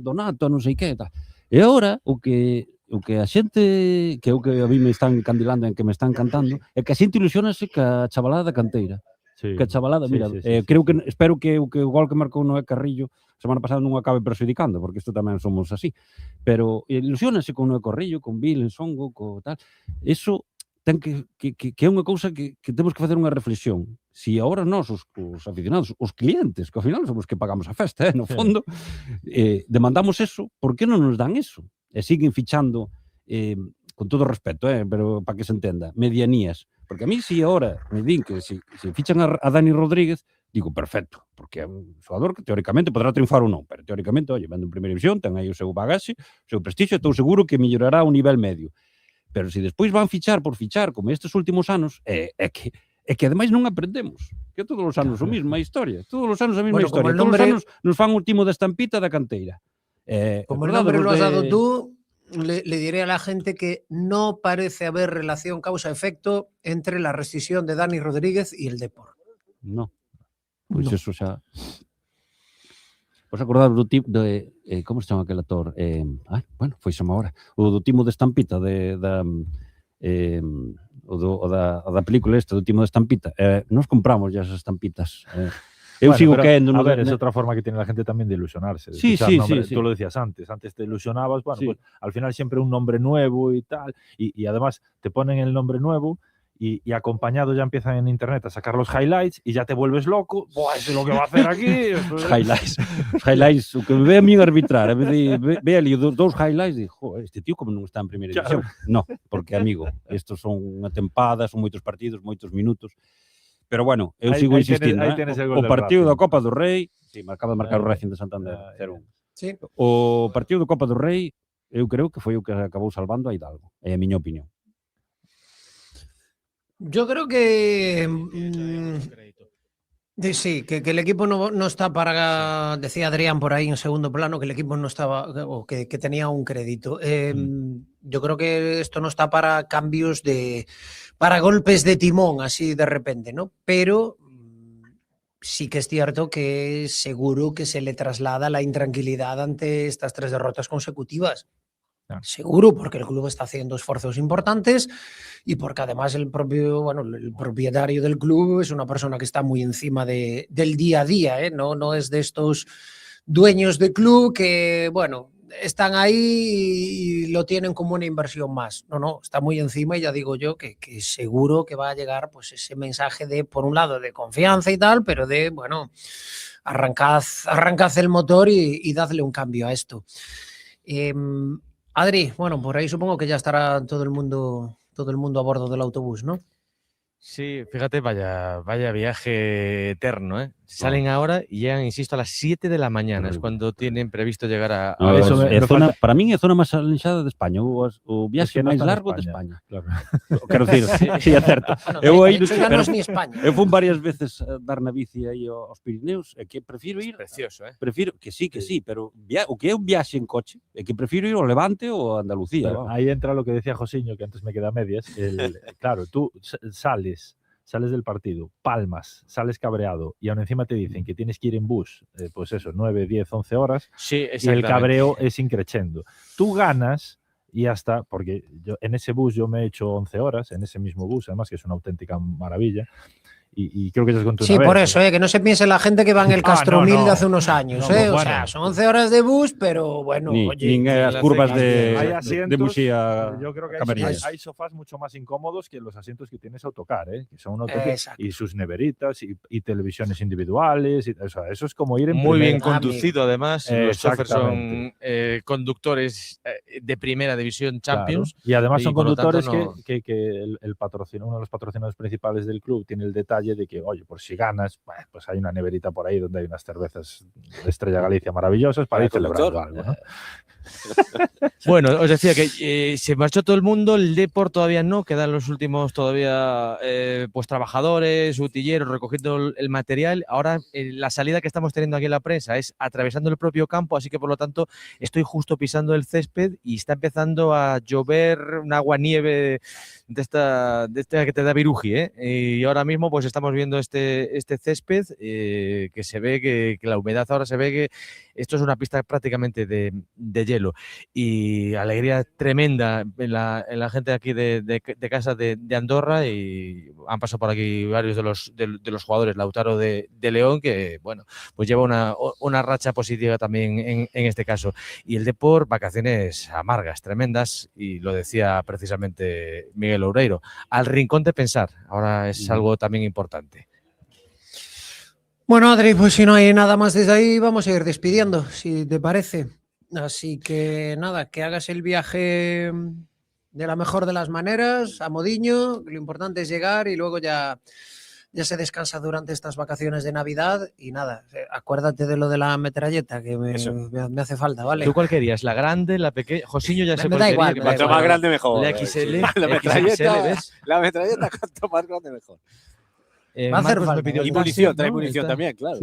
Donato, a non sei que, tal. E agora, o que a xente, que é o que a mí me están candilando, en que me están cantando, é que a xente ilusionase ca chavalada da canteira. Sí. Que a chavalada, mira, espero que o gol que marcou Noé Carrillo a semana pasada non acabe prexudicando, porque isto tamén somos así, pero ilusionase con Noé Carrillo, con Bill, en Songo, co tal, eso ten que é unha cousa que temos que facer unha reflexión. Si agora nós, os aficionados, os clientes, que ao final somos que pagamos a festa, no fondo, demandamos eso, por que non nos dan eso? E siguen fichando, con todo respeto, pero para que se entenda, medianías. Porque a mí, si agora me din que si fichan a Dani Rodríguez, digo, perfecto, porque é un xogador que teóricamente podrá triunfar ou non, pero teóricamente, oye, vendo en primeira división, ten aí o seu bagaxe, o seu prestixio, estou seguro que mellorará o nivel medio. Pero se despois van fichar por fichar, como estes últimos anos, é que ademais non aprendemos. Que todos os anos a mesma historia. Todos os anos a mesma historia. Todos os anos nos fan o timo da estampita da canteira. Como el nombre lo has dado tú, le diré a la gente que no parece haber relación causa-efecto entre la rescisión de Dani Rodríguez y el Depor. No. Pois eso xa... Vos acordades do tipo de... como se chama aquel actor? Bueno, foi xama ahora. O do timo de estampita da película esta, do timo de estampita. Nos compramos ya esas estampitas. Eu sigo querendo... A ver, es otra forma que tiene la gente también de ilusionarse. Sí. Tú lo decías antes te ilusionabas, bueno, pues al final siempre un nombre nuevo y tal, y además te ponen el nombre nuevo y acompañado ya empiezan en internet a sacar los highlights y ya te vuelves loco. Buah, eso es lo que va a hacer aquí. Highlights, o que me ve a mí arbitrar, ve ali dous highlights e digo, este tío como non está en primeira división. No, porque, amigo, estos son unha tempada, son moitos partidos, moitos minutos. Pero bueno, eu sigo insistindo. O partido da Copa do Rei, acaba de marcar o Racing de Santander, 0-1. O partido da Copa do Rei, eu creo que foi o que acabou salvando a Hidalgo, é a miña opinión. Yo creo que sí, que el equipo no está para, decía Adrián por ahí en segundo plano, que el equipo no estaba, o que tenía un crédito. Yo creo que esto no está para cambios para golpes de timón, así de repente, ¿no? Pero sí que es cierto que seguro que se le traslada la intranquilidad ante estas 3 derrotas consecutivas. Seguro, porque el club está haciendo esfuerzos importantes y porque además el propietario del club es una persona que está muy encima del día a día, no es de estos dueños de club que, bueno, están ahí y lo tienen como una inversión más. No, está muy encima y ya digo yo que seguro que va a llegar pues ese mensaje de, por un lado, de confianza y tal, pero de, bueno, arrancad el motor y dadle un cambio a esto. Adri, bueno, por ahí supongo que ya estará todo el mundo a bordo del autobús, ¿no? Sí, fíjate, vaya viaje eterno, ¿eh? Salen ahora y llegan, insisto, a las 7 de la mañana. Es cuando tienen previsto llegar a eso. Para mí é a zona máis alenxada de España, o viaxe máis largo de España. Claro. Quero dicir, sí, é certo. Eso ya no es ni España. Eu fui varias veces a dar na bici aí aos Pirineos, e que prefiro ir... Precioso, Prefiro, que sí, pero o que é un viaxe en coche, é que prefiro ir ao Levante ou a Andalucía. Ahí entra lo que decía Josiño, que antes me queda a medias. Claro, tú sales sales del partido, palmas, sales cabreado y aún encima te dicen que tienes que ir en bus, pues eso, 9, 10, 11 horas, Sí, y el exactamente. cabreo es increchendo. Tú ganas y hasta, porque yo en ese bus yo me he hecho 11 horas, en ese mismo bus, además que es una auténtica maravilla, y creo que ya os conté Sí, una por vez. eso, que no se piense la gente que va en el Castro no, 1000 no. de hace unos años. No, pues O bueno. sea, son 11 horas de bus, pero bueno, oye. Ni las curvas de asientos, Musía yo creo que Camarines. hay sofás mucho más incómodos que los asientos que tienes autocar, que son Exacto. y sus neveritas y televisiones individuales, o sea, eso es como ir en Muy bien primera. conducido, además. Los chóferes son Exactamente. conductores de primera división Champions. Claro. Y además son por lo tanto, conductores no- que el uno de los patrocinadores principales del club tiene el detalle de que, oye, por si ganas, bueno, pues hay una neverita por ahí donde hay unas cervezas de Estrella Galicia maravillosas para ir celebrando algo, ¿no? Bueno, os decía que se marchó todo el mundo, el Depor todavía no, quedan los últimos todavía pues trabajadores, utilleros recogiendo el material. Ahora la salida que estamos teniendo aquí en la prensa es atravesando el propio campo, así que por lo tanto estoy justo pisando el césped y está empezando a llover un agua-nieve de esta que te da viruji, ¿eh? Y ahora mismo pues estamos viendo este césped que se ve que la humedad ahora se ve que esto es una pista prácticamente de hielo y alegría tremenda en la gente de aquí de casa de Andorra y han pasado por aquí varios de los jugadores, Lautaro de León, que bueno, pues lleva una racha positiva también en este caso. Y el Depor, vacaciones amargas, tremendas, y lo decía precisamente Miguel Loureiro, al rincón de pensar, ahora es algo también importante. Bueno, Adri, pues si no hay nada más desde ahí, vamos a ir despidiendo, si te parece. Así que nada, que hagas el viaje de la mejor de las maneras, a modiño. Lo importante es llegar y luego ya se descansa durante estas vacaciones de Navidad. Y nada, acuérdate de lo de la metralleta, que me hace falta, ¿vale? ¿Tú cuál querías? ¿La grande, la pequeña? Josiño ya sé Me cuál da quería, igual, que me da Cuanto igual. más grande, mejor. La XL, La metralleta, ¿ves? la metralleta, cuanto más grande, mejor. Va a hacer Marcos me falta. pidió el Y munición, taser, trae ¿no? munición Está. también, claro.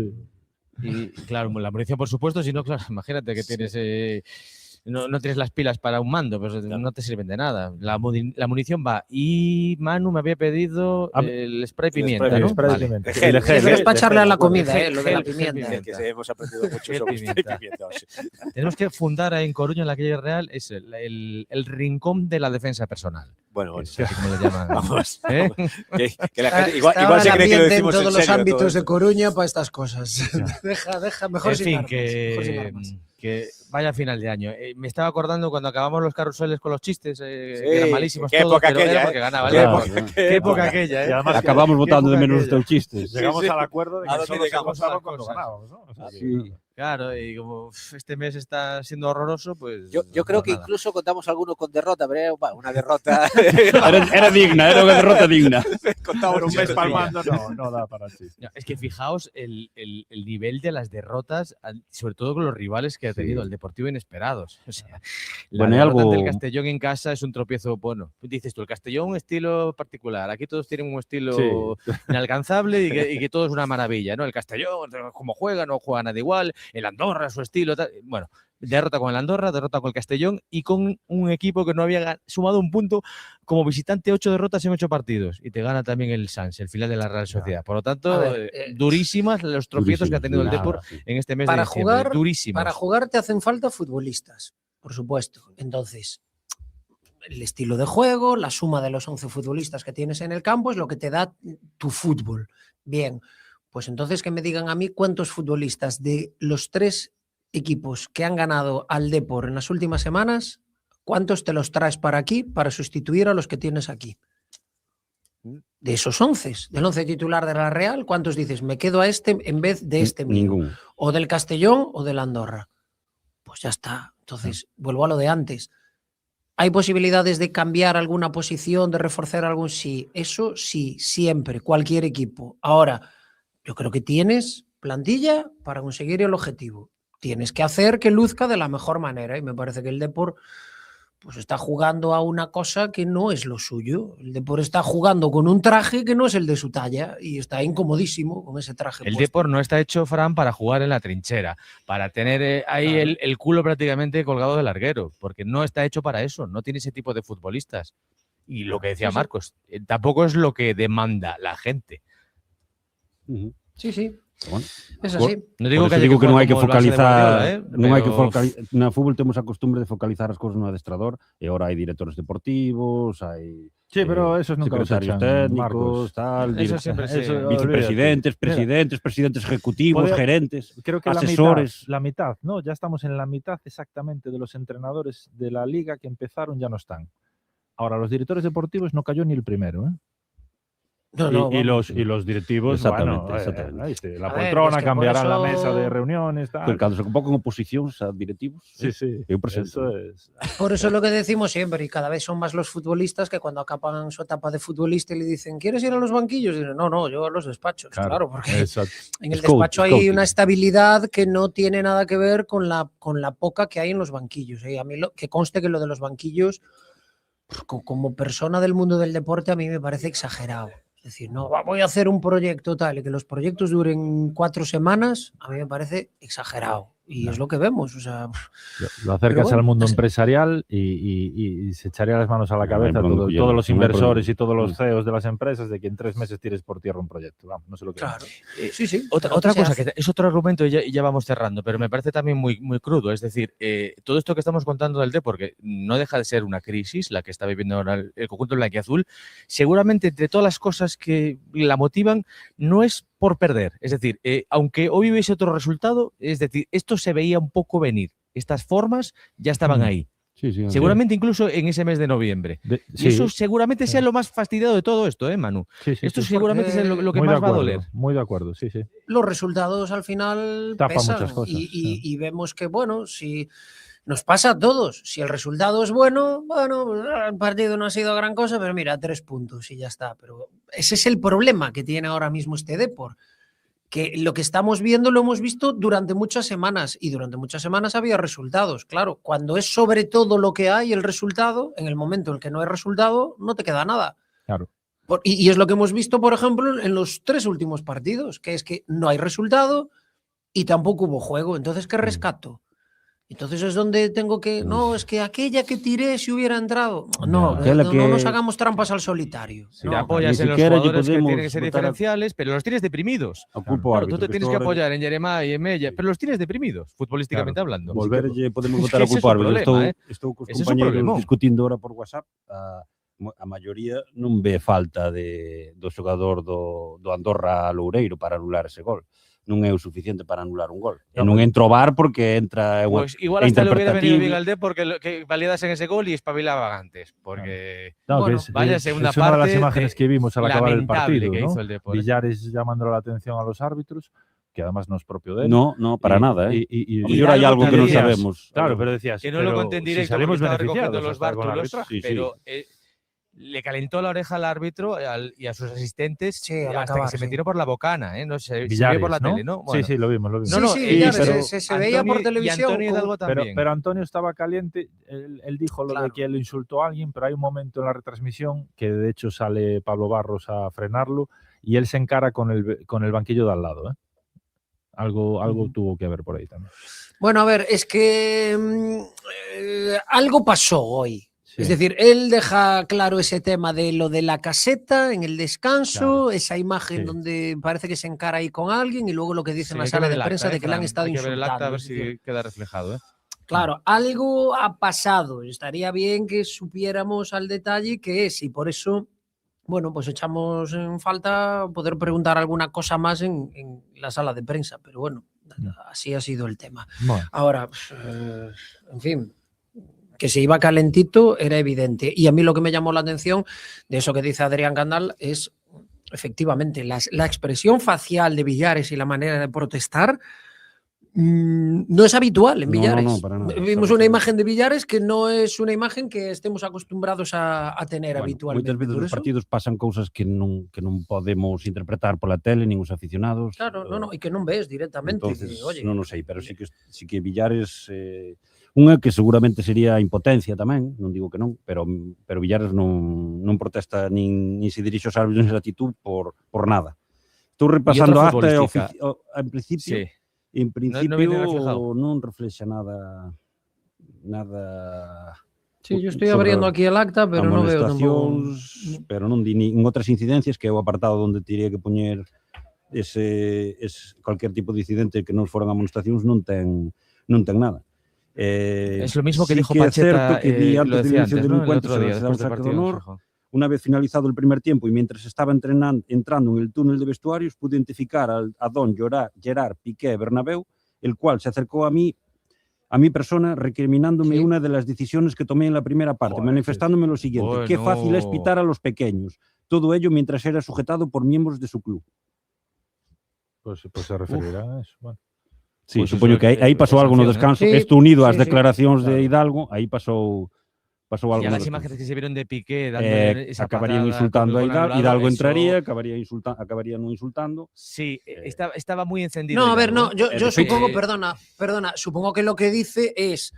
Y claro, la munición, por supuesto, si no, claro, imagínate que tienes. No tienes las pilas para un mando, pues no te sirven de nada. La munición va. Y Manu me había pedido el spray pimienta, ¿no? spray Vale. pimienta. Gel, El gel, Eso es para echarle a la bueno, comida, gel, lo de la gel, pimienta. gel Que hemos aprendido mucho Gel sobre pimienta. pimienta. Tenemos que fundar en Coruña, en la calle Real, es el rincón de la defensa personal. Bueno, Así como lo llaman. Vamos. ¿Eh? Que la gente, igual Estaba se el cree que lo ambiente decimos en en todos los serio, todo ámbitos esto. de Coruña para estas cosas. deja, mejor En sin fin, armas, mejor sin armas. que vaya final de año. Me estaba acordando cuando acabamos los carruseles con los chistes, que Sí, eran malísimos qué todos, época pero era aquella, porque ganaba el Qué Depor. época, Qué época aquella, Y además, Acabamos qué votando de época menos aquella. los teus chistes. Llegamos Sí, sí. al acuerdo de ¿A que dónde solo se llegamos? votaba cuando Cosas. ganábamos, ¿no? O sea, Sí. Claro, y como este mes está siendo horroroso, pues. Yo creo pues que nada. incluso contamos alguno con derrota, pero era una derrota. Era digna, era una derrota digna. Contamos Pero un mes chistes, palmando no da para sí. No, es que fijaos el nivel de las derrotas, sobre todo con los rivales que ha tenido el Deportivo inesperados. O sea, la Bueno, hay derrota algo- ante el Castellón en casa es un tropiezo. Bueno, dices tú, el Castellón un estilo particular. Aquí todos tienen un estilo inalcanzable y que todo es una maravilla, ¿no? El Castellón, como juega, no juega nada igual. El Andorra, su estilo. Tal. Bueno, derrota con el Andorra, derrota con el Castellón y con un equipo que no había sumado un punto como visitante, 8 derrotas en 8 partidos. Y te gana también el Sanz, el final de la Real Sociedad. Por lo tanto, A ver, durísimas los tropiezos que ha tenido el Depor en este mes de Para diciembre. jugar, Durísimos. para jugar te hacen falta futbolistas, por supuesto. Entonces, el estilo de juego, la suma de los 11 futbolistas que tienes en el campo es lo que te da tu fútbol. Bien, pues entonces que me digan a mí cuántos futbolistas de los 3 equipos que han ganado al Depor en las últimas semanas, cuántos te los traes para aquí para sustituir a los que tienes aquí. De esos 11, del 11 titular de la Real, ¿cuántos dices? Me quedo a este en vez de este mío. Ningún. O del Castellón o del Andorra. Pues ya está. Entonces, vuelvo a lo de antes. ¿Hay posibilidades de cambiar alguna posición, de reforzar algún? Sí, eso sí, siempre, cualquier equipo. Ahora, yo creo que tienes plantilla para conseguir el objetivo. Tienes que hacer que luzca de la mejor manera y me parece que el Depor pues está jugando a una cosa que no es lo suyo. El Depor está jugando con un traje que no es el de su talla y está incomodísimo con ese traje. El puesto. Depor no está hecho, Fran, para jugar en la trinchera, para tener ahí el culo prácticamente colgado del larguero, porque no está hecho para eso, no tiene ese tipo de futbolistas. Y lo que decía Sí, sí. Marcos, tampoco es lo que demanda la gente. Sí, sí. Bueno, Es por- así. No digo por que eso haya digo que que non jugar hai que como el Barça de focalizar, Guardiola, non hai que pero- focalizar. Na fútbol temos a costumbre de focalizar as cousas no adestrador e agora hai directores deportivos, hai Sí, pero esos nunca los secretarios echan, técnicos, Marcos. tal, Eso siempre se- vicepresidentes, olvídate. presidentes ejecutivos, Podría- gerentes, Creo que asesores. la mitad, ¿no? Ya estamos en la mitad exactamente de los entrenadores de la liga que empezaron, ya no están. Ahora, los directores deportivos no cayó ni el primero, ¿eh? No, y, no, y vamos. los directivos, Exactamente, bueno, exactamente. la A ver, poltrona es que cambiará por la mesa de eso- reuniones, Que tal. cando se convocan oposicións a directivos, Sí, sí, eu presento. eso es. Por eso es lo que decimos siempre, y cada vez son más los futbolistas que cuando acaban su etapa de futbolista y le dicen, ¿quieres ir a los banquillos? Y dicen, no, yo a los despachos, claro, porque exacto. en el Scout, despacho hay scouting. una estabilidad que no tiene nada que ver con la poca que hay en los banquillos. A mí que conste que lo de los banquillos, como persona del mundo del deporte, a mí me parece exagerado. Es decir, no, voy a hacer un proyecto tal y que los proyectos duren 4 semanas, a mí me parece exagerado. Y es lo que vemos. O sea, Lo acercas pero bueno, al mundo así- empresarial y se echaría las manos a la No hay cabeza problema, todos no los hay inversores problema. y todos los CEOs de las empresas de que en 3 meses tires por tierra un proyecto. Vamos, no sé lo que claro. Sí, sí. Otra pero cosa, se que hace. es otro argumento y ya vamos cerrando, pero me parece también muy crudo. Es decir, todo esto que estamos contando del Depor, porque no deja de ser una crisis la que está viviendo ahora el conjunto blanquiazul, seguramente entre todas las cosas que la motivan no es por perder. Es decir, aunque hoy hubiese otro resultado, es decir, esto se veía un poco venir. Estas formas ya estaban ahí. Sí, sí, Seguramente incluso en ese mes de noviembre. Y eso seguramente sea lo más fastidiado de todo esto, Manu. Sí, sí, Esto sí. seguramente es lo que Muy de más va a acuerdo, doler. Muy de acuerdo, sí, sí. Los resultados al final Tapa pesan muchas cosas, y vemos que, bueno, si nos pasa a todos, si el resultado es bueno, pues, el partido no ha sido gran cosa, pero mira, 3 puntos y ya está. Pero ese es el problema que tiene ahora mismo este Depor, que lo que estamos viendo lo hemos visto durante muchas semanas y durante muchas semanas había resultados. Claro, cuando es sobre todo lo que hay el resultado, en el momento en el que no hay resultado, no te queda nada. Claro. Y es lo que hemos visto, por ejemplo, en los 3 últimos partidos, que es que no hay resultado y tampoco hubo juego. Entonces, ¿qué rescato? Entonces es donde tengo que... No, es que aquella que tiré si hubiera entrado. No, aquella no que- nos hagamos trampas al solitario. Si No. te apoyas ni en los siquiera lle jugadores que podemos tienen que ser votar a- diferenciales, pero los tienes deprimidos. A culpa ao Claro, árbitro, tú te que tienes que esto ahora- apoyar en Jeremá y en Mella, pero los tienes deprimidos, futbolísticamente hablando. Volverlle podemos Es votar que a ese es culpa un ao árbitro. problema, Estou cos Ese es un compañeros problemón. discutindo ahora por WhatsApp. A maioría non ve falta do xogador do Andorra a Loureiro para anular ese gol. Non é o suficiente para anular un gol. E non entro o VAR porque entra unha Pues igual é hasta le hubiera venido bien interpretatible. al D porque que validasen ese gol y espabilaban antes. Porque No, bueno, que es, vaya es- segunda es una de las parte imágenes que vimos al acabar el lamentable partido, que ¿no? hizo el Depor, ¿eh? Villares llamando la atención a los árbitros, que además no es propio de él. No, para nada, ¿eh? A lo mellor hai algo que non sabemos. Claro, pero decías, que no lo pero conté en si directo salimos porque estaba recogiendo beneficiados los hasta con el bártulos, arbitraje. pero le calentó la oreja al árbitro y a sus asistentes al hasta acabar, que se sí. metieron por la bocana, ¿eh? No sé, se vio Villares, por la ¿no? tele, ¿no? Sí, sí, lo vimos, lo vimos. No, no, Sí, Villares, pero se veía por Antonio- televisión Y Antonio con- Hidalgo también. Pero Antonio estaba caliente, él dijo lo de que él insultó a alguien, pero hay un momento en la retransmisión que de hecho sale Pablo Barros a frenarlo y él se encara con el banquillo de al lado. ¿eh? Algo tuvo que ver por ahí también. Bueno, a ver, es que algo pasó hoy. Es decir, él deja claro ese tema de lo de la caseta en el descanso, esa imagen donde parece que se encara ahí con alguien y luego lo que dice en la sala de prensa de que le han estado Hay que ver el acta a insultando. ver Es decir, si queda reflejado, ¿eh? claro, algo ha pasado. Estaría bien que supiéramos al detalle qué es y por eso, bueno, pues echamos en falta poder preguntar alguna cosa más en la sala de prensa, pero bueno, así ha sido el tema. Bueno. Ahora, en fin, que se iba calentito era evidente. Y a mí lo que me llamó la atención de eso que dice Adrián Gandal es, efectivamente, la expresión facial de Villares y la manera de protestar no es habitual en No, Villares. no, para nada. Vimos una imagen de Villares que no es una imagen que estemos acostumbrados a tener Bueno, habitualmente. moitas veces Por nos eso- partidos pasan cousas que non podemos interpretar pola tele, nin os aficionados. Claro, no, y que non ves directamente. Entonces, que, oye, non o sei, pero sí que Villares unha que seguramente sería impotencia tamén, non digo que non, pero Villares non protesta nin se dirixe aos árbitros en actitud por nada. Estou repasando a acta e en principio Sí. en No viene reflejado. non reflexa nada Sí, yo estoy abriendo aquí el acta, pero no veo amonestacións, pero non di nin outras incidencias, que é o apartado onde teria que poñer cualquier tipo de incidente que non foran amonestacións, non ten nada. Es lo mismo que dijo que é Pacheta, certo que di lo antes de decía inicio antes, del ¿no? El encuentro otro se día, da después del saque de partido, honor. Jojo. Una vez finalizado el primer tiempo y mientras estaba entrando en el túnel de vestuarios, pude identificar a don Gerard Piqué Bernabéu, el cual se acercó a mi persona recriminándome una de las decisiones que tomé en la primera parte, manifestándome lo siguiente: qué fácil es pitar a los pequeños. Todo ello mientras era sujetado por miembros de su club. Pues se referirá a eso. Bueno. Sí, Pues supoño que aí pasou algo no descanso. Isto unido ás declaracións de Hidalgo, aí pasou algo. Ya las imágenes que se vieron de Piqué dándole esa acabarían patada insultando a con el Hidalgo, anulado, Hidalgo eso... entraría, acabarían no insultando. Sí, estaba muy encendido. No, a ver, Hidalgo, no, yo supongo, perdona, supongo que lo que dice es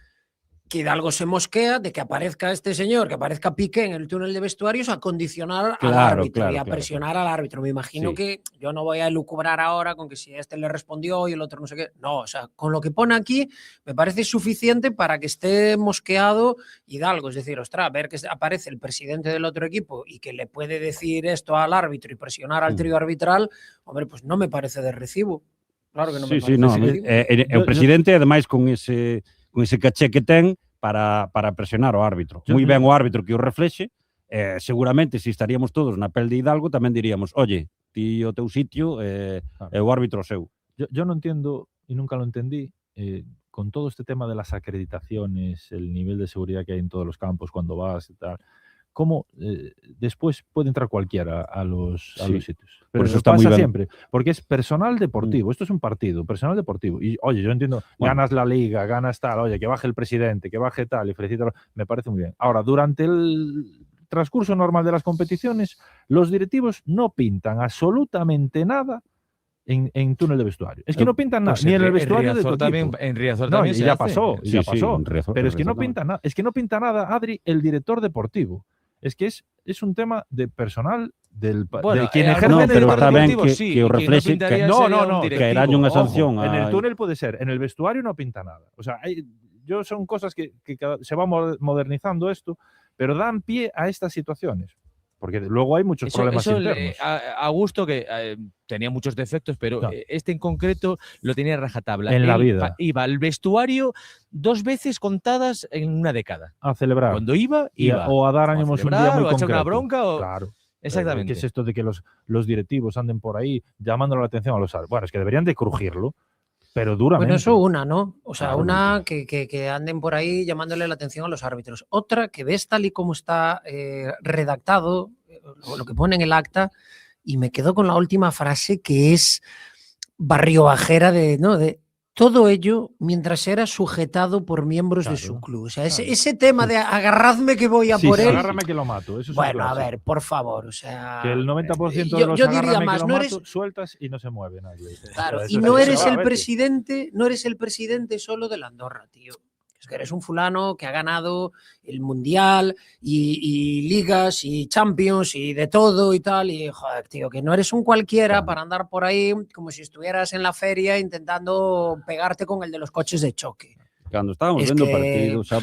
que Hidalgo se mosquea de que aparezca este señor, que aparezca Piqué en el túnel de vestuarios a condicionar al árbitro y a presionar al árbitro. Me imagino que yo no voy a elucubrar ahora con que si este le respondió y el otro no sé qué. No, o sea, con lo que pone aquí me parece suficiente para que esté mosqueado Hidalgo. Es decir, ostras, ver que aparece el presidente del otro equipo y que le puede decir esto al árbitro y presionar al trío arbitral, hombre, pues no me parece de recibo. Claro que no me parece de recibo. O presidente, ademais, con ese caché que ten para presionar ao árbitro. Moi ben o árbitro que o reflexe, seguramente se estaríamos todos na pel de Hidalgo tamén diríamos, oye, ti o teu sitio e o árbitro o seu. Yo no entiendo, y nunca lo entendí, con todo este tema de las acreditaciones, el nivel de seguridad que hay en todos los campos cuando vas y tal, cómo después puede entrar cualquiera a los sitios. Pero por eso eso está pasa muy bien. siempre, porque es personal deportivo. Esto es un partido, personal deportivo. Y, oye, yo entiendo, ganas la liga, ganas tal, oye, que baje el presidente, que baje tal, y felicítalo, me parece muy bien. Ahora, durante el transcurso normal de las competiciones, los directivos no pintan absolutamente nada en túnel de vestuario. Es que no pintan nada, Pues ni en el vestuario de tu también, equipo. en Riazor No, también y se ya hace. pasó, Sí, ya sí, pasó. en Riazor- Pero en es que no Riazor pinta nada, es que no pinta nada, Adri, el director deportivo. Es que es un tema de personal de quien ejerce no, el pero director está ben deportivo, que, sí, que o y quien reflexe, pintaría que, sería un que directivo. eralle unha Ojo, sanción. en el túnel puede ser, en el vestuario no pinta nada. O sea, son cosas que se va modernizando esto, pero dan pie a estas situaciones. Porque luego hay muchos problemas internos. A gusto que tenía muchos defectos, pero este en concreto lo tenía rajatabla. En la vida. Iba al vestuario 2 veces contadas en una década. A celebrar. Cuando iba. O a dar ánimos un día muy o a echar concreto. una bronca. Claro. Exactamente. ¿Qué es esto de que los directivos anden por ahí llamándole la atención a los árbitros? Bueno, es que deberían de crujirlo, pero duramente. Bueno, eso una, ¿no? O sea, Claro, una que anden por ahí llamándole la atención a los árbitros. Otra que ves tal y como está redactado, lo que pone en el acta, y me quedo con la última frase que es barriobajera de todo ello mientras era sujetado por miembros de su club. O sea, ese tema de agarradme que voy a por él. Agárrame que lo mato. Eso es bueno, a ver, por favor, o sea. Que el 90% de los yo diría agárrame más, que lo no mato, eres, sueltas y no se mueve nadie. claro, Eso y es no así, eres el vete. presidente, no eres el presidente solo de la Andorra, tío. Es que eres un fulano que ha ganado el Mundial y ligas y Champions y de todo y tal. Y, joder, tío, que no eres un cualquiera para andar por ahí como si estuvieras en la feria intentando pegarte con el de los coches de choque. Cando estábamos Es vendo o que- partido, xa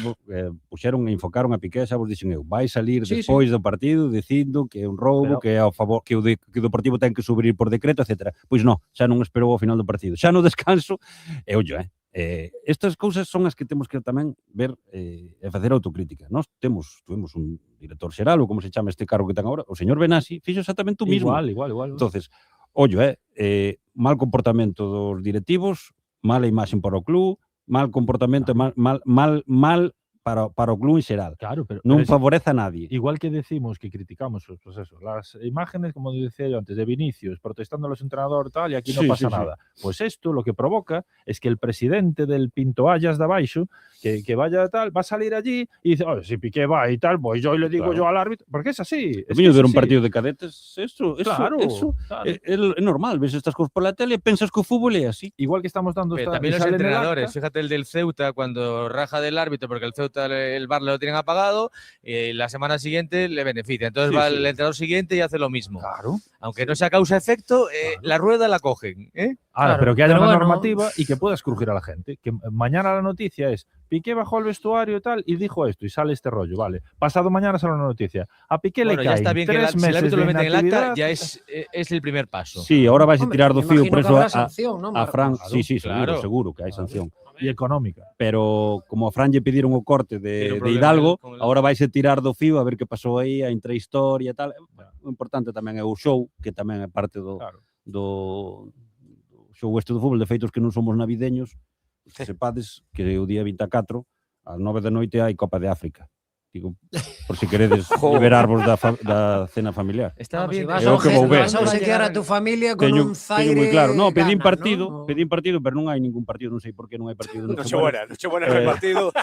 puxeron, enfocaron a Piqué, xa vos dixen eu, vai salir Sí, despois do partido dicindo que é un roubo, Pero- que é ao favor, que o Deportivo ten que subir por decreto, etc. Pois non, xa non esperou ao final do partido. Xa no descanso, e ollo, estas cousas son as que temos que tamén ver e facer autocrítica. Nós tuvemos un director xeral, ou como se chama este cargo que ten agora, o señor Benassi, fixo exactamente o mismo. Igual. Entonces, ollo, mal comportamento dos directivos, mala imaxe para o club, mal comportamento, mal para o club en xeral. Claro, pero non es- favorece a nadie. Igual que decimos que criticamos pues eso, las imágenes, como decía yo antes, de Vinicius protestando a los entrenadores tal, y aquí no Sí, pasa sí, sí. nada. Pues esto lo que provoca es que el presidente del Pinto Ayas de abaixo, que vaya tal, va a salir allí y dice, oye, si Piqué va y tal, pues yo le digo Claro. yo al árbitro, porque es así. O Es viño que de es un así. partido de cadetes, eso Claro, claro. é normal, ves estas cousas pola tele e pensas que o fútbol é así. Igual que estamos dando Pero también los entrenadores, fíjate el del Ceuta cuando raja del árbitro porque el Ceuta el VAR le lo tienen apagado, la semana siguiente le beneficia. Entonces va el entrenador siguiente y hace lo mismo. Claro. Aunque no sea causa-efecto, la rueda la cogen. Ahora, pero que haya una normativa y que puedas crujir a la gente. Que mañana la noticia es Piqué bajó al vestuario y tal y dijo esto y sale este rollo, vale. Pasado mañana sale una noticia. A Piqué le caen ya está bien 3 que si el meses árbitro de lo mete en el acta, inactividad. ya es el primer paso. Sí, ahora vais a tirar do fío, por eso a Fran, Claro, sí, claro. seguro que hai sanción. Y económica. Pero como a Fran lle pediron o corte Tiene un de problema Hidalgo, con el- ahora vais a tirar do fío a ver que pasou aí, a intrahistoria e tal. O importante tamén é o show, que tamén é parte do show este do fútbol, de feitos que non somos navideños, que sepades que o día 24 ás 9 da noite hai Copa de África. Digo, por si queredes liberarvos da cena familiar. Estaba bien. Vas É o que vou ver. a obsequiar a tu familia con Teño un Zaire moi claro. No, pedín Ghana, partido, pero non hai ningún partido, non sei por qué non hai partido. Nochebuena no hay partido.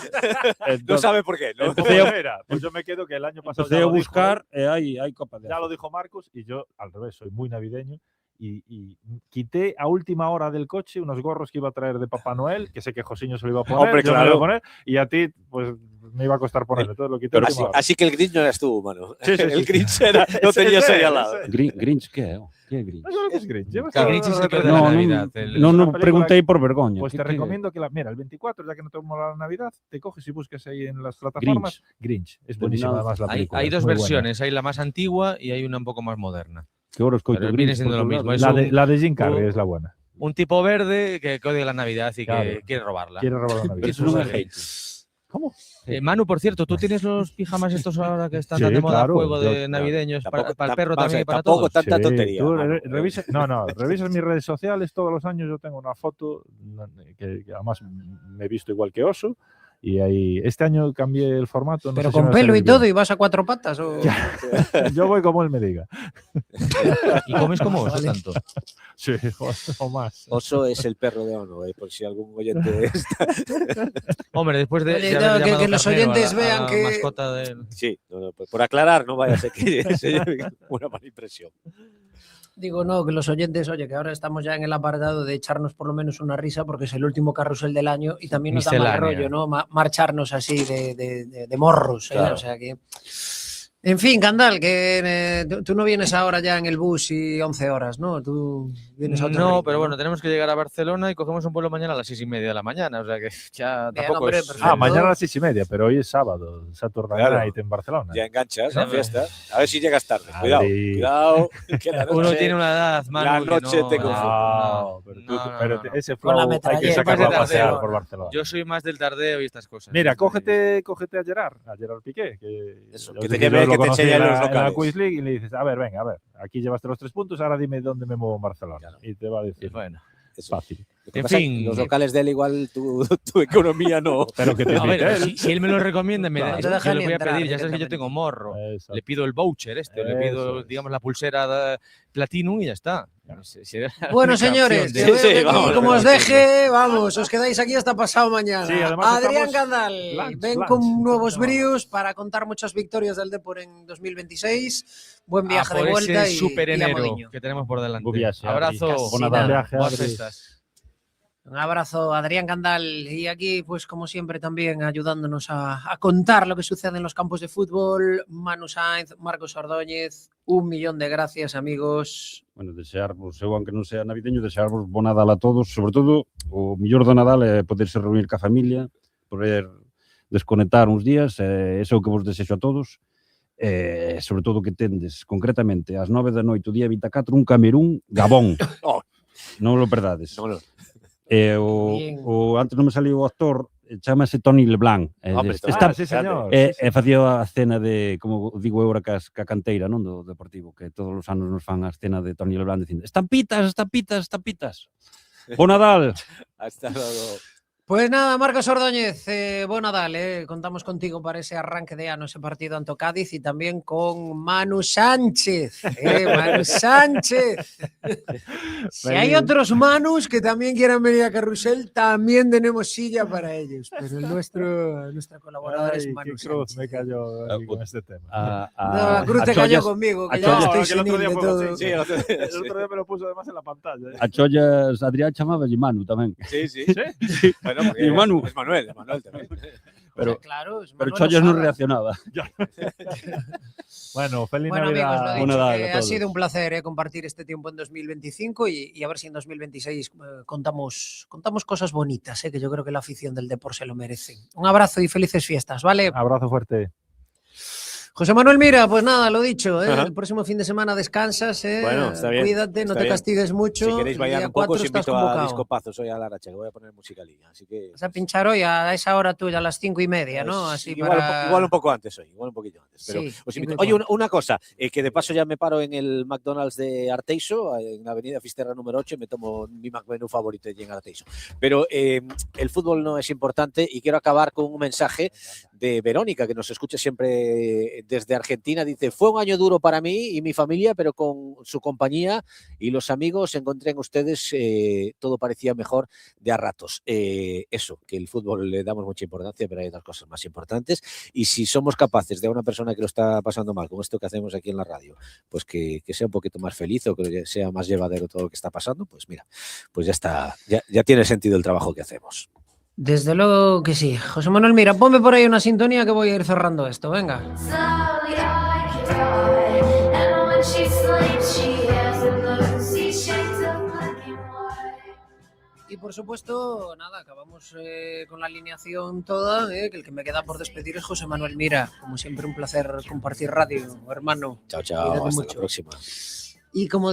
No sabe por qué, ¿no? Pues yo me quedo que el año pasado Empecé ya a lo buscar dijo, e hai Copa de ya lo dijo Marcos y yo al revés, soy muy navideño y quité a última hora del coche unos gorros que iba a traer de Papá Noel, que sé que Josiño se lo iba a poner, Hombre, yo me lo iba claro. a poner y a ti pues me iba a costar ponerlo, entonces lo quité a última hora. Así que el Grinch no eras tú, mano. Sí, sí, El sí. Grinch era, lo Ese, tenías ese, ahí al lado. ese. Grinch, que é? Que é Grinch? ¿No sabes lo que es Grinch? Llevas Claro, toda Grinch es la el que de referencia. la Navidad. Es No, una no película preguntei por vergoña. Pues ¿Qué te que é? recomiendo que mira, el 24, ya que no te mola la Navidad, te coges y busques ahí en las plataformas Grinch. Es buenísima además la película. Hay es dos muy buena. versiones, hay la más antigua y hay una un poco más moderna. Que ahora escoito Pero Grinch viene siendo por lo todos mismo. lados. Es La de Jim Carrey es la buena. Un tipo verde que odia la Navidad y Claro. que quiere robarla. Quiere robar la Navidad. Pero eso non é hate. ¿Cómo? Manu, por cierto, ¿tú tienes los pijamas estos ahora que están Sí, tan de moda, claro, juego yo- de navideños, Tampoco- para el perro vamos a también ver, y para tampoco todos? tanta Sí, tontería. tú mano. revisas mis redes sociales todos los años. Yo tengo una foto que además me he visto igual que oso. Y ahí, este año cambié el formato. no Pero sé si me con va a pelo y salir todo, bien. y vas a 4 patas. O... Yo voy como él me diga. ¿Y comes como oso tanto? Sí, o más. Oso es el perro de Ono, por si algún oyente está. Hombre, después de Oye, de no, haber que llamado los carnero oyentes a la vean que- mascota del... Sí, no, pues por aclarar, no vaya a ser que se lleve una mala impresión. Digo, no, que los oyentes, oye, que ahora estamos ya en el apartado de echarnos por lo menos una risa porque es el último carrusel del año y también nos da mal Miscelánea. rollo, ¿no? Marcharnos así de morros, ¿eh? Claro. O sea que... En fin, Candal, que tú no vienes ahora ya en el bus y 11 horas, ¿no? Tú vienes a otro No, ritmo, pero bueno, tenemos que llegar a Barcelona y cogemos un vuelo mañana a las 6:30 de la mañana. O sea que ya Bien, tampoco hombre, es... perfecto. Mañana a las 6:30, pero hoy es sábado. Saturday Claro. Night en Barcelona. Ya enganchas Sí, la fiesta. A ver si llegas tarde. Cuidado, Madrid. cuidado. Que la Uno noche, tiene una edad, la Manu, que noche no, te no, confunde. No, pero, tú- no, pero no, no. ese Con la flow hay que metralleta. sacarlo a Más de pasear tardeo. por Barcelona. Yo soy más del tardeo y estas cosas. Mira, cógete a Gerard Piqué, que, Eso, yo que sé te yo lleve, lo que te conocí enseñe en los la- en la locales. Quiz League y le dices, a ver, aquí llevaste los 3 puntos, ahora dime dónde me muevo en Barcelona. Y te va a decir, Bueno, Eso. fácil. Lo que En pasa es que fin. los locales de él igual tu economía no. Pero que te a ver, invite él. si él me lo recomienda, Claro. No te yo deja le ni voy a entrar pedir, ya sabes que yo directamente. tengo morro. Exacto. Le pido el voucher le pido, Eso es. digamos, la pulsera Platinum y ya está. Sería la Bueno, única señores, opción que de- veo que aquí, vamos, como os vamos. deje, vamos, os quedáis aquí hasta pasado mañana. Sí, además Adrián estamos Candal, lunch, ven lunch. con nuevos bríos para contar muchas victorias del Depor en 2026. Buen viaje por de vuelta ese y super a enero Modiño. que tenemos por delante. Bo viaxe, Adri. Abrazo. Casi nada. Viaje, Buenas Adri. festas. Un abrazo, Adrián Candal. Y aquí, pues como siempre, también ayudándonos a contar lo que sucede en los campos de fútbol. Manu Sainz, Marcos Ordóñez. 1.000.000 de gracias, amigos. Bueno, desearvos, eu aunque non sea navideño, desearvos bo Nadal a todos, sobre todo o millor do Nadal é poderse reunir ca familia, poder desconectar uns días, eso é o que vos desexo a todos, sobre todo que tendes concretamente ás 9 da noite o día 24 un Camerún Gabón. Oh. Non lo perdades. No, no. Bien. Antes non me saliu o actor, chamase Tony LeBlanc. Hombre, Está, sí, señor. facía a cena de, como digo eu ahora, ca canteira, non, do Deportivo, que todos os anos nos fan a escena de Tony LeBlanc dicindo estampitas, estampitas, estampitas. Bo Nadal. Hasta luego. Pues nada, Marcos Ordóñez, buen Nadal, contamos contigo para ese arranque de ano, ese partido ante o Cádiz y también con Manu Sánchez. Manu Sánchez. Si hay otros Manus que también quieran venir a Carrusel, también tenemos silla para ellos. Pero nuestro colaborador Ay, es qué Manu cruz Sánchez. me cayó aquí con este tema. No, la cruz te cayó conmigo, que ya estoy que el otro senil día de fue todo. así, el otro día me lo puso además en la pantalla. A chollas, Adrián chamaba Manu tamén. Sí, sí. ¿Sí? Bueno, porque Y Manu. es Manuel también. Pero, claro, pero Chollos no reaccionaba. Bueno, feliz Bueno, amigos, Navidad. lo dicho, Buena Navidad que a ha todos. sido un placer compartir este tiempo en 2025 y a ver si en 2026 contamos cosas bonitas, que yo creo que la afición del deporte se lo merece. Un abrazo y felices fiestas, ¿vale? Abrazo fuerte. José Manuel Mira, pues nada, lo dicho, Ajá. el próximo fin de semana descansas, Bueno, está bien. cuídate, no está te bien. castigues mucho. Si queréis el bailar día un poco, 4 os estás invito a convocado. Disco Pazos hoy a la Aracha, que voy a poner musicalía. Así que Vas a pinchar hoy a esa hora tuya, a las 5:30, ¿no? Así igual un poco antes hoy, igual un poquito antes. Pero Sí, os 5 y invito. Oye, cuarto. una cosa, que de paso ya me paro en el McDonald's de Arteixo, en la avenida Fisterra número 8, y me tomo mi McMenú favorito allí en Arteixo. Pero el fútbol no es importante y quiero acabar con un mensaje de Verónica, que nos escucha siempre desde Argentina. Dice, fue un año duro para mí y mi familia, pero con su compañía y los amigos encontré en ustedes todo parecía mejor de a ratos. Eso, que el fútbol le damos mucha importancia, pero hay otras cosas más importantes. Y si somos capaces de a una persona que lo está pasando mal, con esto que hacemos aquí en la radio, pues que sea un poquito más feliz o que sea más llevadero todo lo que está pasando, pues mira, pues ya está, ya tiene sentido el trabajo que hacemos. Desde luego que sí. José Manuel, mira, ponme por ahí una sintonía que voy a ir cerrando esto, venga. Y por supuesto, nada, acabamos con la alineación toda, que el que me queda por despedir es José Manuel Mira. Como siempre, un placer compartir radio, hermano. Chao, Cuídate hasta mucho. la próxima. Y como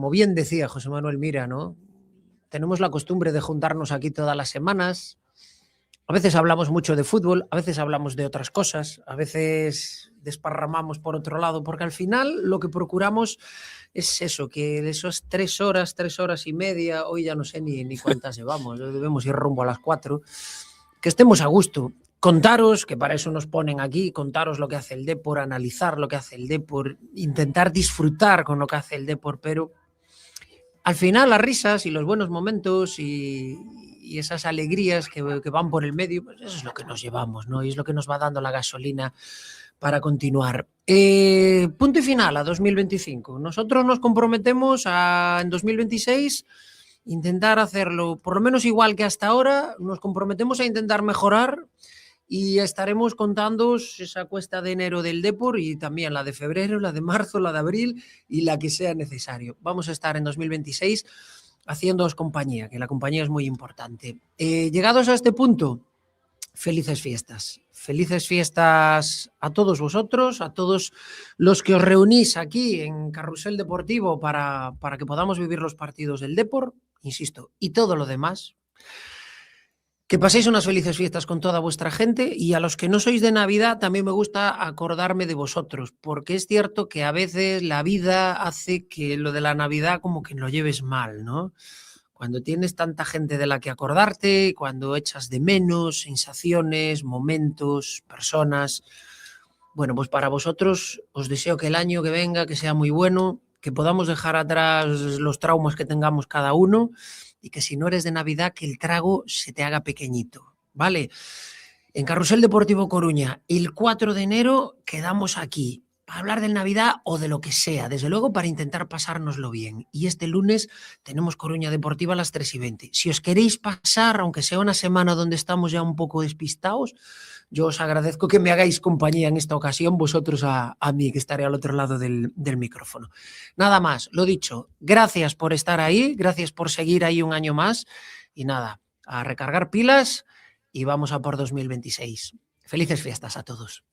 bien decía José Manuel Mira, ¿no? Tenemos la costumbre de juntarnos aquí todas las semanas. A veces hablamos mucho de fútbol, a veces hablamos de otras cosas, a veces desparramamos por otro lado, porque al final lo que procuramos es eso, que de esas 3 horas y media, hoy ya no sé ni cuántas llevamos, debemos ir rumbo a las 4, que estemos a gusto. Contaros, que para eso nos ponen aquí, contaros lo que hace el Depor, analizar lo que hace el Depor, intentar disfrutar con lo que hace el Depor, pero al final las risas y los buenos momentos y esas alegrías que van por el medio, pues eso es lo que nos llevamos, ¿no? Y es lo que nos va dando la gasolina para continuar. Punto y final a 2025. Nosotros nos comprometemos en 2026 intentar hacerlo por lo menos igual que hasta ahora, nos comprometemos a intentar mejorar y estaremos contándoos esa cuesta de enero del Depor y también la de febrero, la de marzo, la de abril y la que sea necesario. Vamos a estar en 2026 haciéndoos compañía, que la compañía es muy importante. Llegados a este punto, felices fiestas. Felices fiestas a todos vosotros, a todos los que os reunís aquí en Carrusel Deportivo para que podamos vivir los partidos del Depor, insisto, y todo lo demás. Que paséis unas felices fiestas con toda vuestra gente y a los que no sois de Navidad también me gusta acordarme de vosotros, porque es cierto que a veces la vida hace que lo de la Navidad como que lo lleves mal, ¿no? Cuando tienes tanta gente de la que acordarte, cuando echas de menos sensaciones, momentos, personas. Bueno, pues para vosotros os deseo que el año que venga, que sea muy bueno, que podamos dejar atrás los traumas que tengamos cada uno y que si no eres de Navidad, que el trago se te haga pequeñito, ¿vale? En Carrusel Deportivo Coruña, el 4 de enero quedamos aquí para hablar de Navidad o de lo que sea, desde luego para intentar pasárnoslo bien. Y este lunes tenemos Coruña Deportiva a las 3:20. Si os queréis pasar, aunque sea una semana donde estamos ya un poco despistados, yo os agradezco que me hagáis compañía en esta ocasión, vosotros a mí, que estaré al otro lado del micrófono. Nada más, lo dicho, gracias por estar ahí, gracias por seguir ahí un año más y nada, a recargar pilas y vamos a por 2026. Felices fiestas a todos.